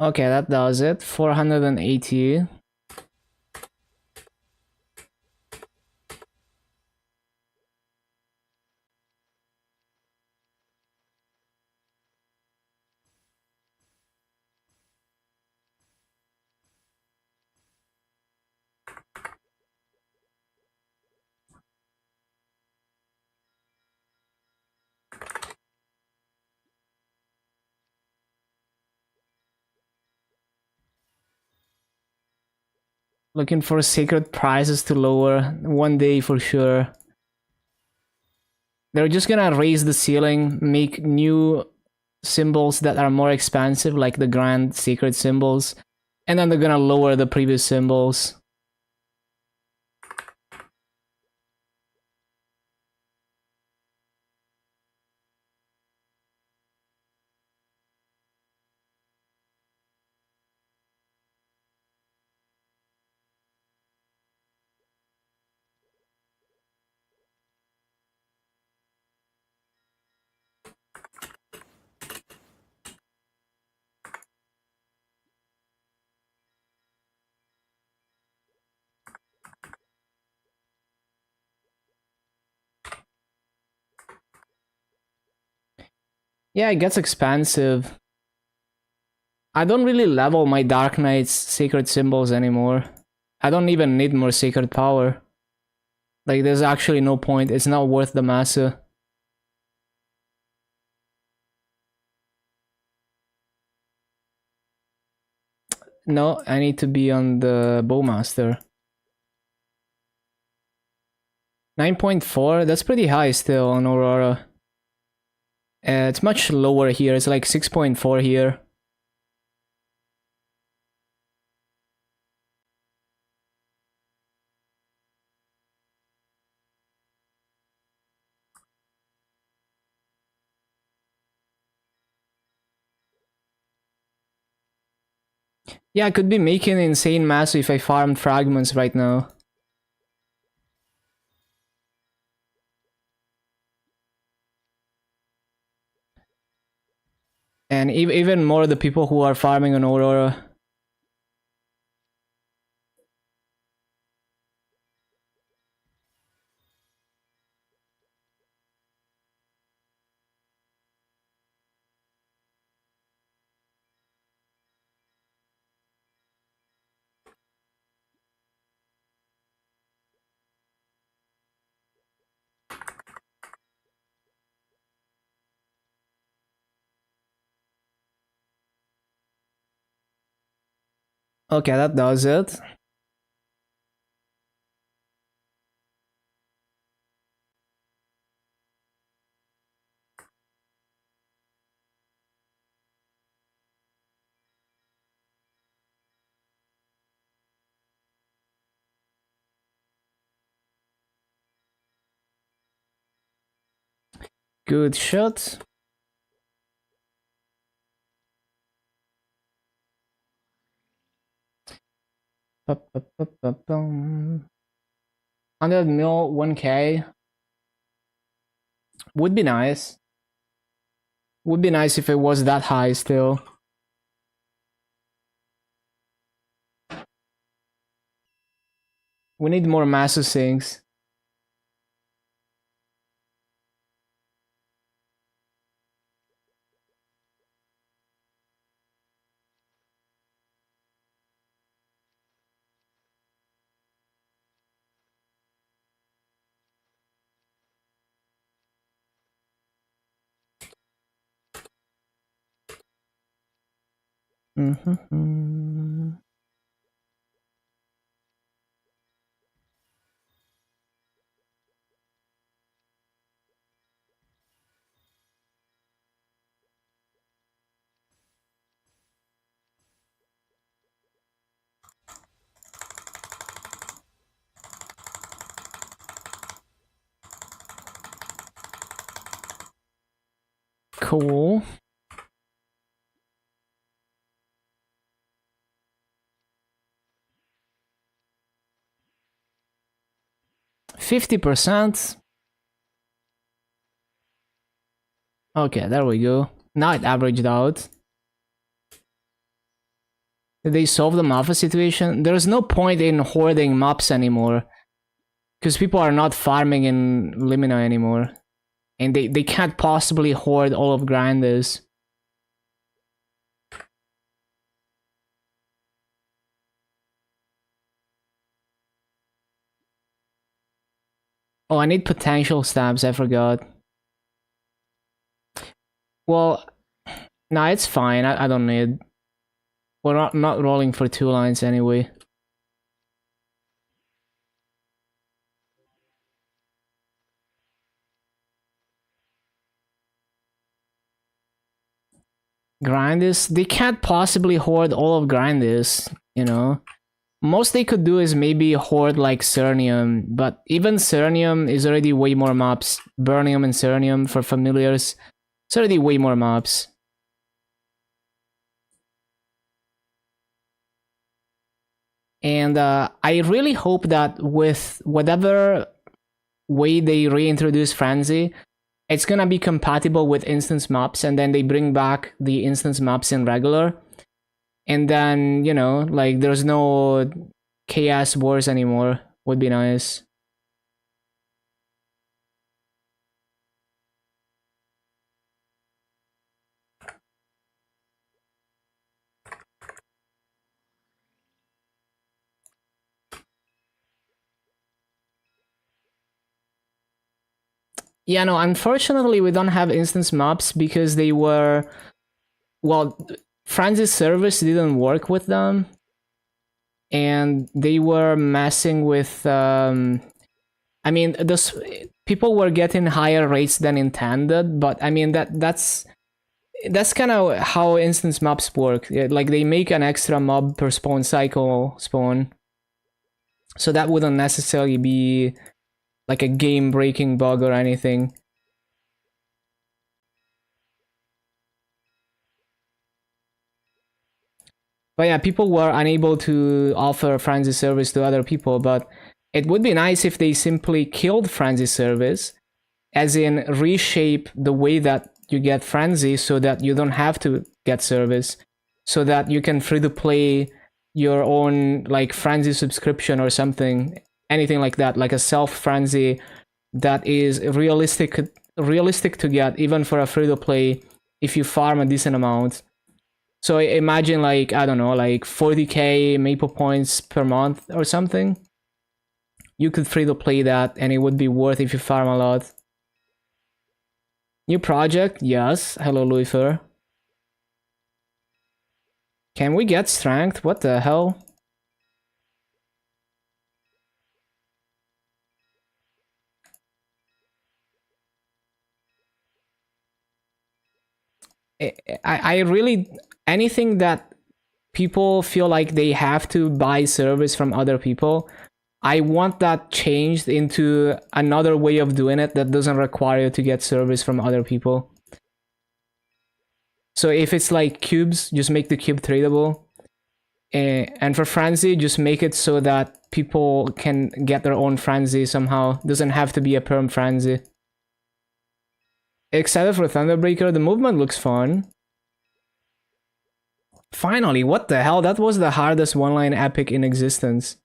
Okay, that does it. 480. Looking for sacred prices to lower one day for sure. They're just gonna raise the ceiling, make new symbols that are more expensive, like the grand sacred symbols, and then they're gonna lower the previous symbols. Yeah, it gets expensive. I don't really level my Dark Knight's sacred symbols anymore. I don't even need more sacred power. Like, there's actually no point. It's not worth the massa. No, I need to be on the Bowmaster. 9.4? That's pretty high still on Aurora. It's much lower here. It's like 6.4 here. Yeah, I could be making insane massa if I farmed fragments right now. And even more the people who are farming on Aurora. Okay, that does it. Good shot. Ba-ba-ba-ba-bum. 100 mil, 1k. Would be nice. Would be nice if it was that high still. We need more massive sinks. Mm-hmm. Cool. %50. Okay, there we go. Now it averaged out. Did they solve the Mafia situation? There's no point in hoarding mops anymore. Because people are not farming in Limina anymore. And they can't possibly hoard all of grinders. Oh, I need potential stabs, I forgot. Well, nah, it's fine. I don't need. We're not rolling for 2 lines anyway. Grinders, they can't possibly hoard all of grinders, you know? Most they could do is maybe hoard like Cernium, but even Cernium is already way more mobs. Burnium and Cernium for familiars, it's already way more mobs. And I really hope that with whatever way they reintroduce Frenzy, it's gonna be compatible with instance mobs, and then they bring back the instance mobs in regular. And then, you know, like there's no chaos wars anymore. Would be nice. Yeah, no, unfortunately we don't have instance mobs because they were, well, Franz's service didn't work with them. And they were messing with, I mean, this people were getting higher rates than intended, but I mean that's kind of how instance mobs work. Like they make an extra mob per spawn cycle spawn, so that wouldn't necessarily be like a game breaking bug or anything. But yeah, people were unable to offer Frenzy service to other people, but it would be nice if they simply killed Frenzy service, as in reshape the way that you get Frenzy so that you don't have to get service, so that you can free to play your own like Frenzy subscription or something, anything like that, like a self Frenzy that is realistic to get even for a free to play if you farm a decent amount. So imagine like, I don't know, like 40k Maple points per month or something. You could free to play that and it would be worth if you farm a lot. New project, yes. Hello, Luifer. Can we get strength? What the hell? I really, anything that people feel like they have to buy service from other people, I want that changed into another way of doing it that doesn't require you to get service from other people. So if it's like cubes, just make the cube tradable. And for Frenzy, just make it so that people can get their own Frenzy somehow. Doesn't have to be a perm Frenzy. Excited for Thunderbreaker, the movement looks fun. Finally, what the hell? That was the hardest one-line epic in existence.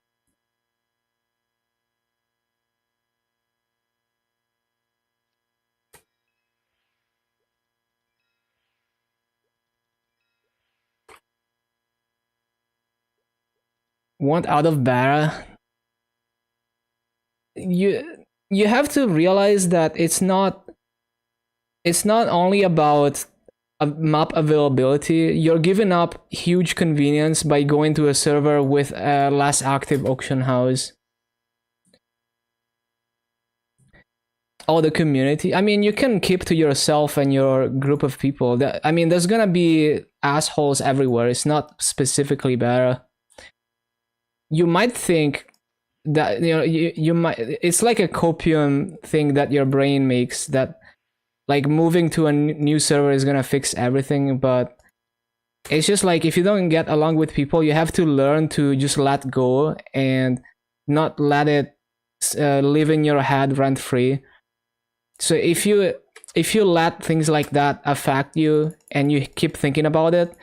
Want out of Barra? You have to realize that it's not only about map availability. You're giving up huge convenience by going to a server with a less active auction house. Oh, the community. I mean, you can keep to yourself and your group of people. I mean, there's gonna be assholes everywhere. It's not specifically Barra. You might think that, you know, you might, it's like a copium thing that your brain makes, that like moving to a new server is gonna fix everything, but it's just like if you don't get along with people, you have to learn to just let go and not let it live in your head rent free. So if you let things like that affect you and you keep thinking about it,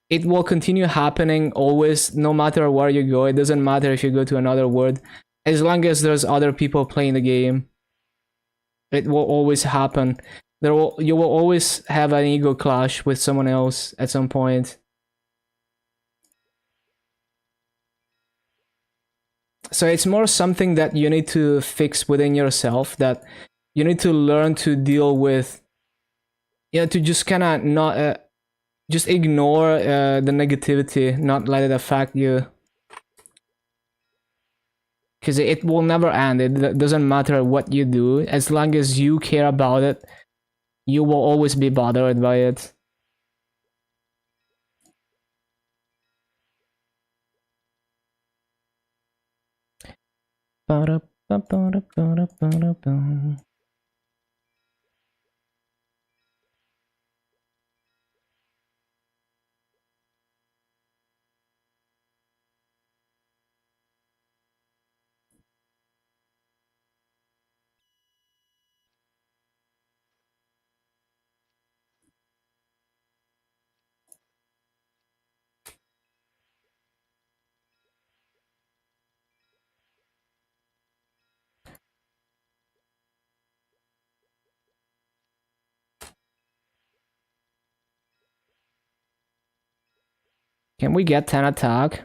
it will continue happening always, no matter where you go. It doesn't matter if you go to another world, as long as there's other people playing the game. It will always happen. You will always have an ego clash with someone else at some point. So it's more something that you need to fix within yourself, that you need to learn to deal with, to just kind of not just ignore the negativity, not let it affect you, because it will never end. It doesn't matter what you do, as long as you care about it, you will always be bothered by it. Can we get 10 attack?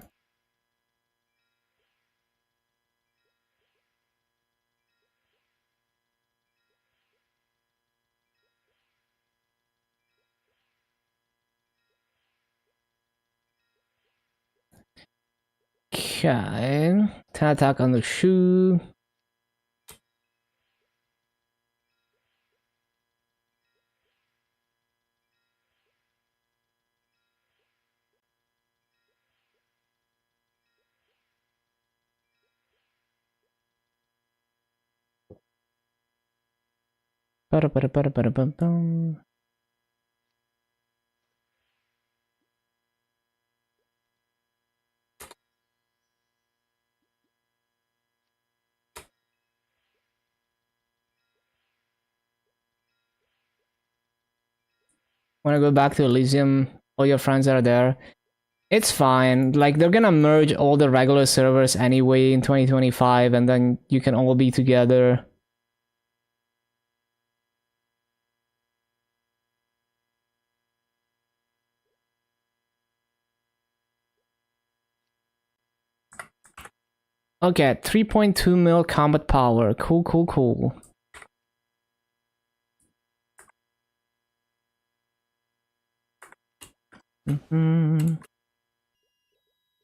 Okay, 10 attack on the shoe. Ba-da-ba-da-ba-da-ba-da-bum. Wanna go back to Elysium? All your friends are there. It's fine. Like, they're gonna merge all the regular servers anyway in 2025, and then you can all be together. Okay, 3.2 mil combat power. Cool, cool, cool.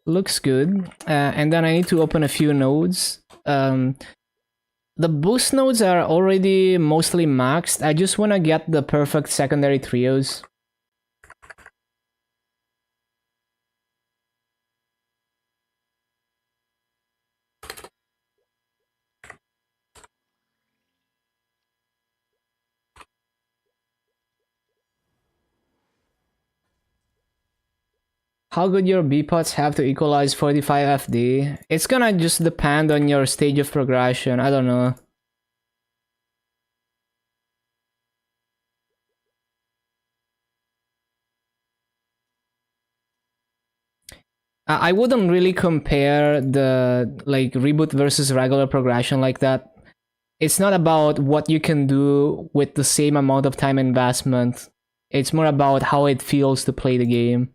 Looks good. And then I need to open a few nodes. The boost nodes are already mostly maxed. I just want to get the perfect secondary trios. How good your B-pots have to equalize 45 FD? It's gonna just depend on your stage of progression. I don't know. I wouldn't really compare the like reboot versus regular progression like that. It's not about what you can do with the same amount of time investment. It's more about how it feels to play the game.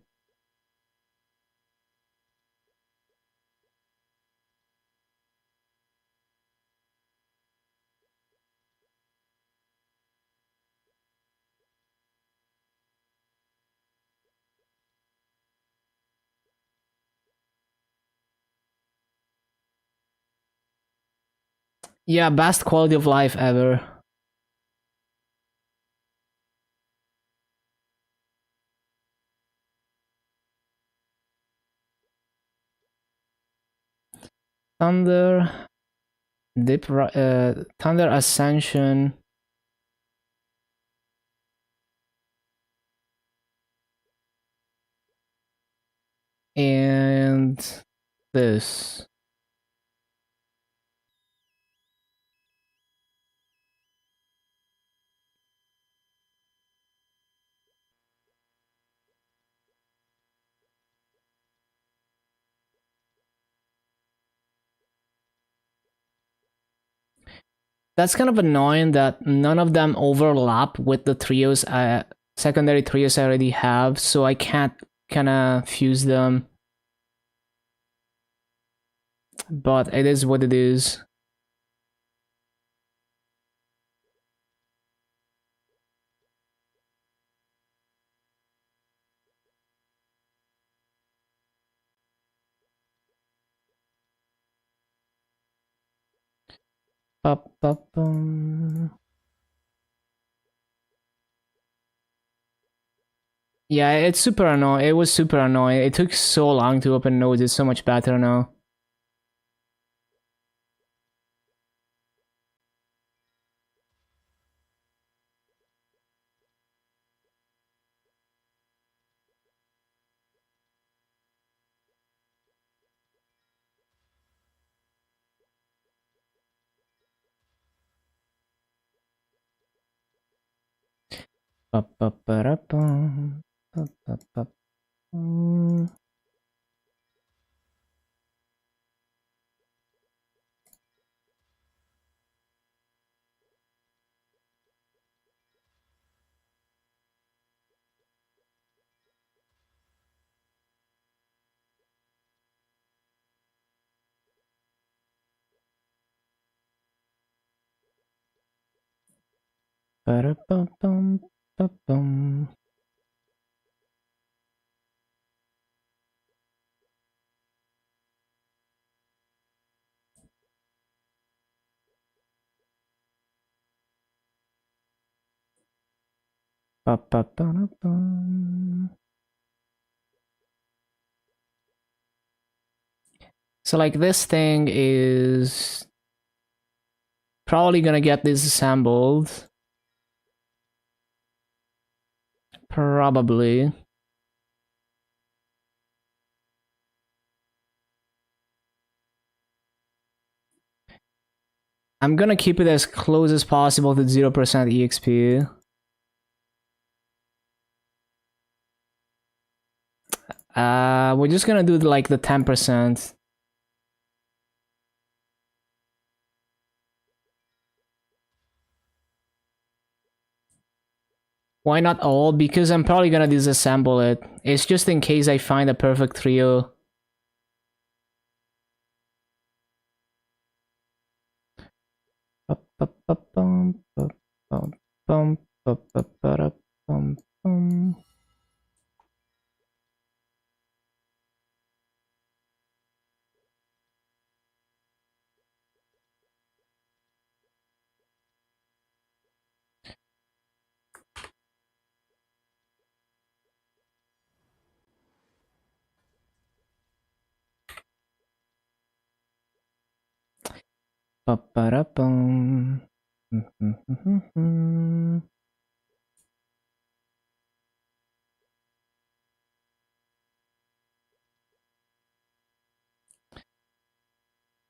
Yeah, best quality of life ever. Thunder, Thunder Ascension, and this. That's kind of annoying that none of them overlap with the trios, secondary trios I already have, so I can't kind of fuse them. But it is what it is. Yeah, it's super annoying. It was super annoying. It took so long to open nodes. It's so much better now. So like this thing is probably gonna get disassembled. Probably. I'm gonna keep it as close as possible to 0% EXP. We're just gonna do like the 10%. Why not all? Because I'm probably gonna disassemble it. It's just in case I find a perfect trio.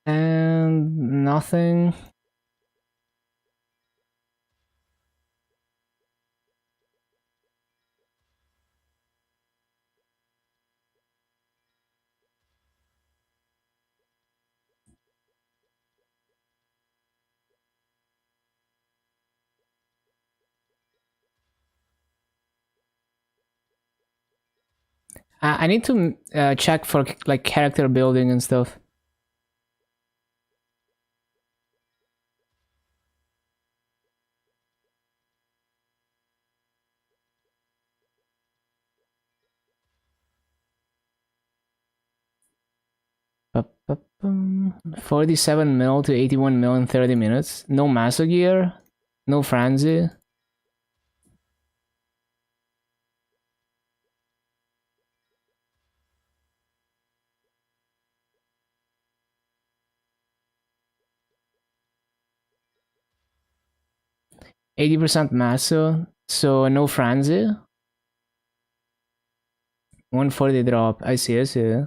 And nothing. I need to check for like character building and stuff. Bup, bup, 47 mil to 81 mil in 30 minutes. No Maso gear. No Frenzy. %80 Maso. So no Frenzy. 140 drop. I see, I see.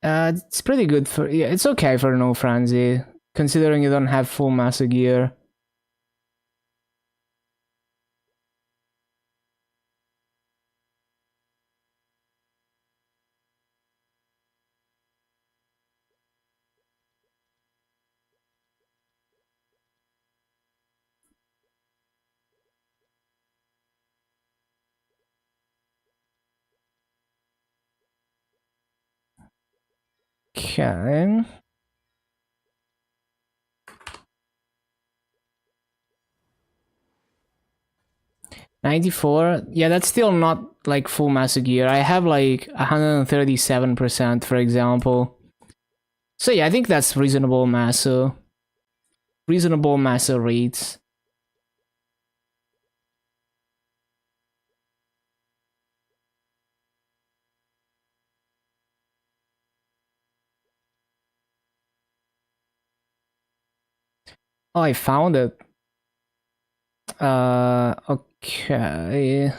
It's pretty good for, yeah, it's okay for no Frenzy, considering you don't have full Maso gear. Okay. $94. Yeah, that's still not like full master gear. I have like 137%, for example. So yeah, I think that's reasonable master. Reasonable master rates. Oh, I found it. Okay.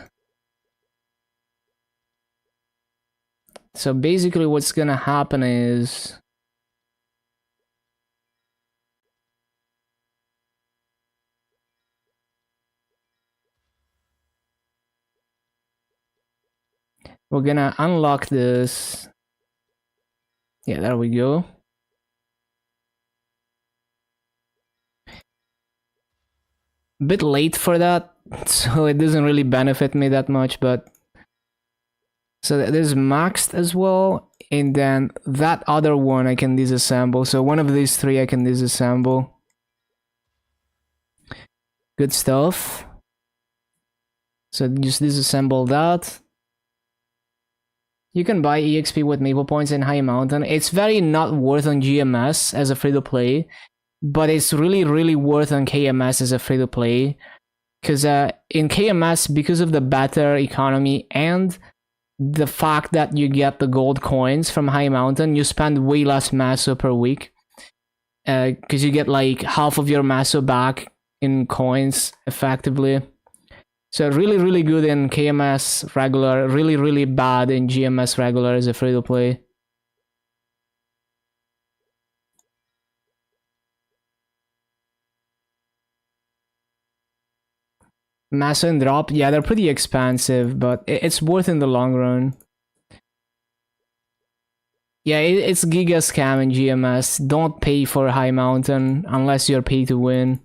So basically what's gonna happen is we're gonna unlock this. Yeah, there we go. Bit late for that, so it doesn't really benefit me that much, but so there's maxed as well, and then that other one I can disassemble. So one of these three I can disassemble. Good stuff. So just disassemble that. You can buy EXP with Maple Points in High Mountain. It's very not worth on GMS as a free-to-play, but it's really, really worth on KMS as a free-to-play. Because in KMS, because of the better economy and the fact that you get the gold coins from High Mountain, you spend way less Maso per week. Because you get like half of your Maso back in coins, effectively. So really, really good in KMS regular, really, really bad in GMS regular as a free-to-play. Maso and Drop, yeah, they're pretty expensive, but it's worth in the long run. Yeah, it's Giga Scam in GMS. Don't pay for High Mountain unless you're pay to win.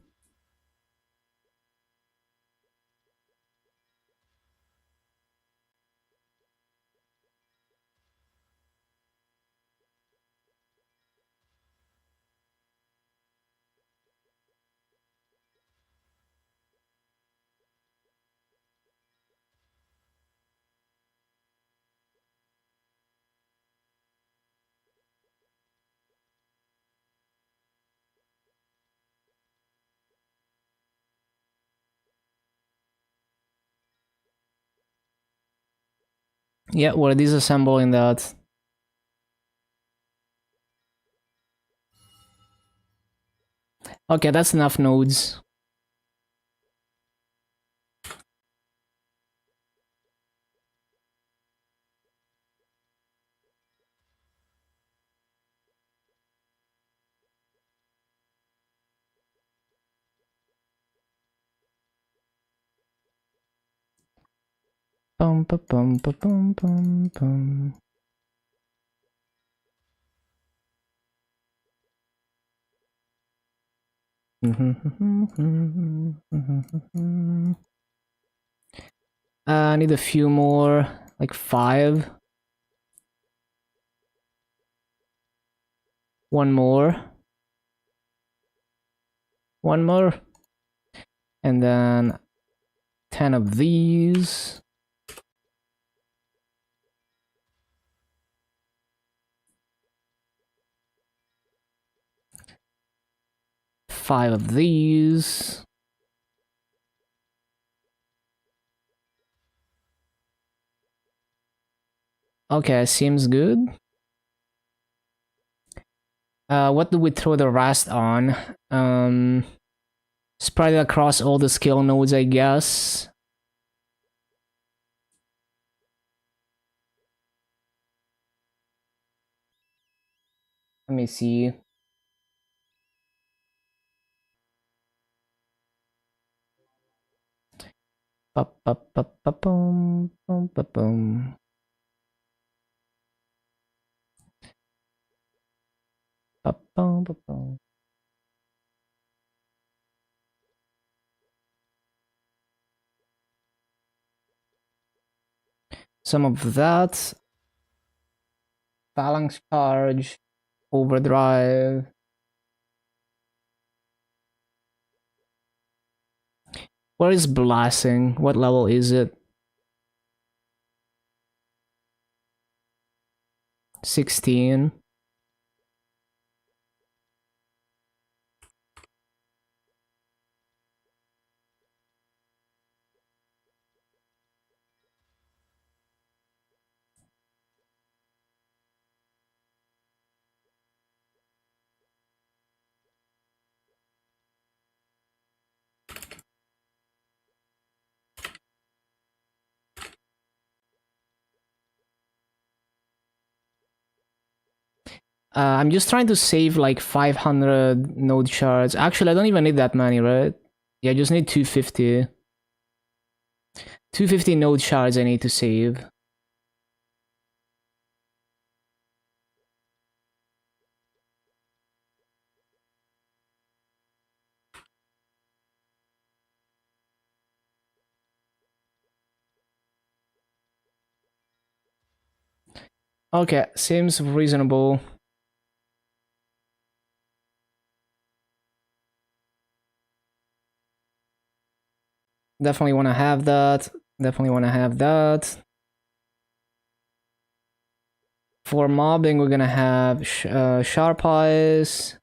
Yeah, we're disassembling that. Okay, that's enough nodes. Bum, ba, bum, ba, bum, bum, bum. I need a few more, like 5. One more. One more. And then 10 of these. Five of these. Okay, seems good. What do we throw the rest on? Spread it across all the skill nodes, I guess. Let me see. Ba-ba-ba-ba-boom, boom, ba-boom. Ba-boom, ba-boom. Some of that. Phalanx charge. Overdrive. Where is blasting? What level is it? 16. I'm just trying to save like 500 node shards. Actually, I don't even need that many, right? Yeah, I just need 250. 250 node shards I need to save. Okay, seems reasonable. Definitely want to have that. Definitely want to have that. For mobbing, we're gonna have sharp eyes.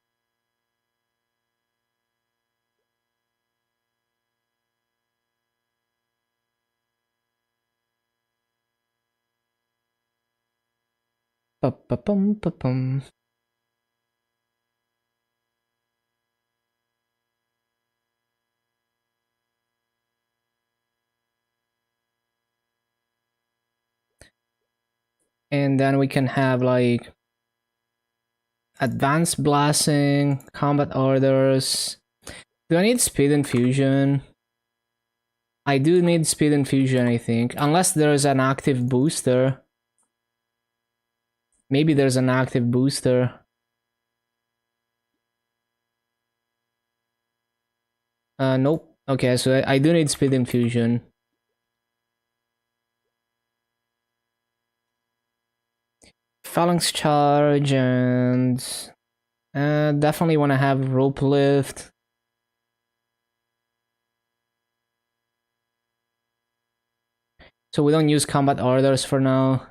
Ba-ba-bum, ba-bum. And then we can have like advanced blasting, combat orders. Do I need speed infusion? I do need speed infusion, I think. Unless there's an active booster. Maybe there's an active booster. Nope. Okay, so I do need speed infusion. Phalanx charge and definitely want to have rope lift. So we don't use combat orders for now.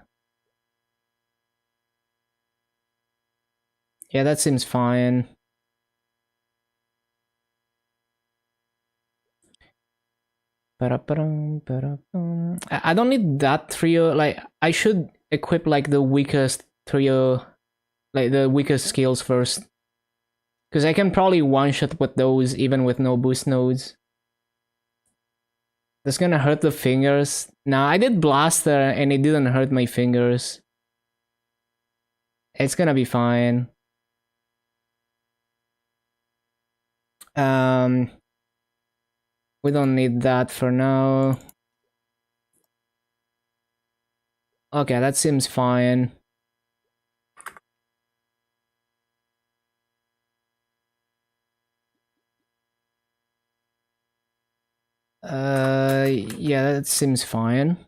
Yeah, that seems fine. I don't need that trio. Like, I should equip like the weakest trio, like the weakest skills first. Because I can probably one-shot with those even with no boost nodes. That's gonna hurt the fingers. Nah, I did blaster and it didn't hurt my fingers. It's gonna be fine. Um, we don't need that for now. Okay, that seems fine. Yeah, that seems fine.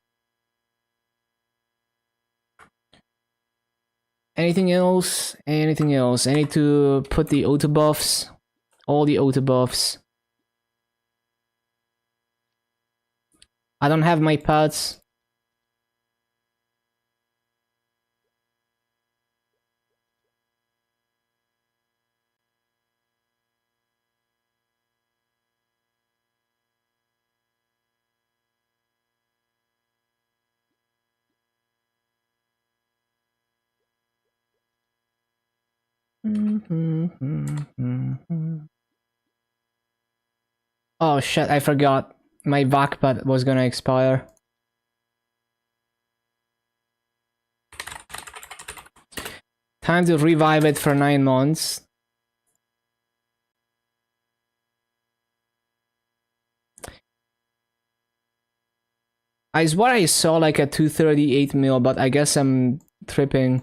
Anything else? Anything else? I need to put the auto buffs. All the auto buffs. I don't have my pads. Oh shit, I forgot. My backpack was gonna expire. Time to revive it for 9 months. I swear I saw like a 238 mil, but I guess I'm tripping.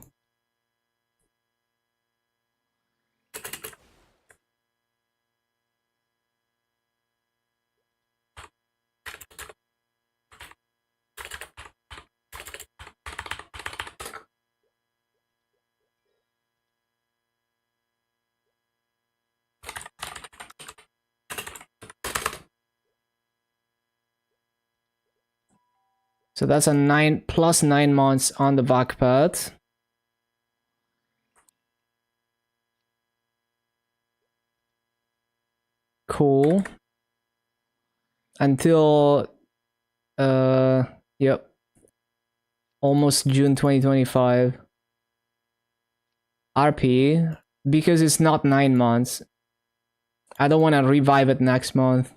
So that's a 9 plus 9 months on the back pet. Cool. Until yep. Almost June 2025. RP, because it's not 9 months. I don't want to revive it next month.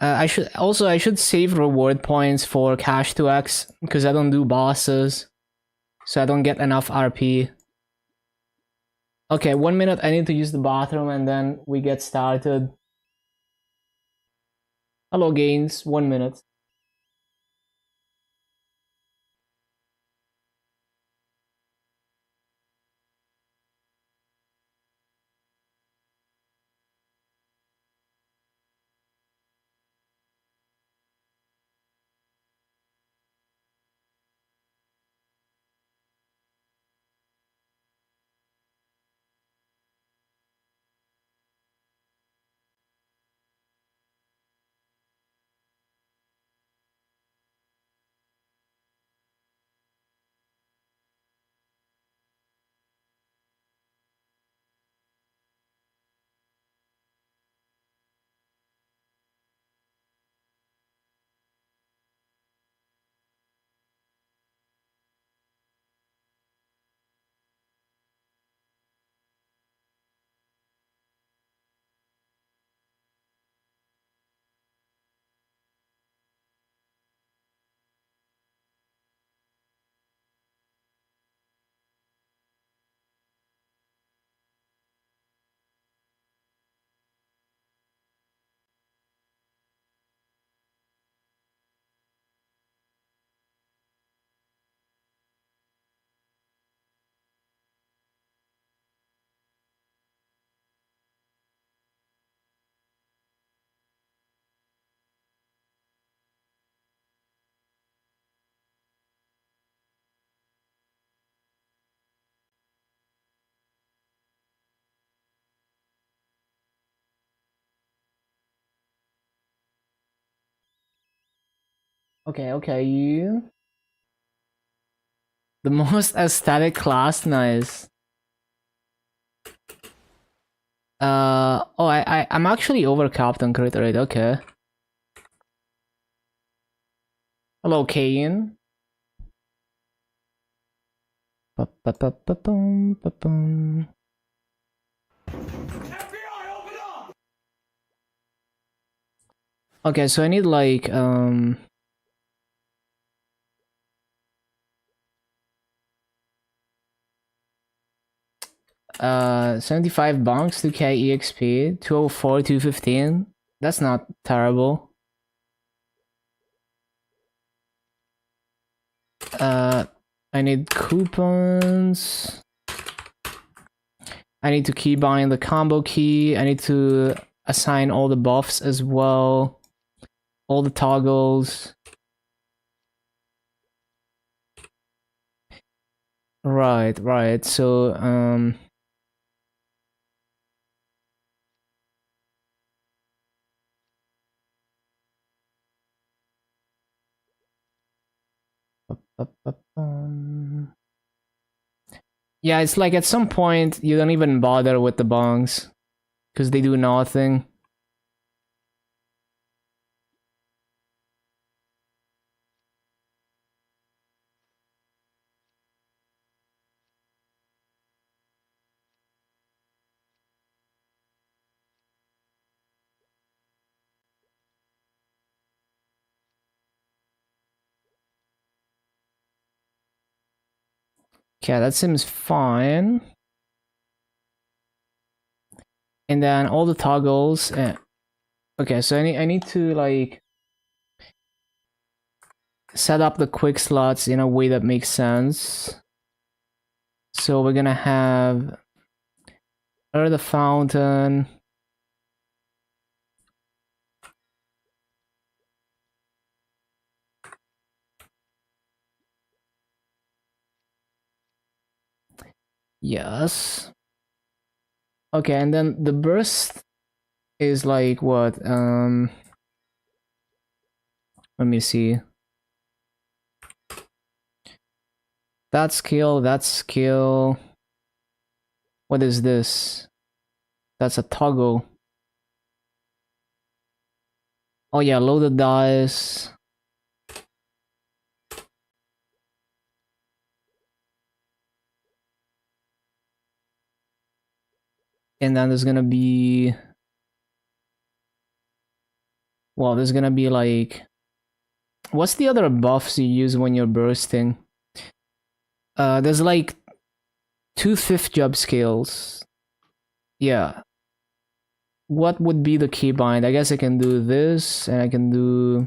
I should save reward points for cash 2x because I don't do bosses, so I don't get enough RP. Okay, 1 minute. I need to use the bathroom and then we get started. Hello, Gains. 1 minute. Okay, you. The most aesthetic class, nice. I'm actually overcapped on crit rate, okay. Hello, Kane. Okay, so I need like 75 bunks, 2k exp, 204, 215. That's not terrible. I need coupons. I need to keybind the combo key. I need to assign all the buffs as well. All the toggles. Right. So, yeah, it's like at some point you don't even bother with the bongs because they do nothing. Okay, that seems fine. And then all the toggles. Okay, so I need to like set up the quick slots in a way that makes sense. So we're gonna have the fountain. Yes. Okay, and then the burst is like what? Let me see. That skill, that skill. What is this? That's a toggle. Oh yeah, load the dice. And then there's gonna be... Well, there's gonna be like... What's the other buffs you use when you're bursting? There's like 2/5 job skills. Yeah. What would be the keybind? I guess I can do this, and I can do...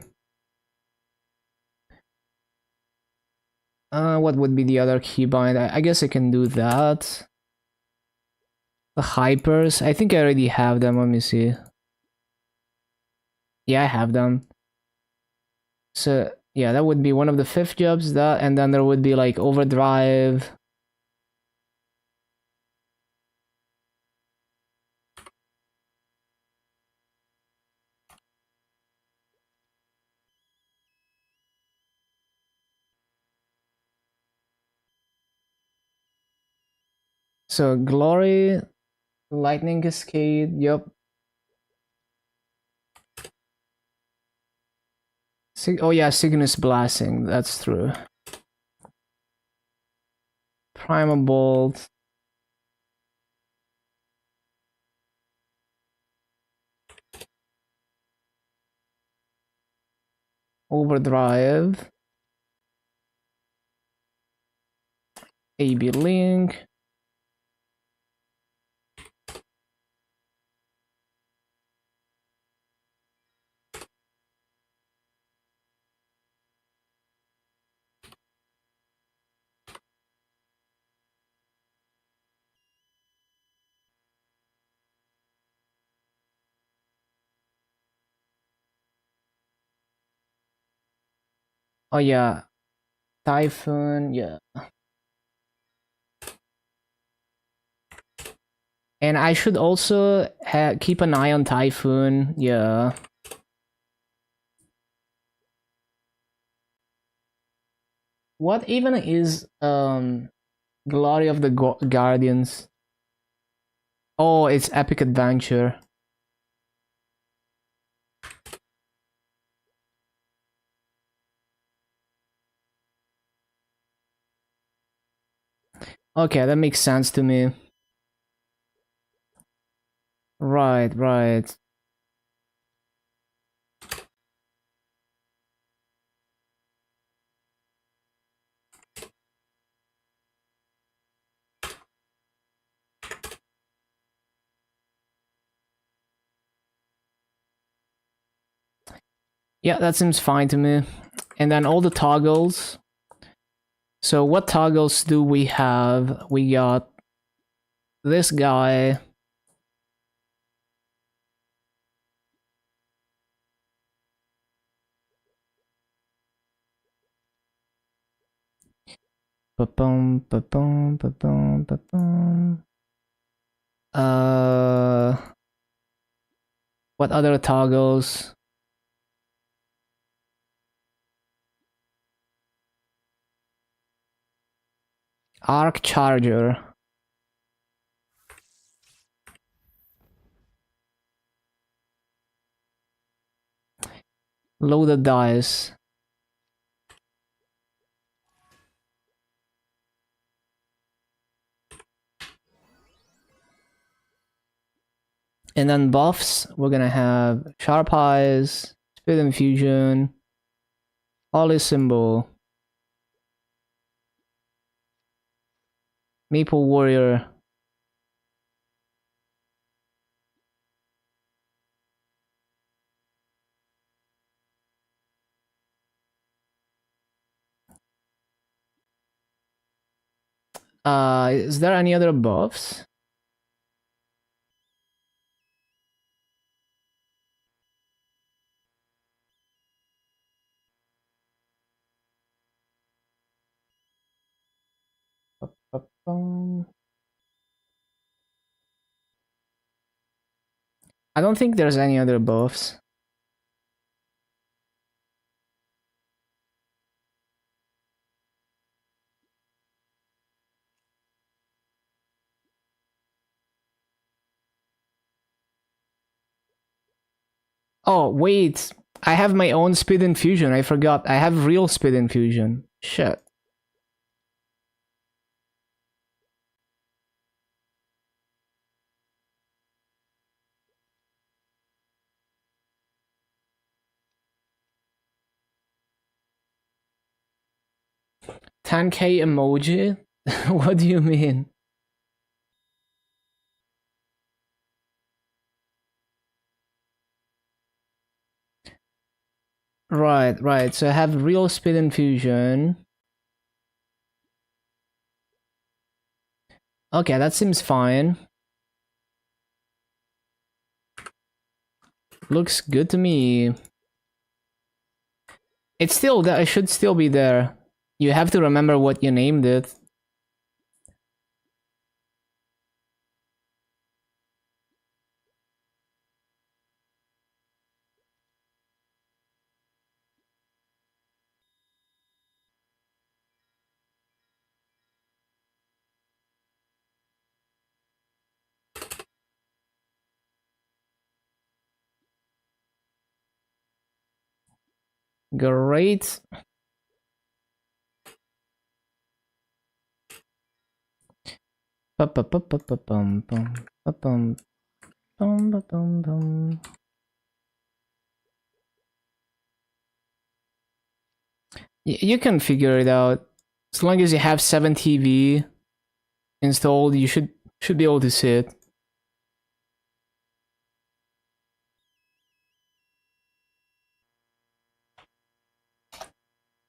what would be the other keybind? I guess I can do that. The hypers. I think I already have them. Let me see. Yeah, I have them. So yeah, that would be one of the 5th jobs. That, and then there would be like overdrive. So glory, lightning cascade. Yep. Oh yeah, Cygnus blasting. That's true. Primal bolt. Overdrive. AB link. Oh yeah, Typhoon. Yeah. And I should also keep an eye on Typhoon. Yeah. What even is Glory of the Guardians? Oh, it's Epic Adventure. Okay, that makes sense to me. Right, right. Yeah, that seems fine to me. And then all the toggles. So what toggles do we have? We got this guy. Ba-boom, ba-boom, ba-boom, ba-boom. What other toggles? Arc Charger. Loaded dice. And then buffs, we're gonna have Sharp Eyes, Speed Infusion, Holy Symbol, Maple Warrior. Is there any other buffs? Ba-ba-bum. I don't think there's any other buffs. Oh, wait. I have my own speed infusion. I forgot. I have real speed infusion. Shit. $10K emoji? What do you mean? Right, right. So I have real speed infusion. Okay, that seems fine. Looks good to me. It's still there. It should still be there. You have to remember what you named it. Great. You can figure it out. As long as you have 7TV installed, you should be able to see it.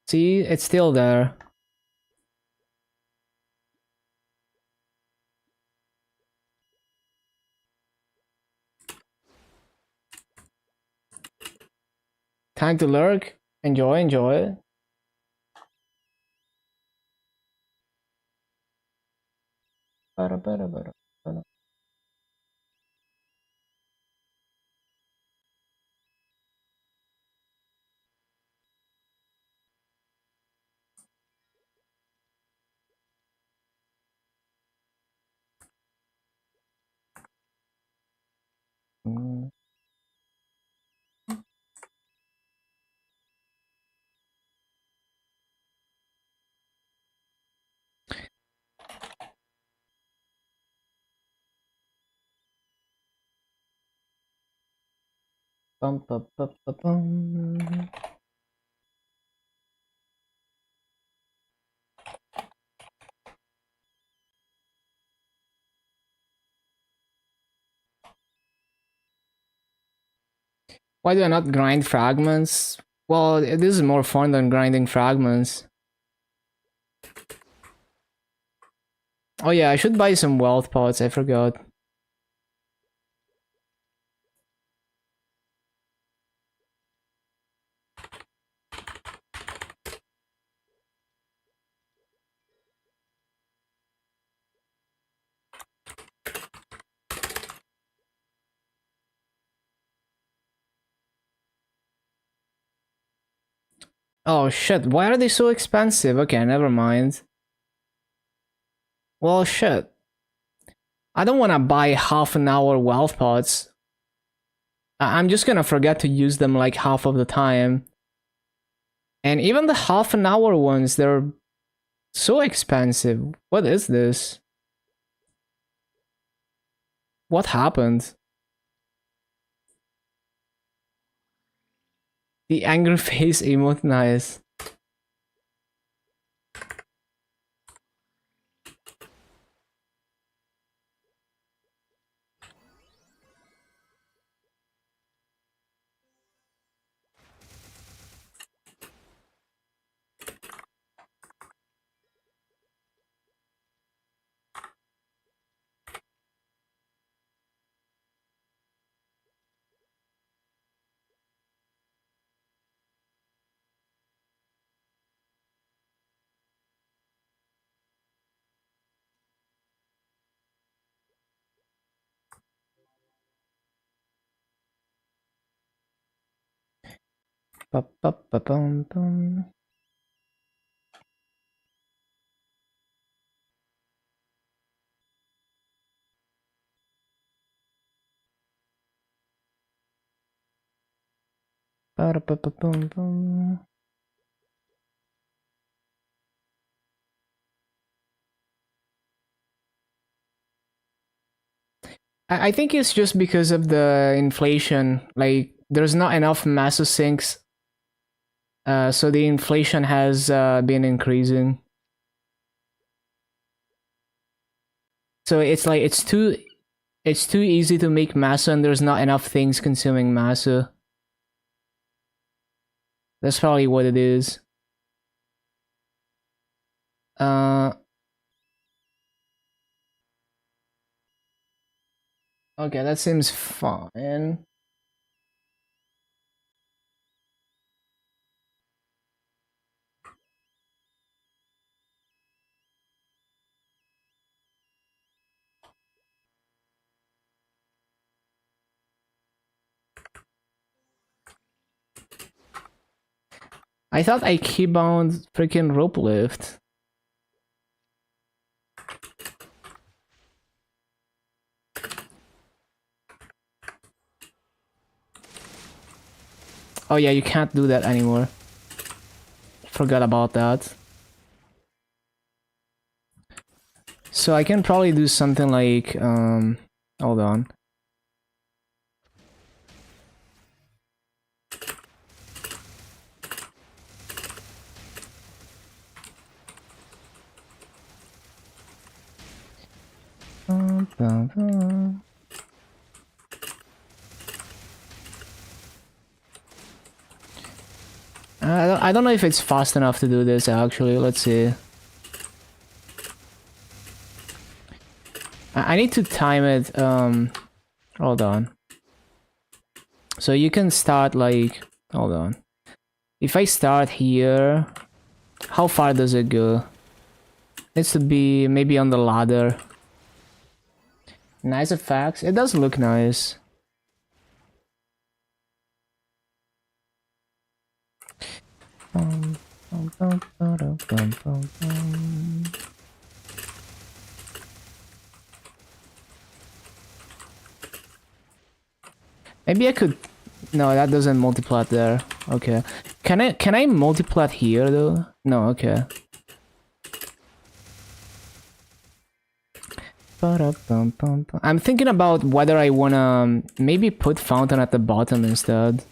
See, it's still there. Time to lurk. Enjoy, enjoy. Why do I not grind fragments? Well, this is more fun than grinding fragments. Oh yeah, I should buy some wealth pots, I forgot. Oh shit, why are they so expensive? Okay, never mind. Well, shit. I don't want to buy half an hour wealth pots. I'm just gonna forget to use them like half of the time. And even the half an hour ones, they're so expensive. What is this? What happened? The angry face emote, nice. Ba-ba-ba-bum-bum. Ba-da-ba-ba-bum-bum. I think it's just because of the inflation. Like, there's not enough massive sinks, so the inflation has been increasing. So it's like it's too easy to make massa, and there's not enough things consuming massa. That's probably what it is. Okay, that seems fine. I thought I keybound freaking rope lift. Oh yeah, you can't do that anymore. Forgot about that. So I can probably do something like, hold on. I don't know if it's fast enough to do this actually. Let's see. I need to time it. Hold on. So you can start like, hold on. If I start here, how far does it go? Needs to be maybe on the ladder. Nice effects. It does look nice. Maybe I could. No, that doesn't multiplat there. Okay. Can I multiplat here though? No. Okay. I'm thinking about whether I wanna maybe put fountain at the bottom instead.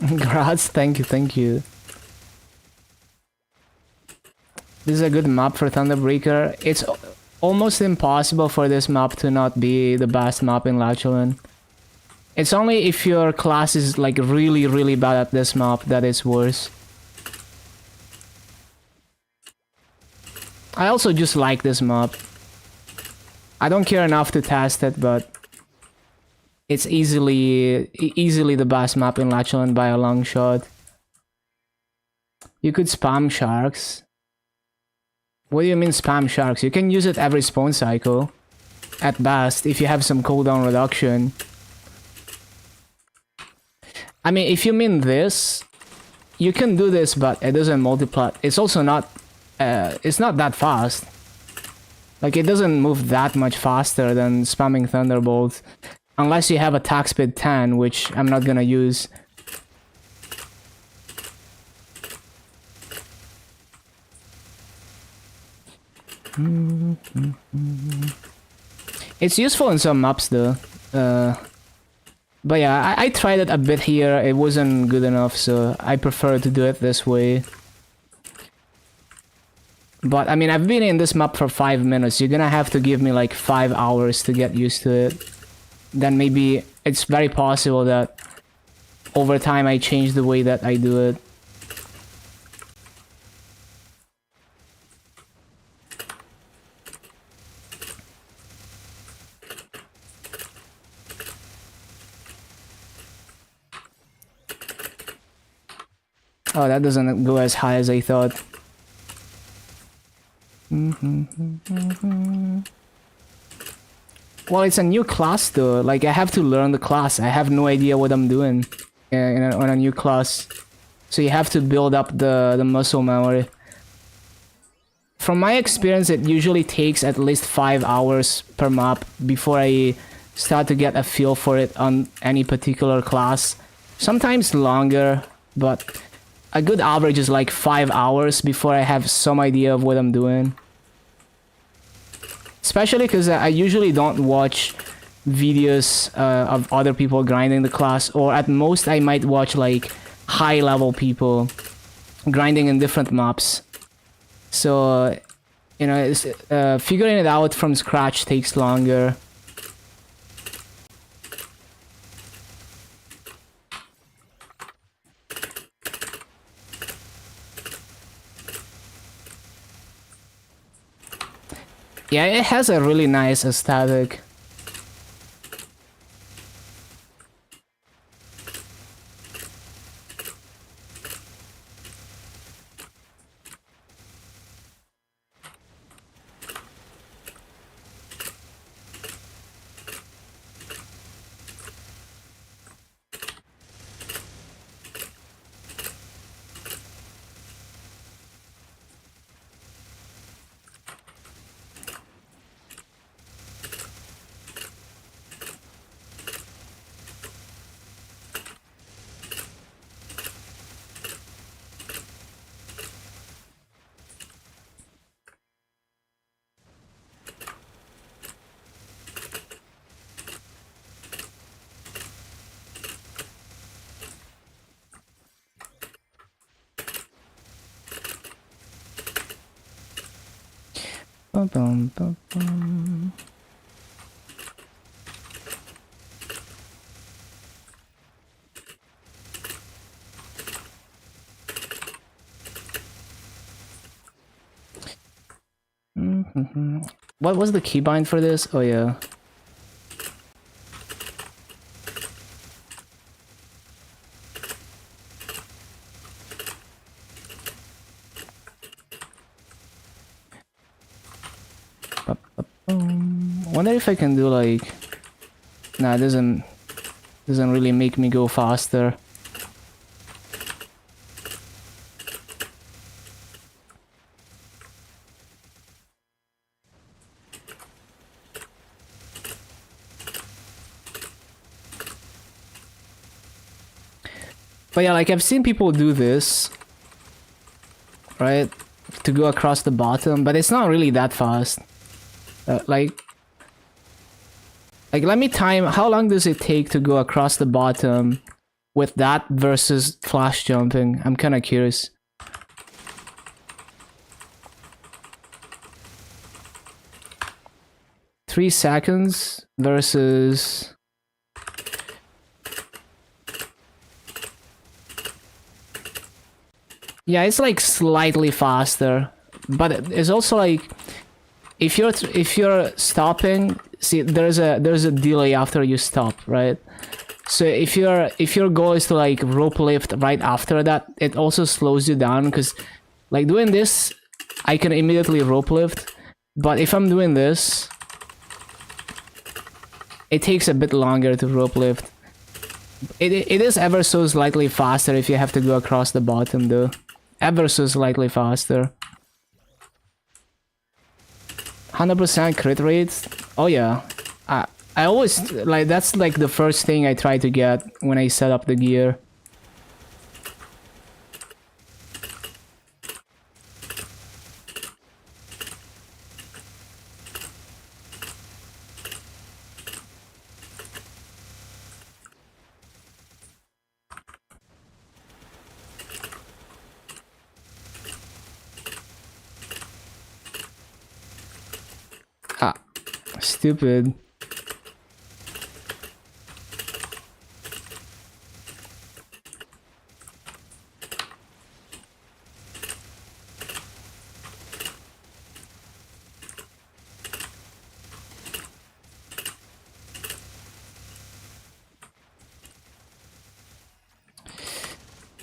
Grats, thank you, thank you. This is a good map for Thunderbreaker. It's almost impossible for this map to not be the best map in Lachlan. It's only if your class is like really, really bad at this map that it's worse. I also just like this map. I don't care enough to test it, but it's easily the best map in Lachlan by a long shot. You could spam sharks. What do you mean spam sharks? You can use it every spawn cycle. At best, if you have some cooldown reduction. I mean, if you mean this, you can do this, but it doesn't multiply. It's also not, it's not that fast. Like, it doesn't move that much faster than spamming Thunderbolt. Unless you have attack speed 10, which I'm not gonna use. It's useful in some maps though. But yeah, I tried it a bit here. It wasn't good enough, so I prefer to do it this way. But I mean, I've been in this map for 5 minutes. You're gonna have to give me like 5 hours to get used to it. Then maybe it's very possible that over time I change the way that I do it. Oh, that doesn't go as high as I thought. Well, it's a new class though. Like, I have to learn the class. I have no idea what I'm doing on a new class. So you have to build up the muscle memory. From my experience, it usually takes at least 5 hours per map before I start to get a feel for it on any particular class. Sometimes longer, but a good average is like 5 hours before I have some idea of what I'm doing. Especially because I usually don't watch videos of other people grinding the class, or at most I might watch like high level people grinding in different maps. So, you know, it's, figuring it out from scratch takes longer. Yeah, it has a really nice aesthetic. Bum, bum, bum, bum. What was the keybind for this? Oh yeah. Wonder if I can do like... Nah, it doesn't really make me go faster. But yeah, like I've seen people do this, right? To go across the bottom, but it's not really that fast. Like, let me time, how long does it take to go across the bottom with that versus flash jumping? I'm kind of curious. Three seconds versus... Yeah, it's like slightly faster, but it's also like if you're stopping, see there's a delay after you stop, right? So if your goal is to like rope lift right after that, it also slows you down because like doing this, I can immediately rope lift, but if I'm doing this, it takes a bit longer to rope lift. It is ever so slightly faster if you have to go across the bottom though. Ever so slightly faster. 100% crit rates? Oh yeah. I always, like, that's like the first thing I try to get when I set up the gear. Ah, stupid.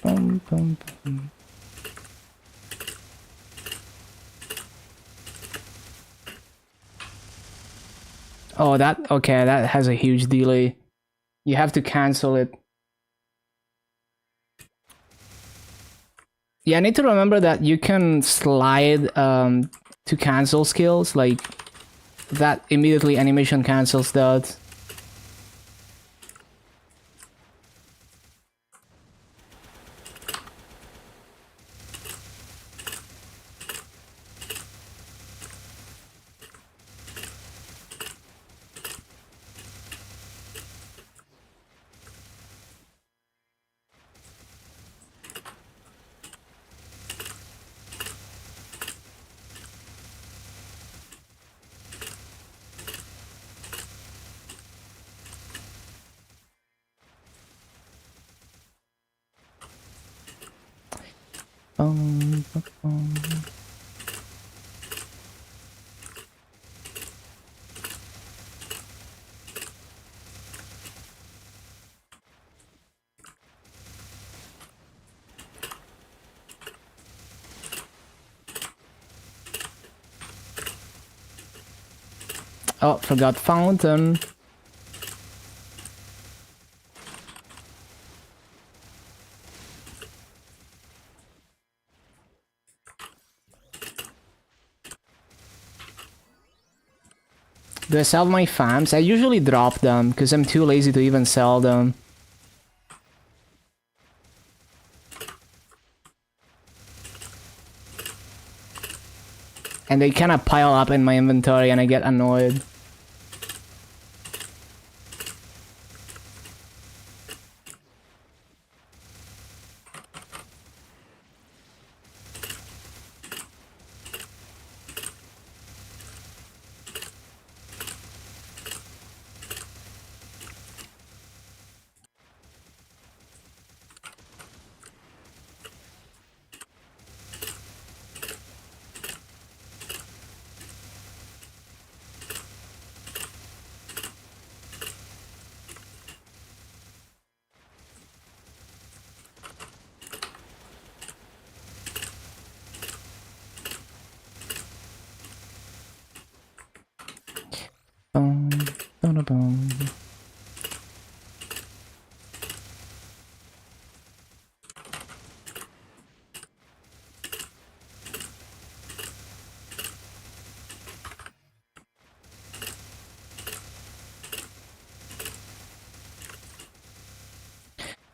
Bum, Oh, that okay, that has a huge delay. You have to cancel it. Yeah, I need to remember that you can slide to cancel skills, like that immediately animation cancels that. Oh, forgot fountain. Do I sell my farms? I usually drop them because I'm too lazy to even sell them. And they kind of pile up in my inventory and I get annoyed.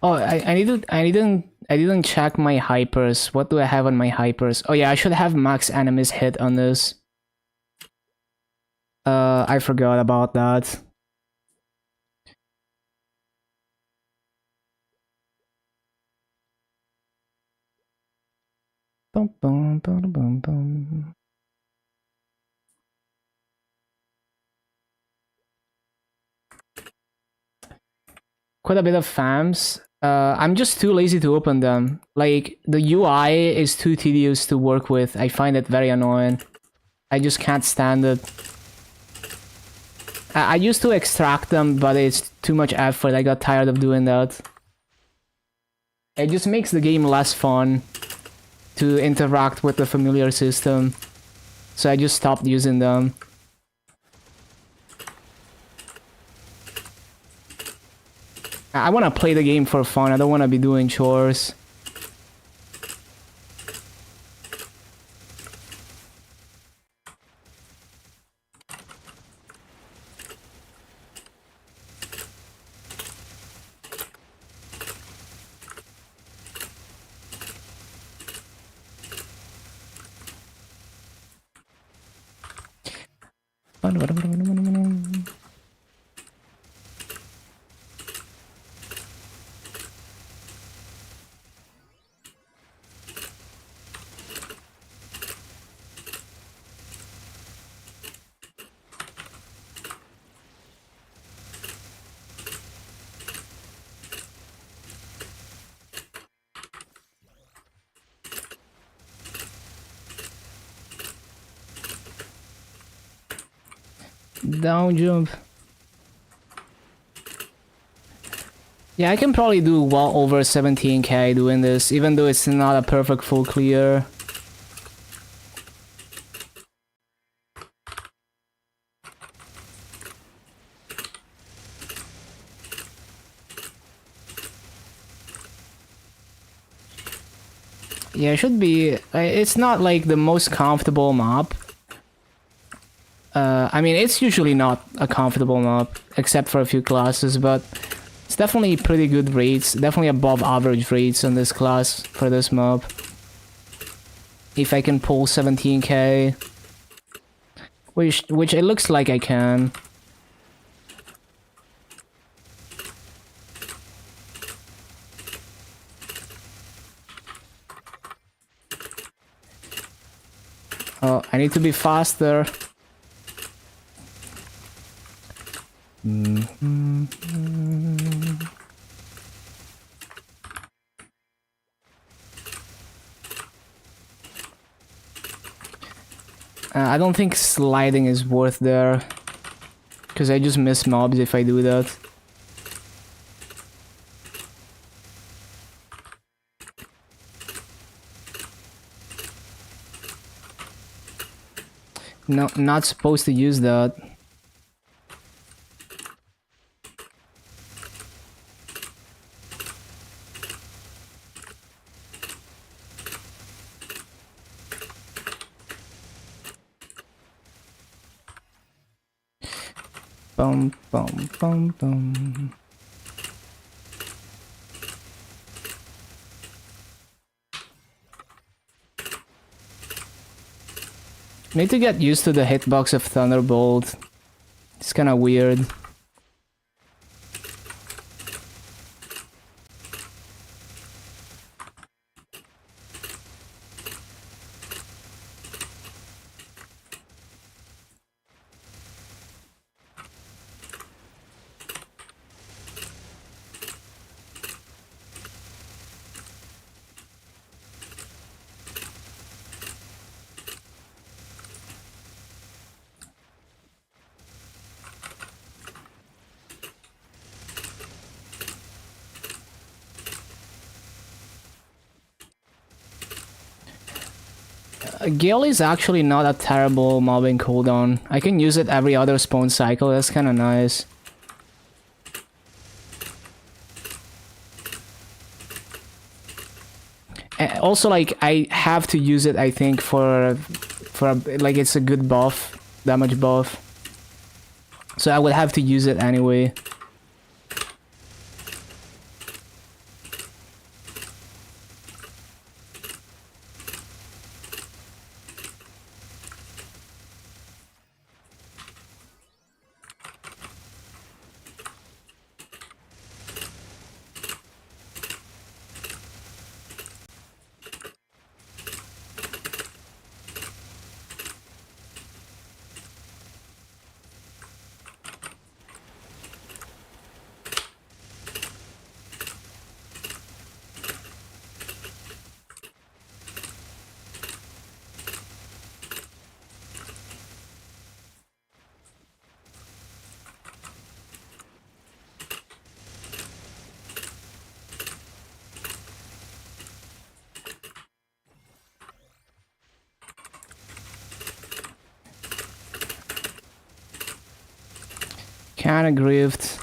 Oh, I didn't check my hypers. What do I have on my hypers? Oh yeah, I should have max enemies hit on this. I forgot about that. Quite a bit of FAMs. I'm just too lazy to open them. Like, the UI is too tedious to work with. I find it very annoying. I just can't stand it. I used to extract them, but it's too much effort. I got tired of doing that. It just makes the game less fun to interact with the familiar system. So I just stopped using them. I want to play the game for fun. I don't want to be doing chores. Down jump. Yeah, I can probably do well over 17k doing this, even though it's not a perfect full clear. Yeah, it should be. It's not like the most comfortable map. I mean, it's usually not a comfortable map, except for a few classes, but it's definitely pretty good rates. Definitely above average rates on this class for this map. If I can pull 17k, which it looks like I can. Oh, I need to be faster. I don't think sliding is worth there, because I just miss mobs if I do that. No, not supposed to use that. Bum bum bum bum. Need to get used to the hitbox of Thunderbolt. It's kind of weird. Gale is actually not a terrible mobbing cooldown. I can use it every other spawn cycle, that's kind of nice. Also, like, I have to use it, I think, for like, it's a good buff, damage buff. So I would have to use it anyway. Kinda grieved.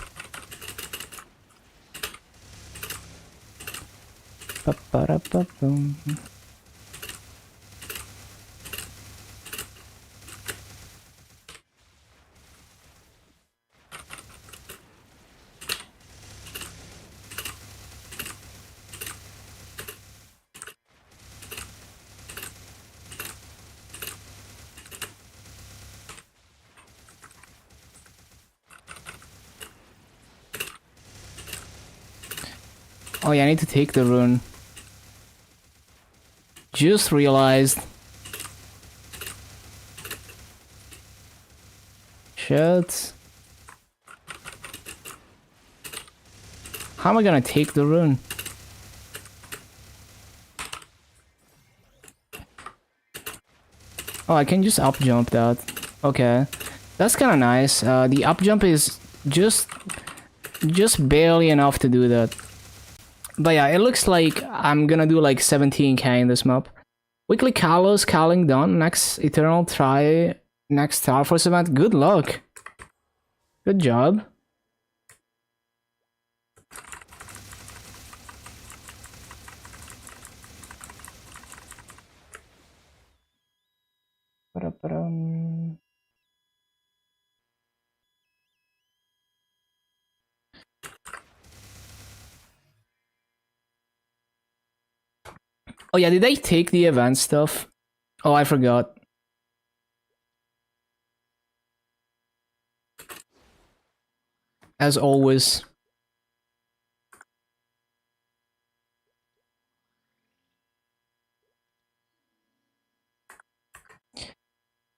Ba-ba-da-ba-boom. Oh yeah, I need to take the rune. Just realized. Shit. How am I gonna take the rune? Oh, I can just up jump that. Okay. That's kinda nice. The up jump is just Just barely enough to do that. But yeah, it looks like I'm gonna do like 17k in this map. Weekly Kalos, Calling done. Next Eternal try. Next Star Force event. Good luck. Good job. Oh yeah, did they take the event stuff? Oh, I forgot. As always.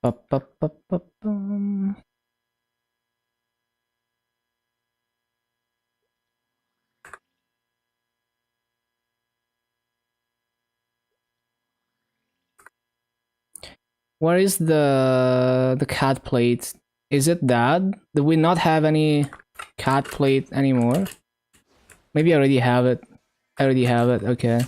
Ba-ba-ba-ba-bum. Where is the cat plate? Is it that? Do we not have any cat plate anymore? Maybe I already have it. I already have it, okay.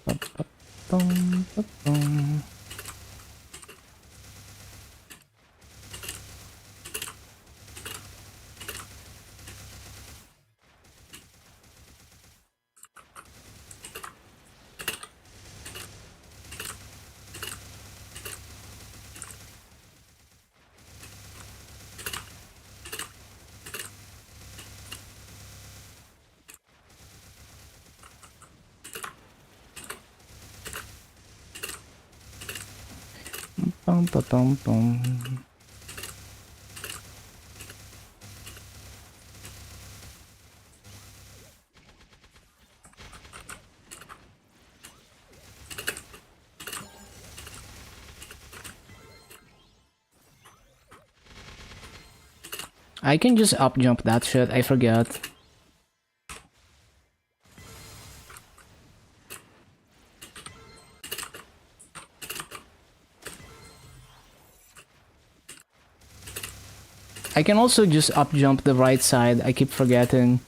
Ba-ba-bum, ba-bum. Bum, ba-bum, bum. I can just up jump that shit, I forgot. I can also just up jump the right side, I keep forgetting.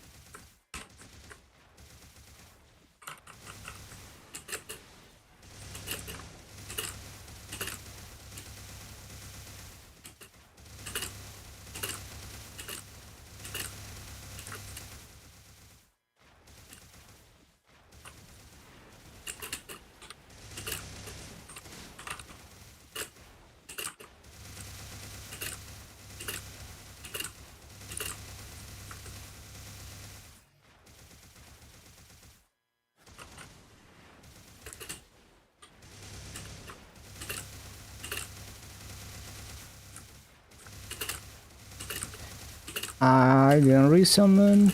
I didn't resummon.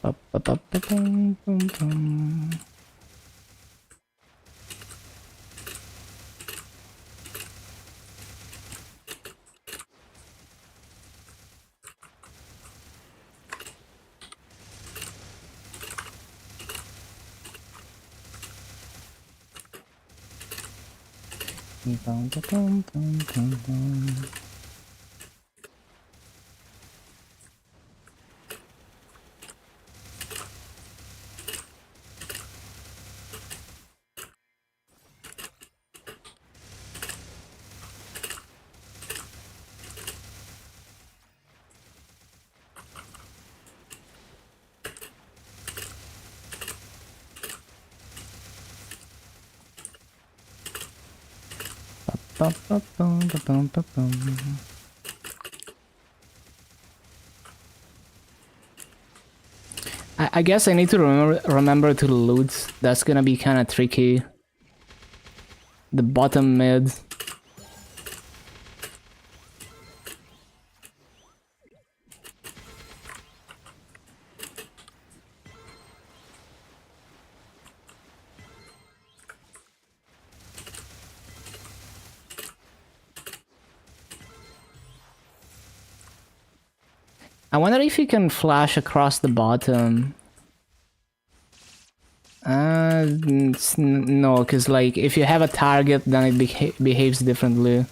Ba-ba-ba-ba-bum-bum-bum. Bum-ba-bum-bum-bum-bum. I guess I need to remember to loot. That's gonna be kind of tricky. The bottom mid. I wonder if you can flash across the bottom. No, because like if you have a target, then it behaves differently.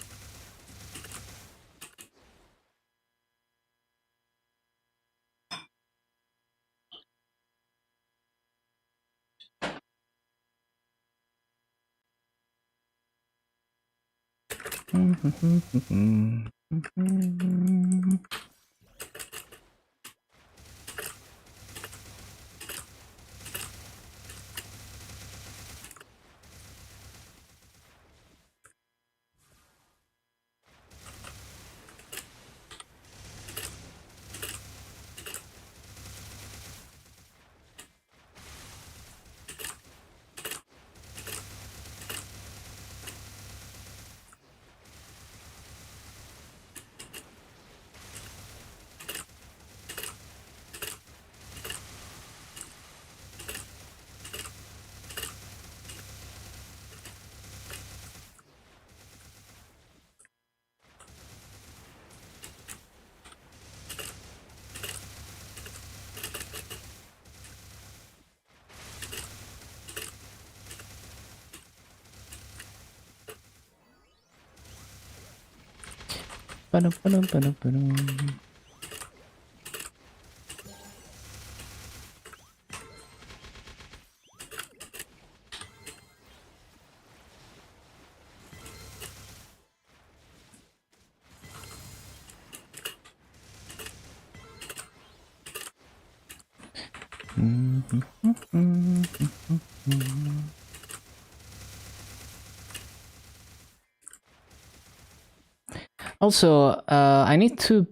Also, I need to...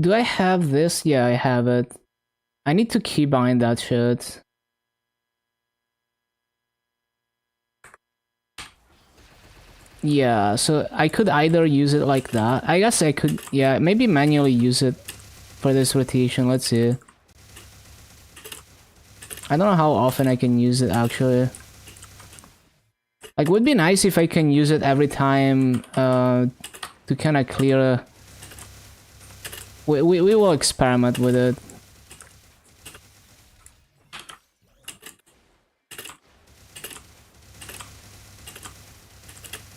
Do I have this? Yeah, I have it. I need to keybind that shit. Yeah, so I could either use it like that. I guess I could, yeah, maybe manually use it for this rotation. Let's see. I don't know how often I can use it actually. Like, would be nice if I can use it every time to kind of clear. We will experiment with it.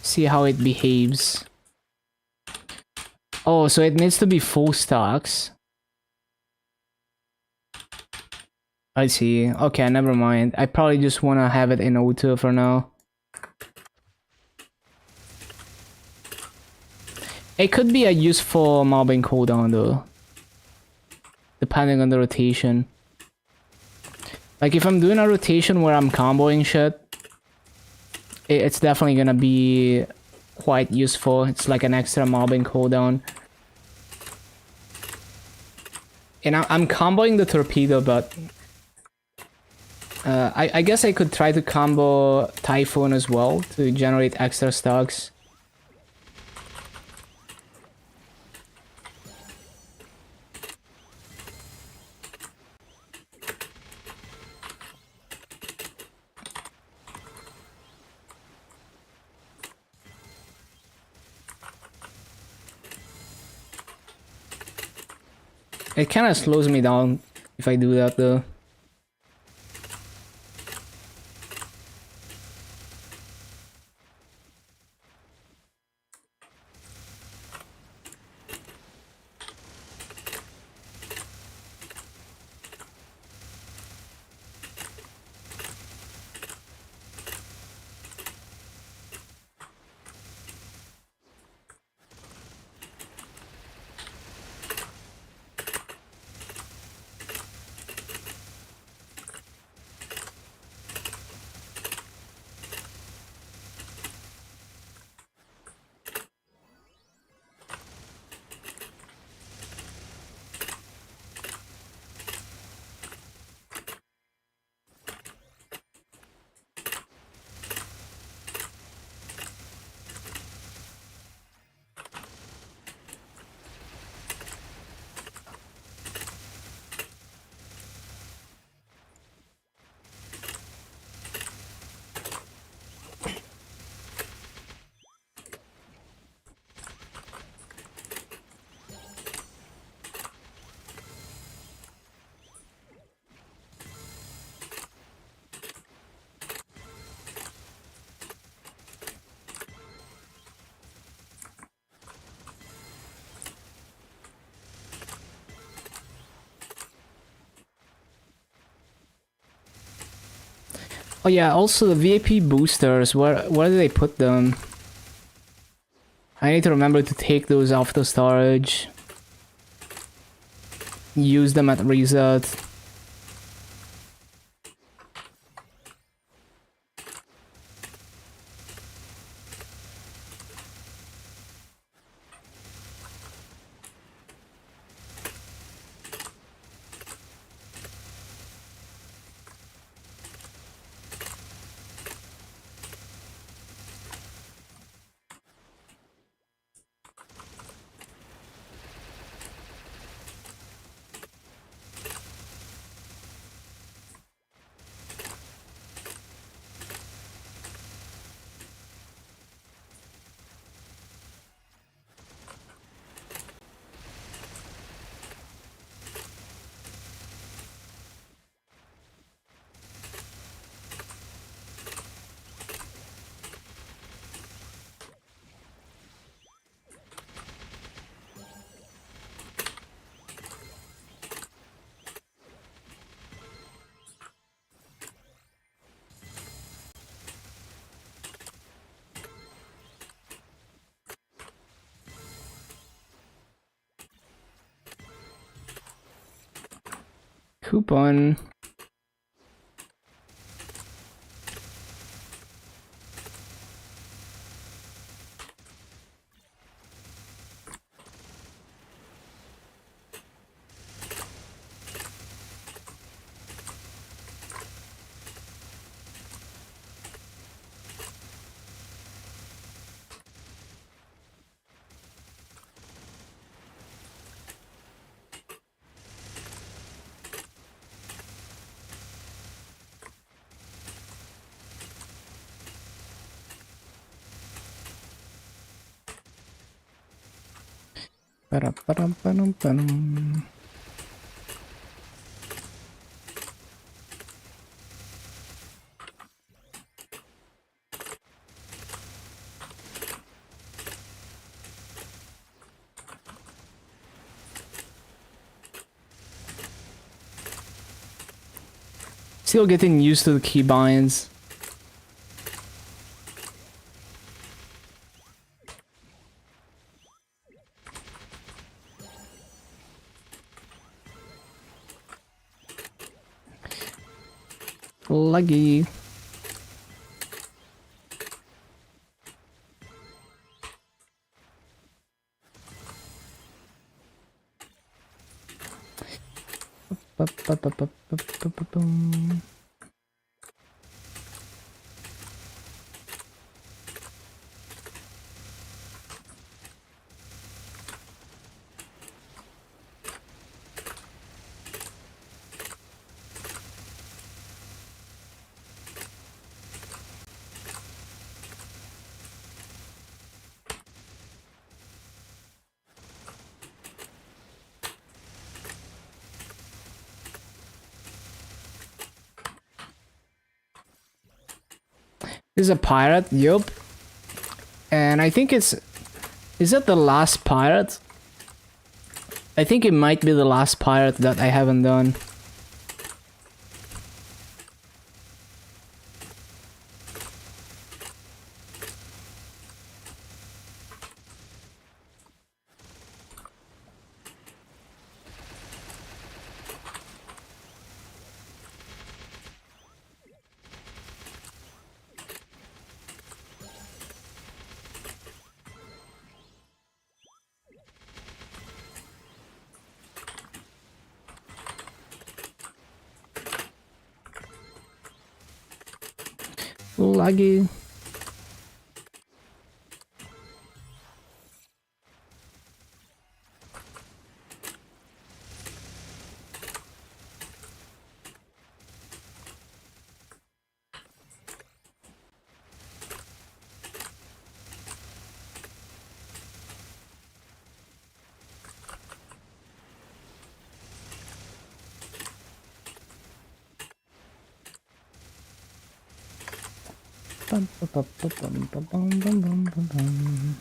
See how it behaves. Oh, so it needs to be full stacks. I see. Okay, never mind. I probably just want to have it in auto for now. It could be a useful mobbing cooldown though. Depending on the rotation. Like if I'm doing a rotation where I'm comboing shit, it's definitely gonna be quite useful. It's like an extra mobbing cooldown. And I'm comboing the torpedo, but I guess I could try to combo Typhoon as well to generate extra stocks. It kind of slows me down if I do that though. Oh yeah, also the VIP boosters, where do they put them? I need to remember to take those off the storage. Use them at reset. Coupon. Ba-dum-ba-dum-ba-dum-ba-dum. Still getting used to the keybinds. Laggy. Ba-ba-ba-ba-ba-ba-ba-bum. This is a pirate, yup. And I think it's... Is that the last pirate? I think it might be the last pirate that I haven't done. Laggy. Bum, bum, bum, bum, bum, bum, bum, bum, bum, bum.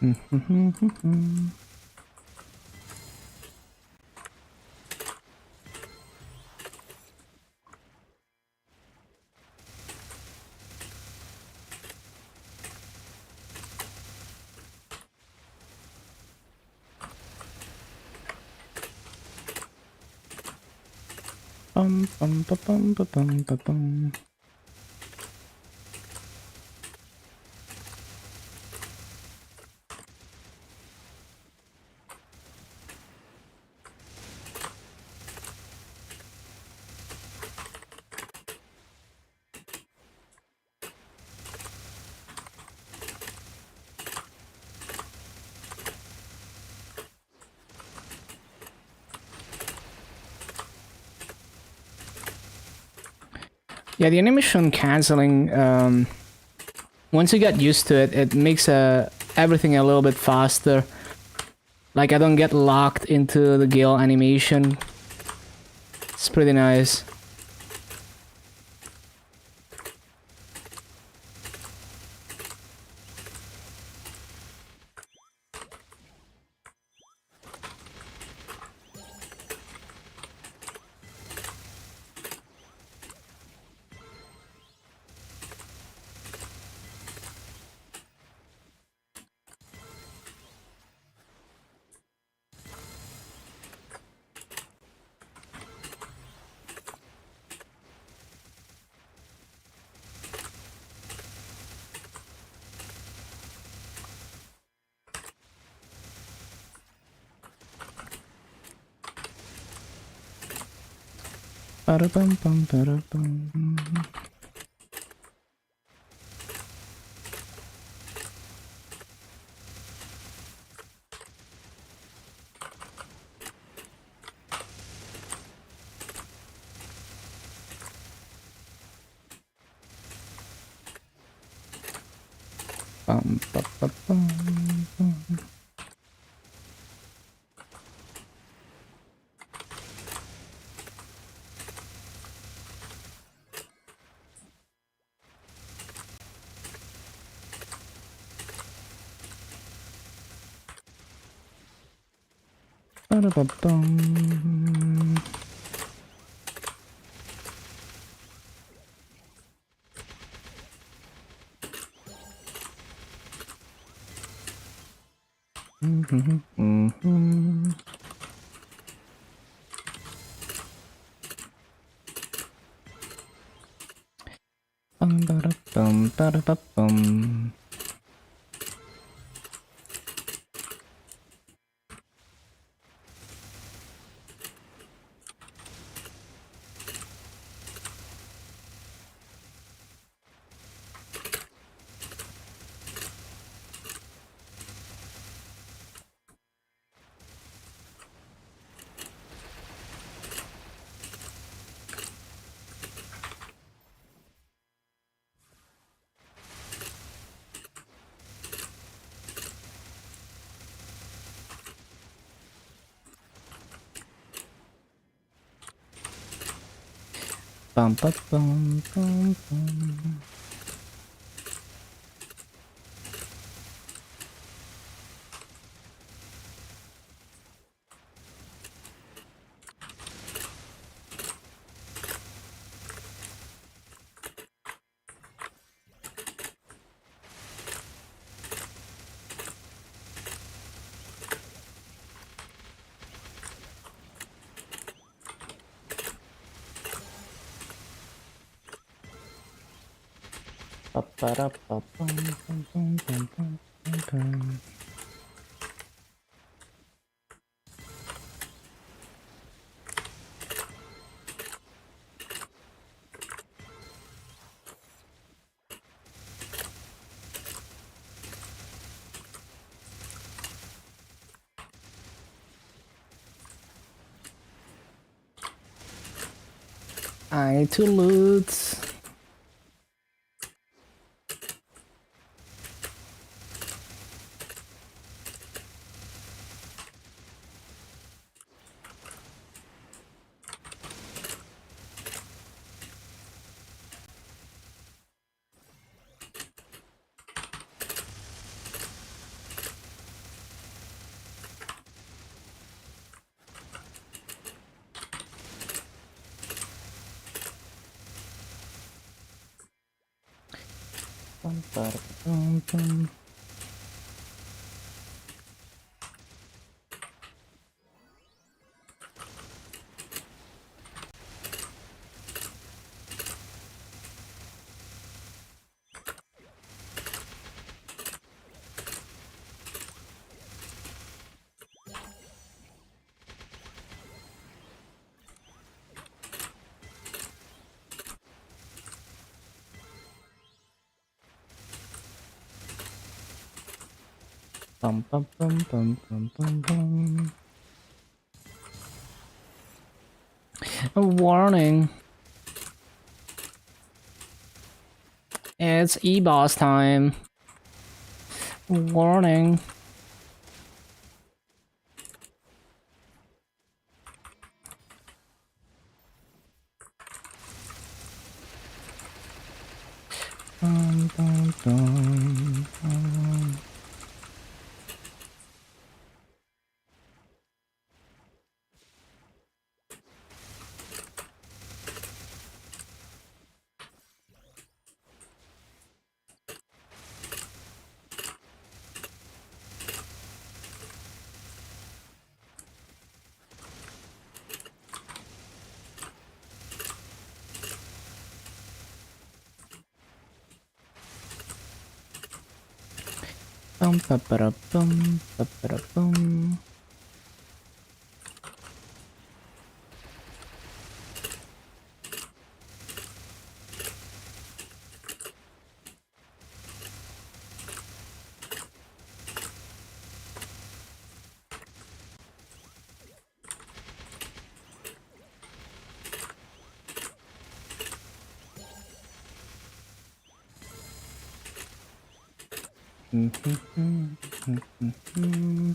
Bum, bum, ba, bum, ba, bum, ba, bum. Yeah, the animation canceling, once you get used to it, it makes everything a little bit faster. Like, I don't get locked into the Gale animation. It's pretty nice. Ba-da-bum, bum, ba-da-bum. Bum, ba, ba, bum, bum. Ba-da-ba-bum. Mhm, mhm. Bum, ba-da-bum, ba-da-ba-bum. Bum, ba, bum, bum, bum. Ba-ba-da-ba-bum, bum, bum, bum, bum, bum, bum. I need to loot. Bum, ba, bum, bum. Bum, bum, bum, bum, bum, bum, bum. A warning. It's E-boss time. Warning. Bum, bum, bum, bum. Bum, ba, ba, da, bum, ba, ba, da, bum. Bum, bum, bum, bum,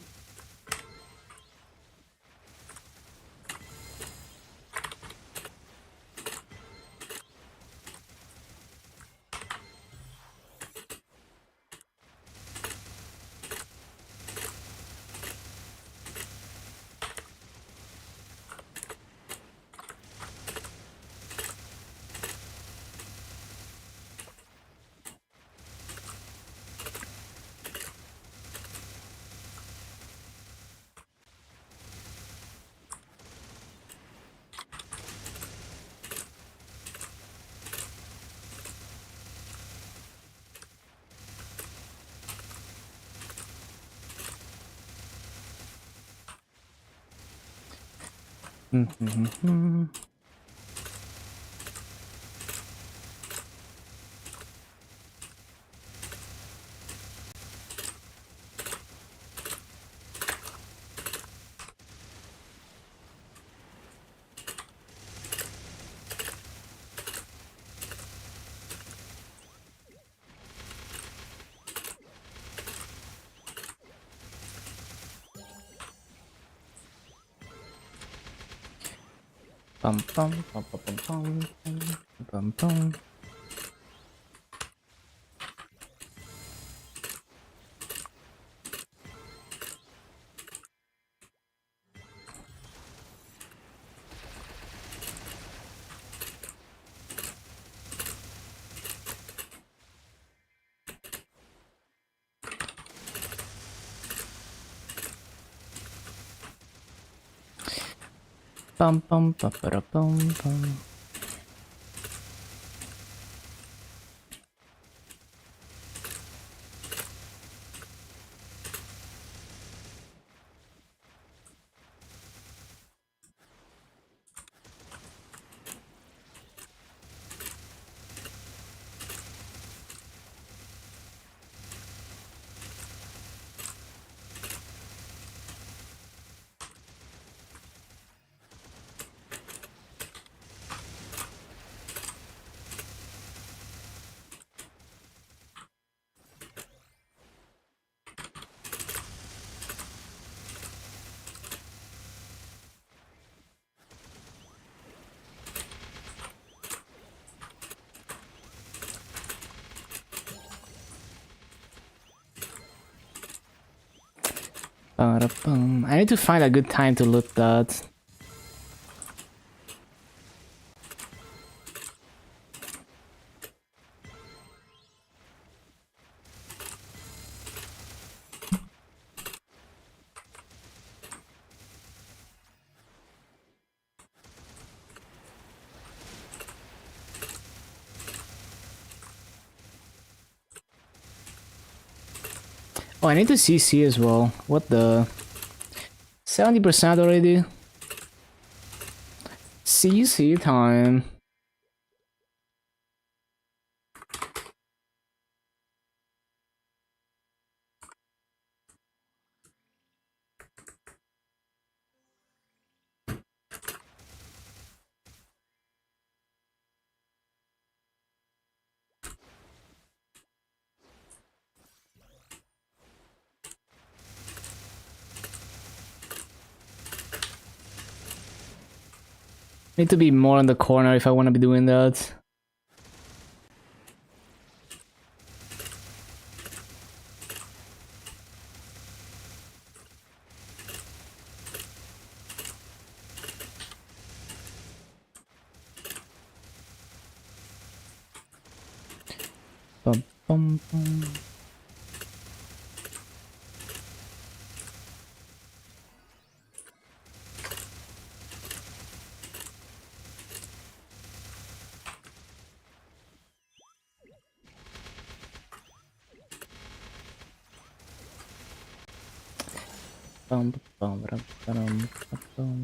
bum, bum, bum, bum. Bum, bum, ba, ba, da, bum, bum. Ba-da-bum. I need to find a good time to loot that. Oh, I need to CC as well. What the? 70% already? CC time. Need to be more in the corner if I want to be doing that. Bum, bum, bum. Bum, bum, bum, bum, bum, bum.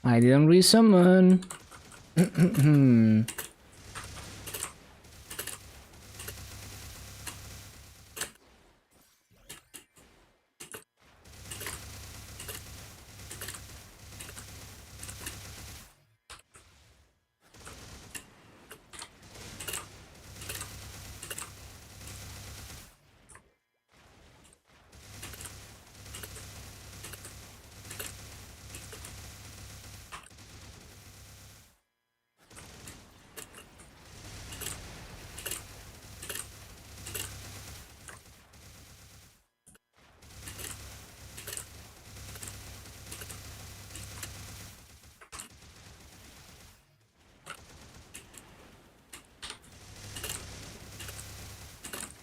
I didn't resummon.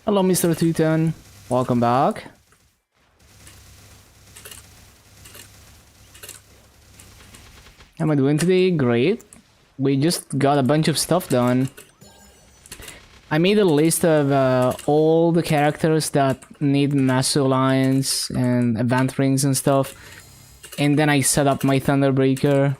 Hello, Mr. Tutan. Welcome back. How am I doing today? Great. We just got a bunch of stuff done. I made a list of all the characters that need Maso Lines and event rings and stuff. And then I set up my Thunderbreaker.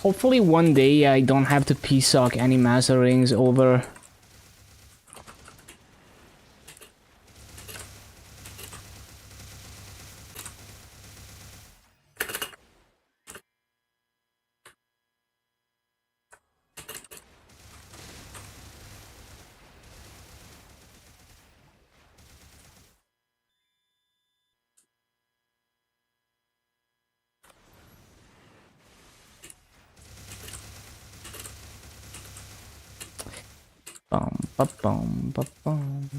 Hopefully one day I don't have to p-sock any Maso rings over. Bum, ba, bum, ba, bum.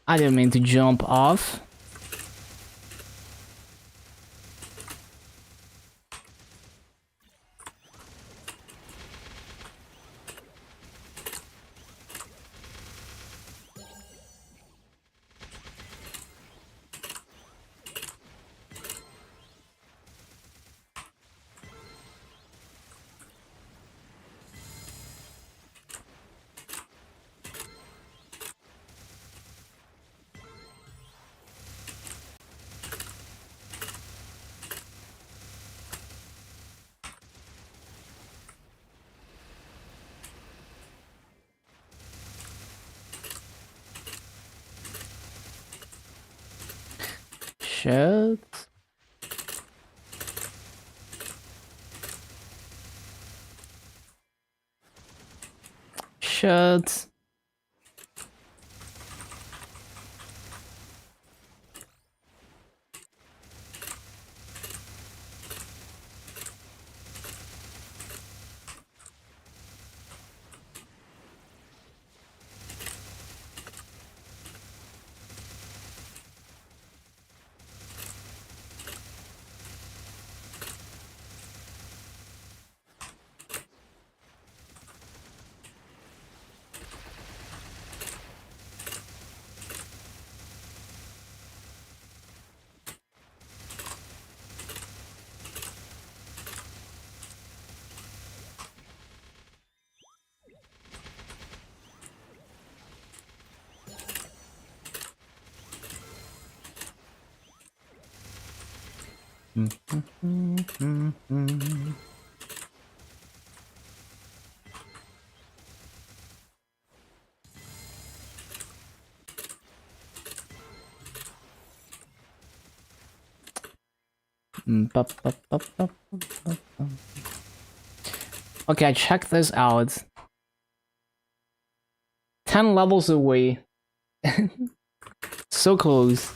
I didn't mean to jump off. Shit. Shit. Okay, check this out. 10 levels away. So close.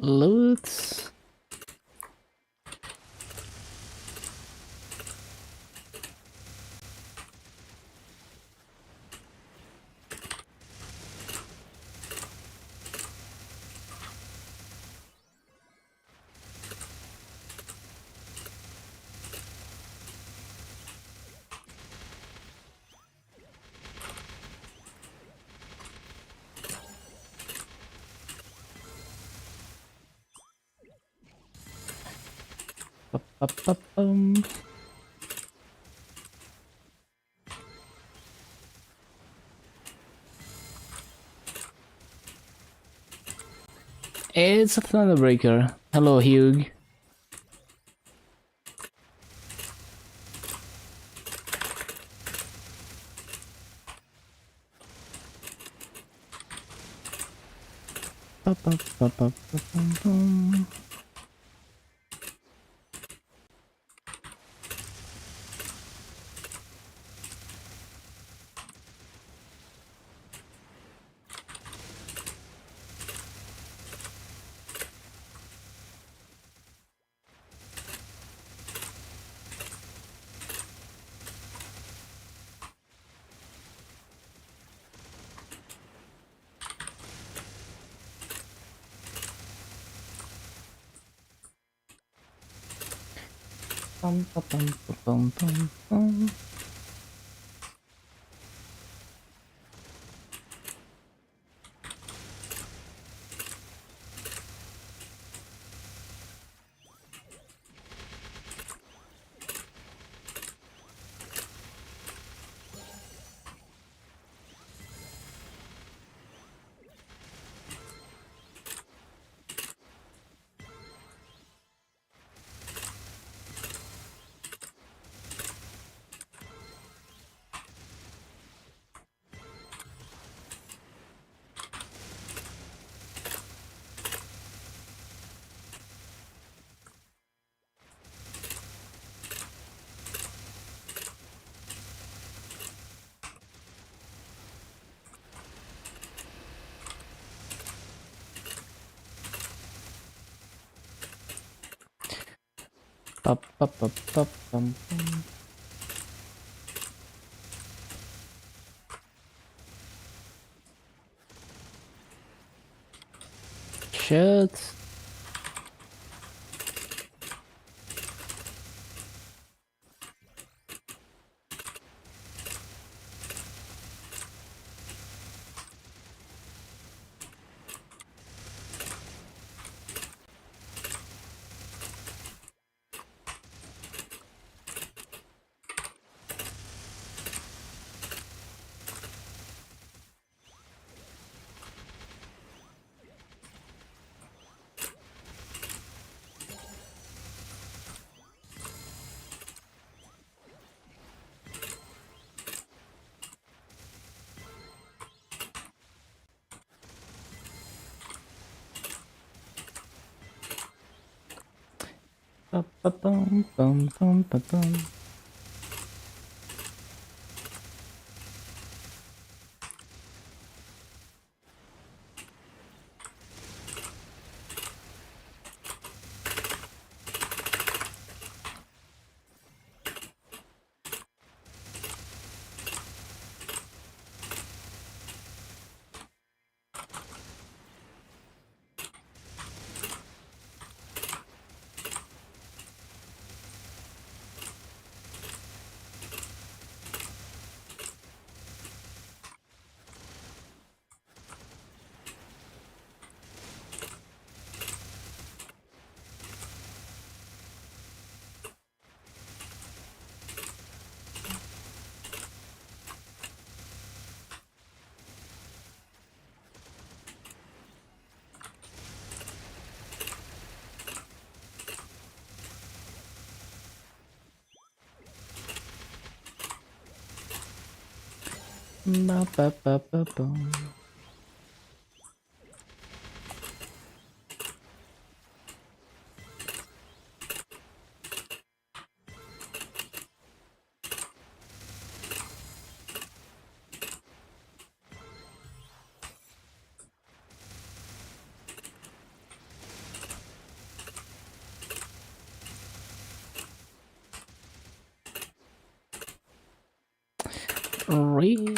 Loot. Ba-ba-bum. It's a Thunderbreaker. Hello, Hugh. Ba-ba-ba-ba-ba-bum. Bum, ba-bum, ba-bum, bum, bum. Ba-ba-ba-ba-bum, bum. Shit. Ba-ba-bum, bum, bum, ba-bum. Ba-ba-ba-ba-bum. Re-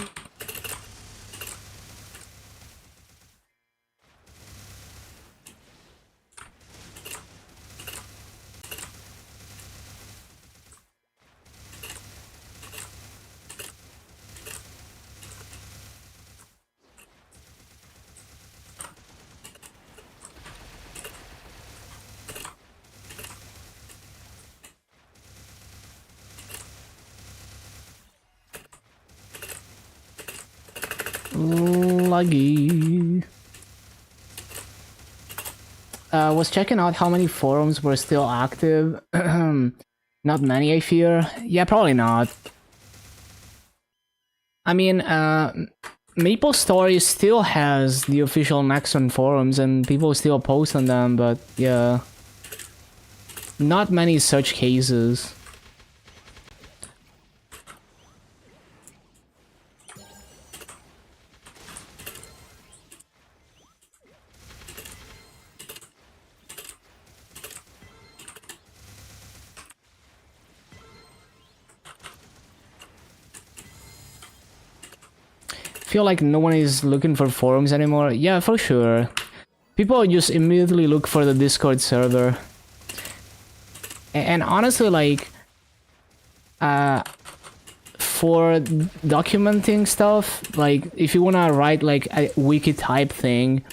laggy. Was checking out how many forums were still active. Not many, I fear. Yeah, probably not. I mean, MapleStory still has the official Maxon forums and people still post on them, but yeah. Not many such cases. Feel like no one is looking for forums anymore. Yeah, for sure. People just immediately look for the Discord server. And honestly, like, for documenting stuff, like, if you wanna write, like, a wiki type thing,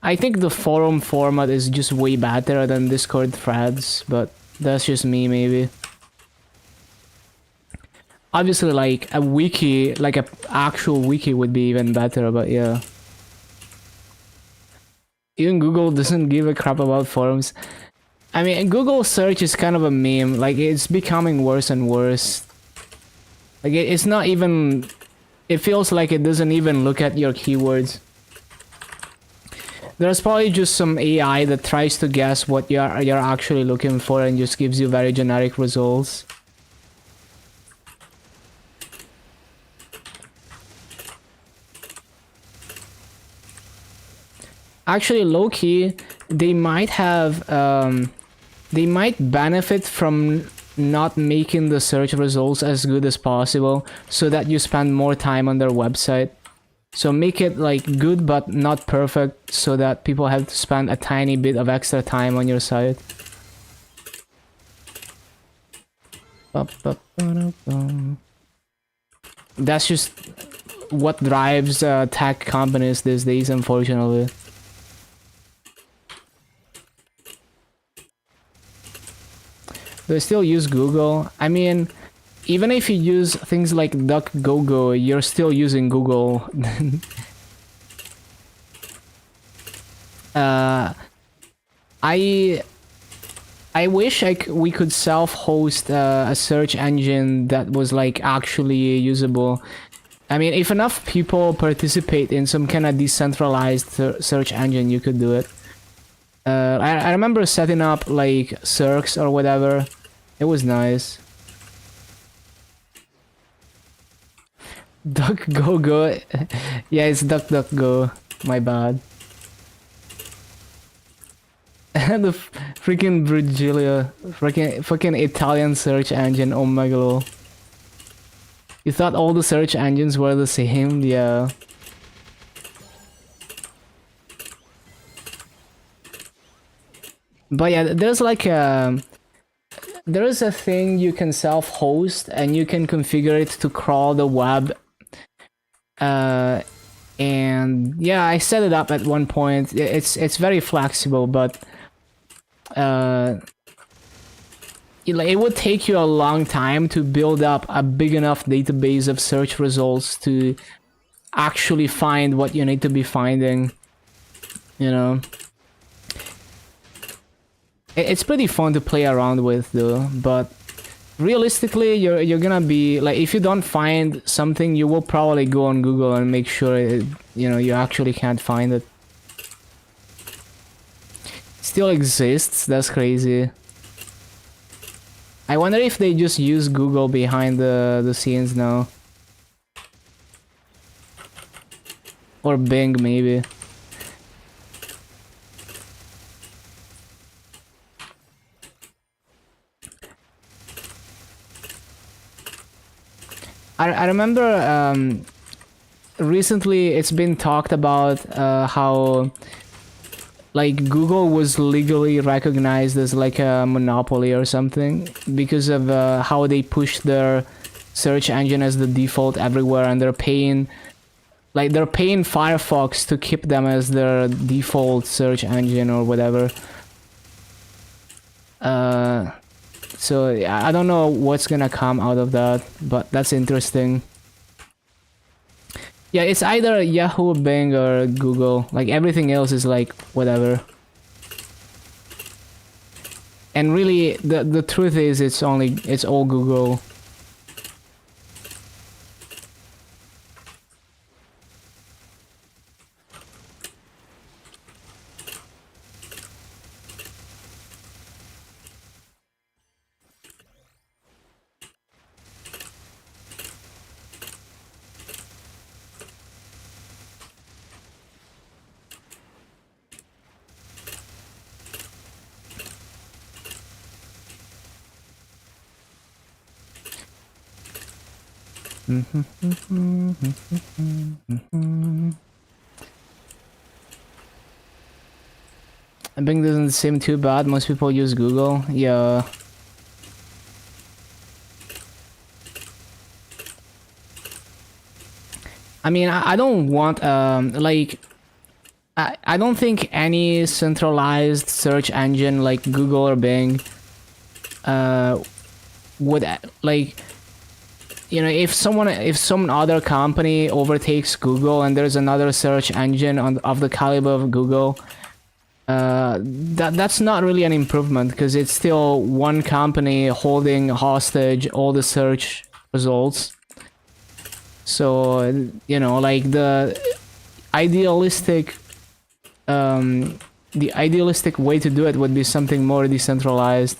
I think the forum format is just way better than Discord threads, but that's just me, maybe. Obviously, like, a wiki, like, a actual wiki would be even better, but yeah. Even Google doesn't give a crap about forums. I mean, Google search is kind of a meme. Like, it's becoming worse and worse. Like, it's not even... It feels like it doesn't even look at your keywords. There's probably just some AI that tries to guess what you're actually looking for and just gives you very generic results. Actually, low-key, they might have... they might benefit from not making the search results as good as possible so that you spend more time on their website. So make it like good but not perfect so that people have to spend a tiny bit of extra time on your site. That's just what drives tech companies these days, unfortunately. Do I still use Google? I mean, even if you use things like DuckDuckGo, you're still using Google. I wish we could self-host a search engine that was like actually usable. I mean, if enough people participate in some kind of decentralized search engine, you could do it. I remember setting up like Circs or whatever. It was nice. DuckDuckGo. Yeah, it's DuckDuckGo. My bad. The freaking Virgilia. Fucking Italian search engine. Oh my god. You thought all the search engines were the same? Yeah. But yeah, there's like a... There is a thing you can self-host and you can configure it to crawl the web. And yeah, I set it up at one point. It's very flexible, but it would take you a long time to build up a big enough database of search results to actually find what you need to be finding, you know. It's pretty fun to play around with though, but realistically you're gonna be like, if you don't find something, you will probably go on Google and make sure you know, you actually can't find it. Still exists. That's crazy. I wonder if they just use Google behind the scenes now, or Bing maybe. I remember recently it's been talked about how like Google was legally recognized as like a monopoly or something because of how they pushed their search engine as the default everywhere, and they're paying Firefox to keep them as their default search engine or whatever. So I don't know what's gonna come out of that, but that's interesting. Yeah, it's either Yahoo, Bing, or Google. Like everything else is like whatever. And really, the truth is, it's all Google. Bing doesn't seem too bad. Most people use Google. Yeah. I mean, I don't want like I don't think any centralized search engine like Google or Bing would like, you know, if some other company overtakes Google and there's another search engine of the caliber of Google, that's not really an improvement because it's still one company holding hostage all the search results. So, you know, like idealistic the idealistic way to do it would be something more decentralized.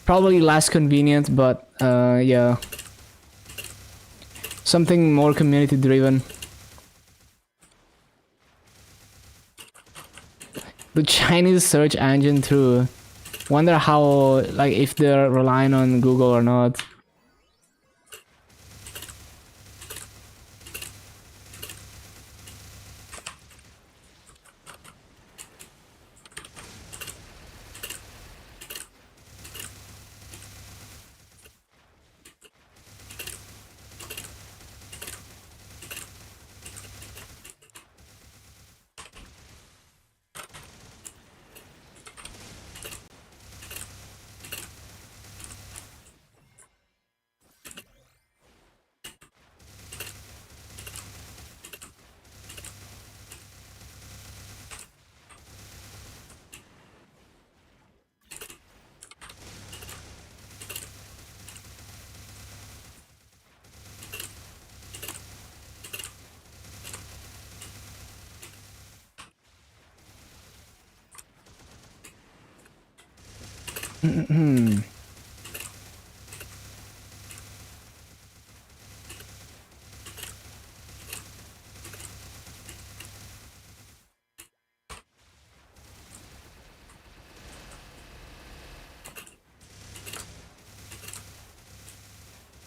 Probably less convenient, but yeah. Something more community driven. The Chinese search engine too. Wonder how, like, if they're relying on Google or not.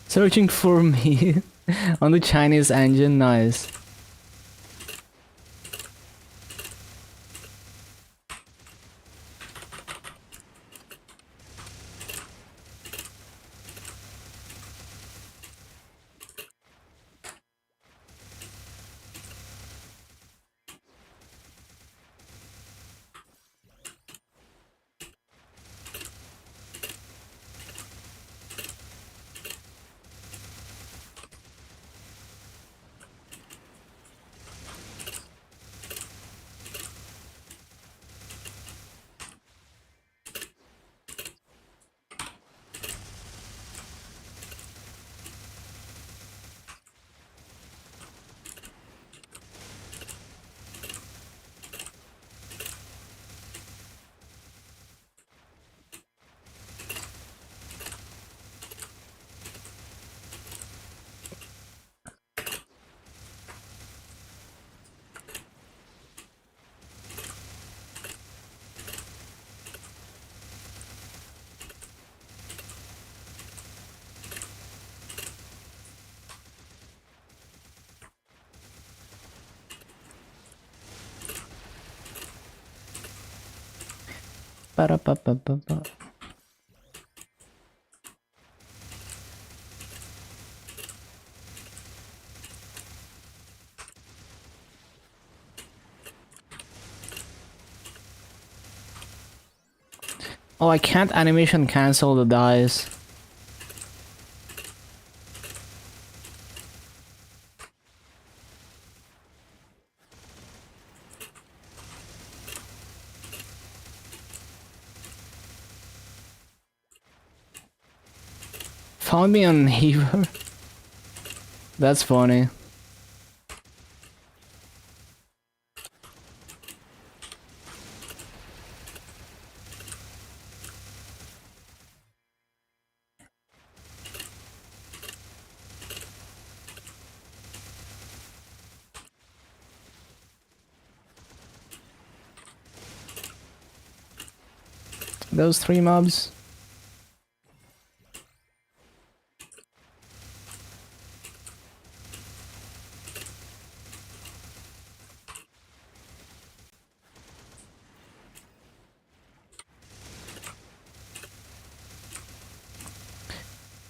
Searching for me on the Chinese engine, nice. Ba-da-ba-ba-ba-ba. Oh, I can't animation cancel the dice. Found me on Heaver. That's funny. Those 3 mobs.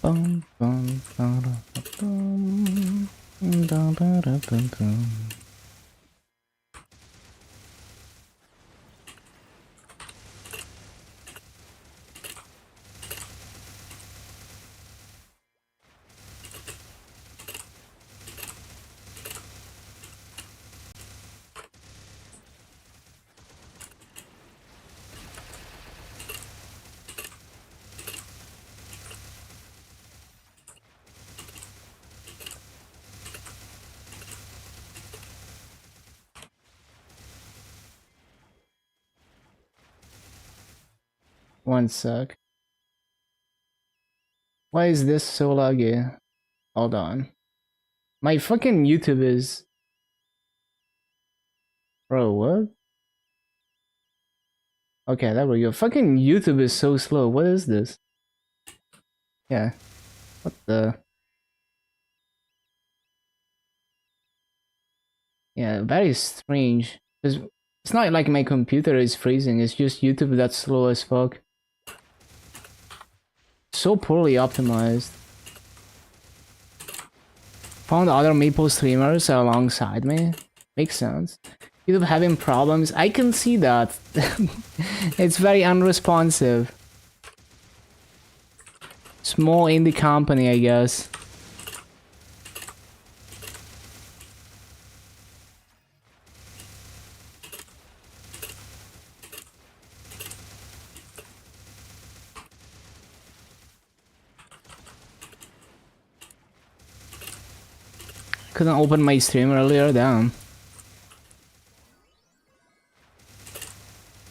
Bum, bum, ba, da, bum, da, da, da, da, da. One sec. Why is this so laggy? Hold on. My fucking YouTube is... Bro, what? Okay, there we go. Fucking YouTube is so slow. What is this? Yeah. What the... Yeah, very strange. It's not like my computer is freezing, it's just YouTube that's slow as fuck. So poorly optimized. Found other Maple streamers alongside me. Makes sense. YouTube having problems. I can see that. It's very unresponsive. Small indie company, I guess. Couldn't open my stream earlier, damn.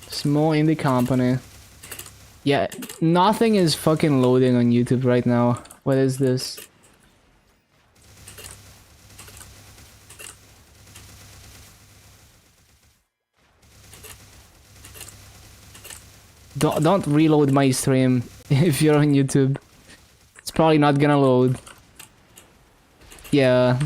Small indie company. Yeah, nothing is fucking loading on YouTube right now. What is this? Don't reload my stream if you're on YouTube. It's probably not gonna load. Yeah.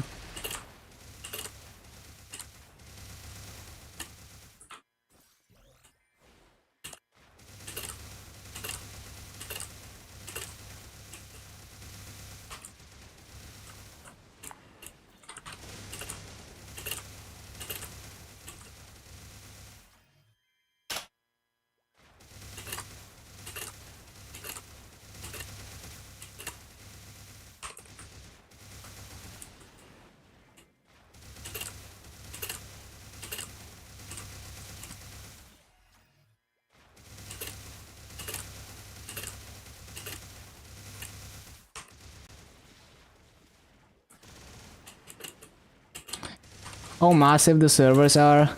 How massive the servers are.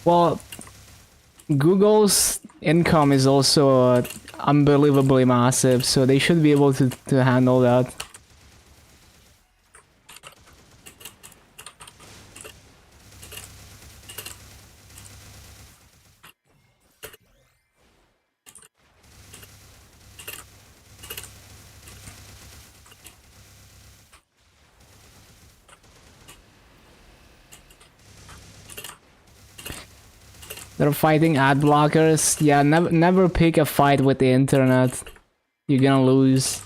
Well, Google's income is also unbelievably massive, so they should be able to handle that. They're fighting ad blockers. Yeah, never pick a fight with the internet. You're gonna lose.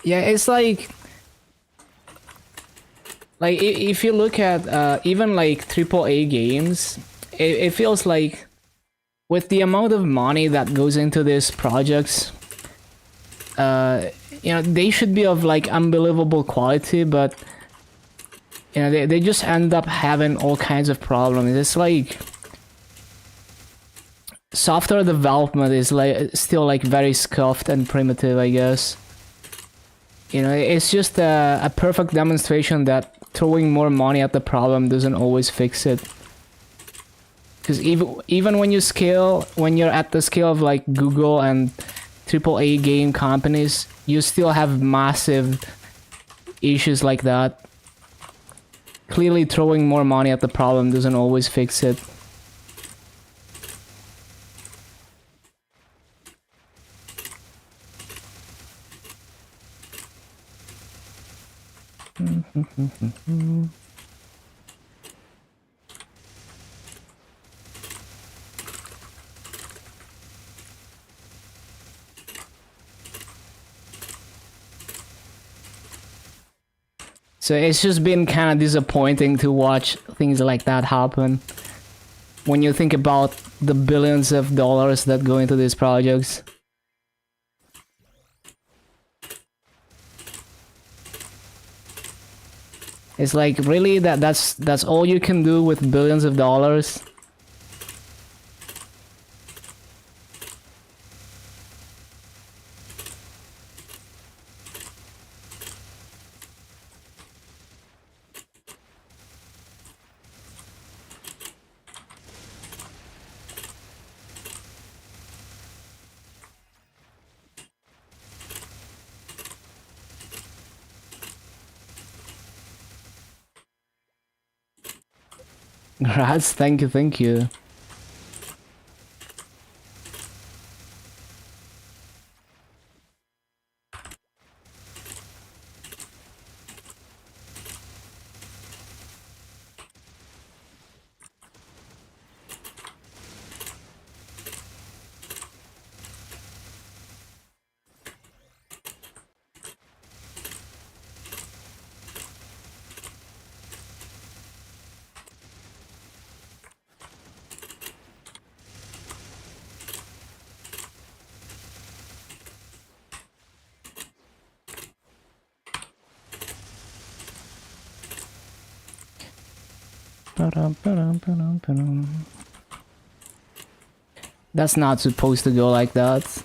Yeah, it's like if you look at even like AAA games, it feels like with the amount of money that goes into these projects, you know, they should be of like unbelievable quality, but you know, they just end up having all kinds of problems. It's like software development is like still like very scuffed and primitive, I guess. You know, it's just a perfect demonstration that throwing more money at the problem doesn't always fix it. Because even when you're at the scale of like Google and AAA game companies, you still have massive issues like that. Clearly, throwing more money at the problem doesn't always fix it. So it's just been kind of disappointing to watch things like that happen. When you think about the billions of dollars that go into these projects. It's like, really, that's all you can do with billions of dollars? Rats, thank you, thank you. That's not supposed to go like that.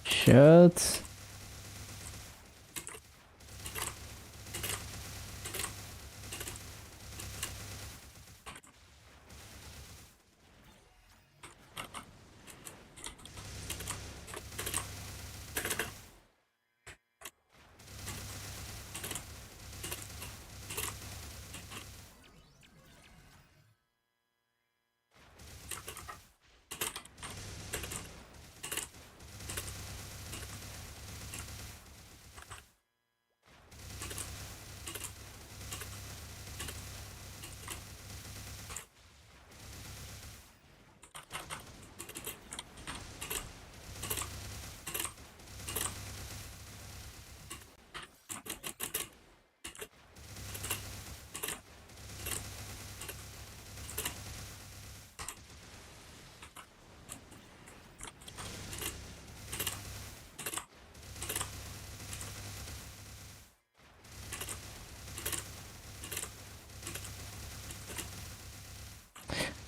Shit.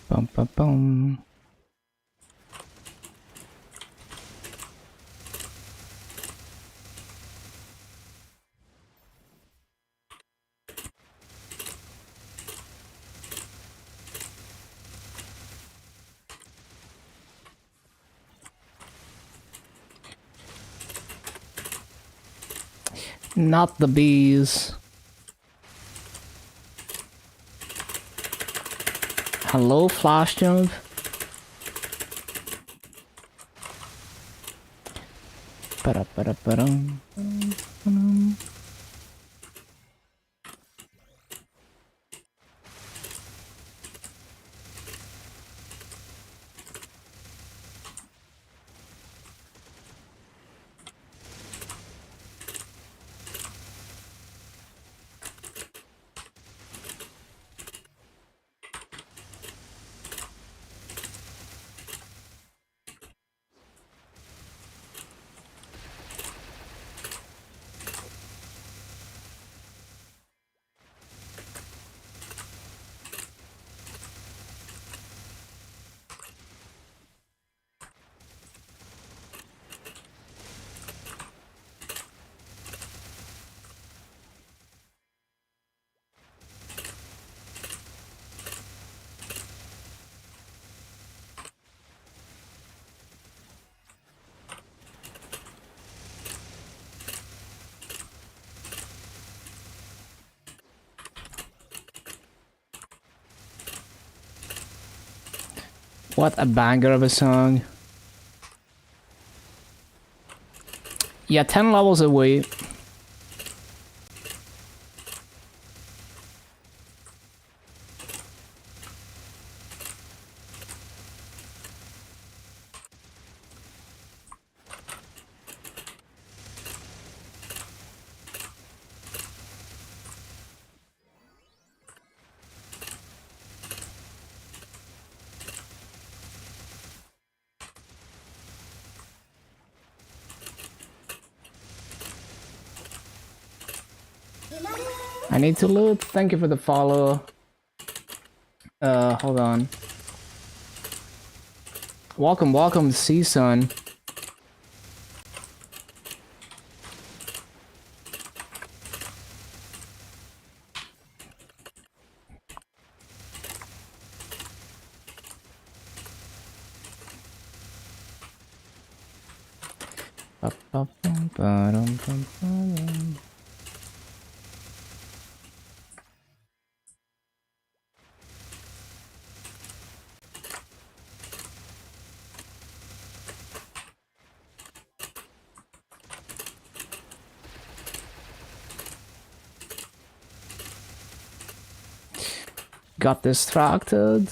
Bum, bum, bum. Not the bees. Hello, flash jump. Ba-da-ba-da-ba-dum. What a banger of a song. Yeah, 10 levels away. I need to loot. Thank you for the follow. Hold on. Welcome, Season. Got distracted.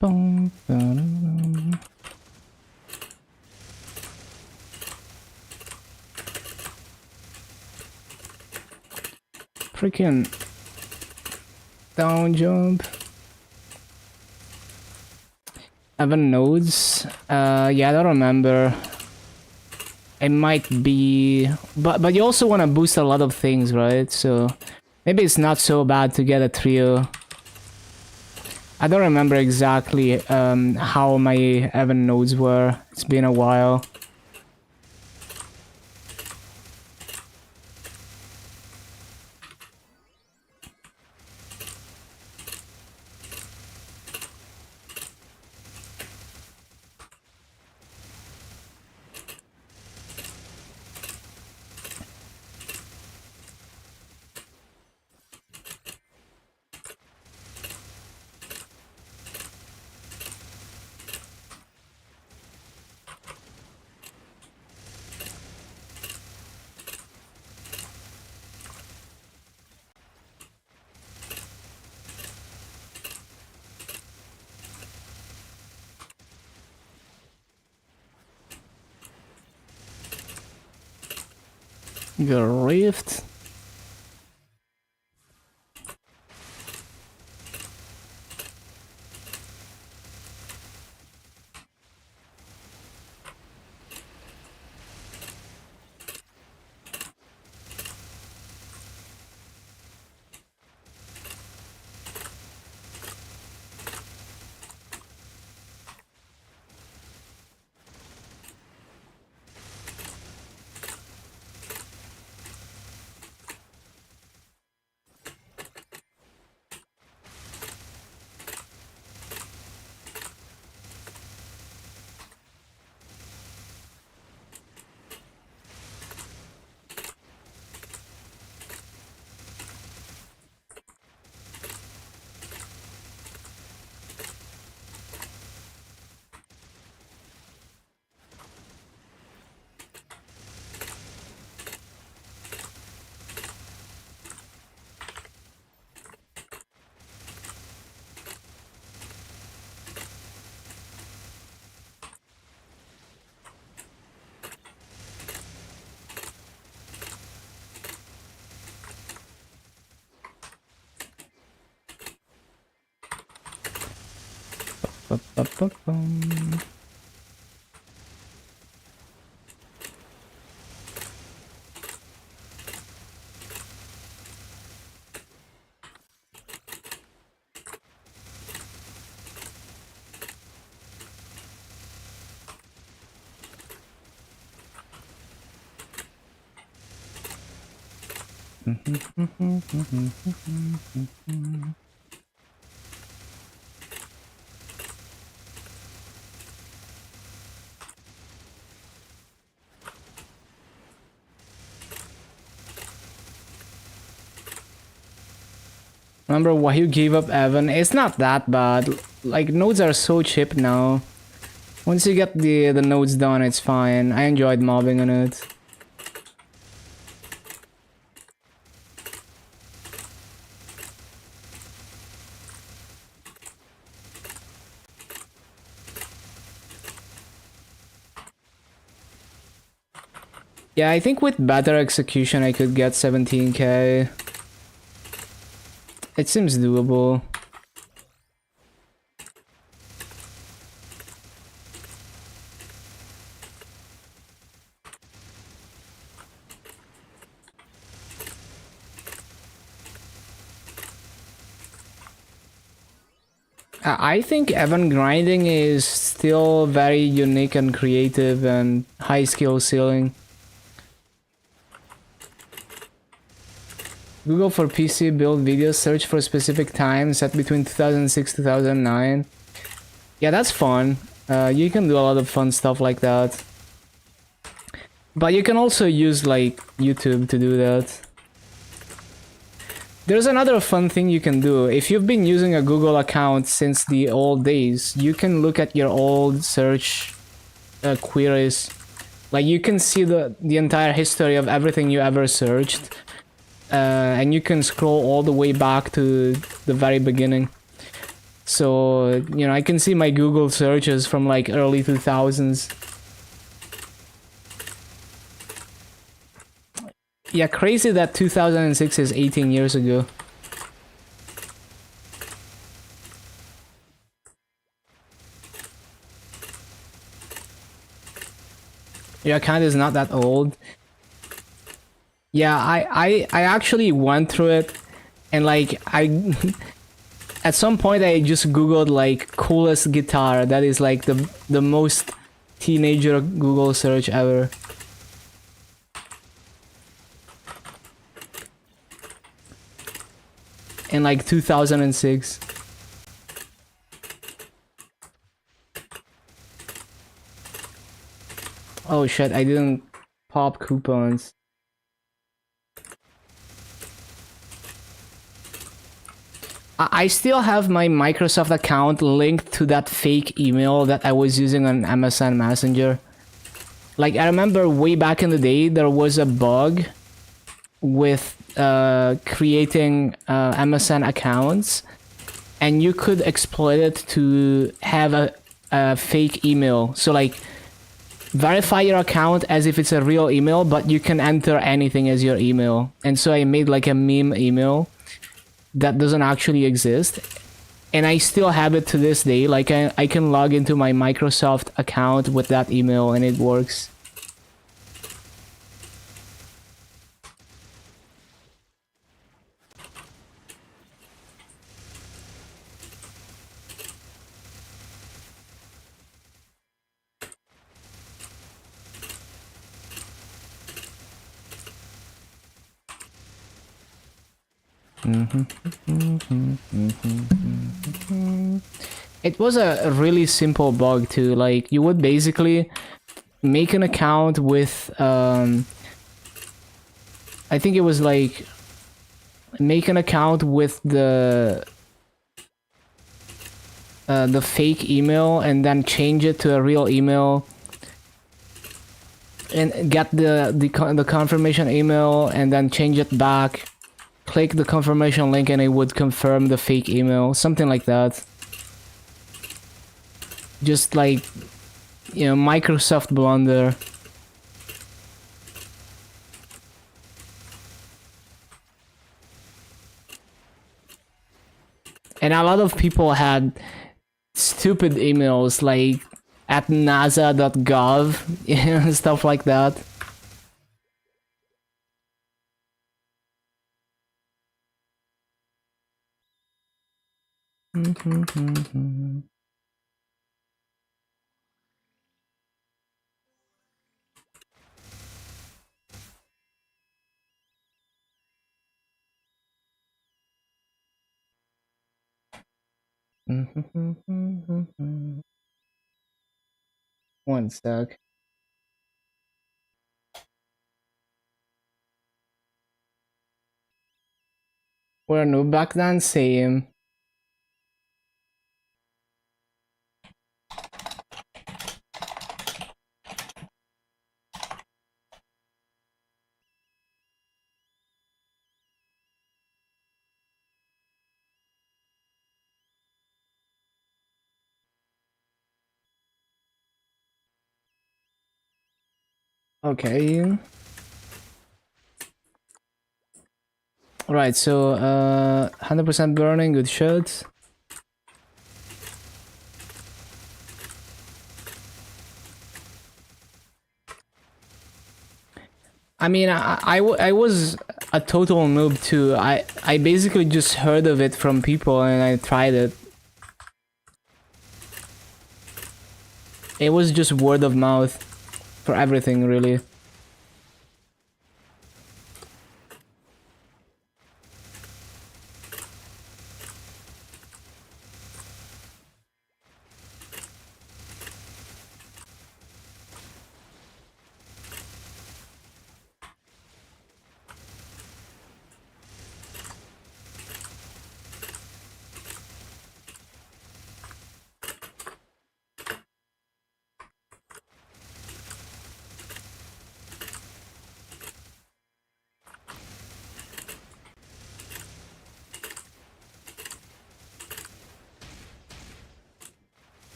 Boom, ba-dum. Freaking down jump. Evan nodes. Yeah, I don't remember. It might be, but you also want to boost a lot of things, right? So maybe it's not so bad to get a trio. I don't remember exactly how my Evan nodes were. It's been a while. The rift. Ba-ba-ba-bum. Remember why you gave up Evan? It's not that bad. Like, nodes are so cheap now. Once you get the nodes done, it's fine. I enjoyed mobbing on it. Yeah, I think with better execution I could get 17k. It seems doable. I think Evan grinding is still very unique and creative and high skill ceiling. Google for PC build videos, search for specific time set between 2006 2009. Yeah, that's fun. You can do a lot of fun stuff like that. But you can also use like YouTube to do that. There's another fun thing you can do. If you've been using a Google account since the old days, you can look at your old search queries. Like you can see the entire history of everything you ever searched. And you can scroll all the way back to the very beginning. So, you know, I can see my Google searches from like early 2000s. Yeah, crazy that 2006 is 18 years ago. Your account is not that old. Yeah, I actually went through it, and like At some point, I just googled like coolest guitar. That is like the most teenager Google search ever. In like 2006. Oh shit, I didn't pop coupons. I still have my Microsoft account linked to that fake email that I was using on MSN Messenger. Like, I remember way back in the day, there was a bug with creating MSN accounts, and you could exploit it to have a fake email. So, like, verify your account as if it's a real email, but you can enter anything as your email. And so I made like a meme email that doesn't actually exist, and I still have it to this day. Like I can log into my Microsoft account with that email and it works. It was a really simple bug too. Like, you would basically make an account with I think it was like make an account with the fake email and then change it to a real email and get the confirmation email and then change it back. Click the confirmation link and it would confirm the fake email, something like that. Just like, you know, Microsoft blunder. And a lot of people had stupid emails like at nasa.gov, you know, stuff like that. One sec. We're new back then, same. Okay. Right, so 100% burning, good shot. I mean, I was a total noob too. I basically just heard of it from people and I tried it. It was just word of mouth for everything, really.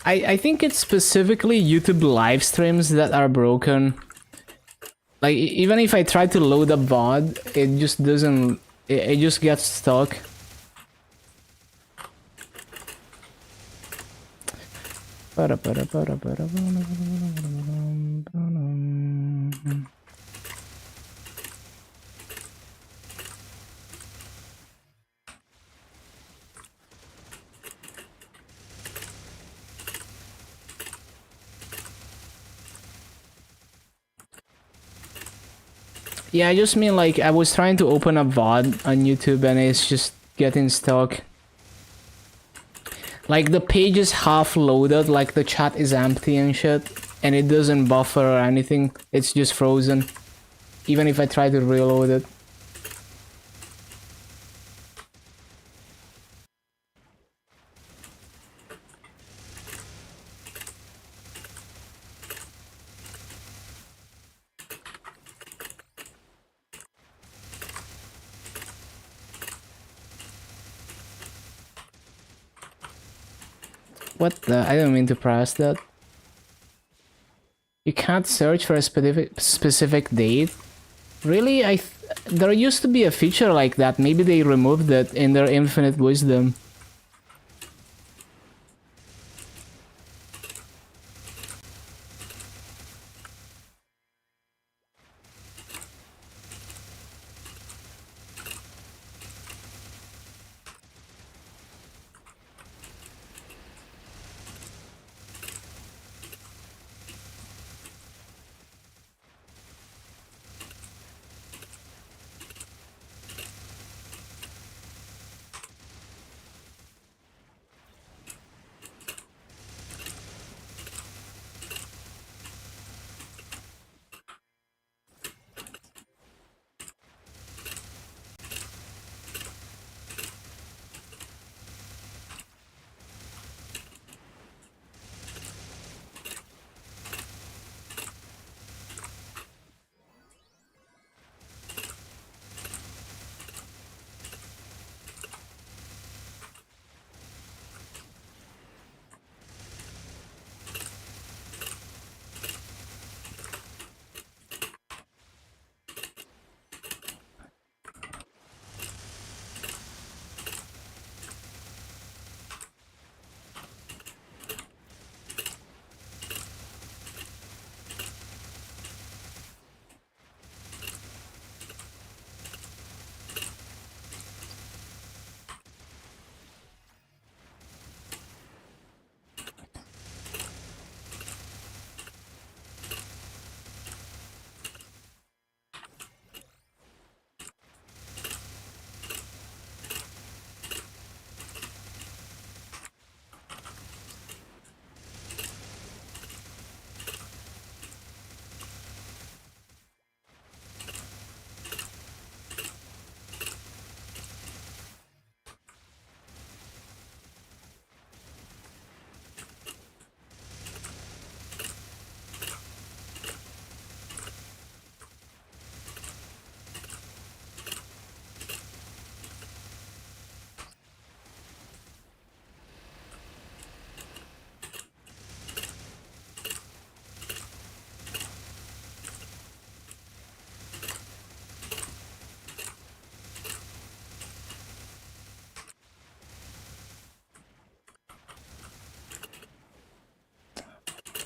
I think it's specifically YouTube live streams that are broken. Like, even if I try to load up VOD, it just doesn't... It just gets stuck. Yeah, I just mean, like, I was trying to open a VOD on YouTube and it's just getting stuck. Like, the page is half loaded, like the chat is empty and shit, and it doesn't buffer or anything, it's just frozen. Even if I try to reload it. What the? I didn't mean to press that. You can't search for a specific date? Really? There used to be a feature like that. Maybe they removed it in their infinite wisdom.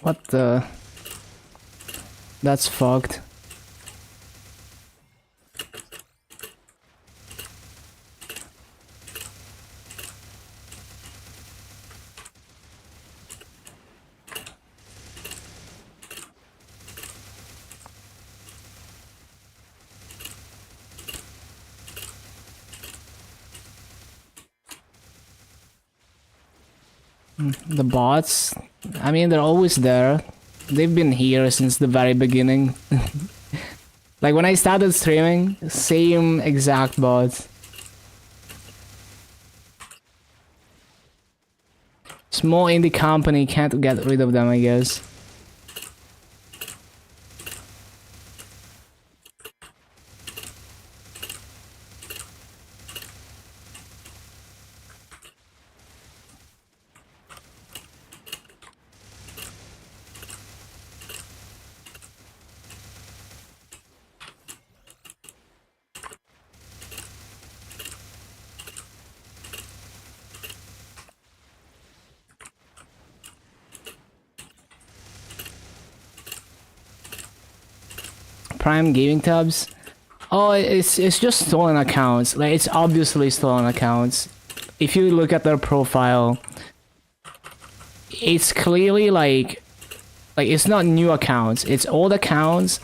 What the? That's fucked. The bots, I mean, they're always there. They've been here since the very beginning. Like when I started streaming, same exact bots. Small indie company can't get rid of them, I guess. Prime gaming tabs. Oh, it's just stolen accounts. Like it's obviously stolen accounts. If you look at their profile, it's clearly like it's not new accounts. It's old accounts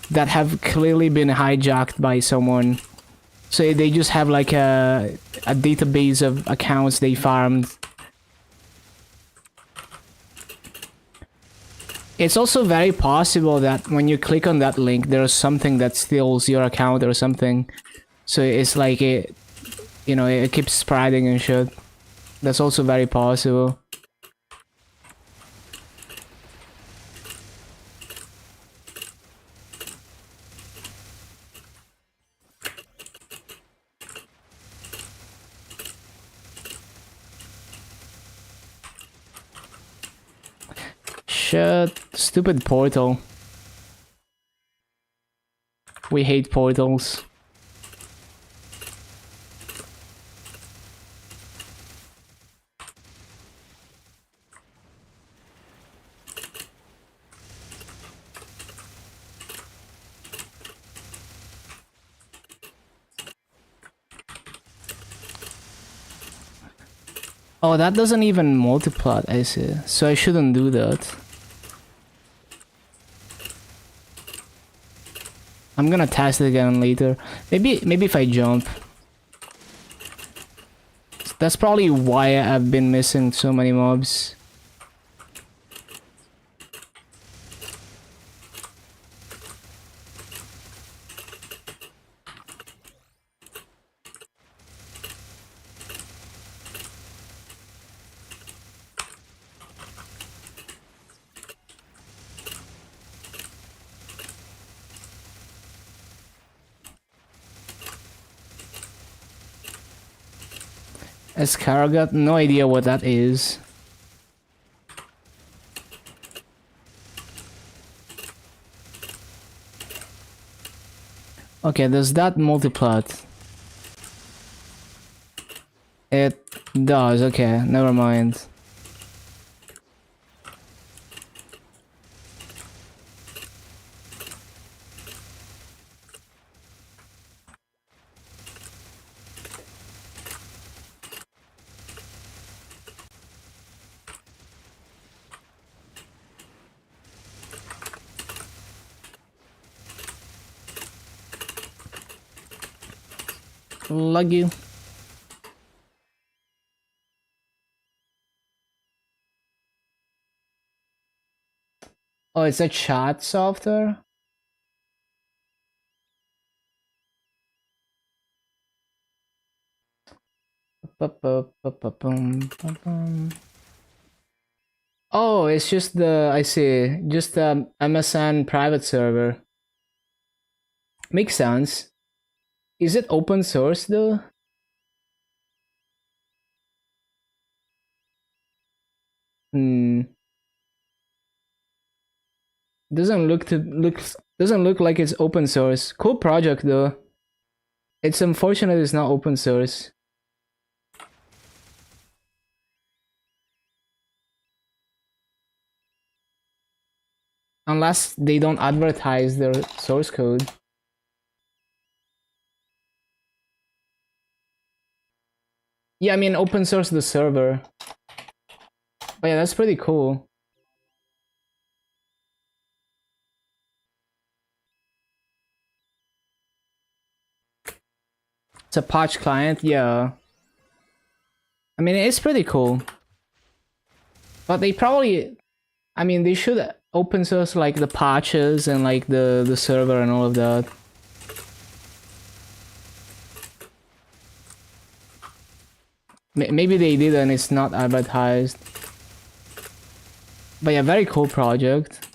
that have clearly been hijacked by someone. So they just have like a database of accounts they farmed. It's also very possible that when you click on that link, there's something that steals your account or something. So it's like it, you know, it keeps spreading and shit. That's also very possible. Shit, stupid portal. We hate portals. Oh, that doesn't even multiply, I see. So I shouldn't do that. I'm gonna test it again later. Maybe if I jump. That's probably why I've been missing so many mobs. Escargot, no idea what that is. Okay, does that multiplat? It does, okay, never mind. Lug you. Oh, it's a chat software? Oh, it's just the, I see, just the MSN private server. Makes sense. Is it open source though? Hmm. Doesn't look like it's open source. Cool project though. It's unfortunate it's not open source. Unless they don't advertise their source code. Yeah, I mean open source the server. But yeah, that's pretty cool. It's a patch client, yeah. I mean, it's pretty cool. But they probably, I mean, they should open source like the patches and like the server and all of that. Maybe they did and it's not advertised. But yeah, very cool project.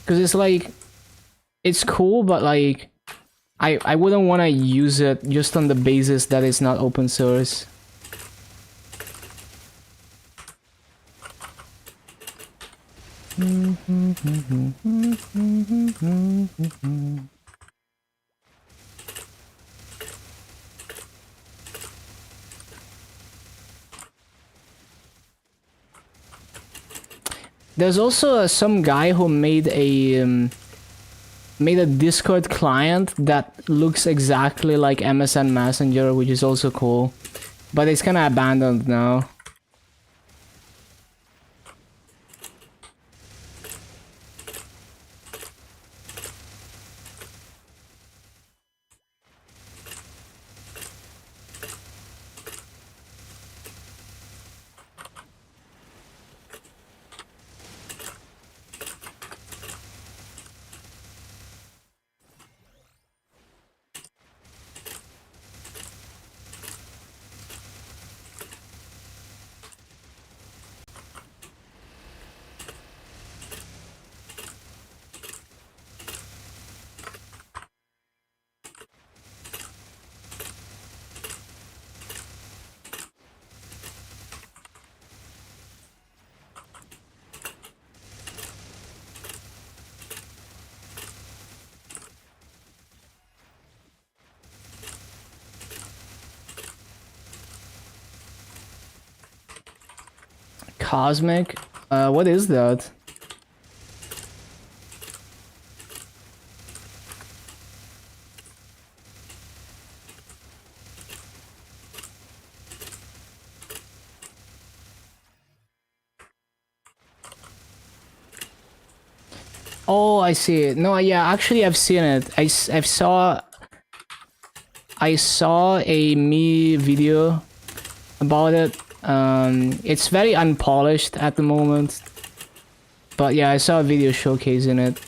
Because it's like, it's cool, but like, I wouldn't want to use it just on the basis that it's not open source. There's also some guy who made a Discord client that looks exactly like MSN Messenger, which is also cool, but it's kind of abandoned now. Cosmic? What is that? Oh, I see it. No, yeah, actually I've seen it. I saw a me video about it. It's very unpolished at the moment, but yeah, I saw a video showcasing it.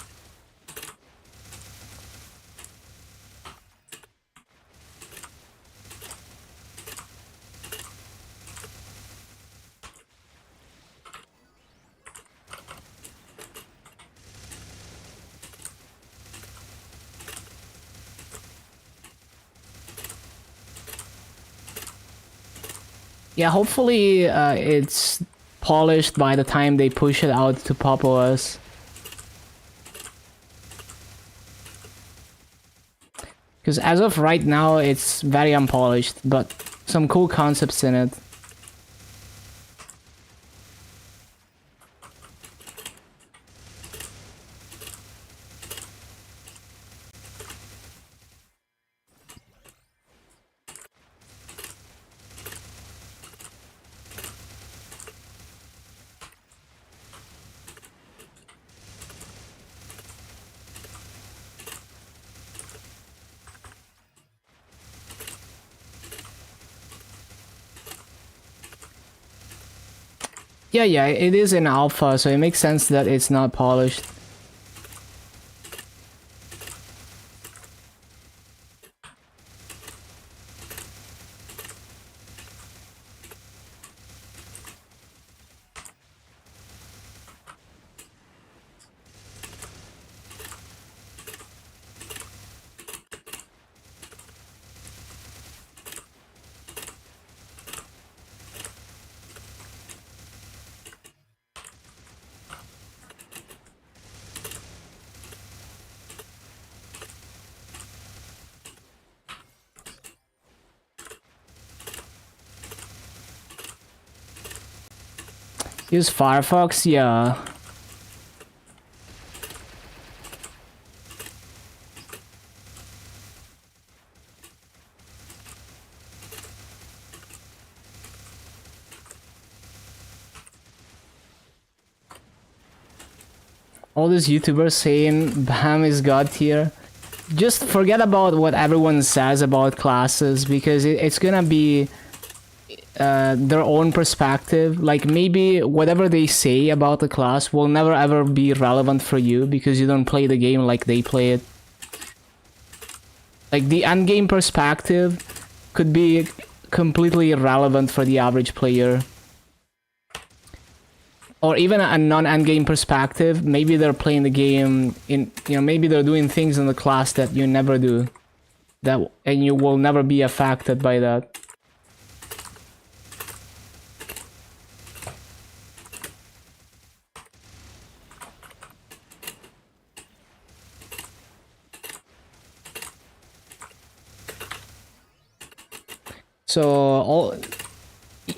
Yeah, hopefully it's polished by the time they push it out to Pop OS. Because as of right now, it's very unpolished, but some cool concepts in it. Yeah, it is in alpha, so it makes sense that it's not polished. Use Firefox, yeah. All these YouTubers saying BAM is god tier. Just forget about what everyone says about classes, because it's gonna be their own perspective. Like maybe whatever they say about the class will never ever be relevant for you because you don't play the game like they play it. Like the endgame perspective could be completely irrelevant for the average player. Or even a non-endgame perspective, maybe they're playing the game in, maybe they're doing things in the class that you never do. And you will never be affected by that. So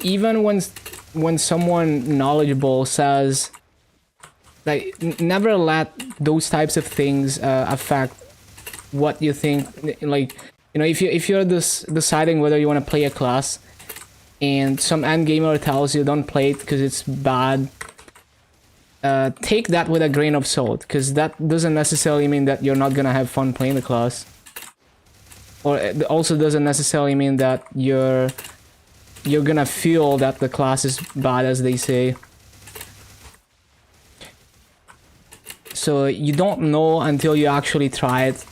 even when someone knowledgeable says, like, never let those types of things affect what you think. Like, if you're deciding whether you want to play a class, and some end gamer tells you don't play it because it's bad, take that with a grain of salt, because that doesn't necessarily mean that you're not gonna have fun playing the class. Or it also doesn't necessarily mean that you're gonna feel that the class is bad, as they say. So you don't know until you actually try it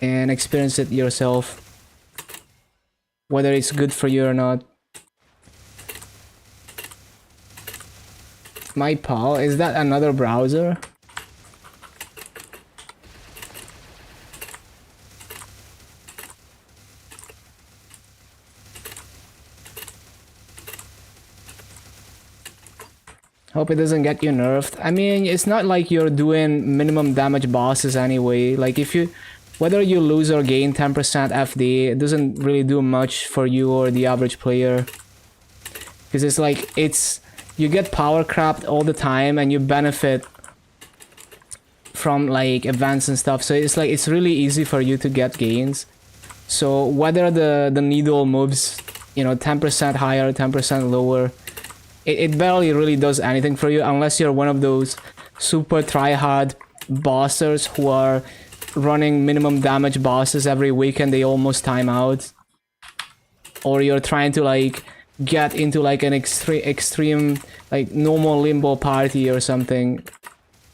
and experience it yourself, whether it's good for you or not. My pal, is that another browser? Hope it doesn't get you nerfed. I mean, it's not like you're doing minimum damage bosses anyway. Like, whether you lose or gain 10% FD, it doesn't really do much for you or the average player. Because it's like, you get power crapped all the time and you benefit from like events and stuff. So it's like, it's really easy for you to get gains. So whether the needle moves, 10% higher, 10% lower, it barely really does anything for you unless you're one of those super try-hard bossers who are running minimum damage bosses every week and they almost time out. Or you're trying to like get into like an extreme like normal limbo party or something.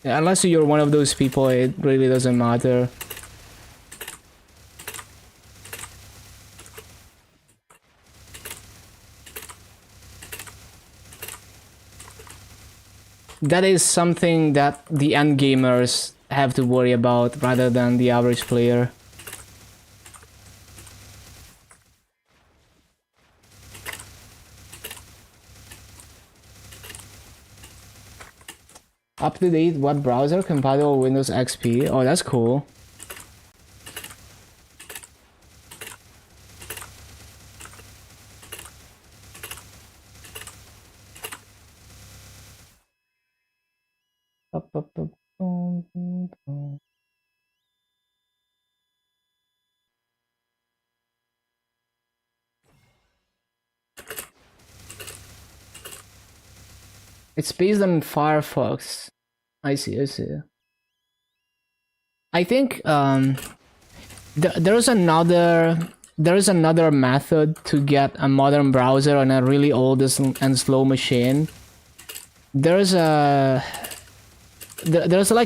Unless you're one of those people, it really doesn't matter. That is something that the end gamers have to worry about rather than the average player. Up to date, what browser compatible with Windows XP? Oh, that's cool. It's based on Firefox. I see. I think there's another method to get a modern browser on a really old and slow machine. There's like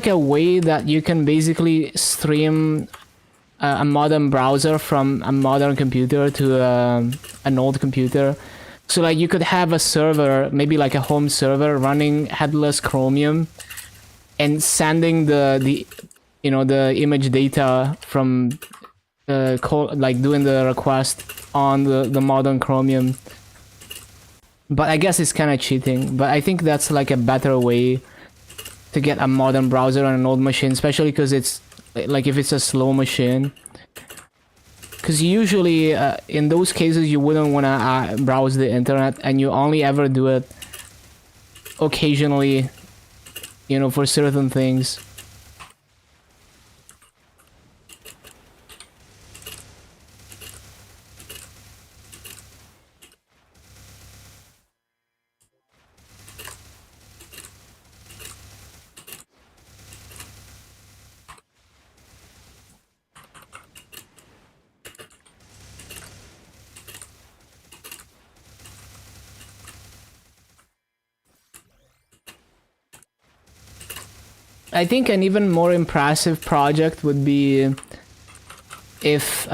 a way that you can basically stream a modern browser from a modern computer to an old computer. So like you could have a server, maybe like a home server running headless Chromium and sending the image data from like doing the request on the modern Chromium. But I guess it's kind of cheating. But I think that's like a better way to get a modern browser on an old machine, especially because it's like if it's a slow machine. Because usually in those cases you wouldn't want to browse the internet, and you only ever do it occasionally, for certain things. I think an even more impressive project would be if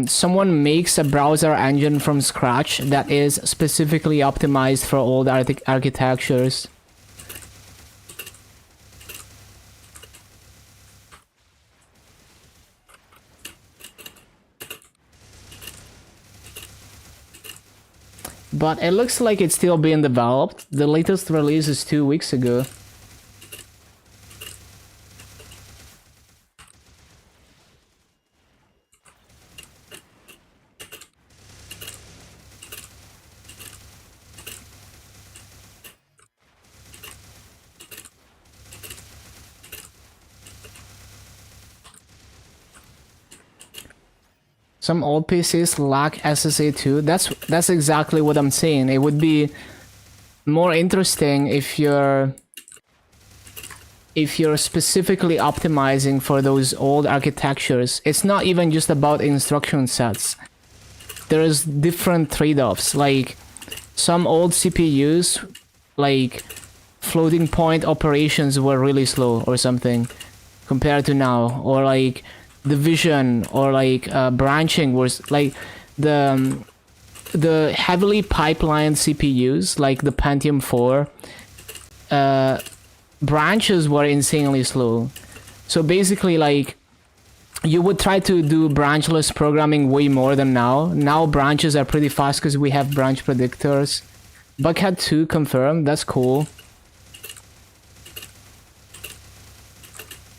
someone makes a browser engine from scratch that is specifically optimized for old architectures. But it looks like it's still being developed. The latest release is 2 weeks ago. Some old PCs lack SSA2. That's exactly what I'm saying. It would be more interesting if you're specifically optimizing for those old architectures. It's not even just about instruction sets. There's different trade-offs. Like some old CPUs, like floating point operations were really slow or something compared to now, or like division or like branching was like the heavily pipelined CPUs like the Pentium 4 branches were insanely slow. So basically, like, you would try to do branchless programming way more than now. Now branches are pretty fast because we have branch predictors. Buckhead 2 confirmed. That's cool.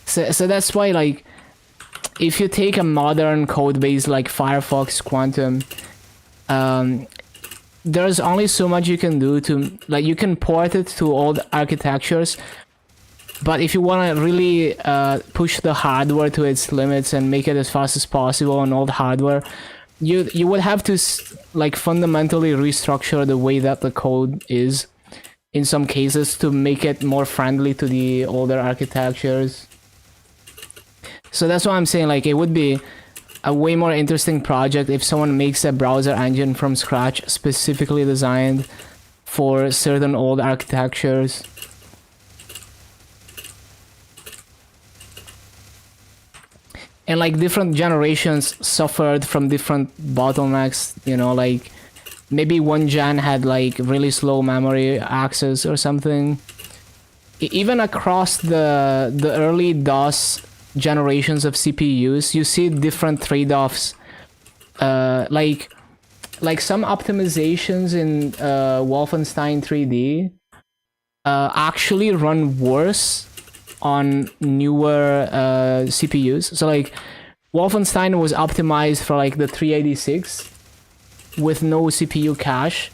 So that's why, like, if you take a modern code base like Firefox Quantum, there's only so much you can do to, like, you can port it to old architectures, but if you want to really push the hardware to its limits and make it as fast as possible on old hardware, you would have to like fundamentally restructure the way that the code is in some cases to make it more friendly to the older architectures. So that's why I'm saying, like, it would be a way more interesting project if someone makes a browser engine from scratch specifically designed for certain old architectures. And like different generations suffered from different bottlenecks, you know, like maybe one gen had like really slow memory access or something. Even across the early DOS generations of CPUs, you see different trade-offs. Like some optimizations in Wolfenstein 3D actually run worse on newer CPUs. So like Wolfenstein was optimized for like the 386 with no CPU cache.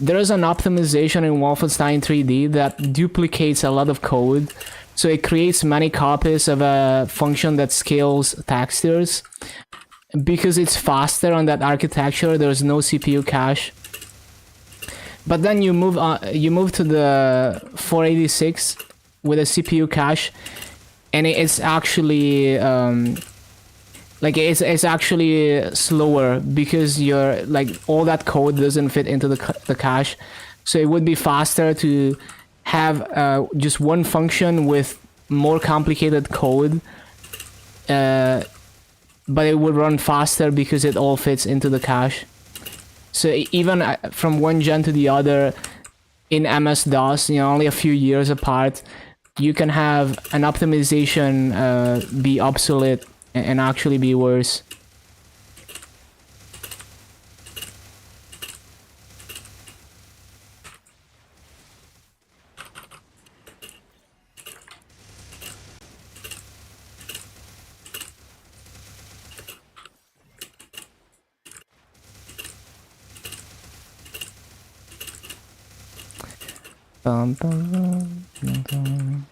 There's an optimization in Wolfenstein 3D that duplicates a lot of code. So it creates many copies of a function that scales textures. Because it's faster on that architecture, there's no CPU cache. But then you move to the 486 with a CPU cache, and it's actually it's actually slower because you're like all that code doesn't fit into the cache. So it would be faster to have just one function with more complicated code, but it would run faster because it all fits into the cache. So even from one gen to the other in MS-DOS, you know, only a few years apart, you can have an optimization be obsolete and actually be worse. Bum, bum, bum, bum, bum.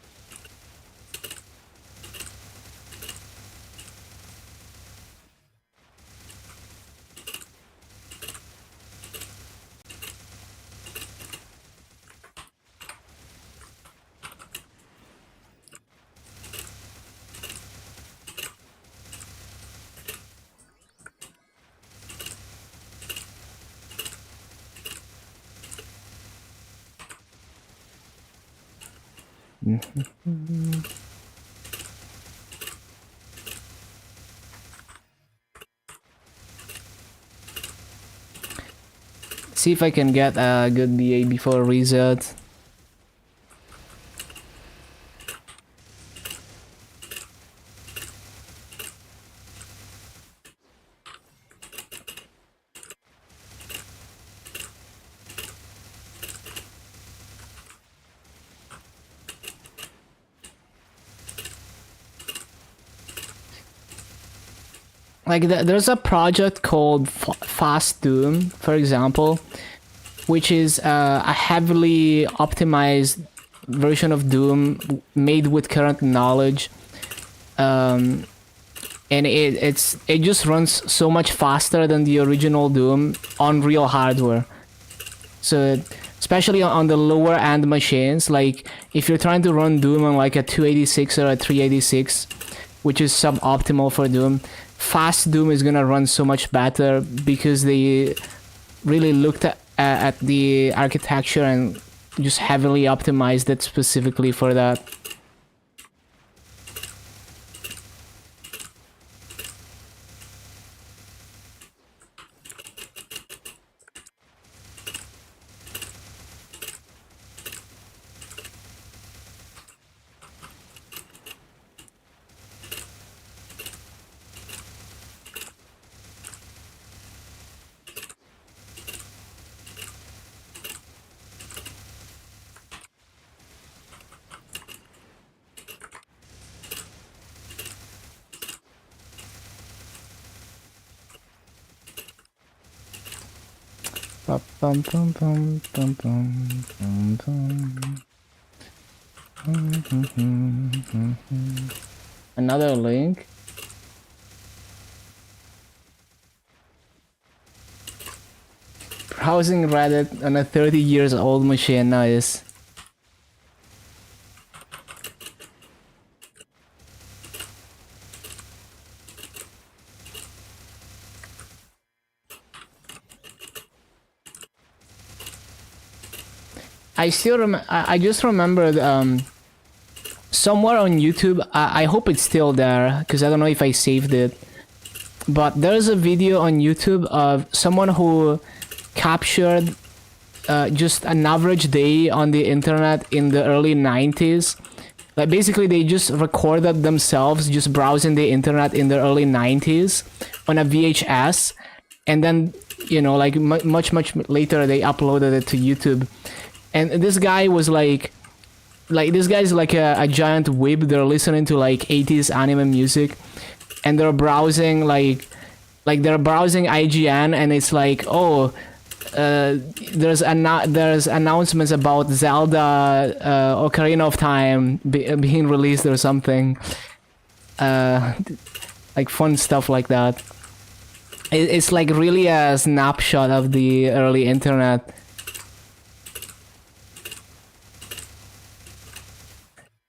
See if I can get a good BA before reset. Like there's a project called Fast Doom, for example, which is a heavily optimized version of Doom made with current knowledge, and it just runs so much faster than the original Doom on real hardware. So especially on the lower end machines, like if you're trying to run Doom on like a 286 or a 386, which is suboptimal for Doom, Fast Doom is gonna run so much better because they really looked at the architecture and just heavily optimized it specifically for that. Bum, bum, bum, bum, bum, bum, bum. Another link. Browsing Reddit on a 30 years old machine, nice. I just remembered somewhere on YouTube. I hope it's still there because I don't know if I saved it. But there's a video on YouTube of someone who captured just an average day on the internet in the early 90s. Like basically they just recorded themselves just browsing the internet in the early 90s on a VHS, and then like much later they uploaded it to YouTube. And this guy was like this guy's like a giant weeb. They're listening to like 80s anime music, and they're browsing like they're browsing IGN, and it's like, oh, there's announcements about Zelda Ocarina of Time being released or something, like fun stuff like that. It's like really a snapshot of the early internet.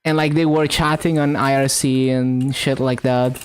And like they were chatting on IRC and shit like that.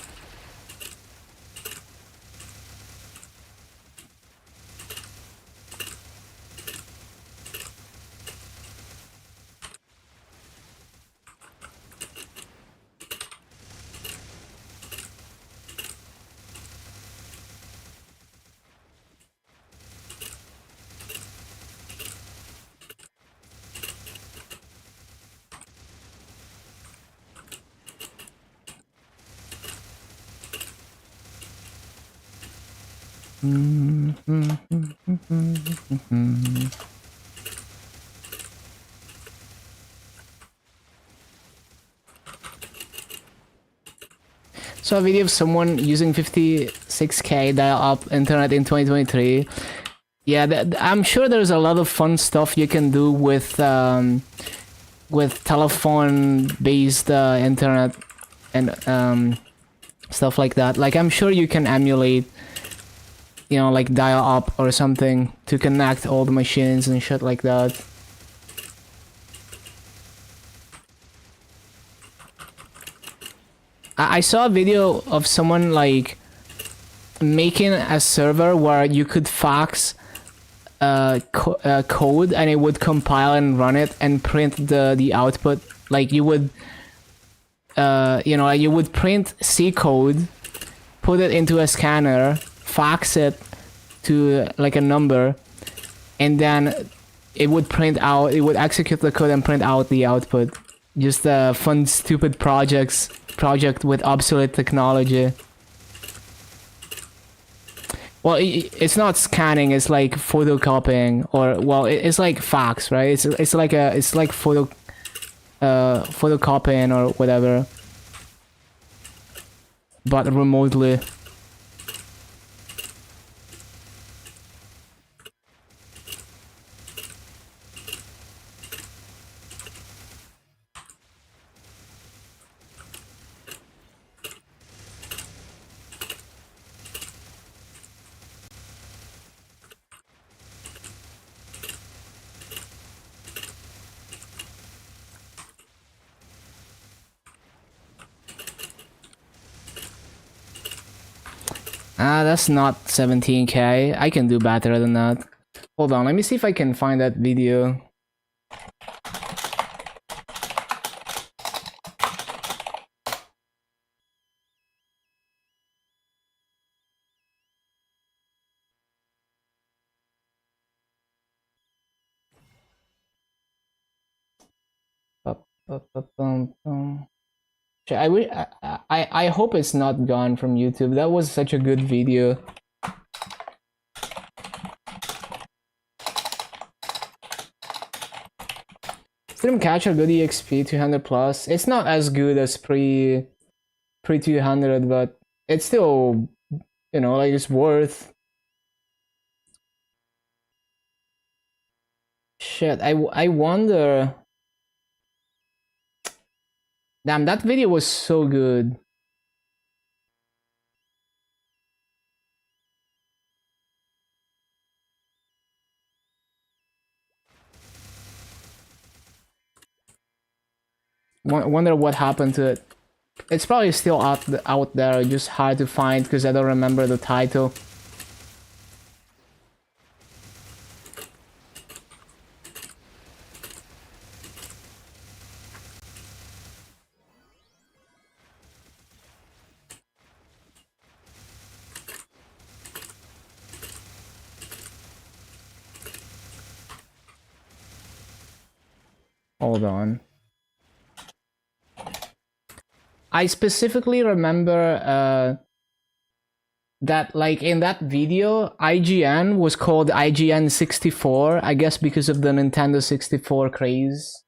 So a video of someone using 56k dial-up internet in 2023. Yeah, I'm sure there's a lot of fun stuff you can do with telephone-based internet and stuff like that. Like I'm sure you can emulate, like dial-up or something to connect all the machines and shit like that. I saw a video of someone like making a server where you could fax code and it would compile and run it and print the output. Like you would you would print C code, put it into a scanner, fax it to like a number, and then it would print out, it would execute the code and print out the output. Just a fun, stupid project with obsolete technology. Well, it's not scanning. It's like photocopying, or well, it's like fax, right? It's like photocopying or whatever, but remotely. Ah, that's not 17K. I can do better than that. Hold on, let me see if I can find that video. I hope it's not gone from YouTube. That was such a good video. Streamcatcher good EXP 200 plus. It's not as good as pre 200, but it's still, you know, like it's worth. Shit, I wonder. Damn, that video was so good. Wonder what happened to it. It's probably still out there, just hard to find because I don't remember the title. Hold on. I specifically remember that, like, in that video, IGN was called IGN 64, I guess because of the Nintendo 64 craze.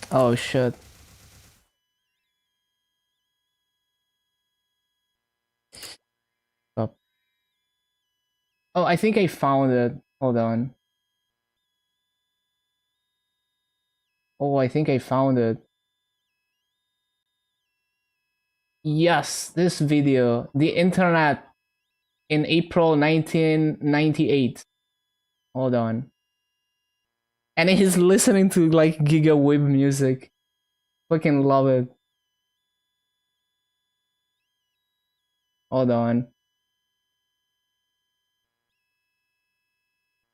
Oh shit. Oh, I think I found it. Hold on. Oh, I think I found it. Yes, this video. The internet in April 1998. Hold on. And he's listening to like Gigawave music. Fucking love it. Hold on.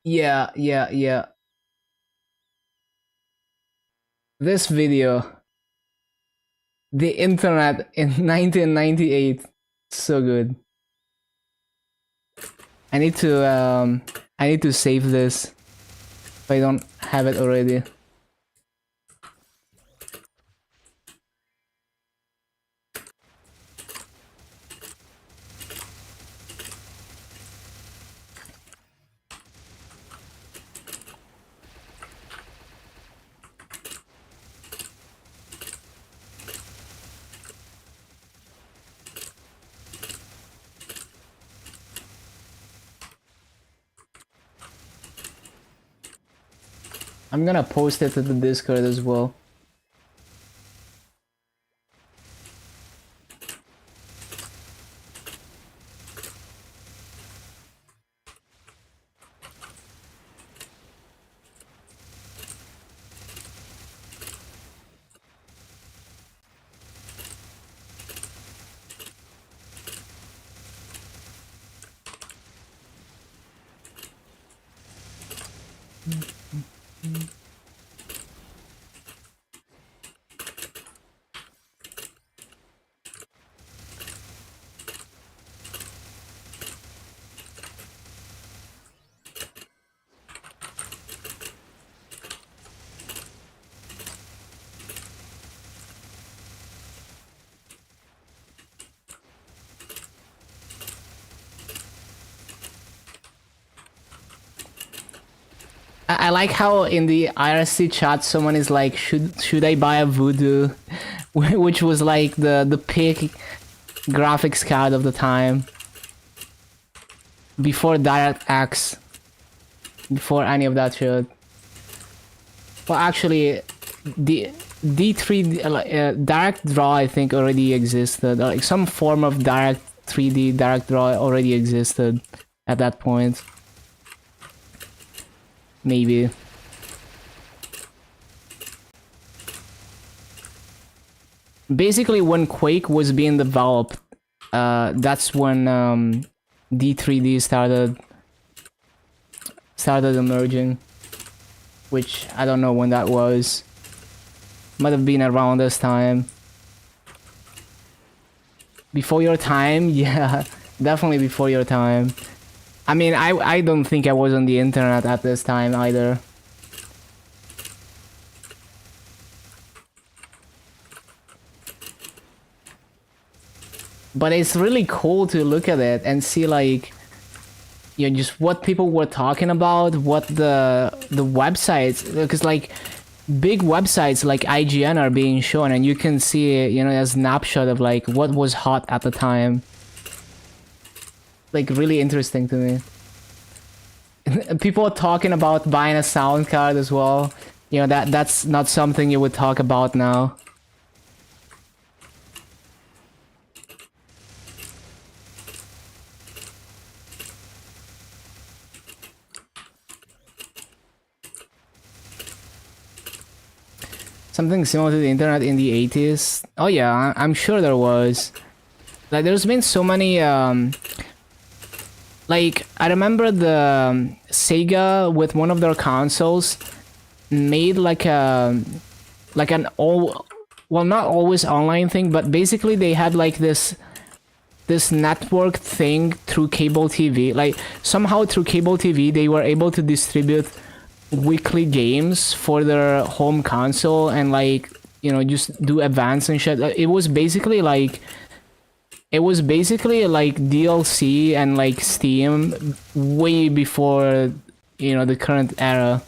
Yeah. This video. The internet in 1998. So good. I need to save this if I don't have it already. I'm gonna post it to the Discord as well. I like how in the IRC chat someone is like, should I buy a Voodoo, which was like the peak graphics card of the time, before DirectX, before any of that shit. Well, actually, the D3 Direct Draw I think already existed, or like some form of Direct 3D Direct Draw already existed at that point. Maybe. Basically, when Quake was being developed, that's when D3D started emerging. Which I don't know when that was. Might have been around this time. Before your time? Yeah, definitely before your time. I mean, I don't think I was on the internet at this time either. But it's really cool to look at it and see, like, you know, just what people were talking about, what the websites, because like big websites like IGN are being shown, and you can see, you know, a snapshot of like what was hot at the time. Like, really interesting to me. People are talking about buying a sound card as well. You know, that's not something you would talk about now. Something similar to the internet in the 80s? Oh yeah, I'm sure there was. Like, there's been so many, like, I remember the Sega with one of their consoles made like an well, not always online thing, but basically they had like this network thing through cable TV. Like, somehow through cable TV they were able to distribute weekly games for their home console and, like, you know, just do events and shit. It was basically like DLC and like Steam way before, you know, the current era.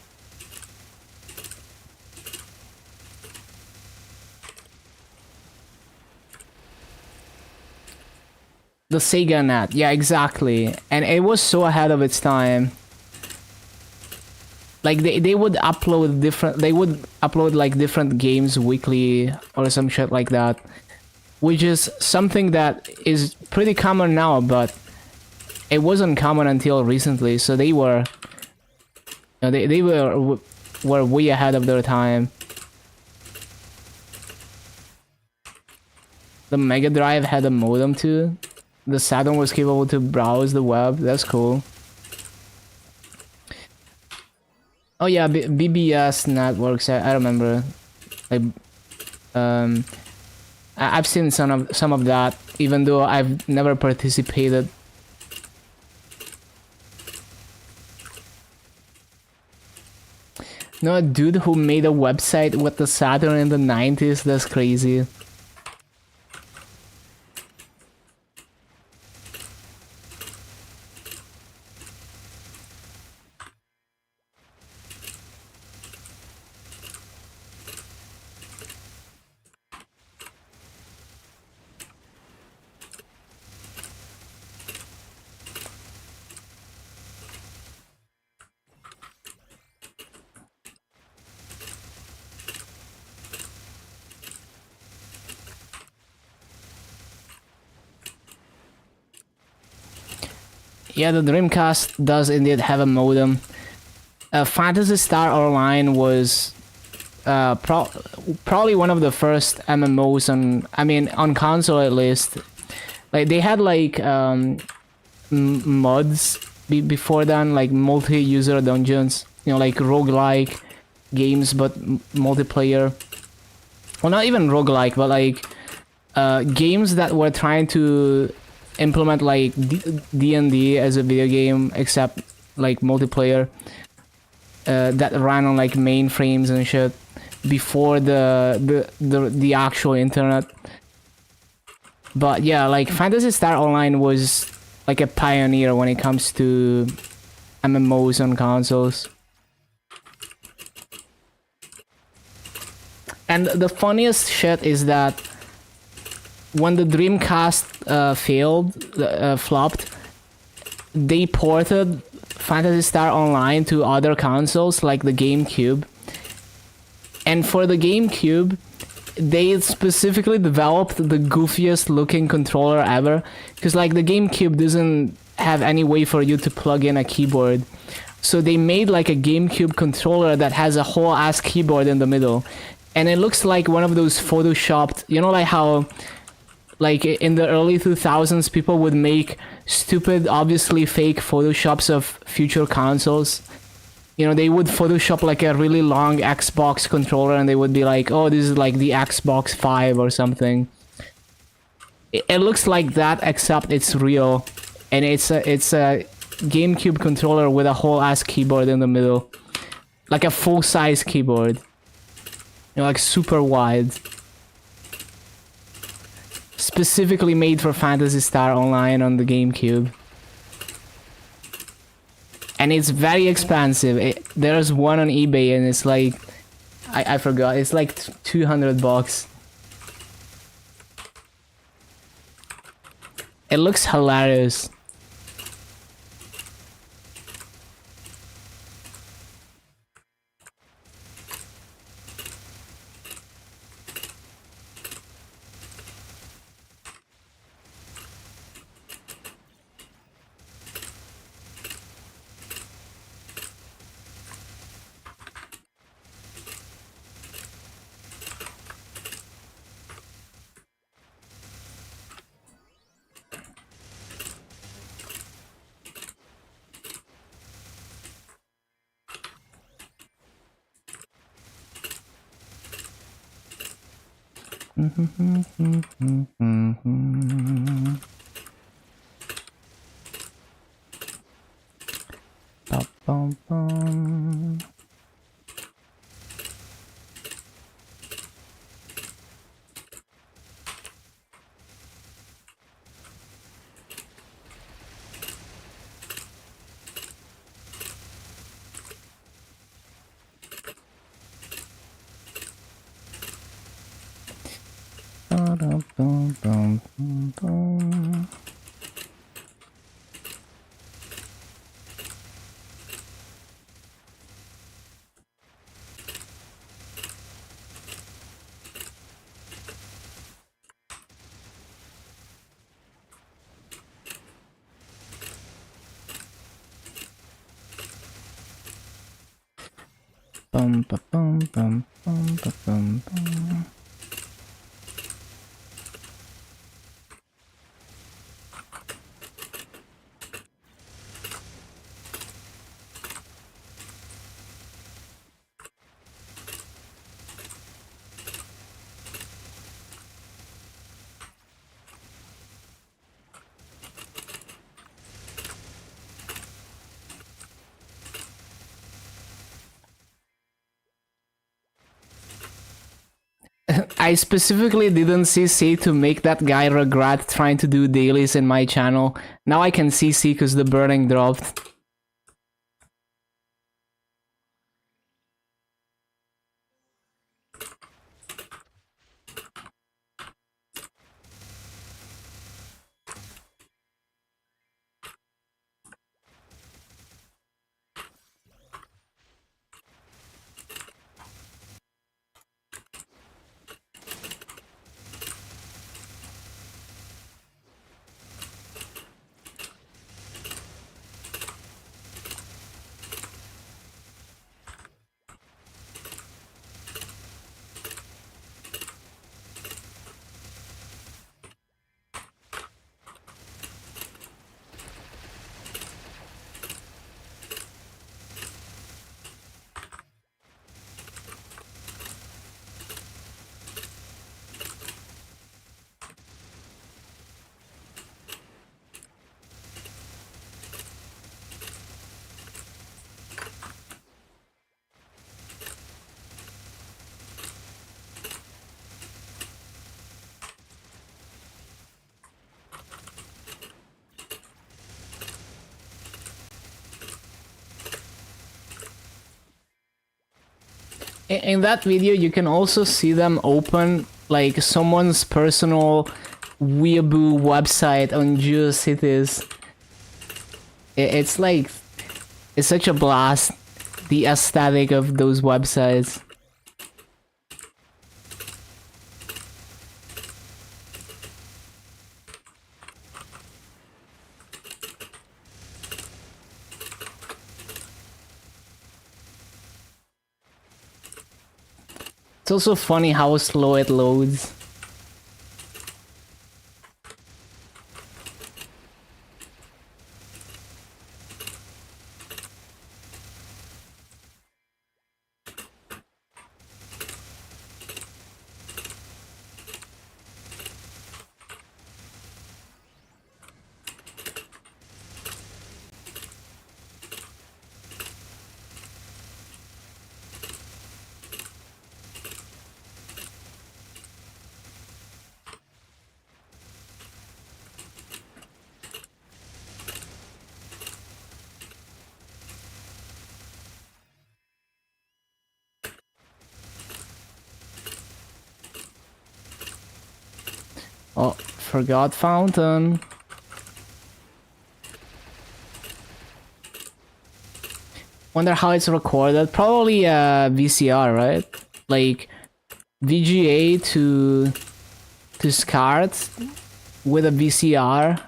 The Sega Net, yeah, exactly. And it was so ahead of its time. Like, they would upload like different games weekly or some shit like that, which is something that is pretty common now, but it wasn't common until recently. So they were, you know, they were way ahead of their time. The Mega Drive had a modem too. The Saturn was capable to browse the web. That's cool. Oh yeah, BBS networks. I remember. Like, I've seen some of that, even though I've never participated. No, a dude who made a website with the Saturn in the 90s. That's crazy. Yeah, the Dreamcast does indeed have a modem. Phantasy Star Online was probably one of the first MMOs on console at least. Like, they had like mods before then, like multi-user dungeons, you know, like roguelike, games, but multiplayer. Well, not even roguelike, but like games that were trying to implement like D&D as a video game, except like multiplayer, that ran on like mainframes and shit before the actual internet. But yeah, like Phantasy Star Online was like a pioneer when it comes to MMOs on consoles. And the funniest shit is that when the Dreamcast flopped, they ported Phantasy Star Online to other consoles like the GameCube. And for the GameCube, they specifically developed the goofiest looking controller ever, because like the GameCube doesn't have any way for you to plug in a keyboard. So they made like a GameCube controller that has a whole ass keyboard in the middle. And it looks like one of those photoshopped, you know, like how like in the early 2000s people would make stupid, obviously fake photoshops of future consoles. You know, they would Photoshop like a really long Xbox controller and they would be like, oh, this is like the Xbox 5 or something. It looks like that, except it's real. And it's a GameCube controller with a whole ass keyboard in the middle. Like a full-size keyboard. You know, like super wide. Specifically made for Phantasy Star Online on the GameCube. And it's very expensive. There's one on eBay and it's like... I forgot. It's like $200. It looks hilarious. I specifically didn't CC to make that guy regret trying to do dailies in my channel. Now I can CC because the burning dropped. in that video, you can also see them open like someone's personal weeaboo website on GeoCities. It's like, it's such a blast, the aesthetic of those websites. It's also funny how slow it loads. Oh, forgot fountain. Wonder how it's recorded. Probably VCR, right? Like VGA to SCART with a VCR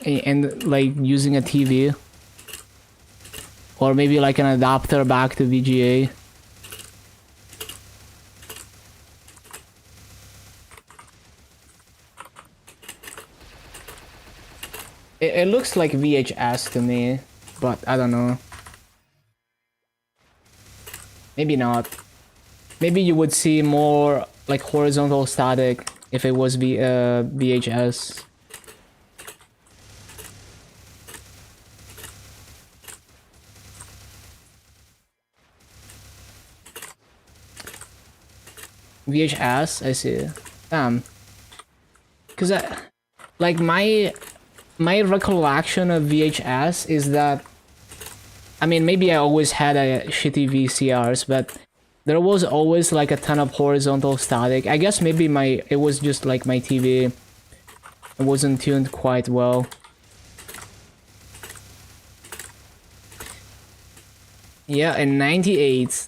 and like using a TV, or maybe like an adapter back to VGA. It looks like VHS to me, but I don't know. Maybe not. Maybe you would see more like horizontal static if it was VHS. VHS, I see. Cause like my recollection of VHS is that, I mean, maybe I always had a shitty VCRs, but there was always like a ton of horizontal static. I guess maybe it was just like my TV. It wasn't tuned quite well. Yeah, in 98.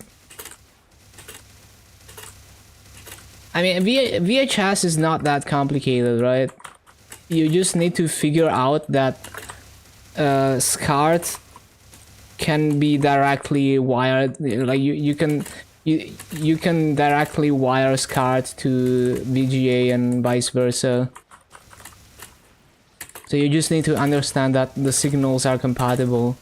I mean, VHS is not that complicated, right? You just need to figure out that SCART can be directly wired. Like you can directly wire SCART to VGA and vice versa. So you just need to understand that the signals are compatible.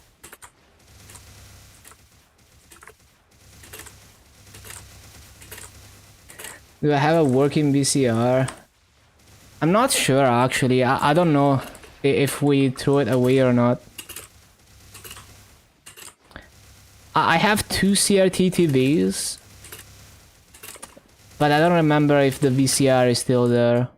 Do I have a working VCR? I'm not sure actually. I don't know if we threw it away or not. I have 2 CRT TVs, but I don't remember if the VCR is still there.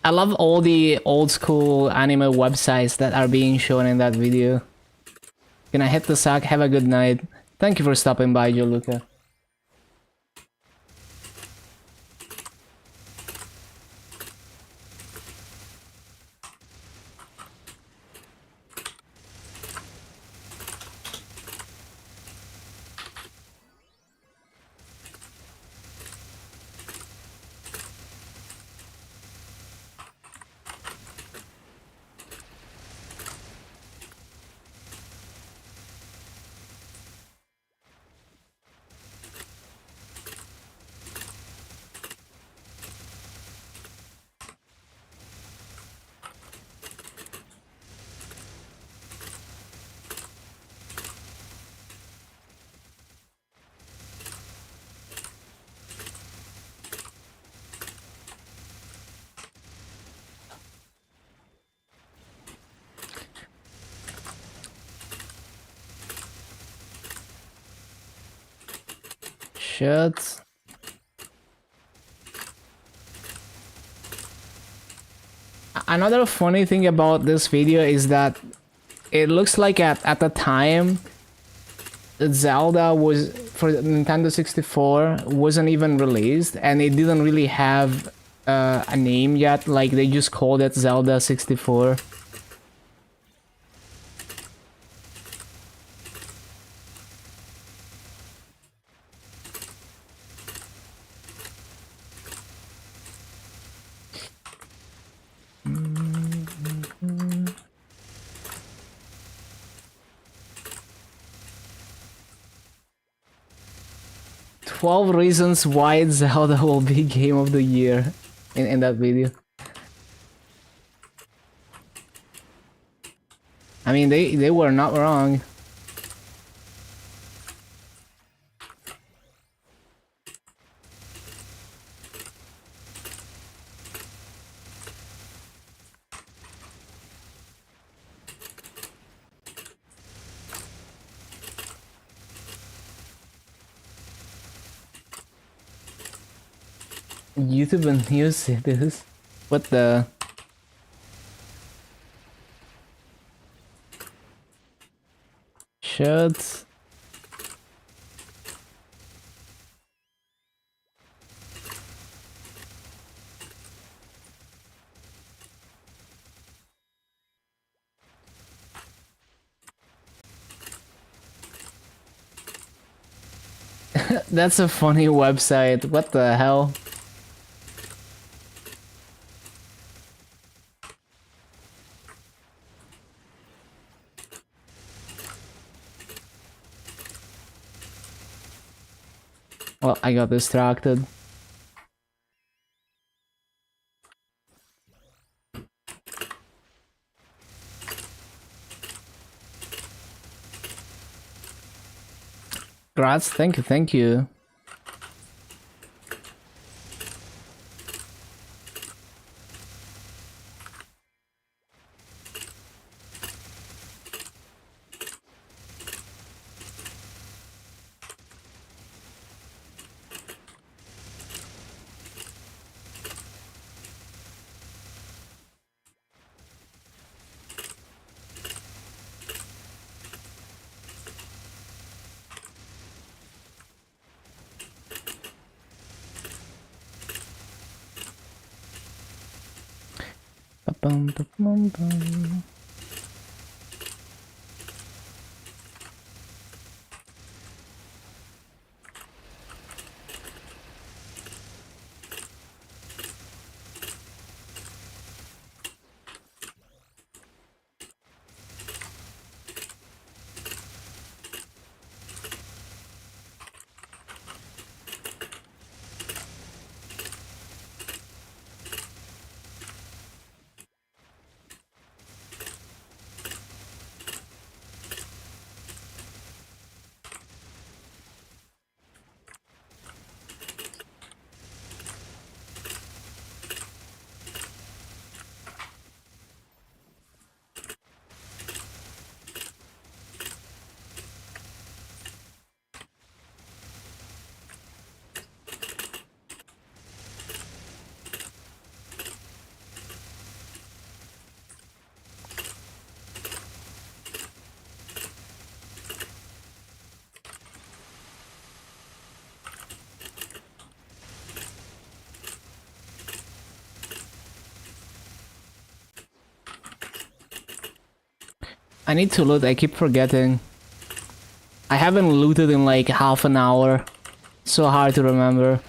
I love all the old school anime websites that are being shown in that video. Gonna hit the sack, have a good night. Thank you for stopping by, Joluka. Shit. Another funny thing about this video is that it looks like at the time Zelda was for Nintendo 64 wasn't even released, and it didn't really have a name yet. Like they just called it Zelda 64. Mm-hmm. 12 reasons why Zelda will be Game of the Year in that video. I mean, they were not wrong. YouTube and news it is. What the? Shit. That's a funny website. What the hell? Well, I got distracted. Grats, thank you, thank you. Ba-bum, ba-bum, bum. I need to loot, I keep forgetting. I haven't looted in like half an hour. So hard to remember.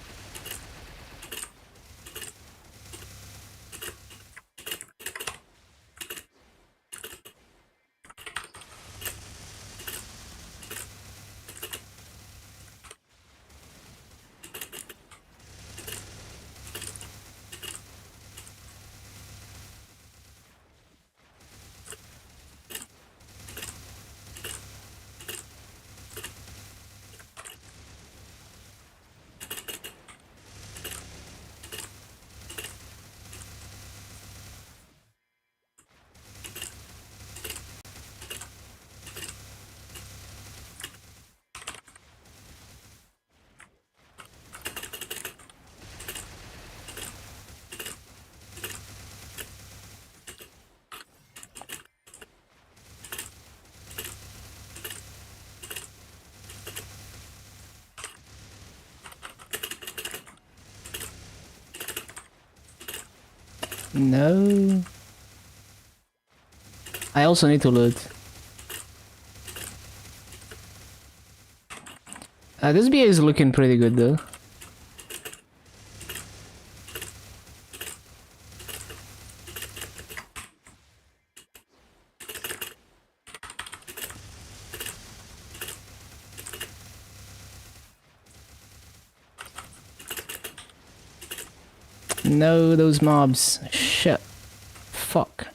No. I also need to loot. This BA is looking pretty good though. No, those mobs. Shit. Fuck.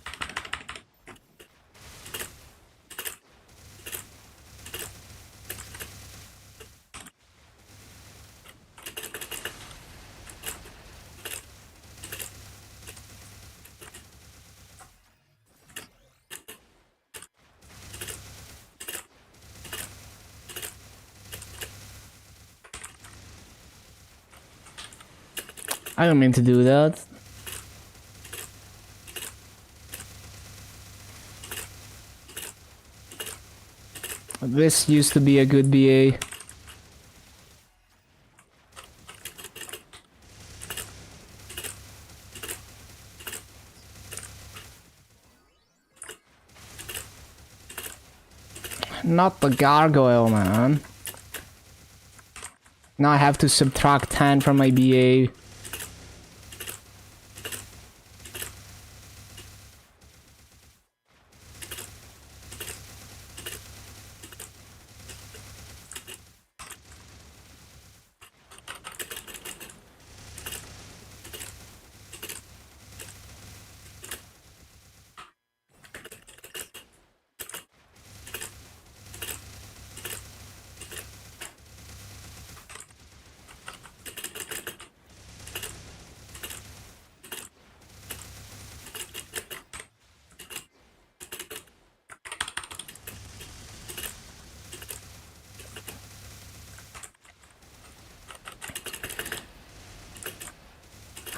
I don't mean to do that. This used to be a good BA. Not the gargoyle, man. Now I have to subtract 10 from my BA.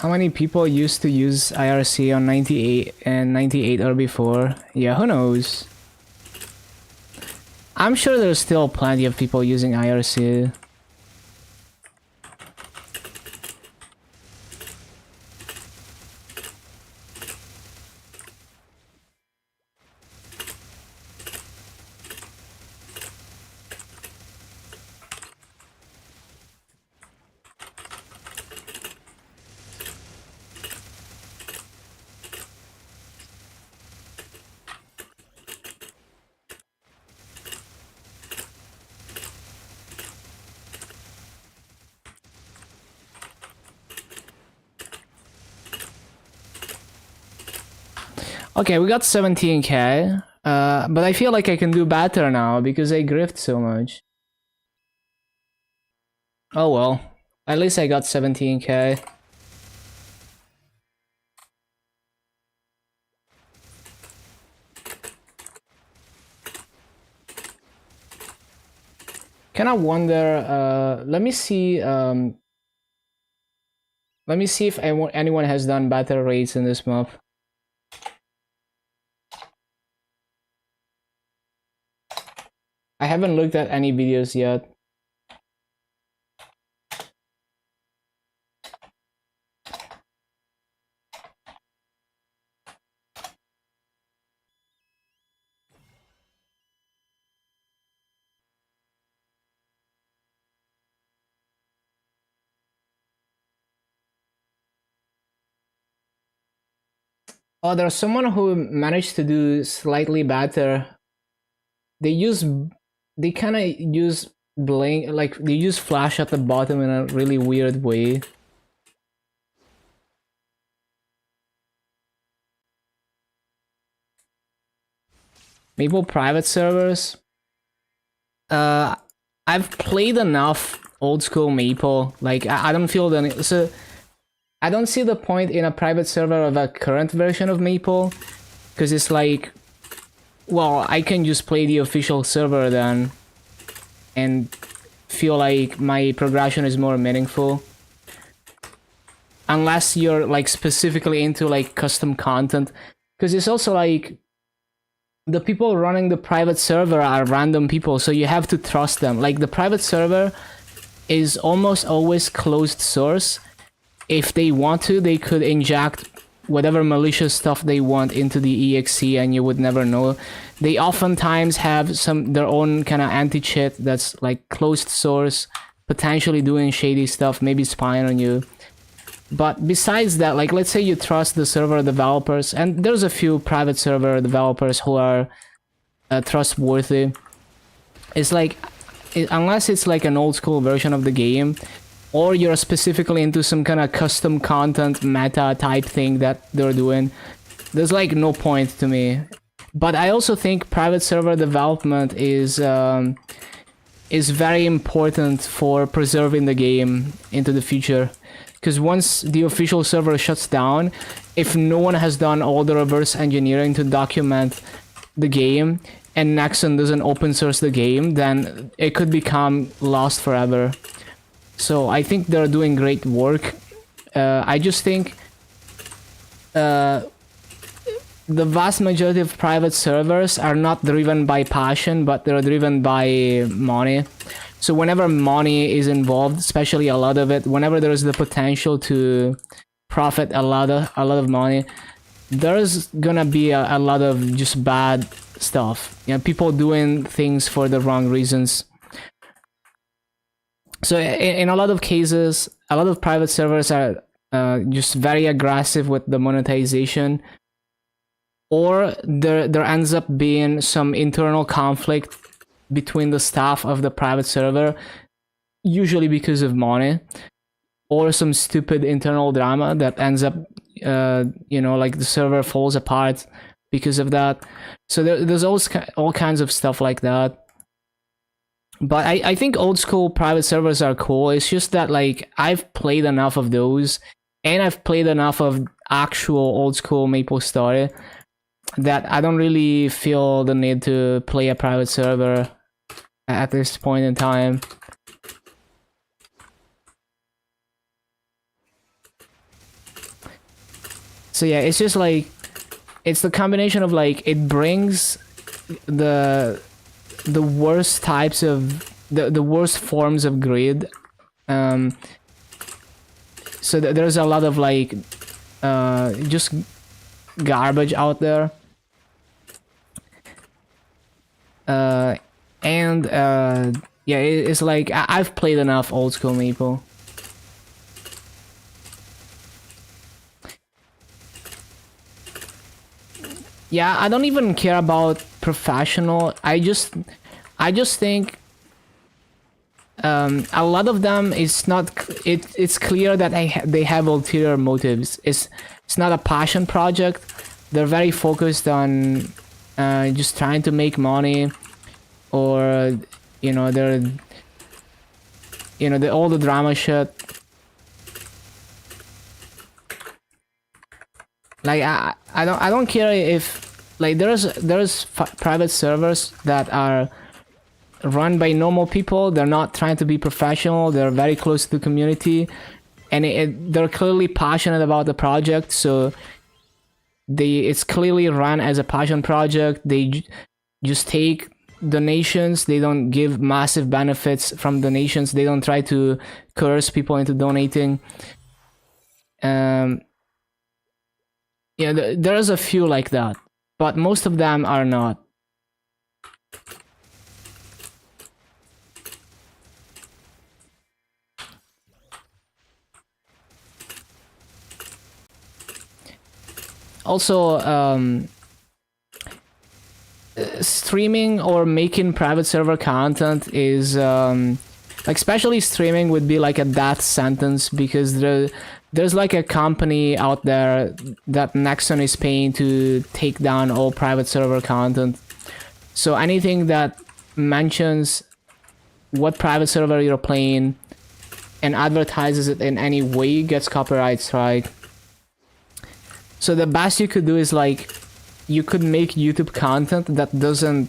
How many people used to use IRC on 98 and 98 or before? Yeah, who knows? I'm sure there's still plenty of people using IRC. Okay, we got 17k, but I feel like I can do better now because I grift so much. Oh well, at least I got 17k. Kind of wonder, let me see if anyone has done better raids in this map. I haven't looked at any videos yet. Oh, there's someone who managed to do slightly better. They kind of use blink, like they use flash at the bottom in a really weird way. Maple private servers. I've played enough old school Maple. Like I don't feel the so. I don't see the point in a private server of a current version of Maple, because it's like, well, I can just play the official server then, and feel like my progression is more meaningful. Unless you're like specifically into like custom content, because it's also like, the people running the private server are random people, so you have to trust them. Like the private server is almost always closed source. If they want to, they could inject whatever malicious stuff they want into the exe, and you would never know. They oftentimes have their own kind of anti-cheat that's like closed source, potentially doing shady stuff, maybe spying on you. But besides that, like, let's say you trust the server developers, and there's a few private server developers who are trustworthy. It's like, unless it's like an old school version of the game, or you're specifically into some kind of custom content meta type thing that they're doing, there's like no point to me. But I also think private server development is very important for preserving the game into the future. Because once the official server shuts down, if no one has done all the reverse engineering to document the game, and Nexon doesn't open source the game, then it could become lost forever. So I think they're doing great work. I just think the vast majority of private servers are not driven by passion, but they're driven by money. So whenever money is involved, especially a lot of it, whenever there is the potential to profit a lot of money, there's gonna be a lot of just bad stuff. You know, people doing things for the wrong reasons. So in a lot of cases, a lot of private servers are just very aggressive with the monetization, or there ends up being some internal conflict between the staff of the private server, usually because of money, or some stupid internal drama that ends up, you know, like the server falls apart because of that. So there's all kinds of stuff like that. But I think old school private servers are cool. It's just that, like, I've played enough of those, and I've played enough of actual old school MapleStory, that I don't really feel the need to play a private server at this point in time. So yeah, it's just like, it's the combination of, like, it brings the worst types of the worst forms of greed. So there's a lot of, like, just garbage out there, and yeah, it's like I've played enough old school Maple. Yeah, I don't even care about professional. I just think a lot of them is not. It's clear that they have ulterior motives. It's not a passion project. They're very focused on just trying to make money, or you know, all the drama shit. Like I don't care if, like, there's private servers that are run by normal people. They're not trying to be professional. They're very close to the community, and they're clearly passionate about the project. So it's clearly run as a passion project. They just take donations. They don't give massive benefits from donations. They don't try to coerce people into donating. Yeah, there's a few like that, but most of them are not. Also, streaming or making private server content is like, especially streaming would be like a death sentence, because there's like a company out there that Nexon is paying to take down all private server content. So anything that mentions what private server you're playing and advertises it in any way gets copyright strike. So the best you could do is, like, you could make YouTube content that doesn't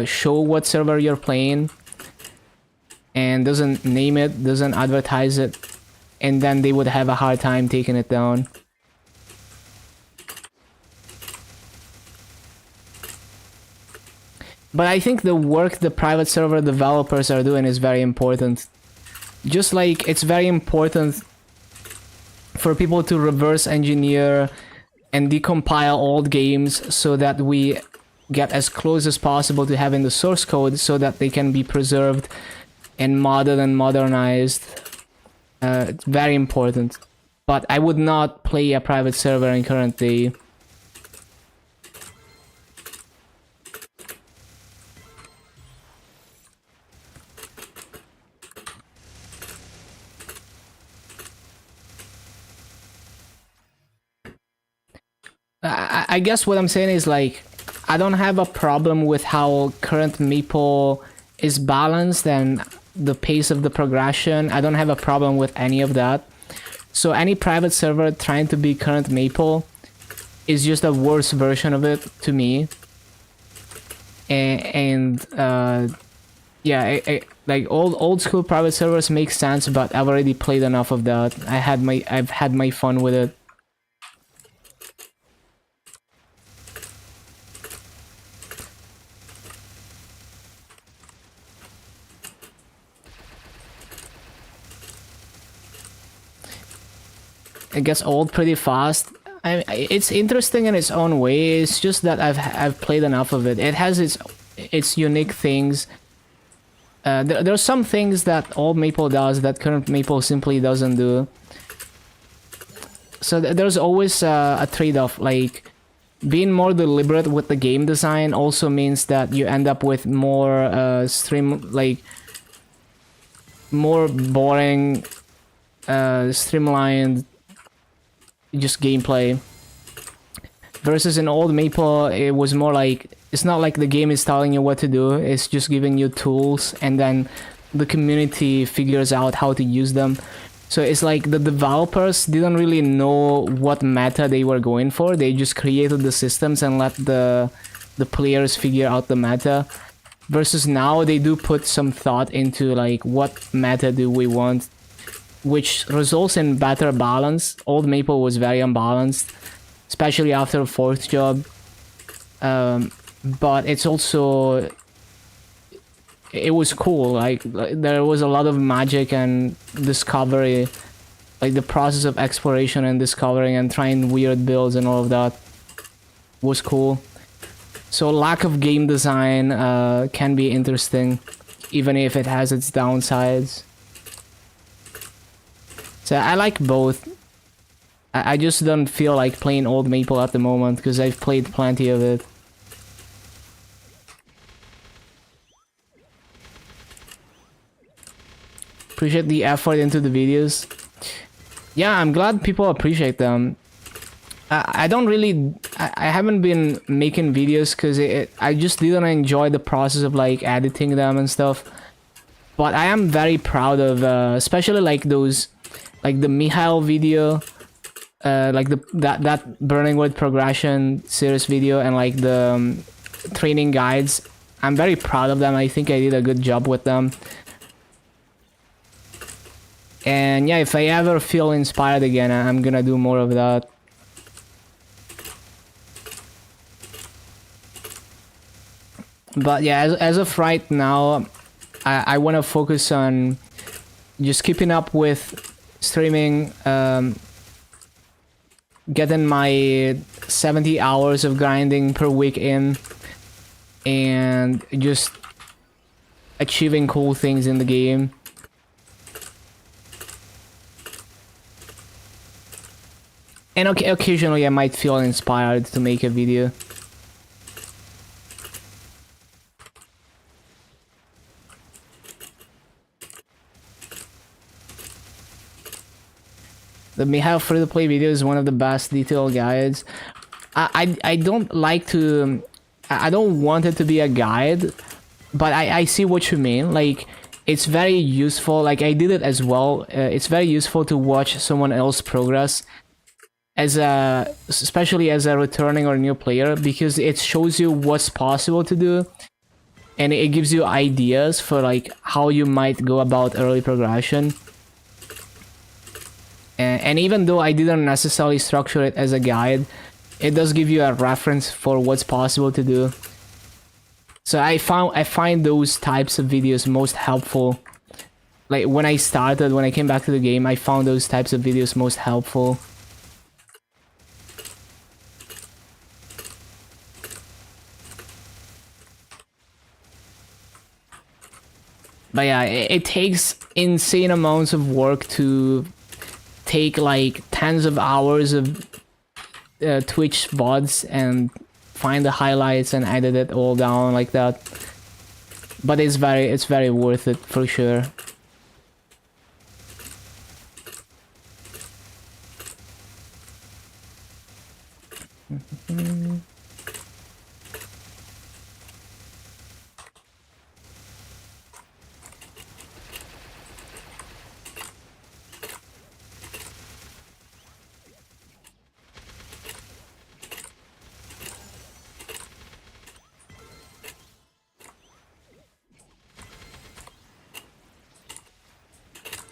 show what server you're playing, and doesn't name it, doesn't advertise it, and then they would have a hard time taking it down. But I think the work the private server developers are doing is very important. Just like it's very important for people to reverse engineer and decompile old games so that we get as close as possible to having the source code so that they can be preserved and modded and modernized. It's very important. But I would not play a private server in current day. I guess what I'm saying is like, I don't have a problem with how current Maple is balanced and the pace of the progression. I don't have a problem with any of that. So any private server trying to be current Maple is just a worse version of it to me. Yeah, like old school private servers make sense, but I've already played enough of that. I've had my fun with it. It gets old pretty fast. It's interesting in its own way. It's just that I've played enough of it. It has its unique things. There's some things that old Maple does that current Maple simply doesn't do. So there's always a trade-off. Like being more deliberate with the game design also means that you end up with more more boring, streamlined just gameplay. Versus in old Maple, it was more like, it's not like the game is telling you what to do, it's just giving you tools and then the community figures out how to use them. So it's like the developers didn't really know what meta they were going for, they just created the systems and let the players figure out the meta. Versus now, they do put some thought into like, what meta do we want, which results in better balance. Old Maple was very unbalanced, especially after 4th job. But it's also, it was cool. Like there was a lot of magic and discovery, like the process of exploration and discovering and trying weird builds and all of that was cool. So lack of game design can be interesting, even if it has its downsides. So I like both. I just don't feel like playing old Maple at the moment because I've played plenty of it. Appreciate the effort into the videos. Yeah, I'm glad people appreciate them. I don't really... I haven't been making videos because I just didn't enjoy the process of like editing them and stuff. But I am very proud of especially like those... Like the Mihail video, like that Burning Wood progression series video, and like the training guides. I'm very proud of them. I think I did a good job with them. And yeah, if I ever feel inspired again, I'm gonna do more of that. But yeah, as of right now, I want to focus on just keeping up with streaming, getting my 70 hours of grinding per week in, and just achieving cool things in the game. And occasionally I might feel inspired to make a video. The Mihail free-to-play video is one of the best detailed guides. I don't like to... I don't want it to be a guide, but I see what you mean. Like, it's very useful. Like, I did it as well. It's very useful to watch someone else progress, especially as a returning or new player, because it shows you what's possible to do, and it gives you ideas for like how you might go about early progression. And even though I didn't necessarily structure it as a guide, it does give you a reference for what's possible to do. So I find those types of videos most helpful like when I started, when I came back to the game, I found those types of videos most helpful. But yeah, it takes insane amounts of work to take like tens of hours of Twitch VODs and find the highlights and edit it all down like that. But it's very worth it for sure.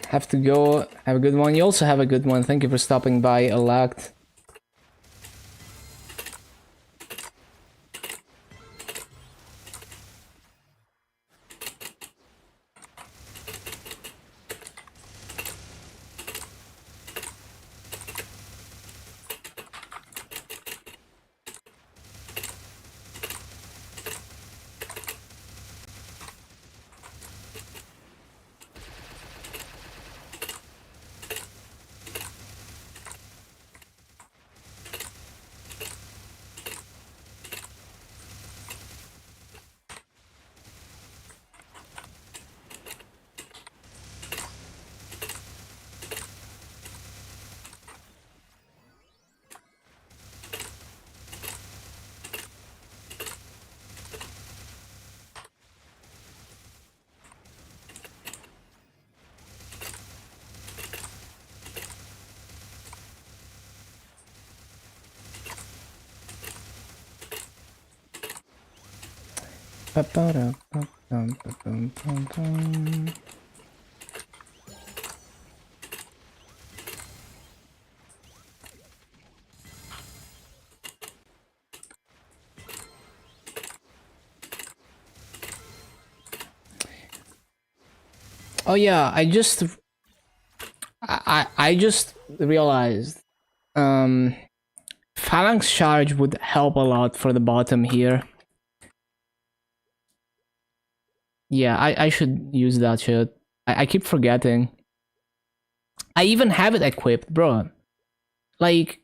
Have to go. Have a good one. You also have a good one. Thank you for stopping by, Elect. Oh yeah, I just realized Phalanx Charge would help a lot for the bottom here. Yeah, I should use that shit. I keep forgetting. I even have it equipped, bro. Like,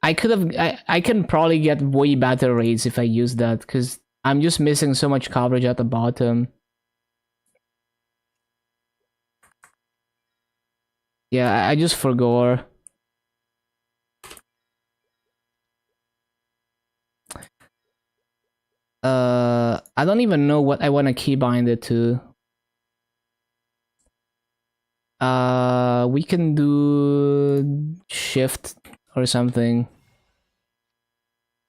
I could have. I can probably get way better raids if I use that, because I'm just missing so much coverage at the bottom. Yeah, I just forgot. I don't even know what I want to keybind it to. We can do shift or something.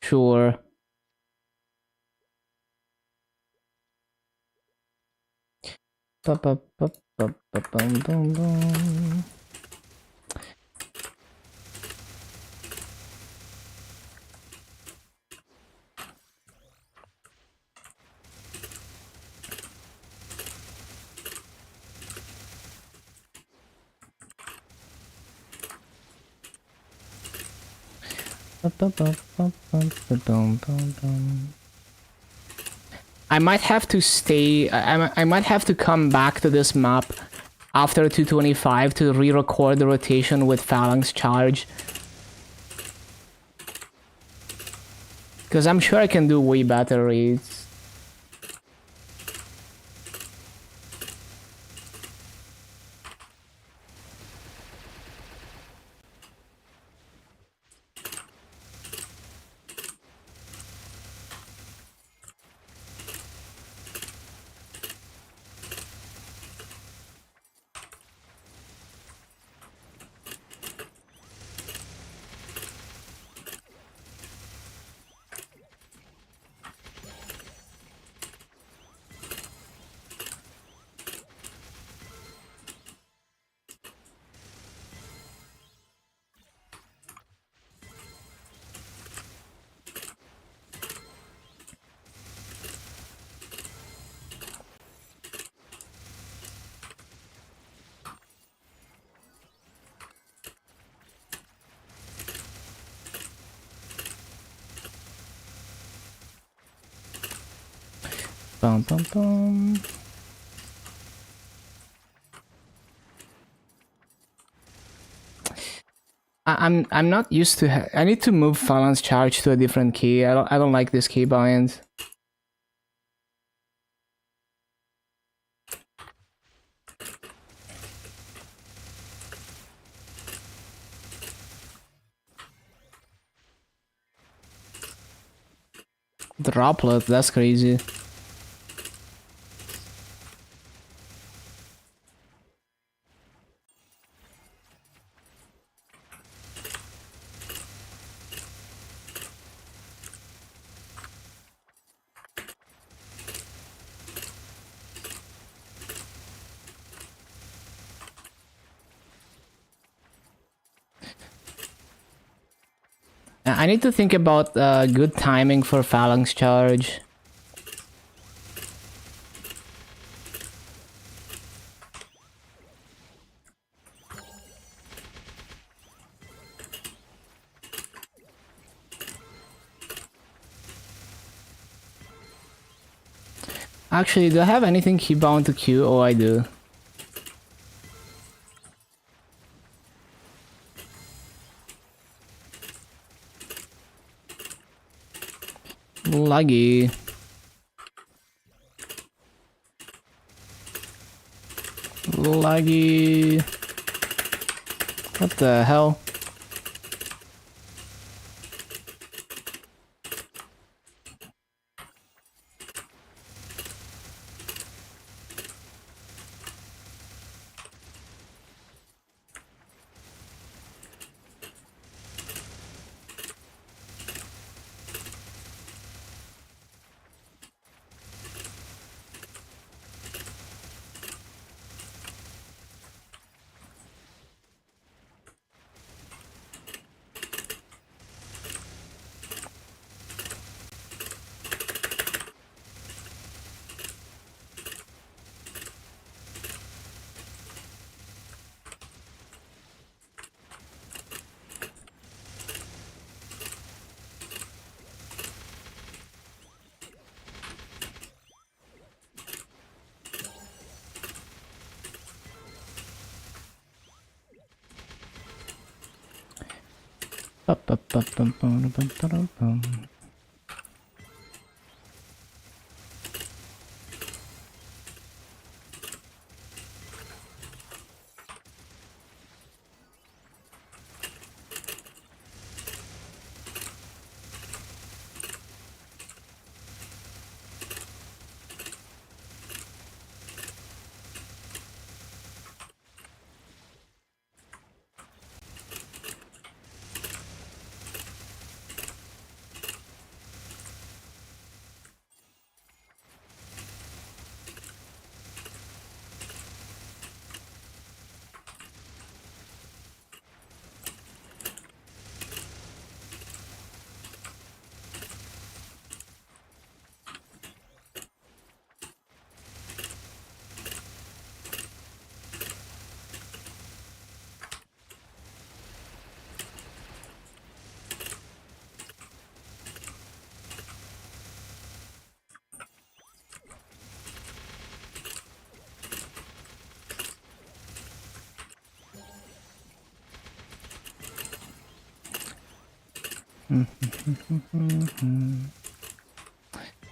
Sure. I might have to stay. I might have to come back to this map after 225 to re-record the rotation with Phalanx Charge. Because I'm sure I can do way better raids. Bum, bum, bum. I'm not used to. I need to move balance charge to a different key. I don't like this keybind. Droplet, that's crazy. I need to think about good timing for phalanx charge. Actually, do I have anything keybound to Q? Oh, I do. Laggy. Laggy. What the hell?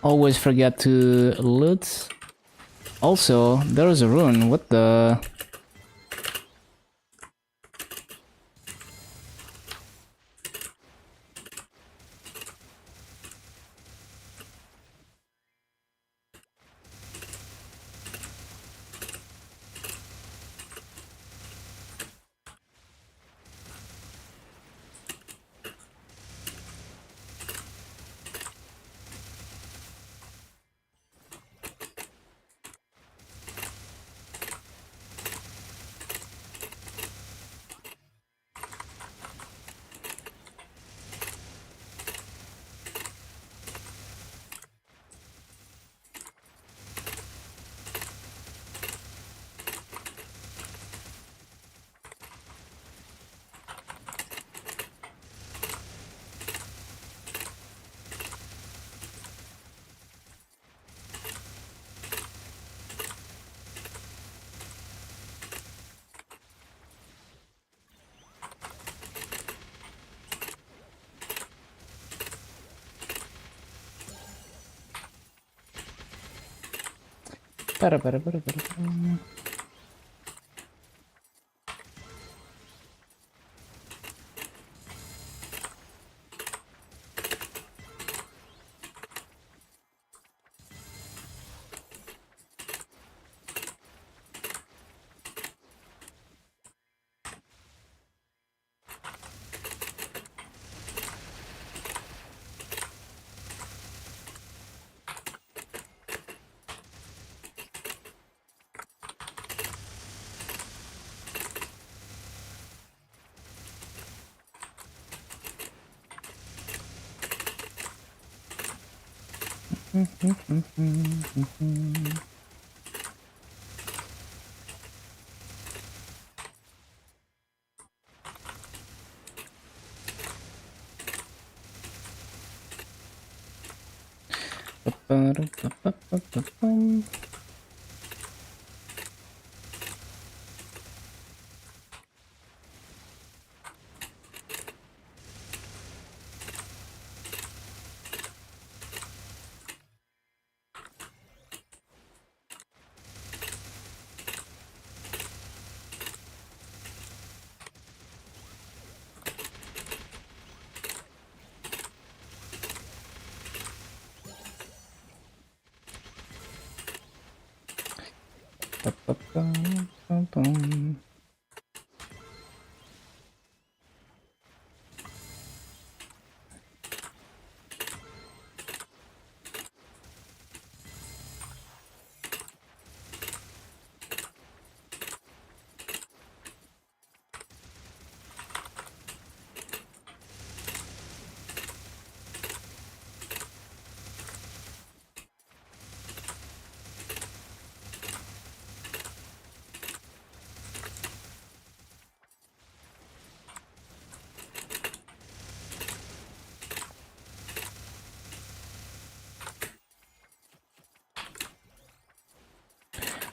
Always forget to loot. Also, there is a rune. What the?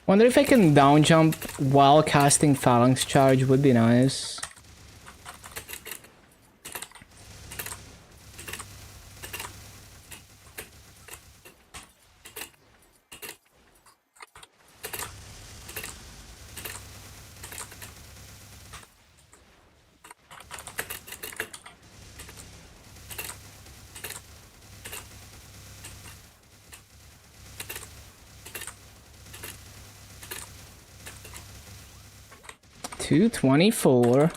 Wonder if I can down jump while casting Phalanx Charge would be nice. $224.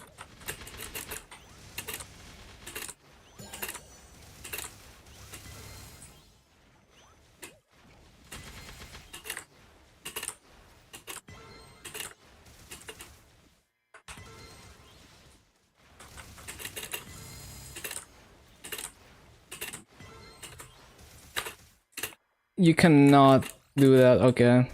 You cannot do that, okay.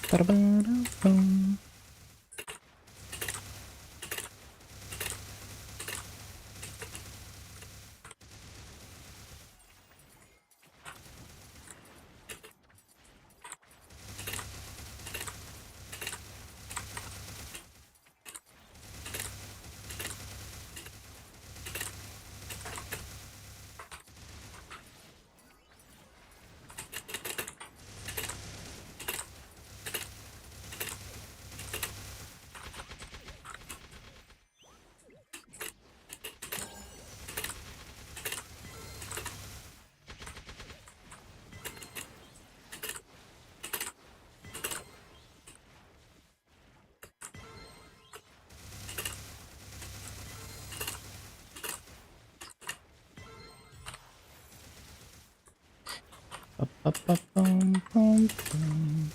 Ba-da-ba-da-bum. Ba-ba-ba-bum-bum-bum.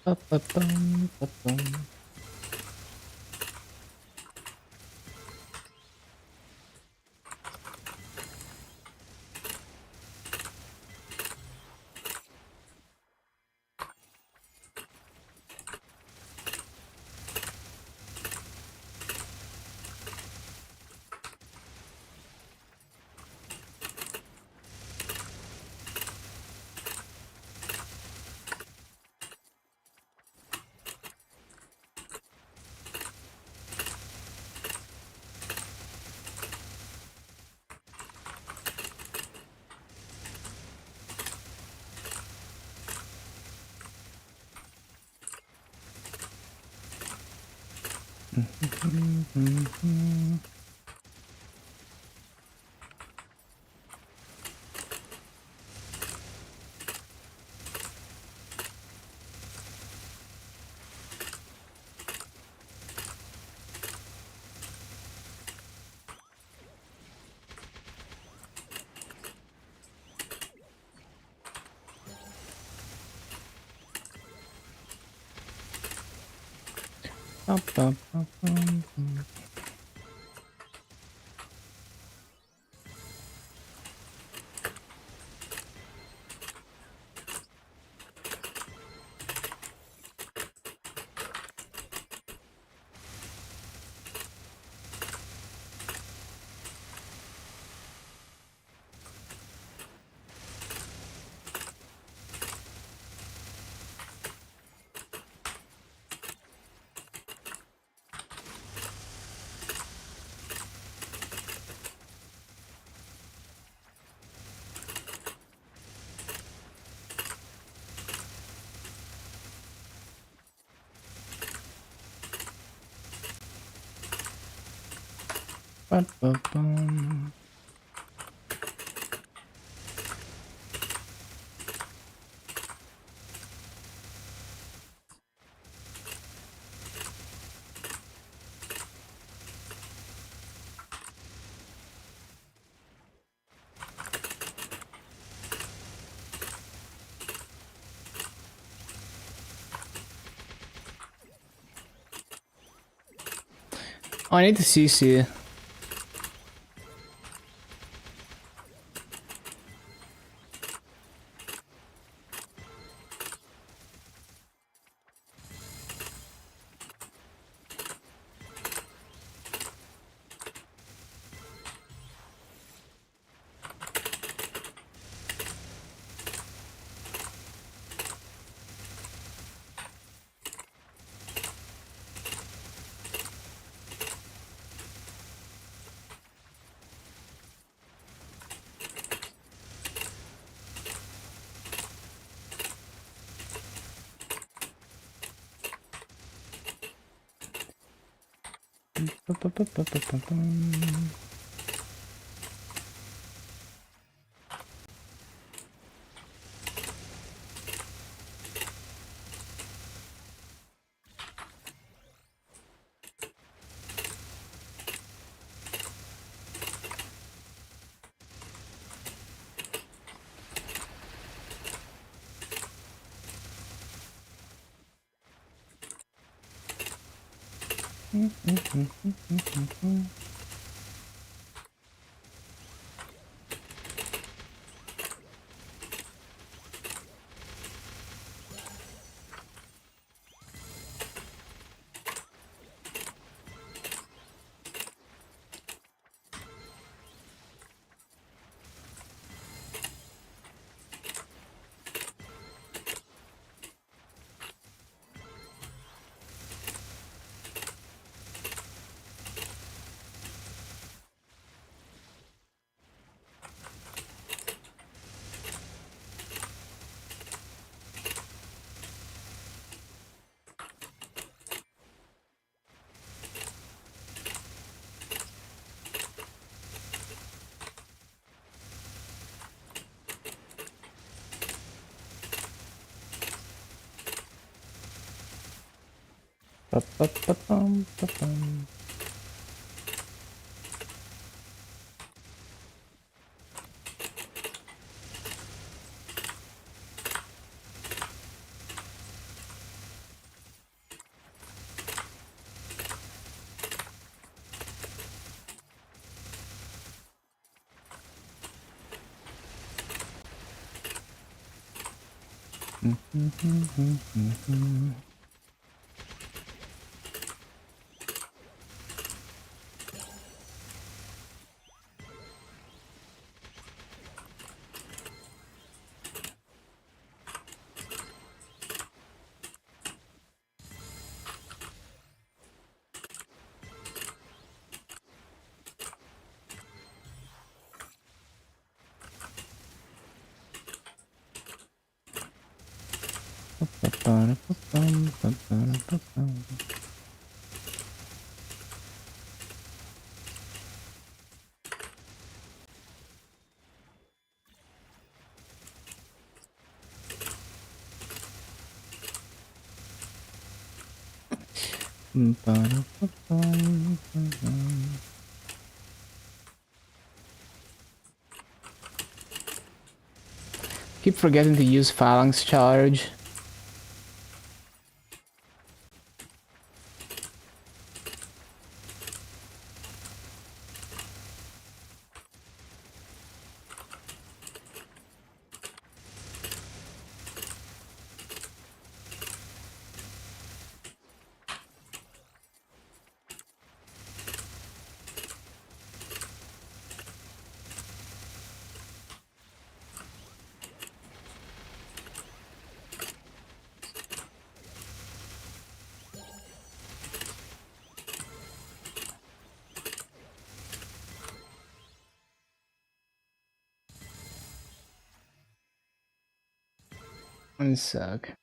Ba-ba-bum, ba-bum. Ba-ba-ba-bum. Ba-ba-bum. Oh, I need to CC. Ba-ba-ba-ba-ba-bum. Ba-ba-ba-bum-ba-bum. Ba-ba-da-ba-bum, ba-ba-da-ba-bum. Ba-da-ba-bum, ba-bum. Keep forgetting to use phalanx charge. One sec.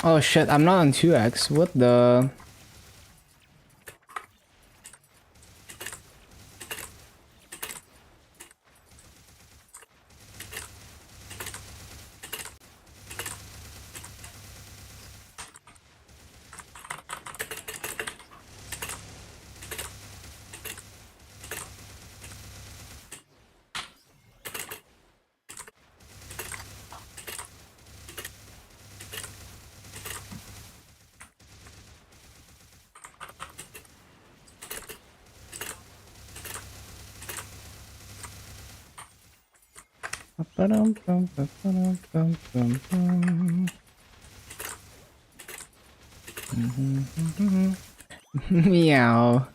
Oh shit, I'm not on 2x. What the? Meow.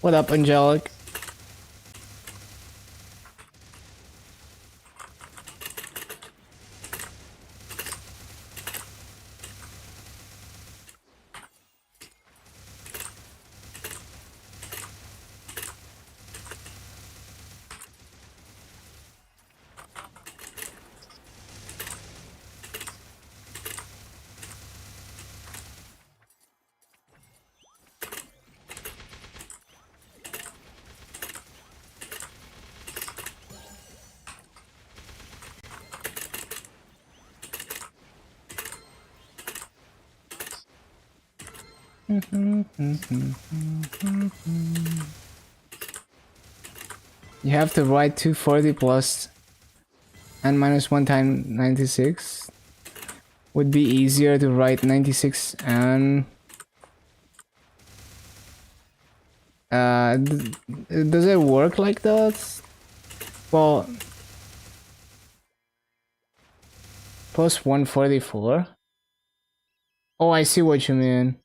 What up, Angelic? You have to write 240 plus and minus 1 times 96. Would be easier to write 96 and... does it work like that? Well... Plus 144? Oh, I see what you mean.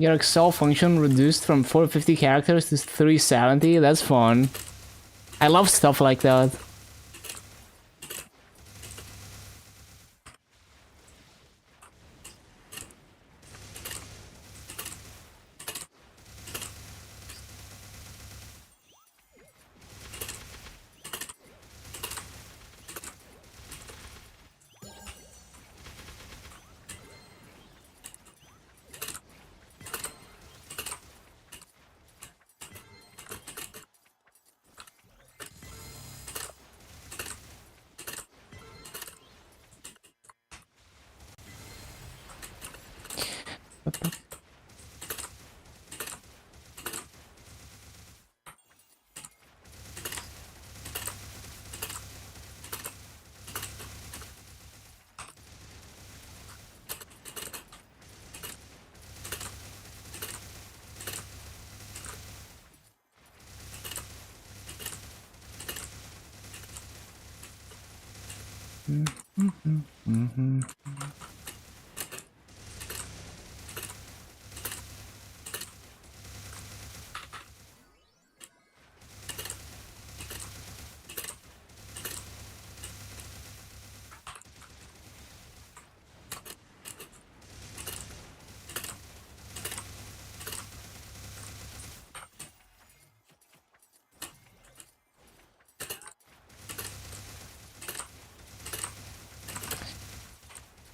Your Excel function reduced from 450 characters to 370. That's fun. I love stuff like that.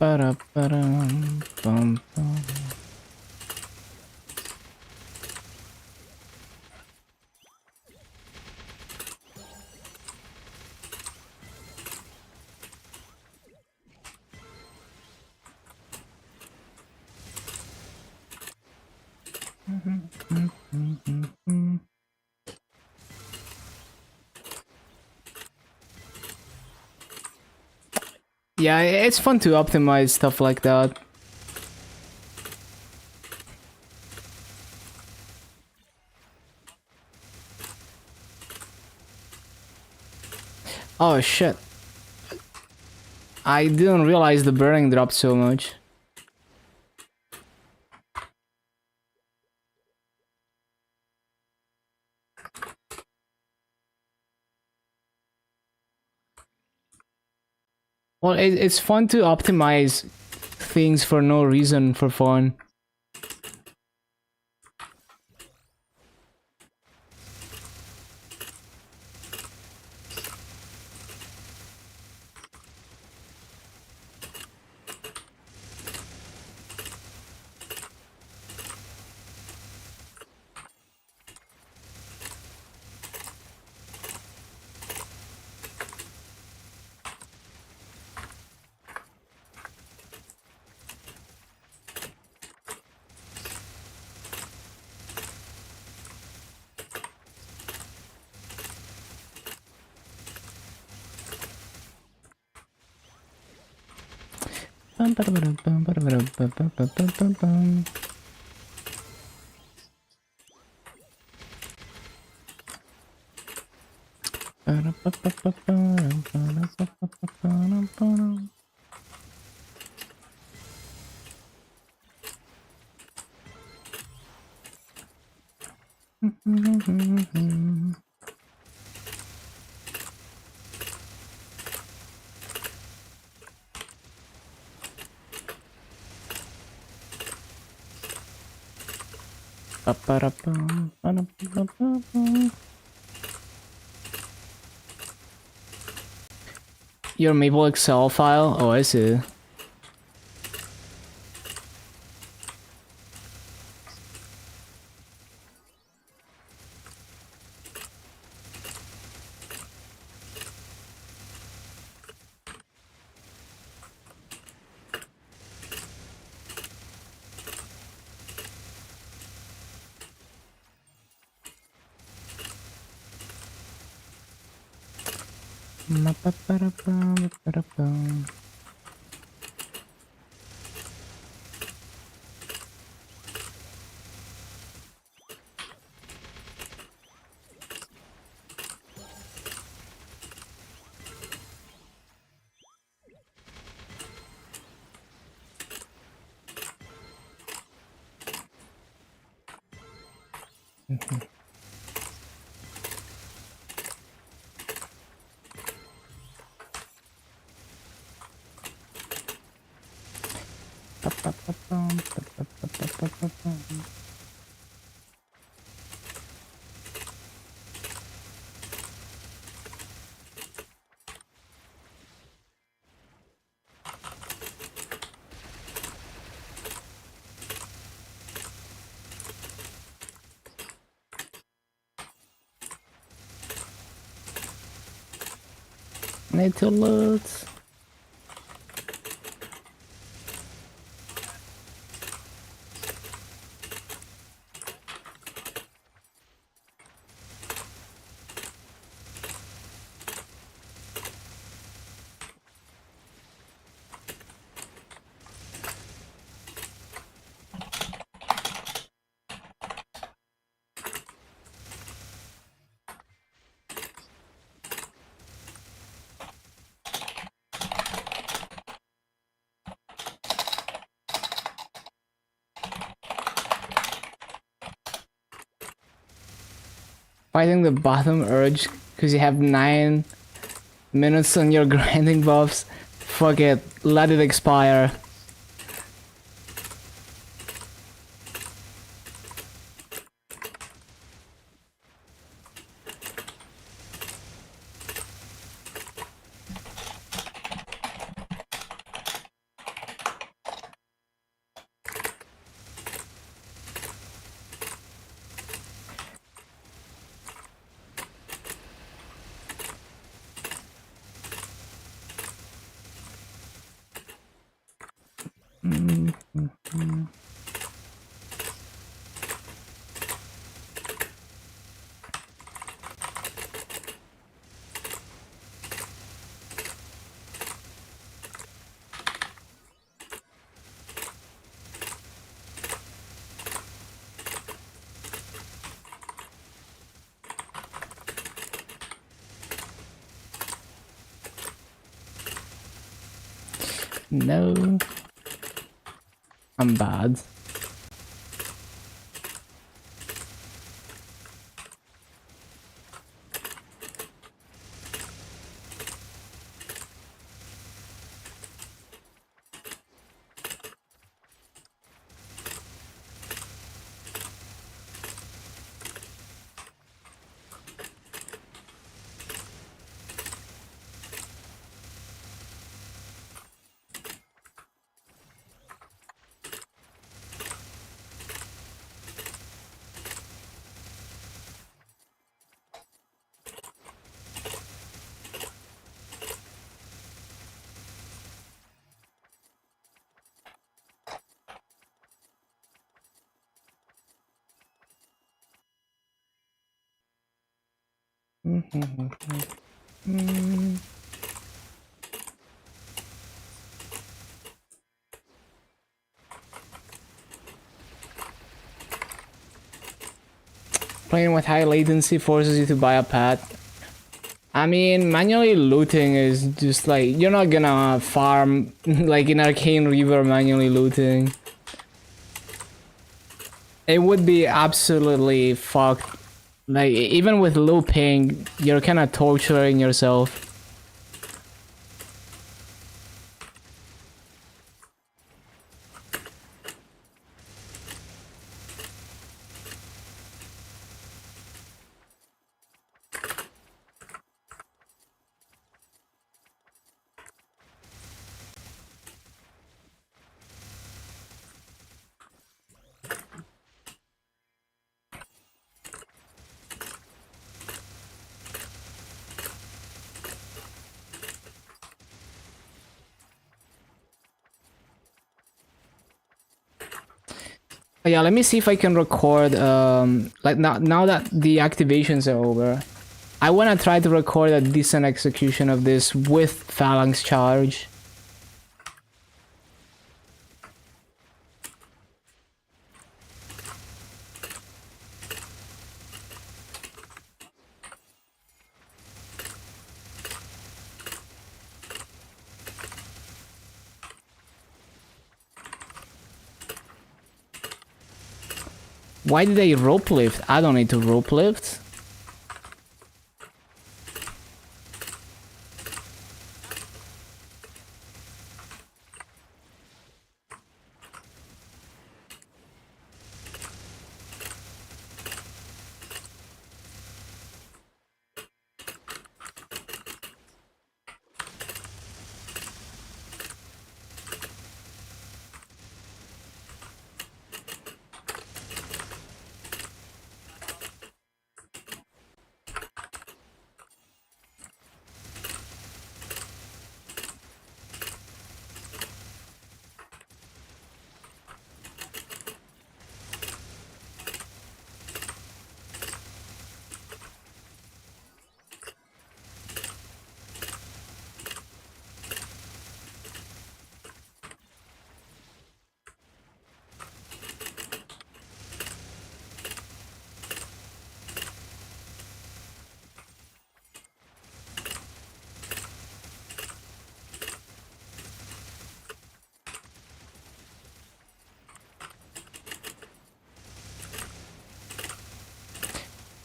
Ba-da-ba-dum, bum. Yeah, it's fun to optimize stuff like that. Oh shit. I didn't realize the burning dropped so much. Well, it's fun to optimize things for no reason, for fun. Your Maple Excel file? Oh, I see. Need to loot. Fighting the bottom urge because you have 9 minutes on your grinding buffs. Fuck it, let it expire. No. I'm bad. Playing with high latency forces you to buy a pet. I mean, manually looting is just like, you're not gonna farm like in Arcane River manually looting. It would be absolutely fucked. Like, even with low ping, you're kinda torturing yourself. Yeah, let me see if I can record, like now that the activations are over, I want to try to record a decent execution of this with Phalanx charge. Why did I rope lift? I don't need to rope lift.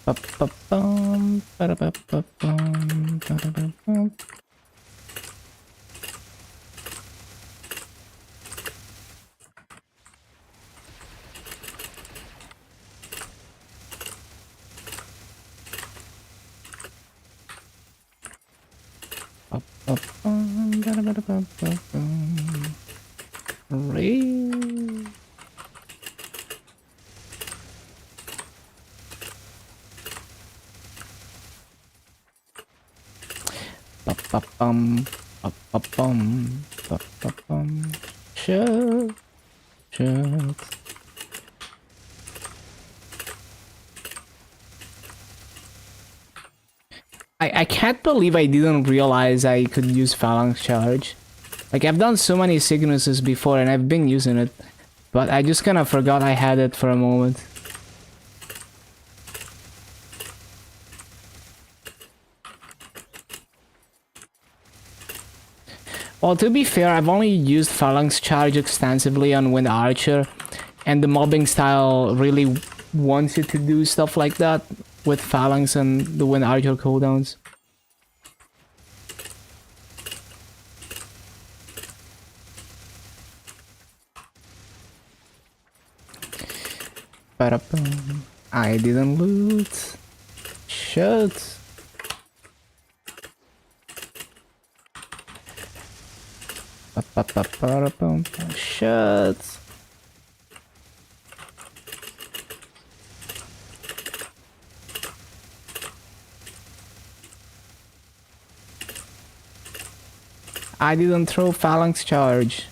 Ba-ba-bum, ba-da-ba-ba-bum, ba-da-ba-bum. Ba-ba-bum, ba-da-ba-da-ba-ba-bum. Hooray. Ba-ba-bum, ba-ba-bum, ba-ba-bum. Shoot, shoot. I can't believe I didn't realize I could use phalanx charge. Like, I've done so many Cygnuses before and I've been using it, but I just kind of forgot I had it for a moment. Well, to be fair, I've only used phalanx charge extensively on Wind Archer, and the mobbing style really wants you to do stuff like that with phalanx and the Wind Archer cooldowns. Ba-da-bum. I didn't loot. Shit. Ba-ba-ba-ba-da-bum. Shit. I didn't throw phalanx charge.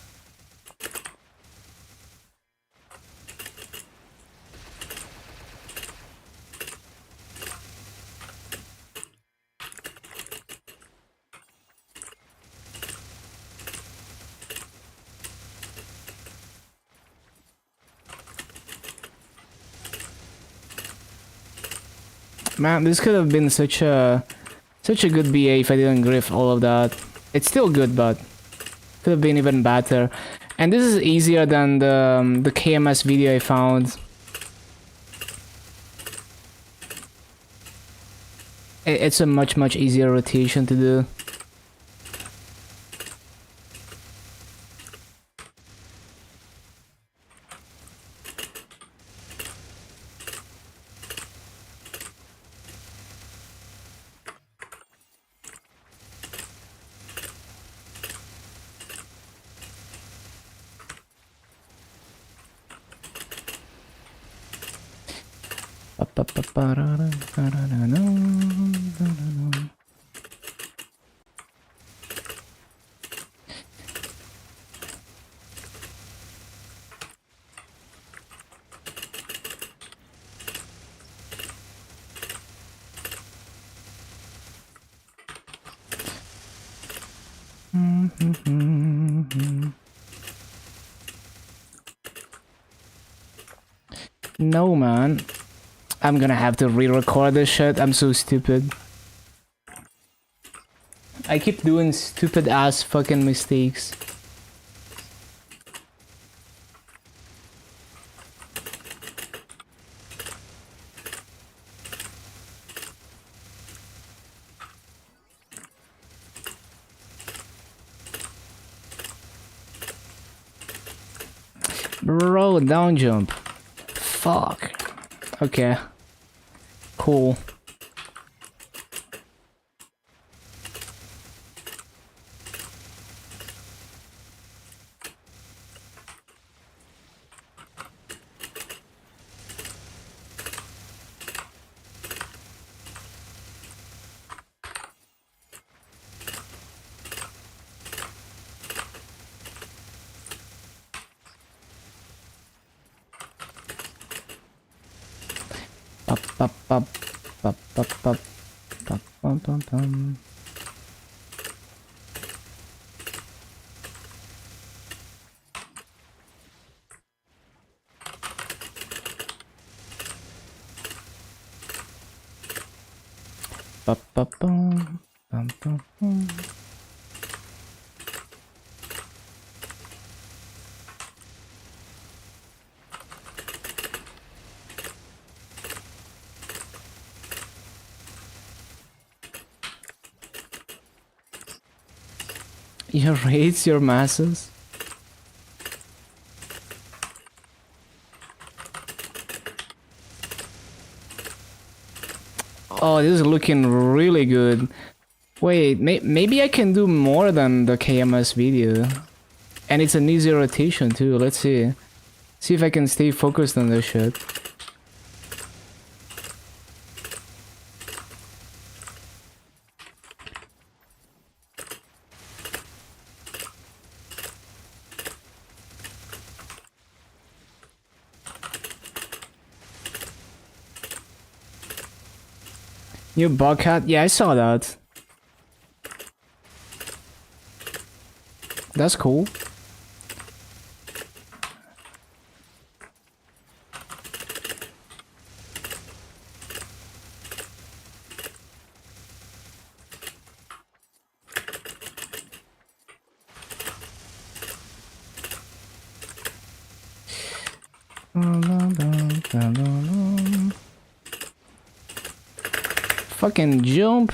Man, this could have been such a good BA if I didn't griff all of that. It's still good, but could have been even better. And this is easier than the KMS video I found. It's a much easier rotation to do. No, man. I'm gonna have to re-record this shit. I'm so stupid. I keep doing stupid ass fucking mistakes. Bro, down jump. Fuck. Okay. Cool. Pop, pop, pop, pop, pop, pop, pop, pop, pop, pop. Pop, pop, pop, pop, pop, pop. You raise your masses? Oh, this is looking really good. Wait, maybe I can do more than the KMS video. And it's an easy rotation too, let's see. See if I can stay focused on this shit. New bug hat? Yeah, I saw that. That's cool. Fucking jump.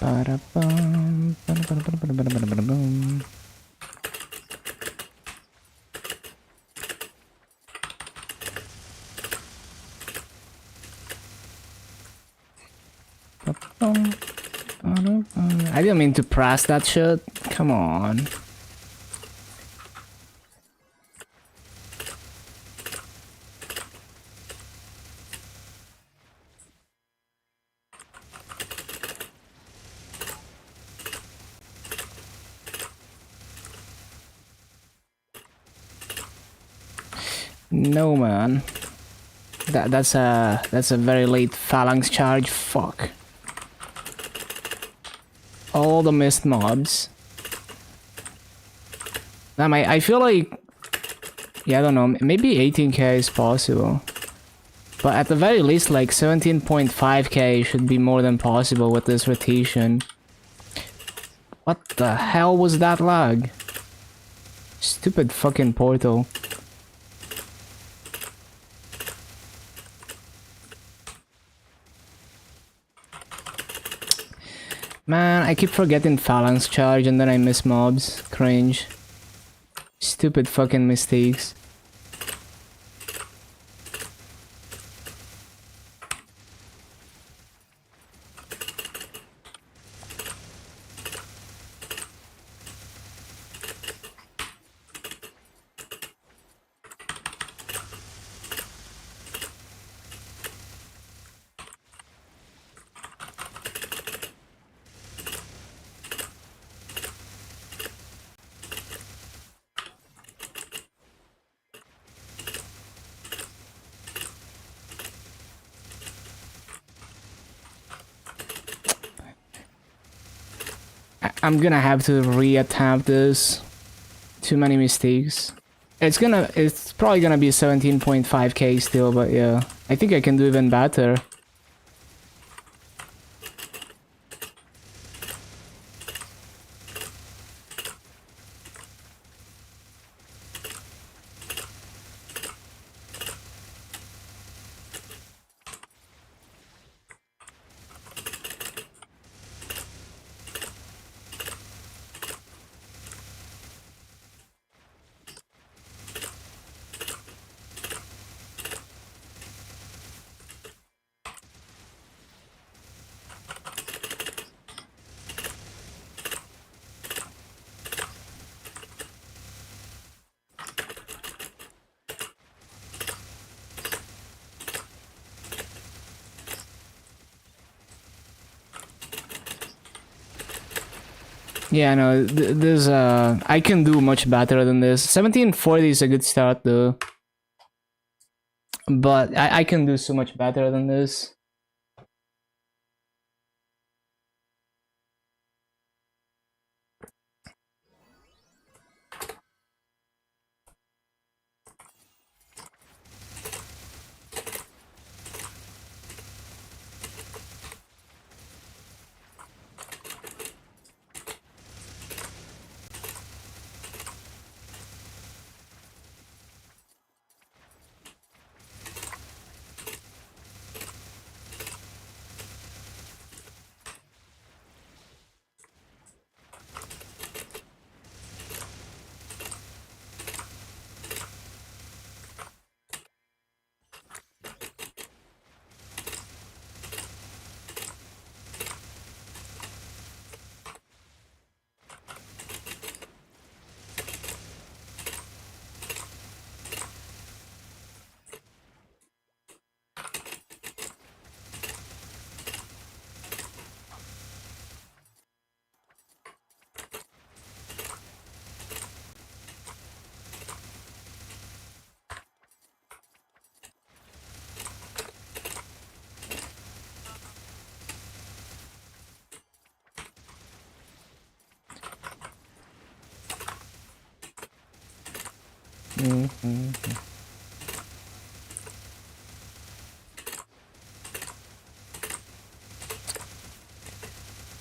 Ba-da-bum, ba-da-ba-da-ba-da-ba-da-ba-da-bum. Ba-bum, ba-da-bum. I didn't mean to press that shit. Come on. No, man. That's a very late phalanx charge. Fuck. All the missed mobs. Damn, I feel like, yeah, I don't know, maybe 18k is possible. But at the very least, like 17.5k should be more than possible with this rotation. What the hell was that lag? Stupid fucking portal. Man, I keep forgetting phalanx charge and then I miss mobs. Cringe. Stupid fucking mistakes. I'm gonna have to reattempt this. Too many mistakes. It's probably gonna be 17.5k still, but yeah. I think I can do even better. Yeah, no, this I can do much better than this. 1740 is a good start though. But I can do so much better than this.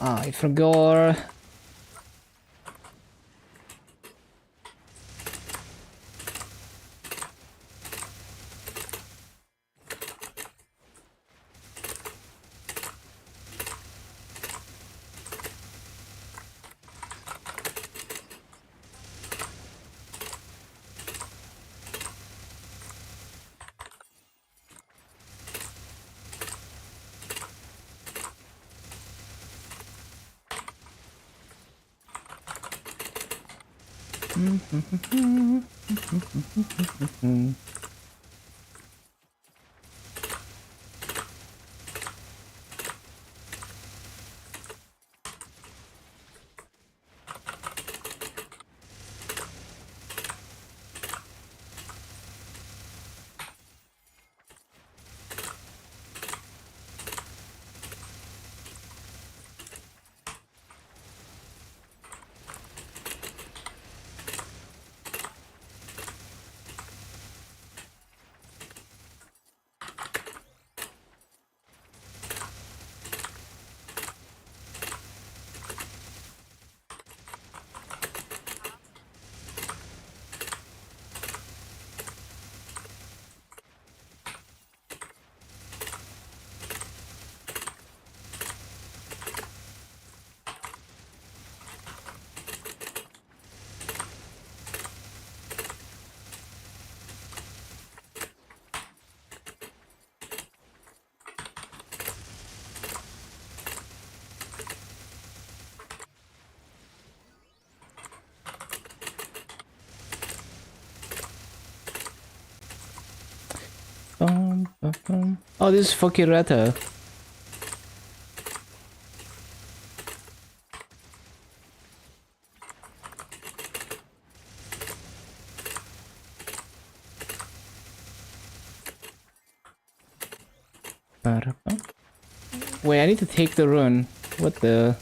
I forgot. Oh, this is fucking Retta. Wait, I need to take the rune. What the?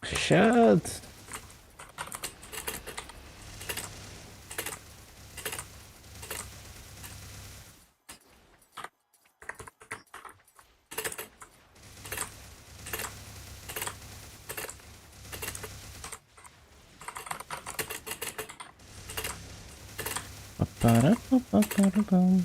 Shit. Ba-da-ba-ba-ba-da-bum.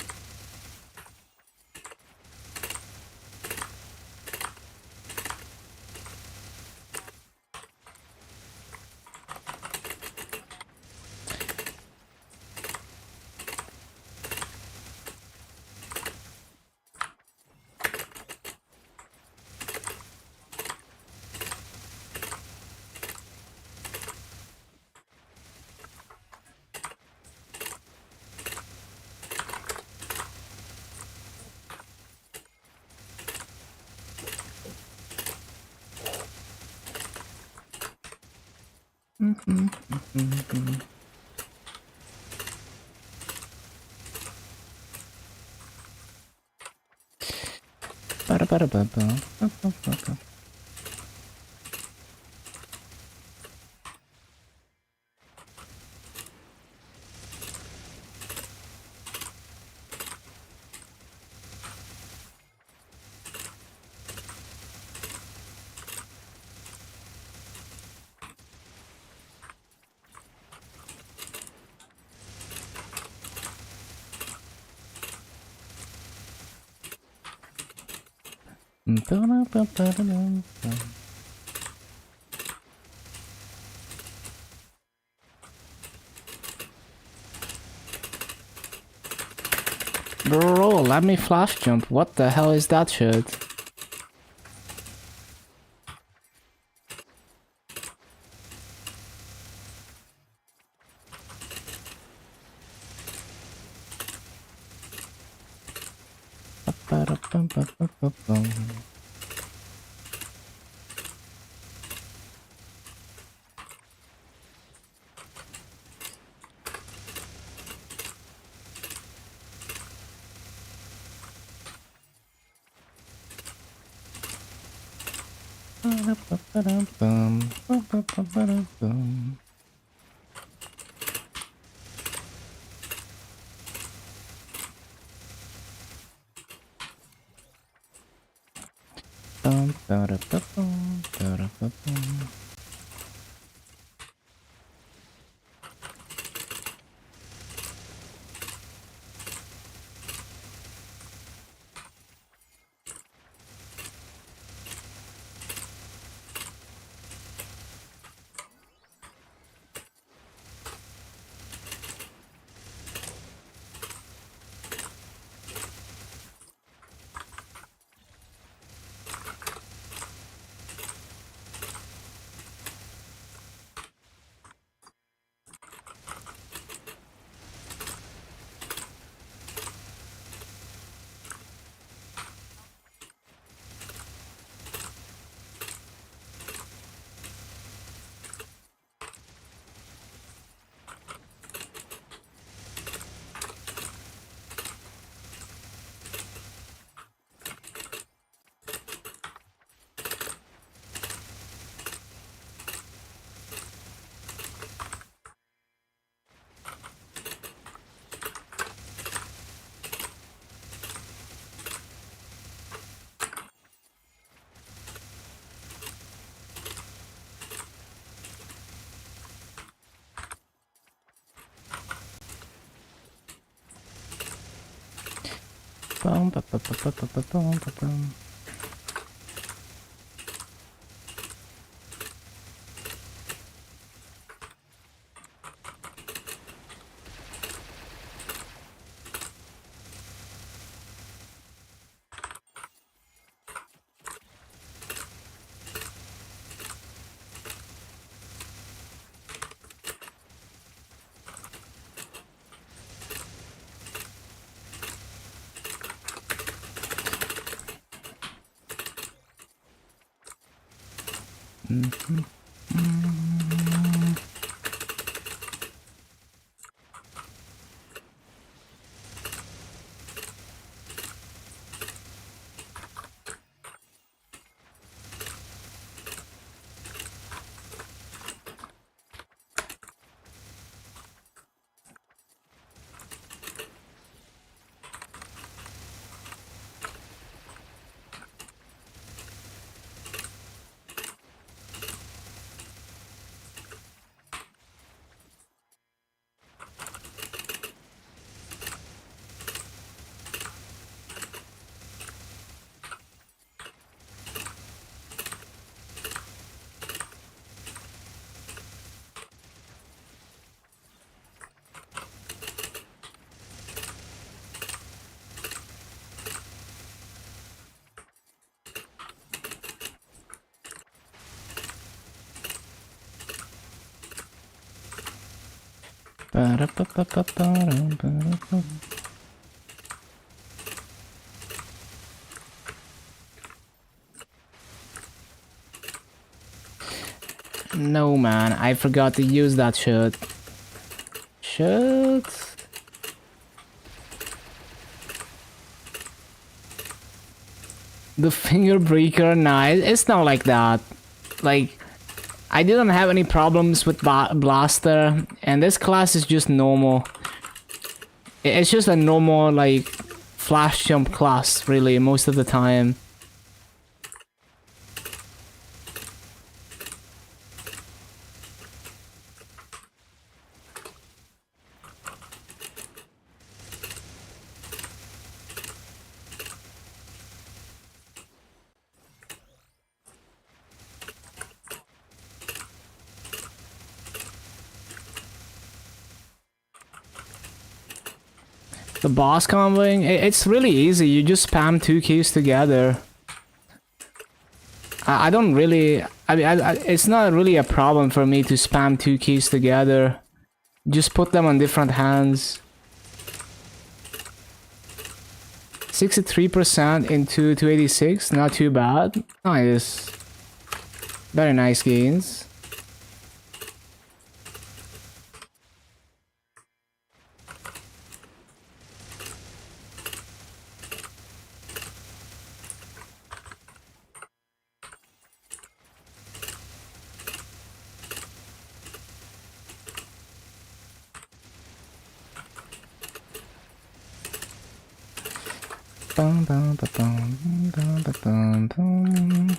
Ba-da-ba-da-ba-ba. Ba-ba-ba-ba. Ba-da-ba-ba-da-bum. Bro, let me flash jump. What the hell is that shit? Ba-da-bum-ba-ba-ba-bum. Ba-da-ba-ba-da-bum. Ba-ba-ba-ba-da-bum. Bum, ba-da-ba-bum, ba-da-ba-bum. Bum, ba-ba-ba-ba-ba-bum, ba-bum. Mhm. No man, I forgot to use that shirt. Shirt. The finger breaker, nah, it's not like that. Like, I didn't have any problems with blaster, and this class is just normal. It's just a normal, like, flash jump class, really, most of the time. The boss comboing, it's really easy. You just spam 2 keys together. I don't really... I mean, it's not really a problem for me to spam 2 keys together. Just put them on different hands. 63% into 286, not too bad. Nice. Very nice gains. Bum, bum, ba, bum, bum, ba, bum, bum.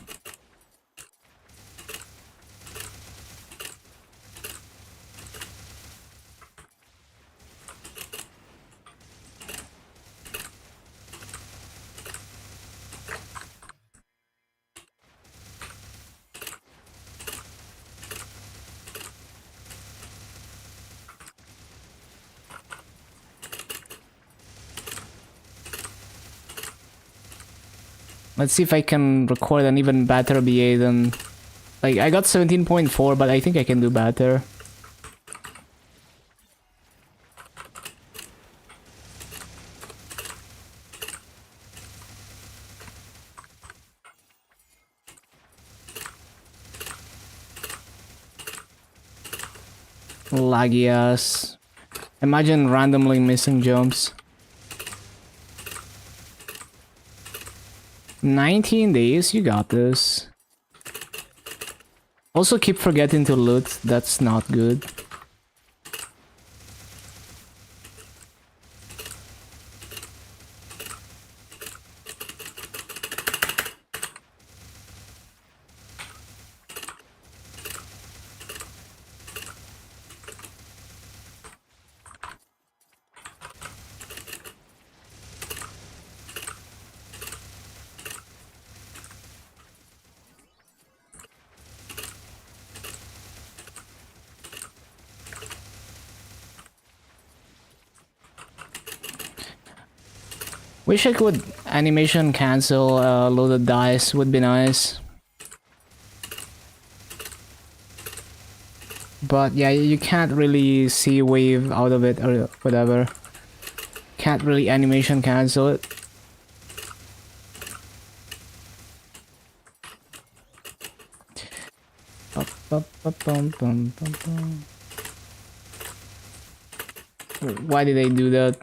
Let's see if I can record an even better BA than... Like, I got 17.4, but I think I can do better. Laggy ass. Imagine randomly missing jumps. 19 days, you got this. Also keep forgetting to loot, that's not good. Wish I could animation cancel loaded dice, would be nice. But yeah, you can't really see wave out of it or whatever. Can't really animation cancel it. Why did they do that?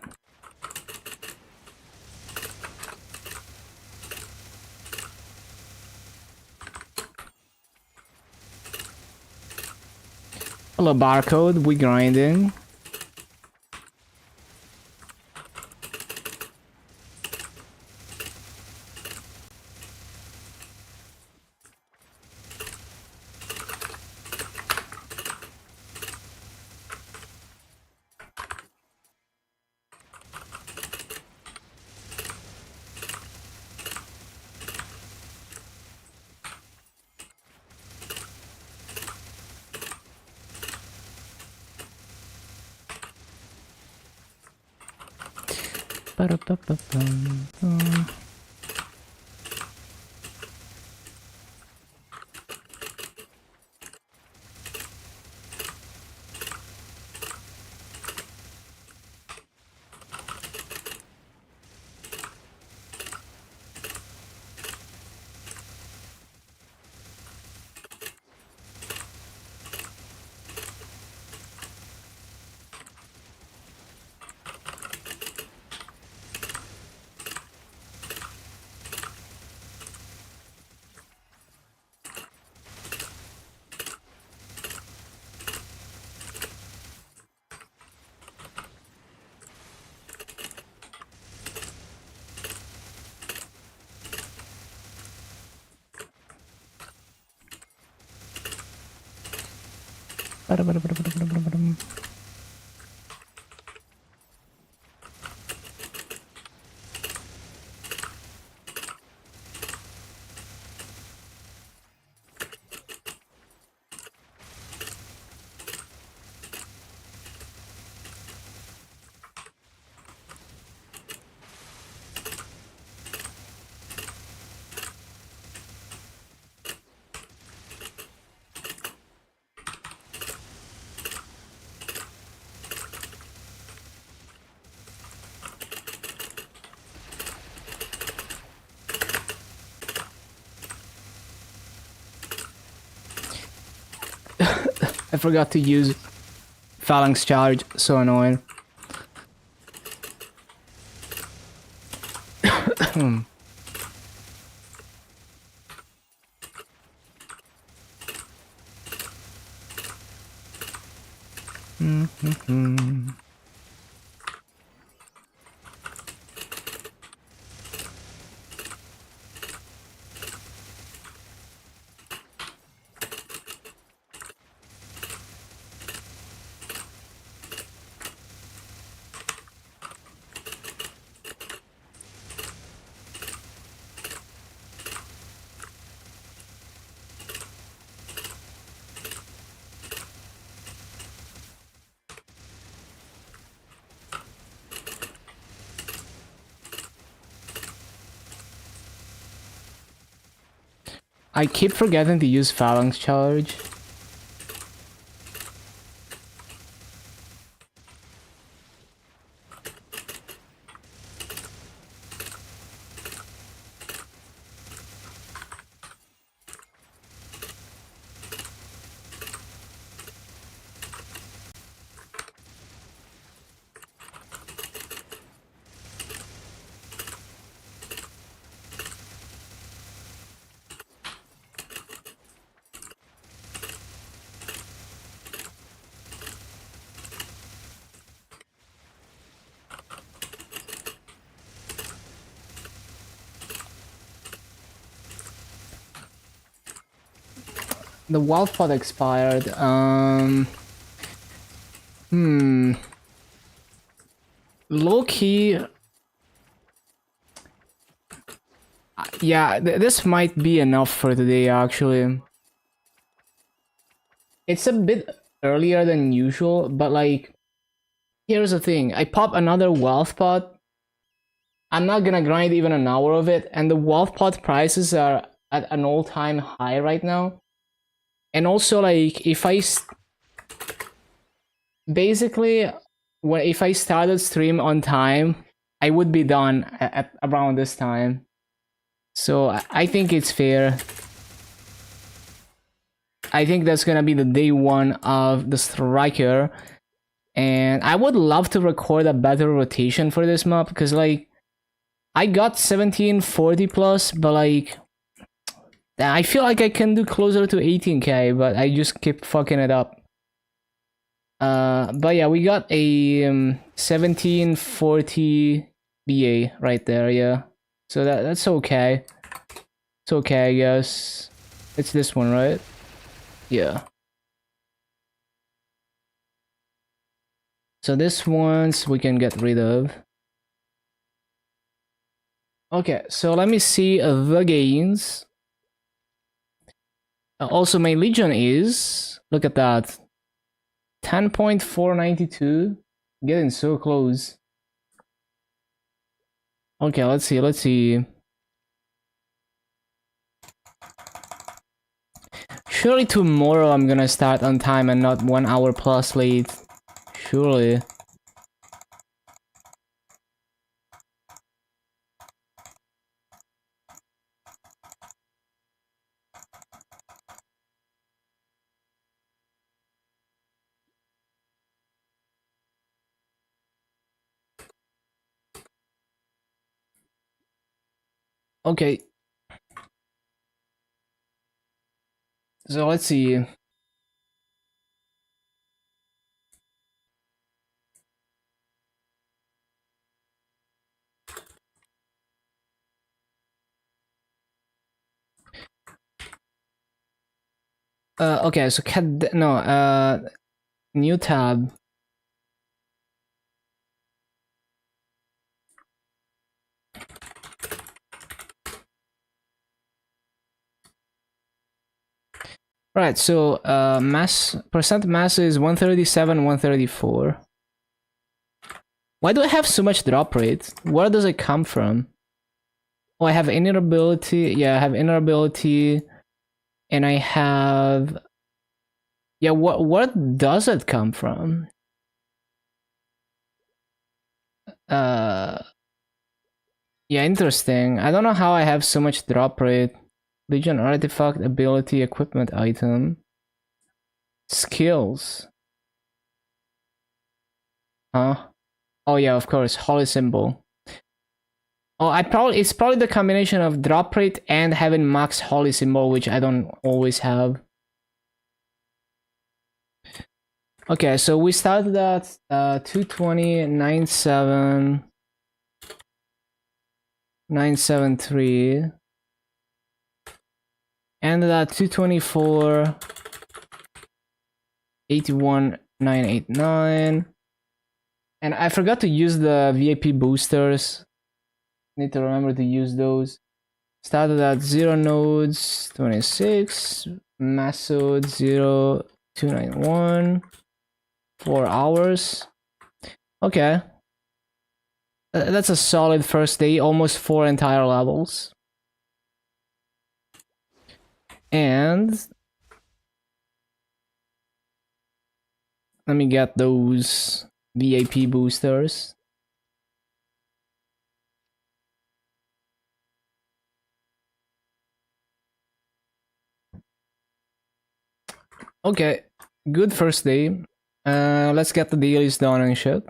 Hello barcode, we grinding. I forgot to use phalanx charge, so annoying. I keep forgetting to use phalanx charge. The wild pot expired. Low key. Yeah, this might be enough for today, actually. It's a bit earlier than usual, but like, here's the thing. I pop another wealth pot. I'm not gonna grind even an hour of it, and the wealth pot prices are at an all-time high right now. And also, like, basically, if I started stream on time, I would be done at around this time. So I think it's fair. I think that's gonna be the day one of the striker, and I would love to record a better rotation for this map because like I got 1740 plus, but like I feel like I can do closer to 18k, but I just keep fucking it up. But yeah, we got a 1740 BA right there, yeah. So that's okay. It's okay, I guess. It's this one, right? Yeah. So this ones we can get rid of. Okay, so let me see the gains. Also, my Legion is, look at that, 10.492, getting so close. Okay, let's see. Surely tomorrow I'm gonna start on time and not 1 hour plus late. Surely. Okay. So let's see. Okay, so new tab. Right, so mass is 137, 134. Why do I have so much drop rate? Where does it come from? Oh, I have inner ability. Yeah, I have inner ability, and I have. Yeah, what does it come from? Uh, yeah, interesting. I don't know how I have so much drop rate. Legion artifact, ability, equipment item, skills. Huh? Oh yeah, of course, holy symbol. Oh, it's probably the combination of drop rate and having max holy symbol, which I don't always have. Okay, so we started at 220, 97, 973, ended at 224, 81, 989, and I forgot to use the VIP boosters. Need to remember to use those. Started at 0 nodes, 26, Masud 0, 291, 4 hours. Okay. That's a solid first day, almost 4 entire levels. And let me get those VIP boosters. Okay, good first day. Let's get the dailies done and shit.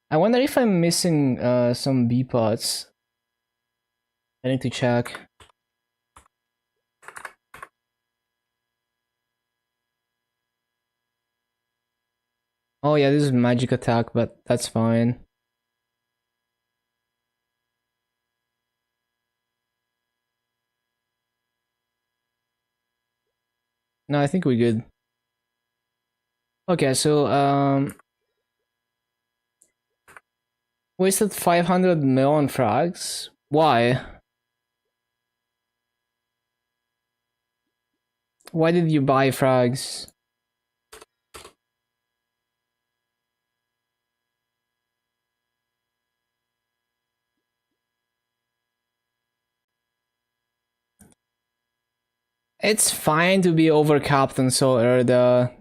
I wonder if I'm missing some B pots. I need to check. Oh yeah, this is magic attack, but that's fine. No, I think we're good. Okay, so wasted 500 mil on frags. Why? Why did you buy frags? It's fine to be overcapped on Soul Erda.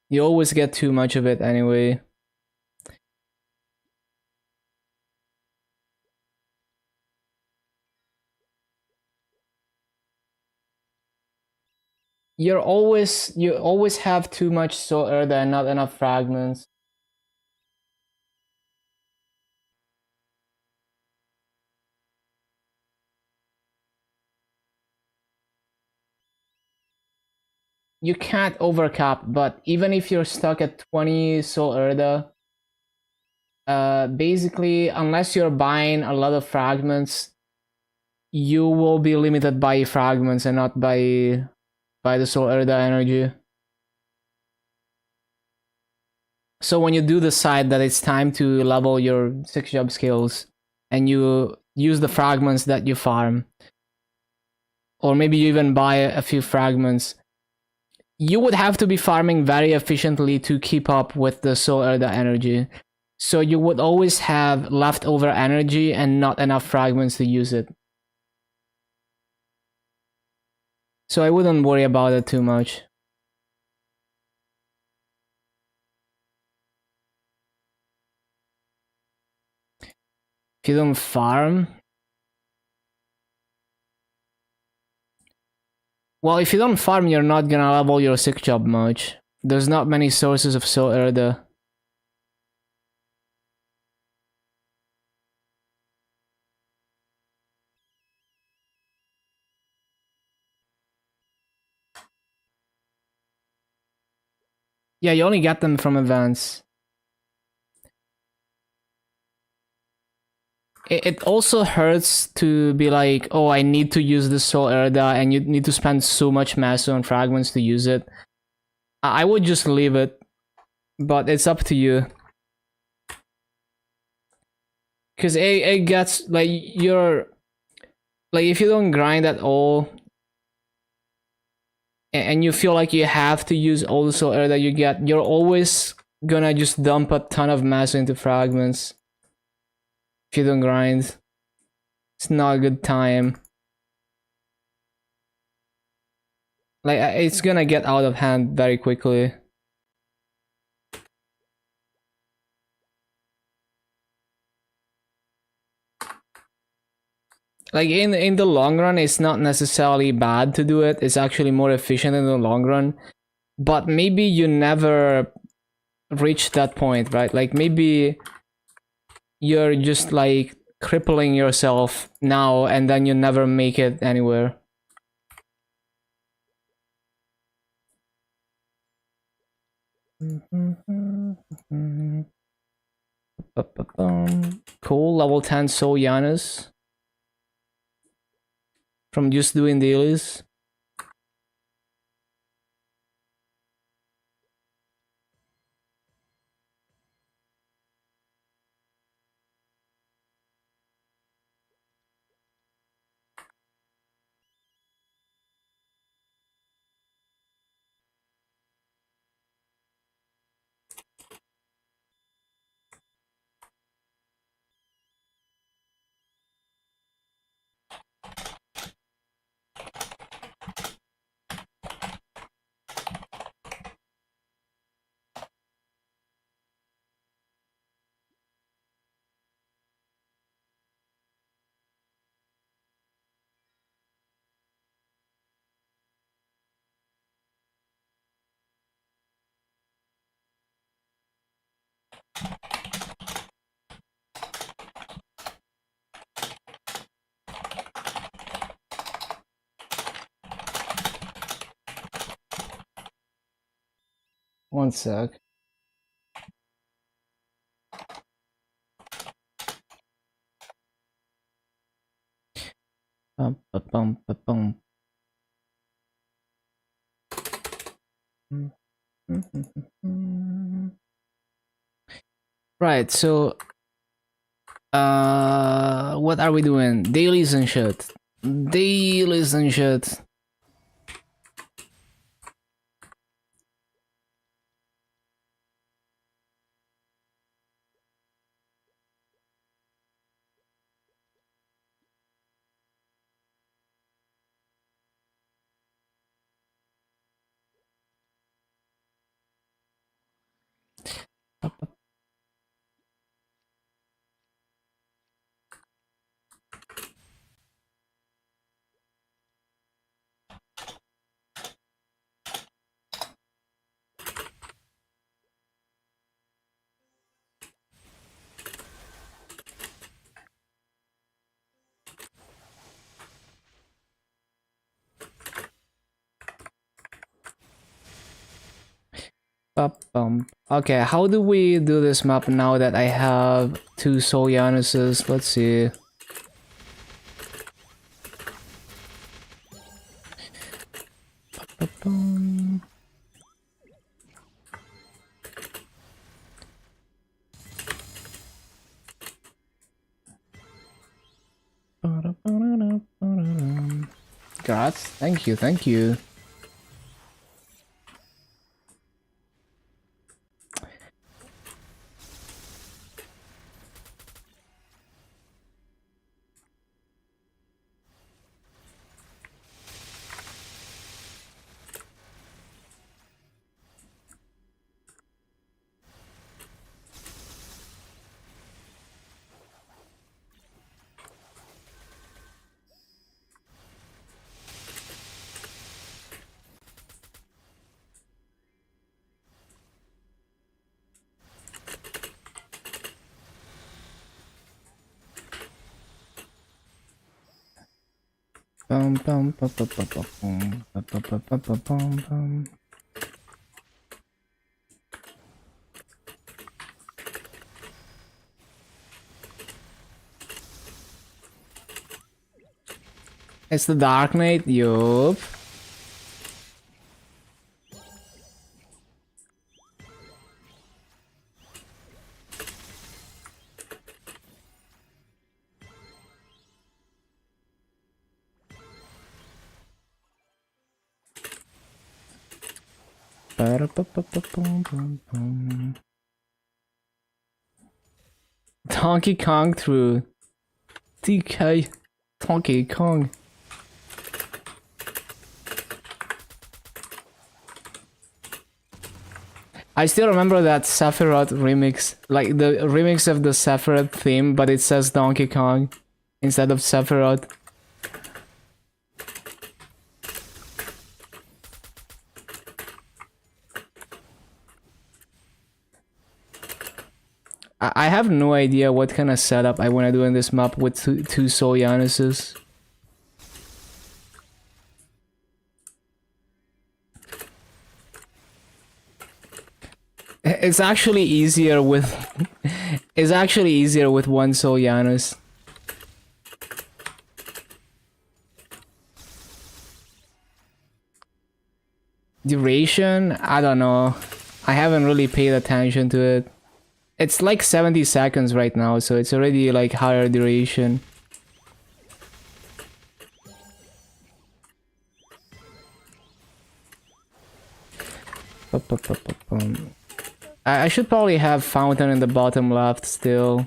You always get too much of it anyway. You always have too much Soul Erda and not enough fragments. You can't overcap, but even if you're stuck at 20 Soul Erda, basically, unless you're buying a lot of fragments, you will be limited by fragments and not by the Soul Erda energy. So when you do decide that it's time to level your 6 job skills and you use the fragments that you farm, or maybe you even buy a few fragments, you would have to be farming very efficiently to keep up with the Soul Erda energy. So you would always have leftover energy and not enough fragments to use it. So I wouldn't worry about it too much. If you don't farm, well, if you don't farm, you're not gonna level your sick job much. There's not many sources of Soul Erda. Yeah, you only get them from events. it also hurts to be like, oh, I need to use the soul erda, and you need to spend so much mass on fragments to use it. I would just leave it, but it's up to you. Because it gets like you're like, if you don't grind at all and you feel like you have to use all the soul air that you get, you're always gonna just dump a ton of mass into fragments. If you don't grind, it's not a good time. Like, it's gonna get out of hand very quickly. Like, in the long run, it's not necessarily bad to do it. It's actually more efficient in the long run. But maybe you never reach that point, right? Like, maybe you're just like crippling yourself now and then you never make it anywhere. Cool, level 10 Soul Janus. From just doing dailies. One sec. Right, so what are we doing? Dailies and shit. Dailies and shit. Okay, how do we do this map now that I have 2 Soul Januses? Let's see. Grats, thank you, thank you. It's the Dark Knight, yup. Donkey Kong through DK Donkey Kong. I still remember that Sephiroth remix, like the remix of the Sephiroth theme, but it says Donkey Kong instead of Sephiroth. I have no idea what kind of setup I want to do in this map with two Soul Yanuses. It's actually easier with it's actually easier with one Soul Yanus. Duration? I don't know. I haven't really paid attention to it. It's like 70 seconds right now, so it's already like higher duration. I should probably have fountain in the bottom left still.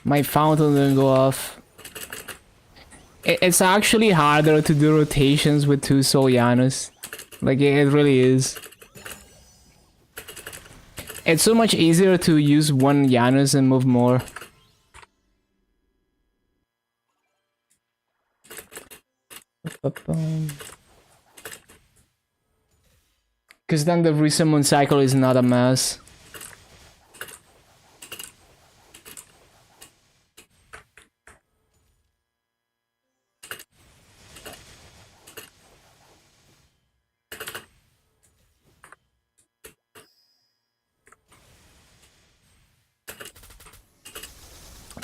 My fountain didn't go off. It's actually harder to do rotations with two Soul Yanus. Like, it really is. It's so much easier to use one Janus and move more. Because then the resummon cycle is not a mess.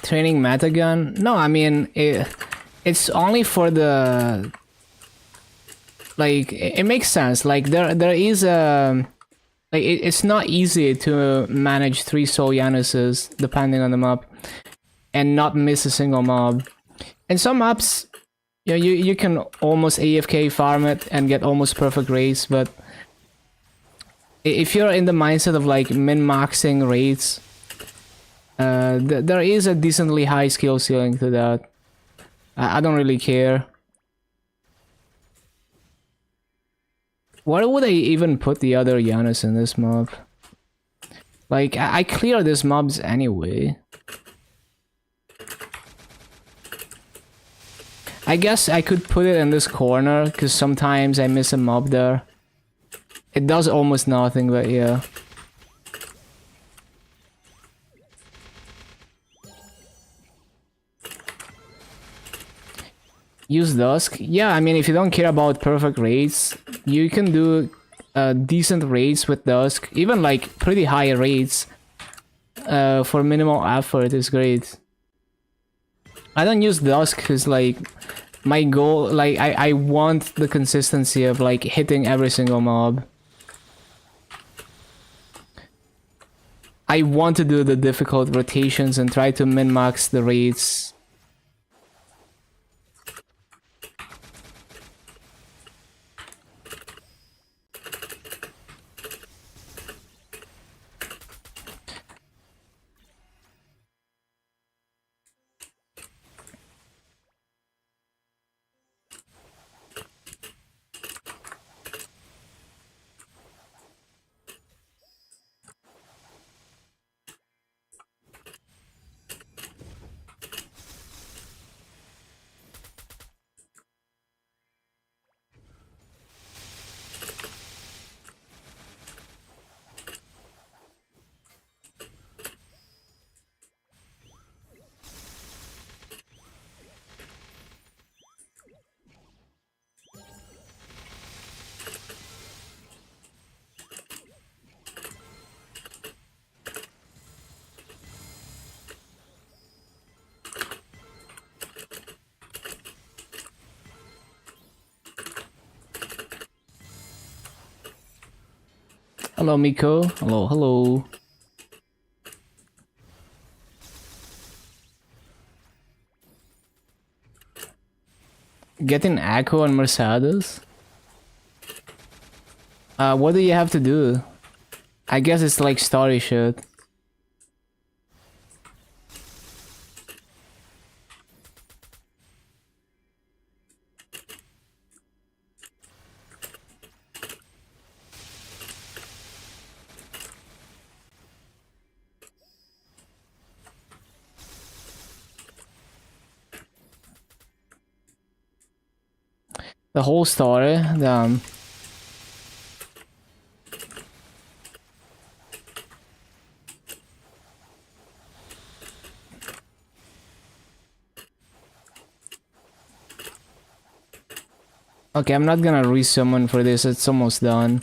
Training Metagun? No, I mean, it's only for the... Like, it makes sense. Like, there is a... Like, it's not easy to manage 3 Soul Yanuses, depending on the map, and not miss a single mob. In some maps, you know, you can almost AFK farm it and get almost perfect race, but... If you're in the mindset of like min-maxing raids, there is a decently high skill ceiling to that. I don't really care. Why would I even put the other Janus in this mob? Like, I clear these mobs anyway. I guess I could put it in this corner, because sometimes I miss a mob there. It does almost nothing, but yeah. Use Dusk? Yeah, I mean, if you don't care about perfect raids, you can do decent raids with Dusk. Even like pretty high raids for minimal effort is great. I don't use Dusk because like my goal, like I want the consistency of like hitting every single mob. I want to do the difficult rotations and try to min-max the raids. Hello, Miko. Hello, hello. Getting Echo and Mercedes? What do you have to do? I guess it's like story shit. The whole story, damn. Okay, I'm not gonna resummon for this, it's almost done.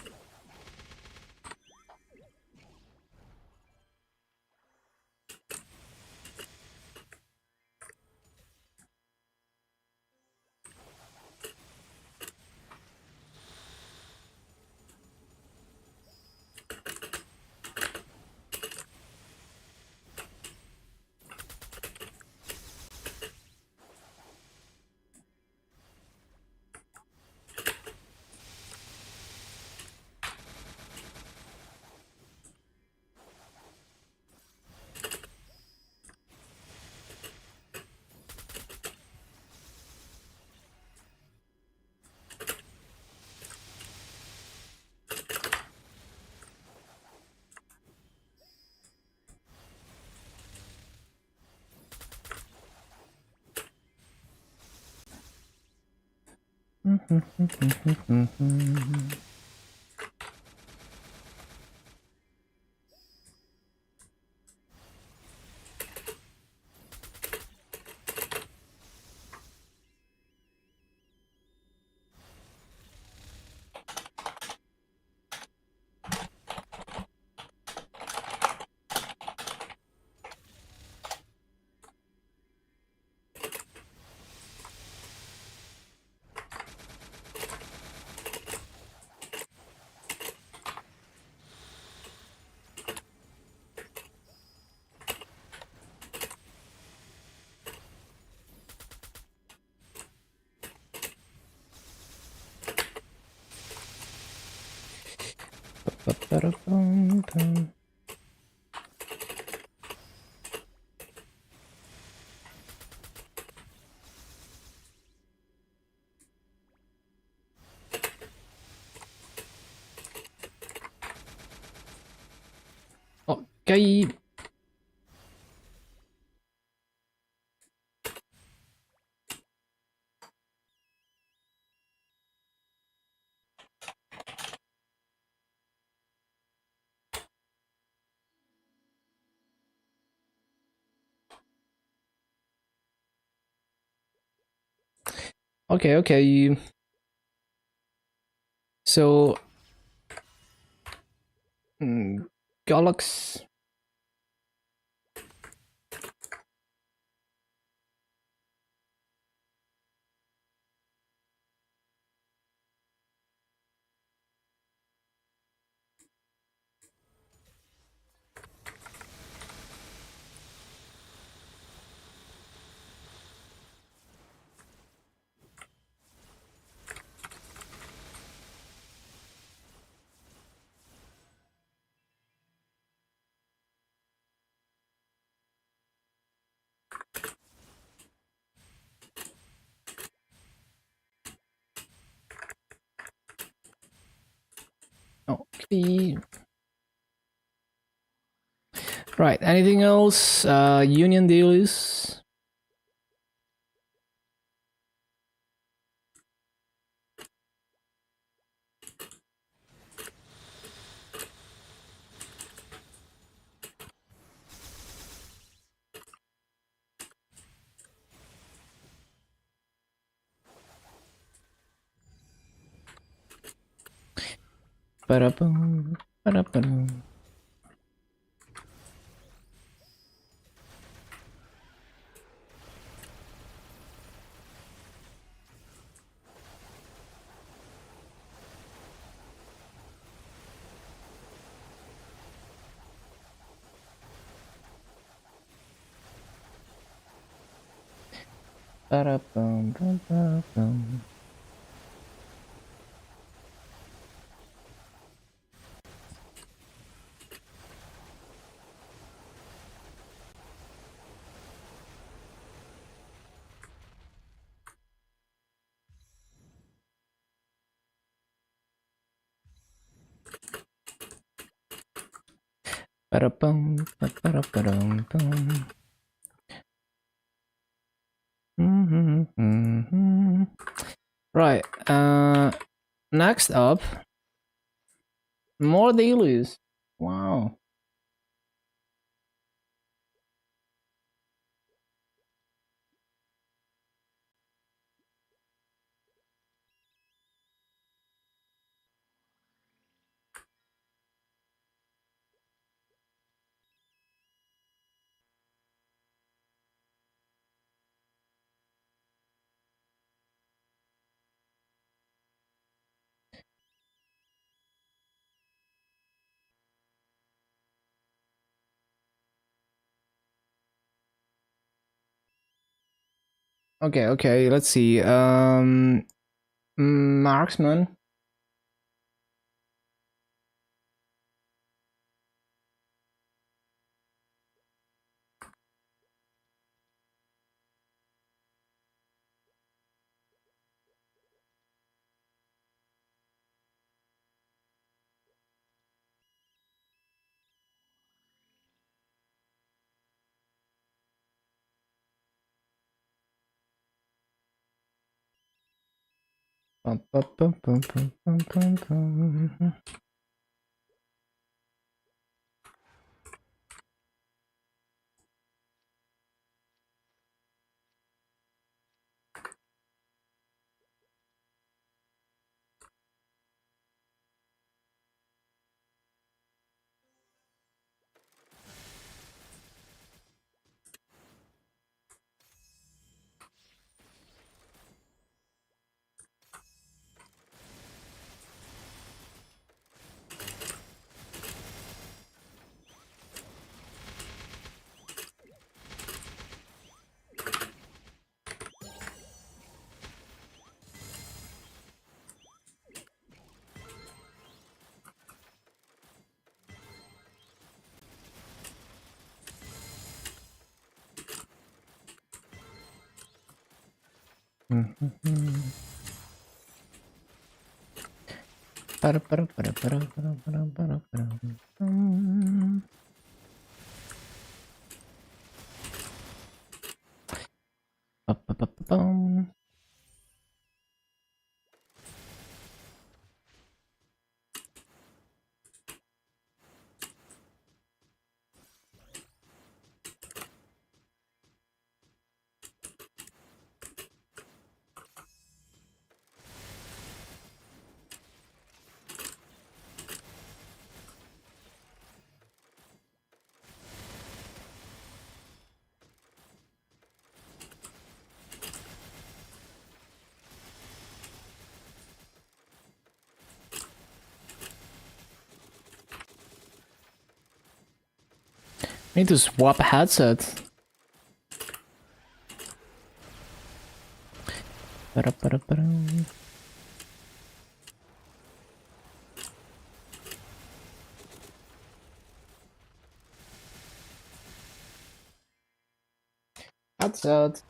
Ba-ba-da-bum-bum. Okay. Okay, okay. So, Galax. Okay. Right. Anything else? Union deals. Ba-da-bum, ba-da-bum. Ba-da-bum, ba-da-bum. Ba-da-bum, ba-da-bum, bum. Right. Next up, more dailies. Wow. Okay, okay. Let's see. Marksman. Bum, bum, bum, bum, bum, bum, bum, bum. Need to swap a headset. Headset.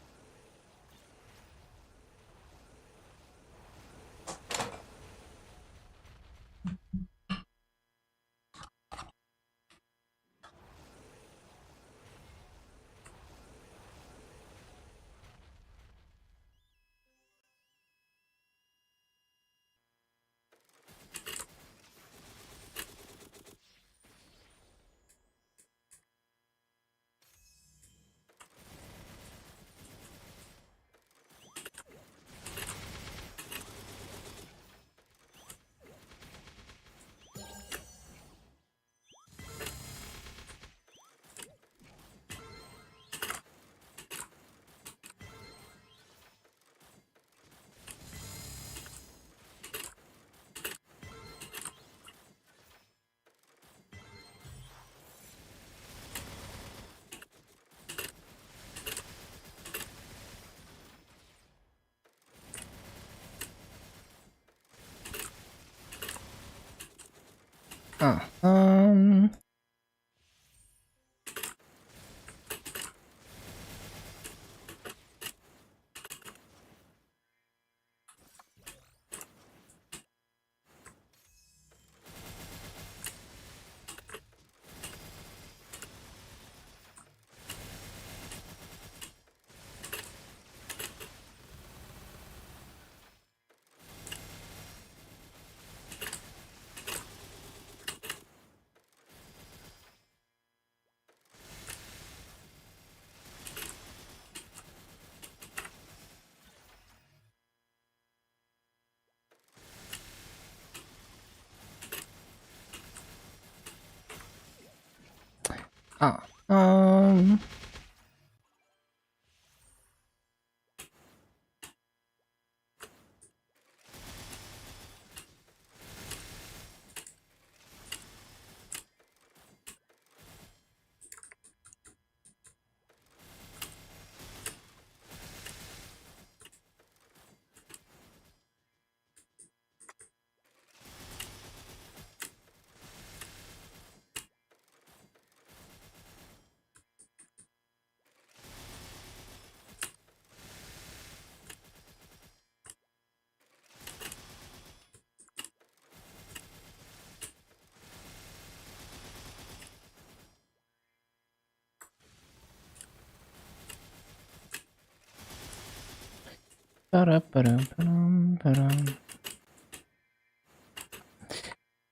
Ah,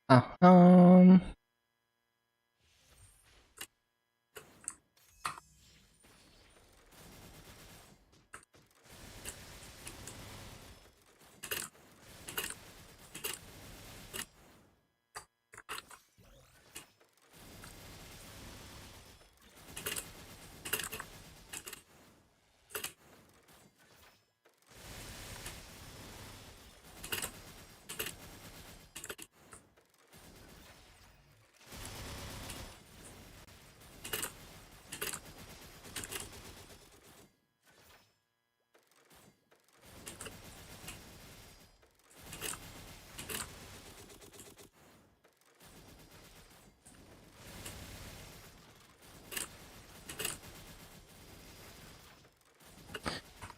ah, ah,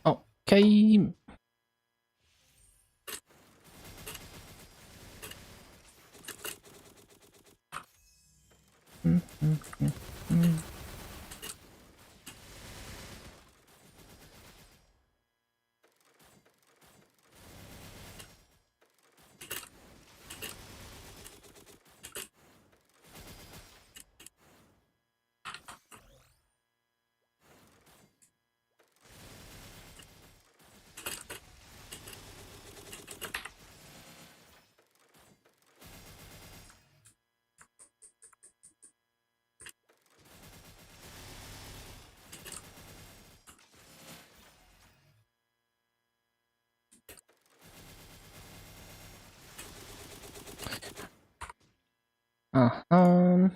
okay. Uh-huh.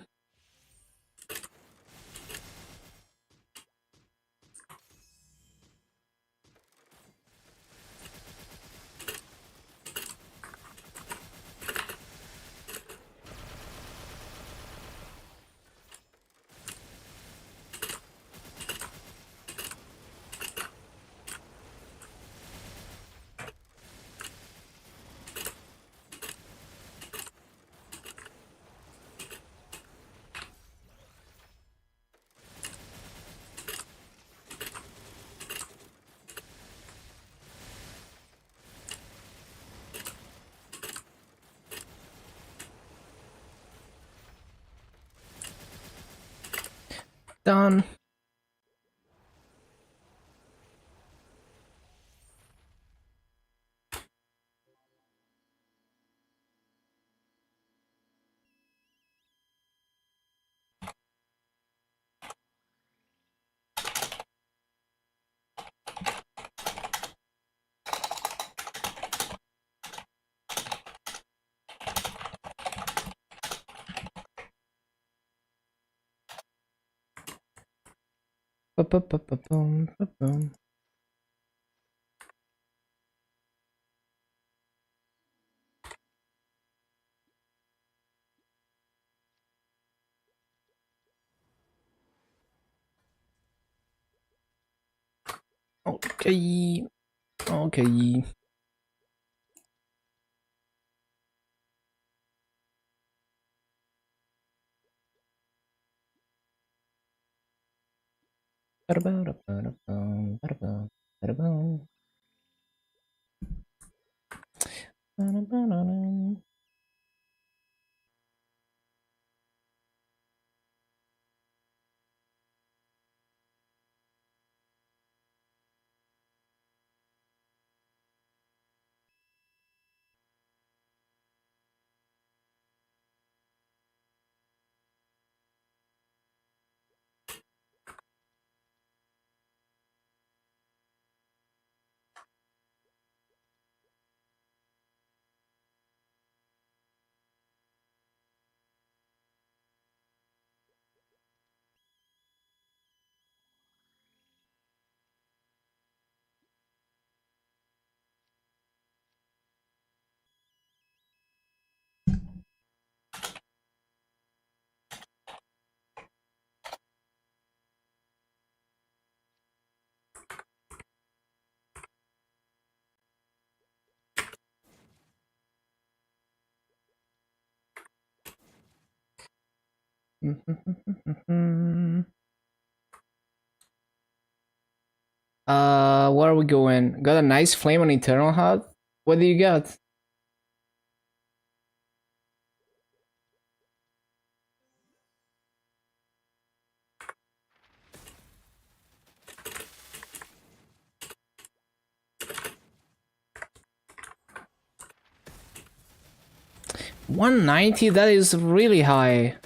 Done. Ba-ba-ba-ba-boom, ba-boom. Okay. Okay. Ba-da-ba-da-ba-da-boom, ba-da-boom, ba-da-boom. Ba-da-ba-da-dum. Where are we going? Got a nice flame on Eternal Heart? What do you got? $190? That is really high.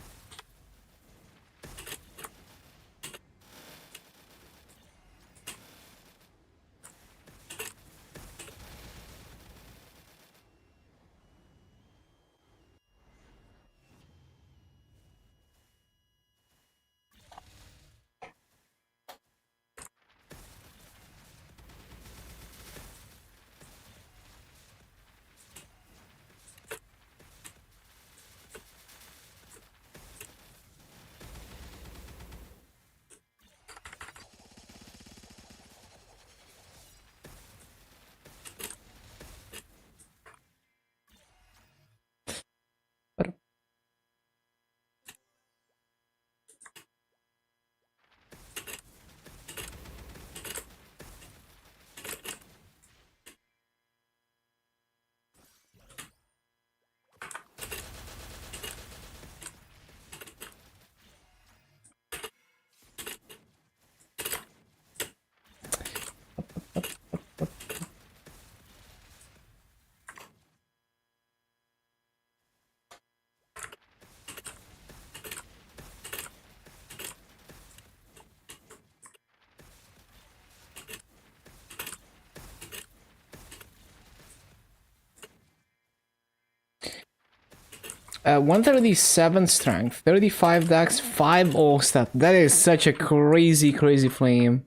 137 strength, 35 dex, 5 all stat. That is such a crazy, crazy flame.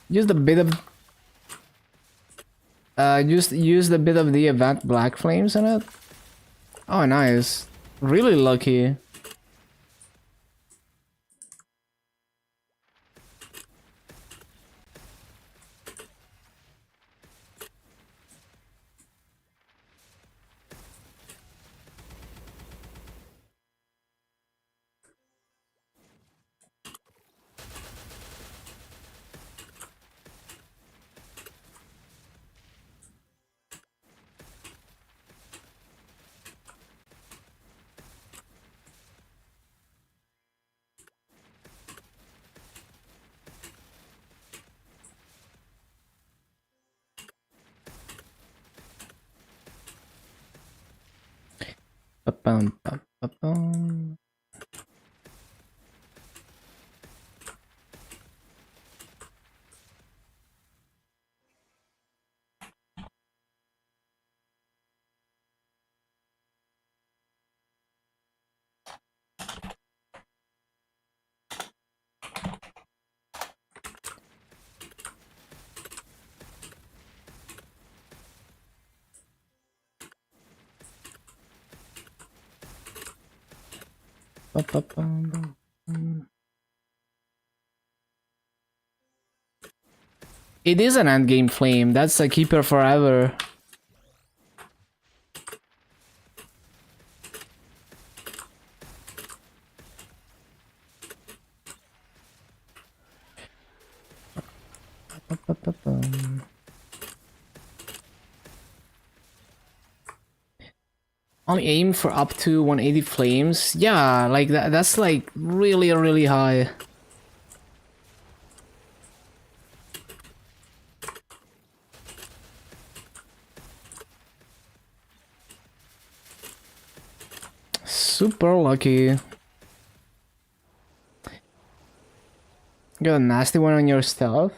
Use the bit of use the bit of the event black flames in it. Oh, nice. Really lucky. Ba-bum, ba-ba-bum. Ba-ba-bum, bum. It is an endgame flame. That's a keeper forever. Ba-ba-ba-bum. Only aim for up to 180 flames. Yeah, like that's like really, really high. Super lucky. Got a nasty one on your stealth.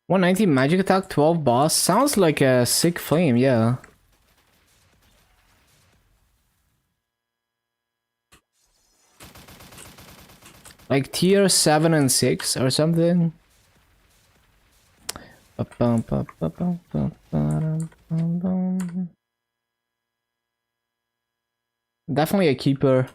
$190 magic attack, 12 boss. Sounds like a sick flame, yeah. Like tier 7 and 6 or something. Definitely a keeper.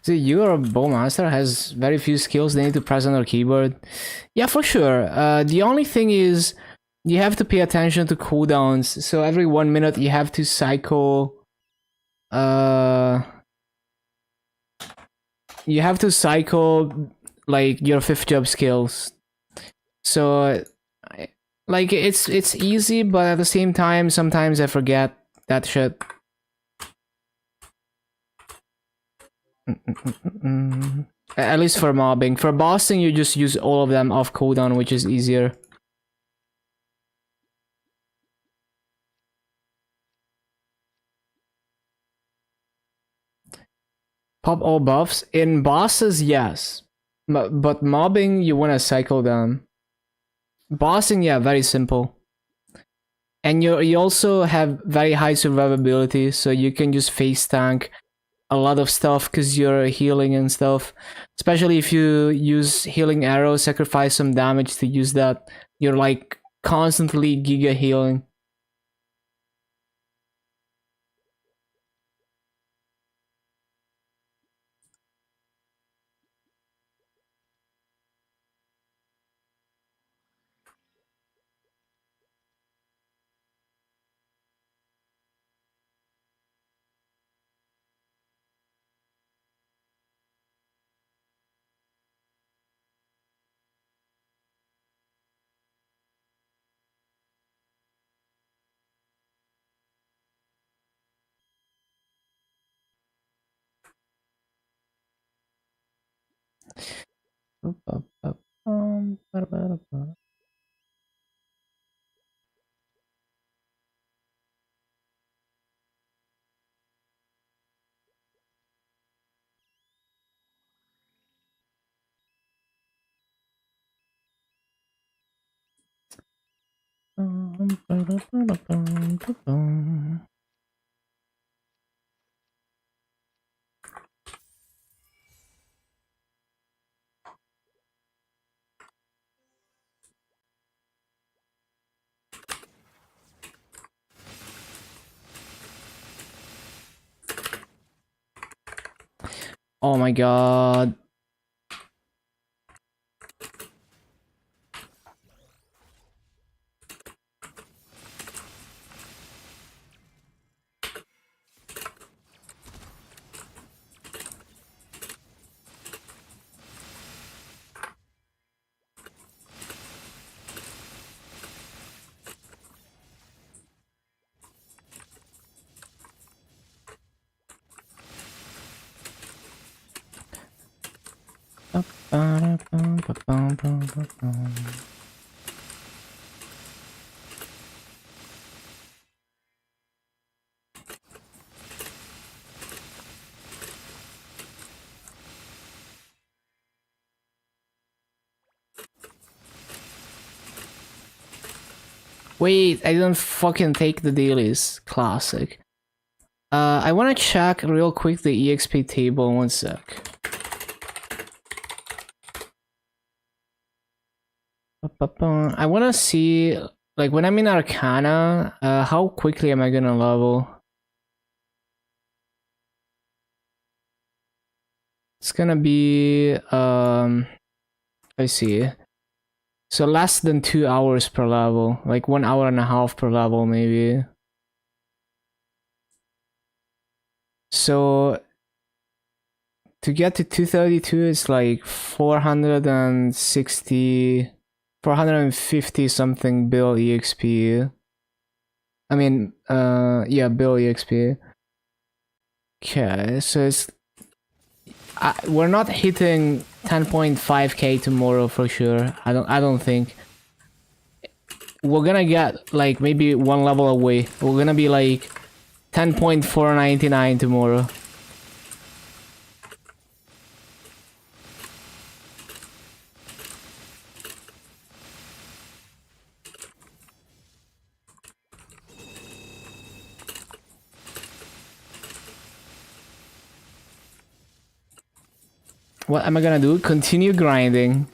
See, your bowmaster has very few skills they need to press on their keyboard. Yeah, for sure. The only thing is you have to pay attention to cooldowns. So every 1 minute you have to cycle. You have to cycle like your 5th job skills. So, like it's easy, but at the same time, sometimes I forget that shit. At least for mobbing. For bossing, you just use all of them off cooldown, which is easier. Pop all buffs. In bosses, yes. But mobbing, you want to cycle them. Bossing, yeah, very simple. And you also have very high survivability, so you can just face tank a lot of stuff because you're healing and stuff. Especially if you use healing arrow, sacrifice some damage to use that. You're like constantly giga healing. Oh my god. Wait, I didn't fucking take the dailies. Classic. I want to check real quick the EXP table. One sec. I want to see, like, when I'm in Arcana, how quickly am I gonna level? It's gonna be, I see. So less than 2 hours per level, like 1 hour and a half per level, maybe. So to get to 232 is like 450 something bill EXP. I mean, yeah, bill EXP. Okay, so it's we're not hitting 10.5k tomorrow for sure. I don't think. We're gonna get like maybe one level away. We're gonna be like 10.499 tomorrow. What am I gonna do? Continue grinding.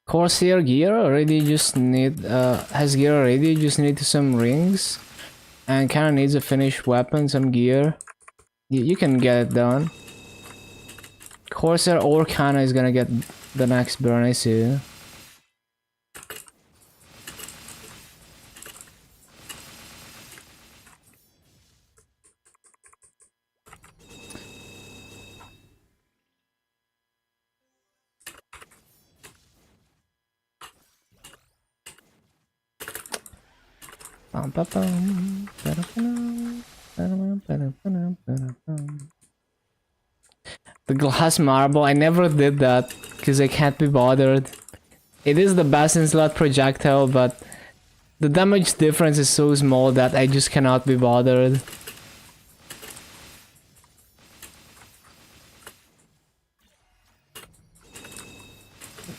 Corsair gear already just need has gear already, just need some rings and kinda needs a finished weapon, some gear. You can get it done. Corsair or Kana is gonna get the next burn, I see. The glass marble, I never did that because I can't be bothered. It is the best in slot projectile, but the damage difference is so small that I just cannot be bothered.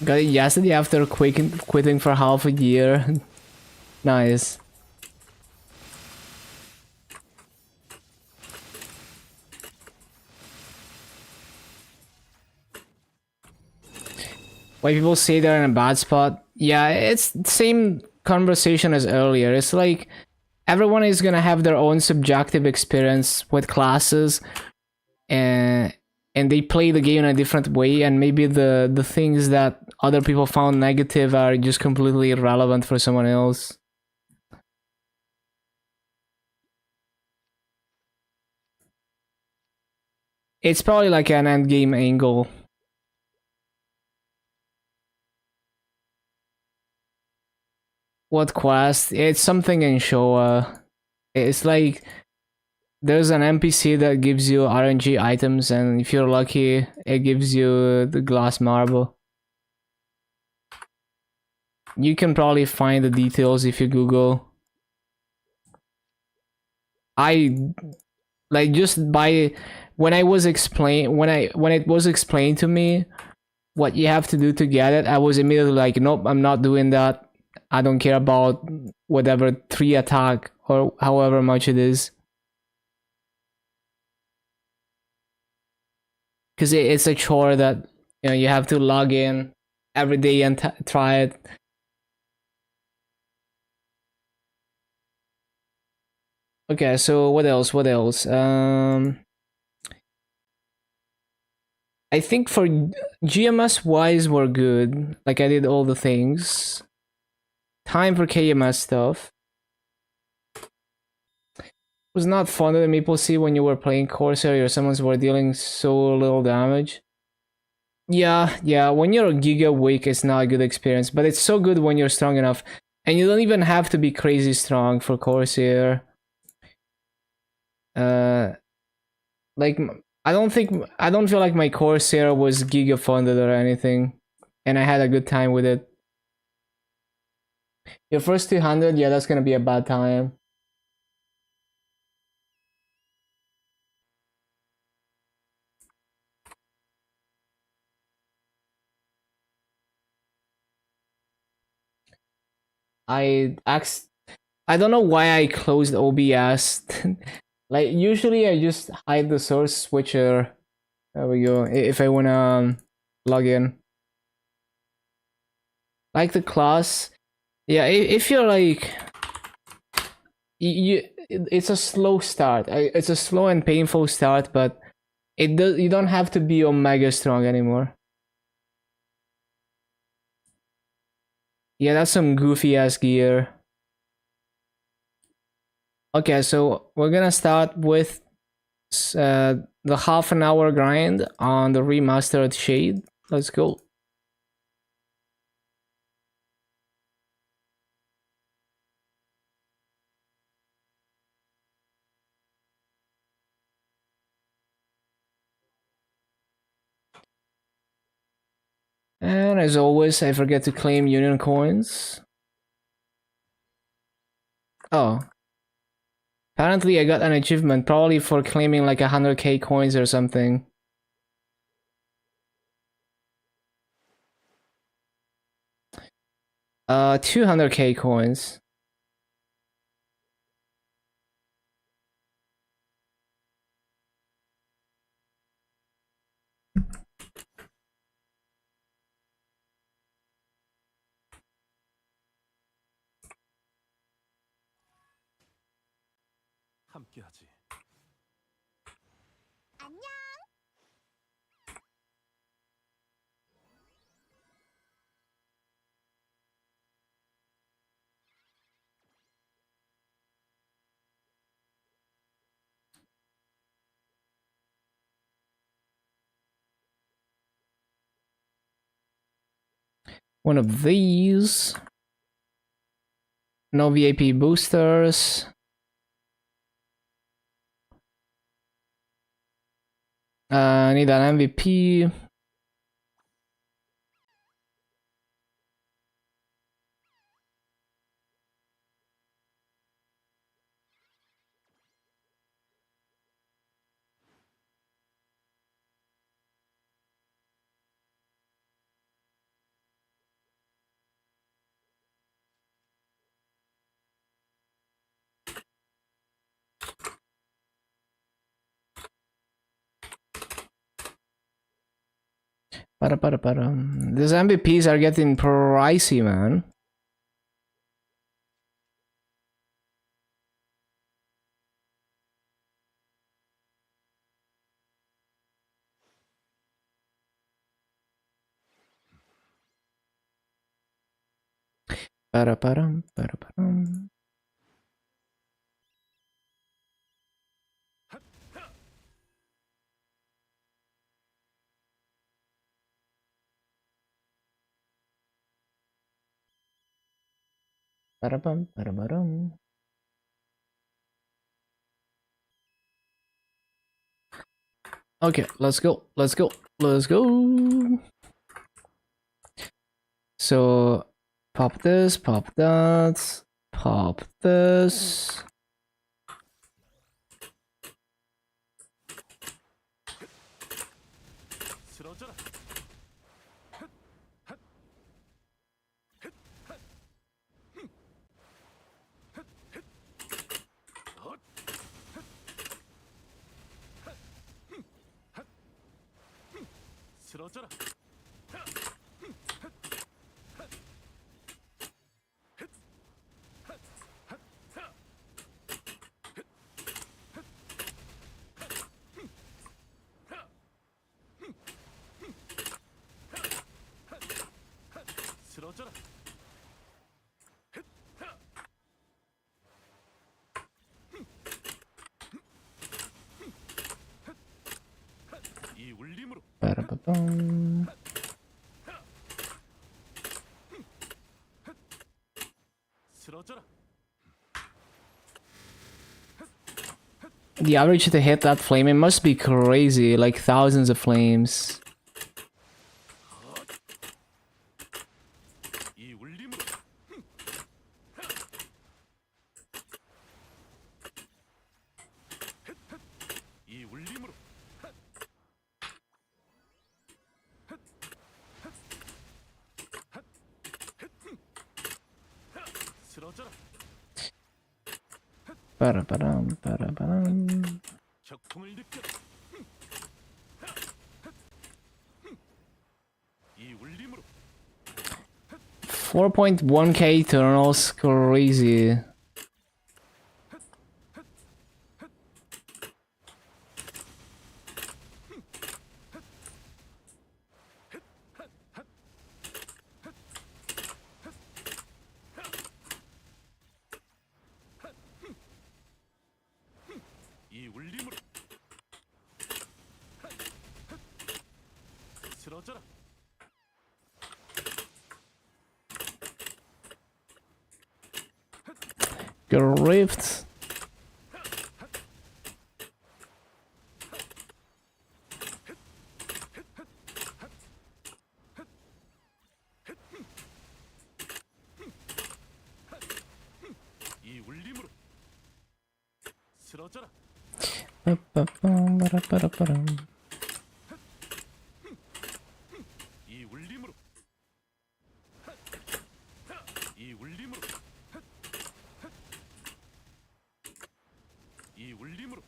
Got it yesterday after quitting for half a year. Nice. Why people say they're in a bad spot? Yeah, it's the same conversation as earlier. It's like everyone is gonna have their own subjective experience with classes, and they play the game in a different way, and maybe the things that other people found negative are just completely irrelevant for someone else. It's probably like an end game angle. What quest? It's something in Showa. It's like there's an NPC that gives you RNG items, and if you're lucky, it gives you the glass marble. You can probably find the details if you Google. I like just by when it was explained to me what you have to do to get it, I was immediately like, nope, I'm not doing that. I don't care about whatever 3 attack or however much it is. Because it's a chore that you have to log in every day and try it. Okay, so what else? I think for GMS wise we're good. Like I did all the things. Time for KMS stuff. It was not fun at MapleStory when you were playing Corsair or someone's were dealing so little damage. Yeah, when you're a Giga weak, it's not a good experience, but it's so good when you're strong enough. And you don't even have to be crazy strong for Corsair. Like I don't feel like my Corsair was giga funded or anything, and I had a good time with it. Your first 200, yeah, that's gonna be a bad time. I don't know why I closed OBS. Like usually I just hide the source switcher. There we go. If I wanna log in, like the class, yeah. If you're like it's a slow start. It's a slow and painful start, but you don't have to be omega strong anymore. Yeah, that's some goofy ass gear. Okay, so we're gonna start with the half an hour grind on the remastered shade. Let's go. And as always, I forget to claim union coins. Oh. Apparently I got an achievement, probably for claiming like 100k coins or something. 200k coins. 함께하지. One of these. No VIP boosters. I need an MVP. These MVPs are getting pricey, man. Para-param. Okay, let's go. So, pop this, pop that, pop this. 쓰러져라. 쓰러져라. 쓰러져라. 이 울림으로 Ba-da-ba-bum. 쓰러져라. The average to hit that flame, it must be crazy, like thousands of flames. 이 울림으로 이 울림으로 쓰러져라. Ba-da-ba-dum, ba-da-ba-dum. 격풍을 느껴라. 이 울림으로 4.1k Eternals, crazy. 이 울림으로 쓰러져라. Rift. 이 울림으로 쓰러져라. Ba-ba-bum, ba-da-ba-da-ba-dum. 이 울림으로 이 울림으로 이 울림으로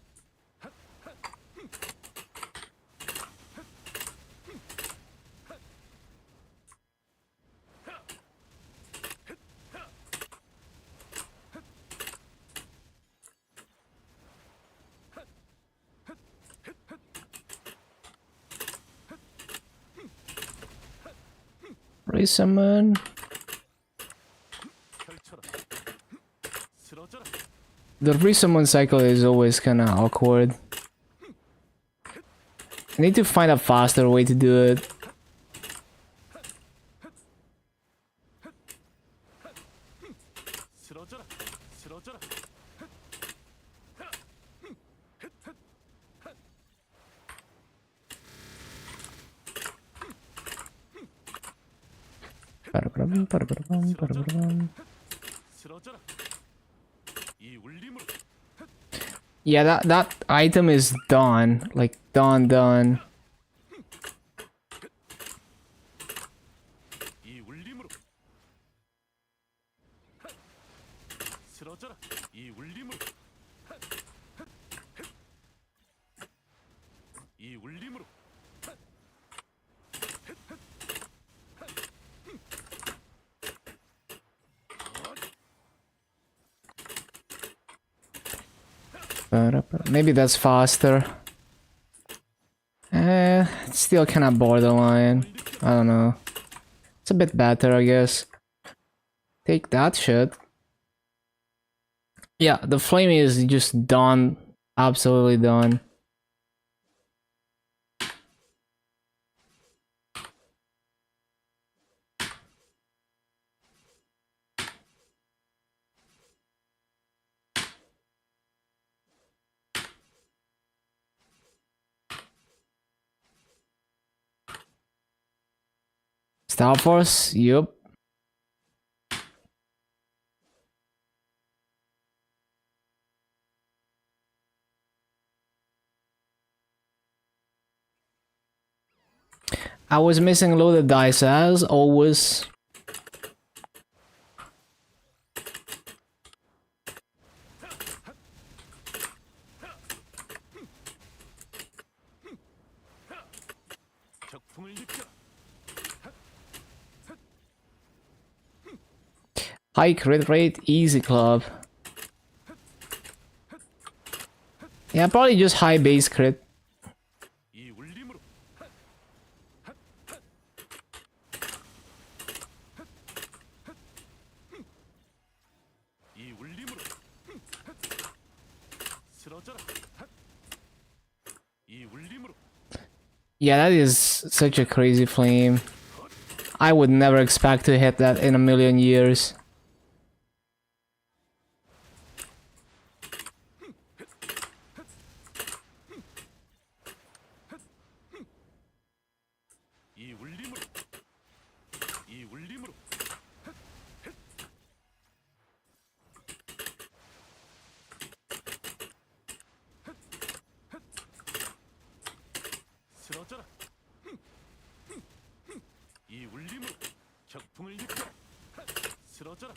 Resummon. 펼쳐라. 쓰러져라. The resummon cycle is always kinda awkward. I need to find a faster way to do it. 쓰러져라. 쓰러져라. Ba-da-ba-dum, ba-da-ba-dum, ba-da-ba-dum. 쓰러져라. 이 울림으로 Yeah, that item is done. Like done. 이 울림으로 쓰러져라. 이 울림으로 이 울림으로 Maybe that's faster. It's still kind of borderline. I don't know. It's a bit better, I guess. Take that shit. Yeah, the flame is just done. Absolutely done. Star Force, yup. I was missing loaded dice as always. 격풍을 느껴라. High crit rate, easy club. Yeah, probably just high base crit. 이 울림으로 이 울림으로 쓰러져라. 이 울림으로 Yeah, that is such a crazy flame. I would never expect to hit that in a million years. 쓰러져라.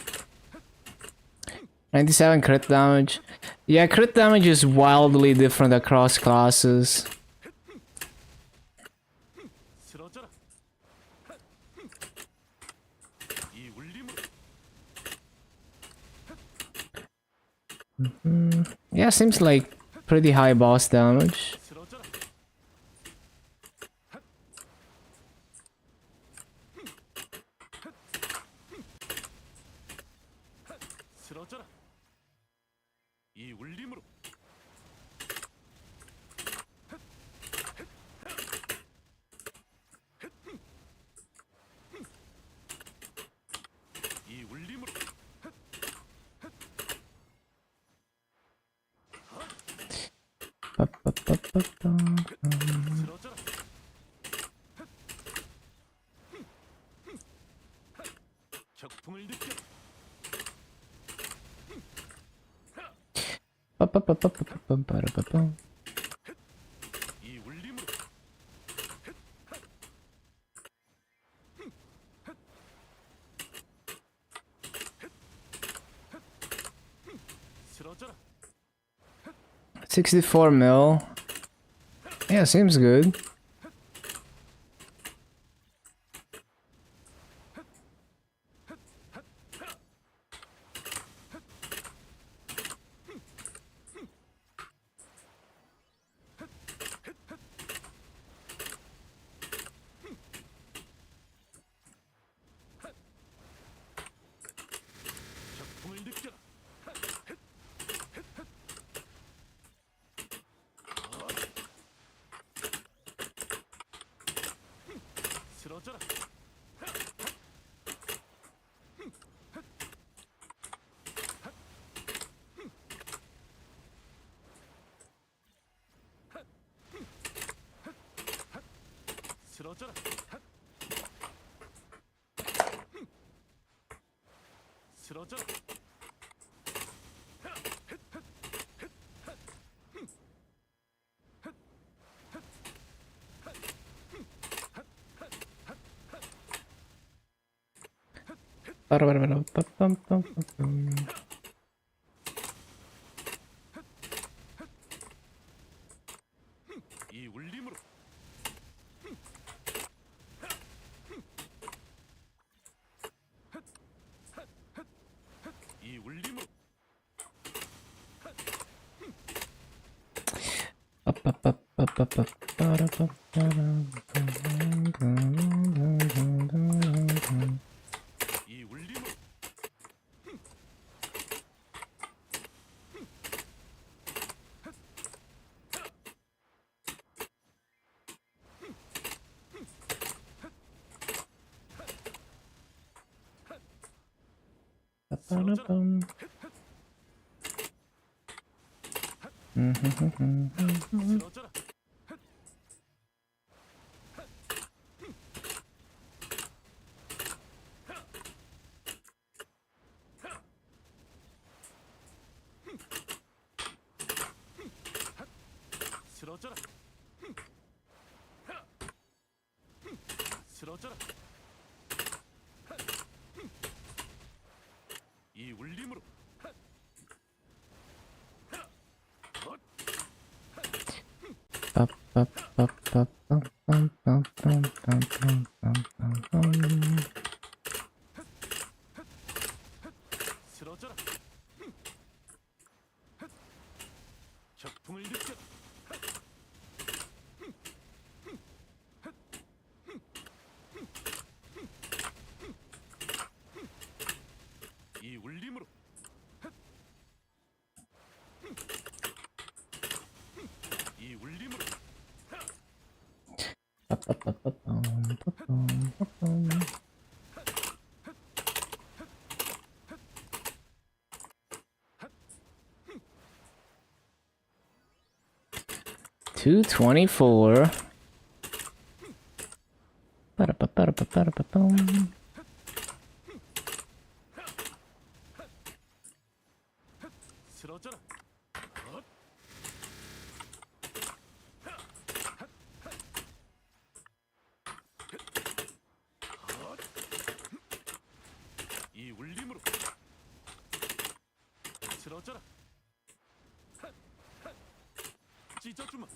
97 crit damage. Yeah, crit damage is wildly different across classes. 쓰러져라. 이 울림으로 Yeah, seems like pretty high boss damage. 쓰러져라. 쓰러져라. 이 울림으로 이 울림으로 쓰러져라. 격풍을 느껴 이 울림으로 쓰러져라. 64 mil. Yeah, seems good. 격풍을 느껴 쓰러져라. 쓰러져라. 쓰러져라. 이 울림으로 이 울림으로 이 울림으로 쓰러져라. 쓰러져라. 쓰러져라. 이 울림으로 쓰러져라. 격풍을 느껴 이 울림으로 이 울림으로 224. 쓰러져라. 이 울림으로 쓰러져라. 찢어주마.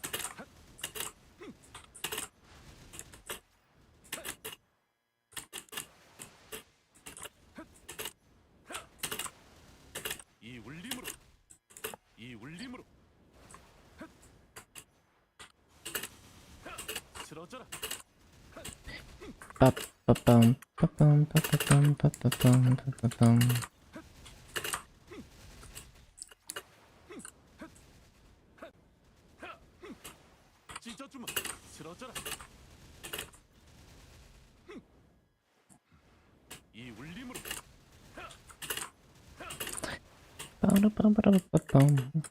이 울림으로. 이 울림으로. 쓰러져라. 빠빠밤 빠밤 빠빠밤 빠빠밤 빠빠밤. 찢어주마. 쓰러져라. 이 울림으로. 빠라빠라빠라빠밤.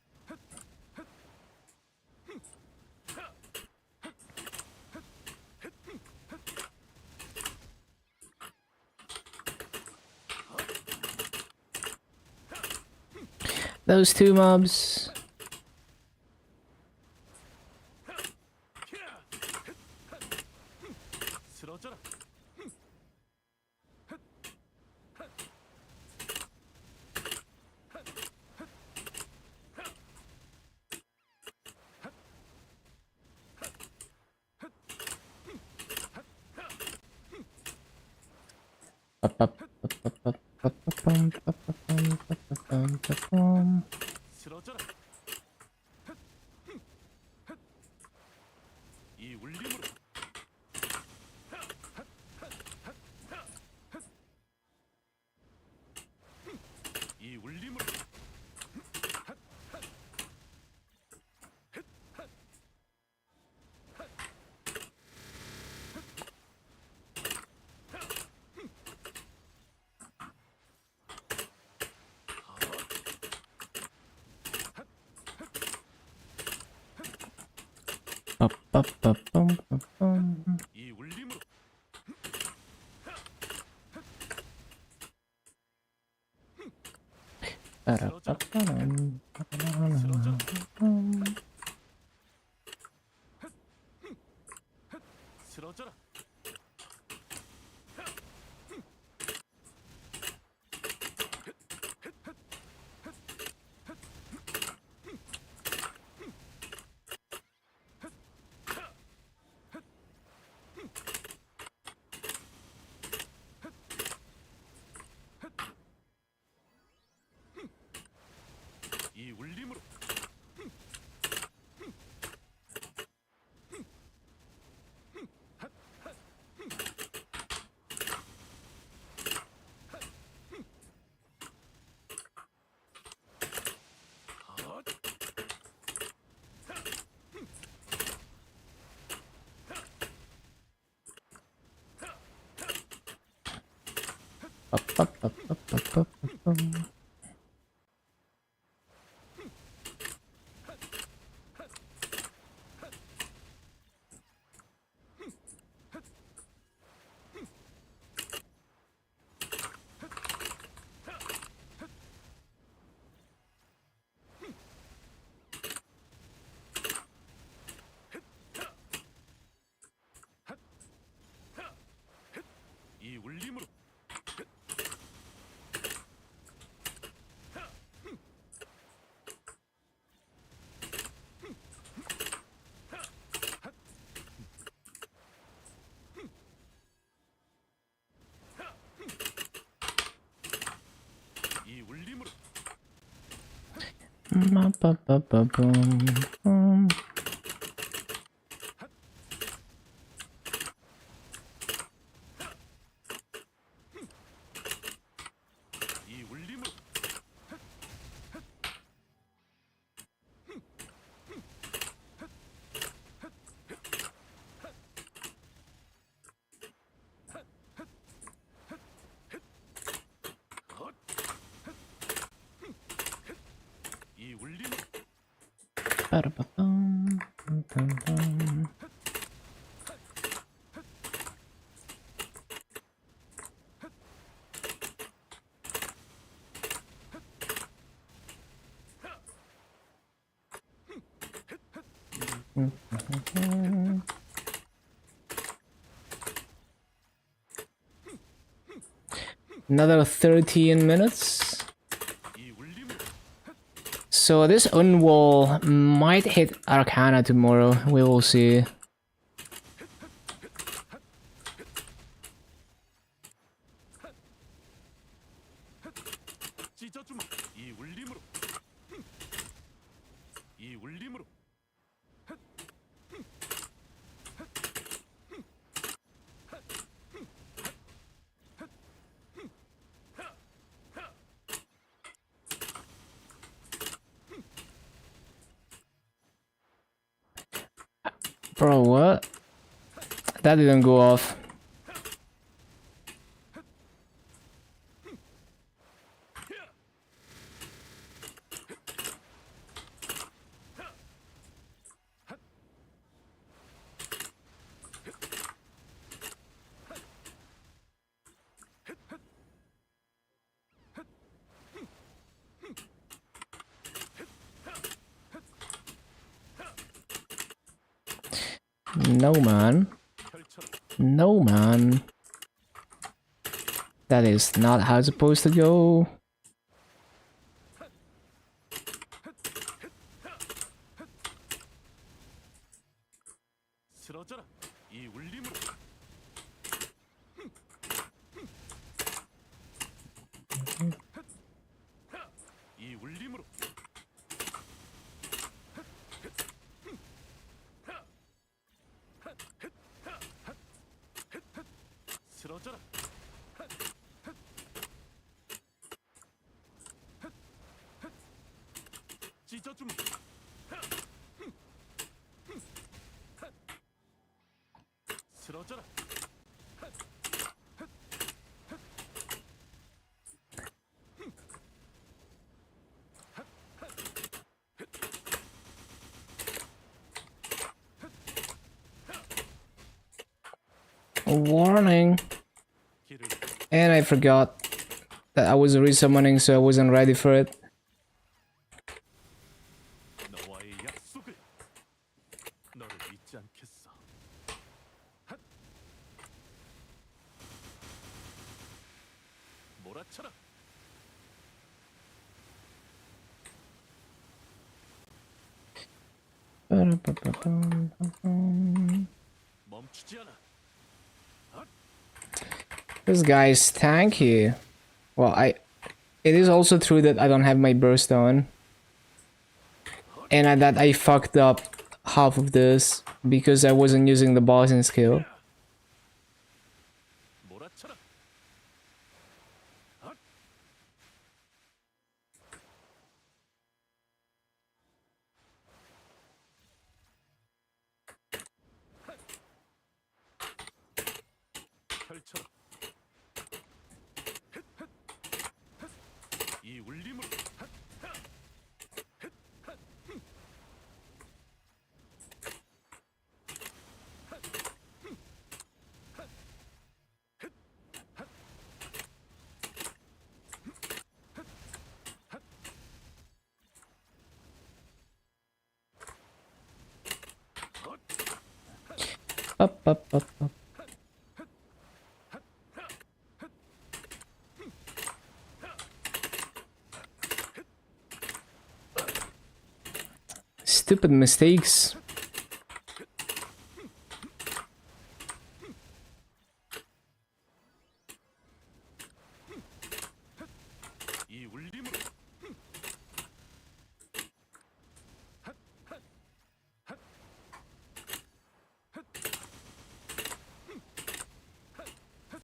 Those two mobs. 쓰러져라. 빠빠빠빠빠빠빰 빠빠빰 빠빠빰 빠빰. 쓰러져라. 이 울림으로. 이 울림으로. 빠빠빠빰 빠빰. 이 울림으로. 빠라빠빠람 쓰러져라. 빠라라라람. 쓰러져라. 이 울림으로. 빠빠빠빠빠빠빰. 이 울림으로. 이 울림으로. 빠빠빠빠밤. 이 울림으로. 이 울림으로. 빠라빠밤 빰빰빰. Another 13 minutes. 이 울림으로. So this unwall might hit Arcana tomorrow. We will see. 찢어주마. 이 울림으로. 이 울림으로. Bro, what? That didn't go off. No, man. 펼쳐라. No, man. That is not how it's supposed to go. 쓰러져라. 이 울림으로. 이 울림으로. 쓰러져라. 찢어주마. 쓰러져라. Warning. 길을 And I forgot that I was resummoning, so I wasn't ready for it. 너와의 약속을 너를 잊지 않겠어. 핫! 몰아쳐라. 멈추지 않아. This guy's tanky. Well, it is also true that I don't have my burst on. And that I fucked up half of this because I wasn't using the bossing skill. 몰아쳐라. 핫! 펼쳐라. 이 울림으로. Up. Stupid mistakes.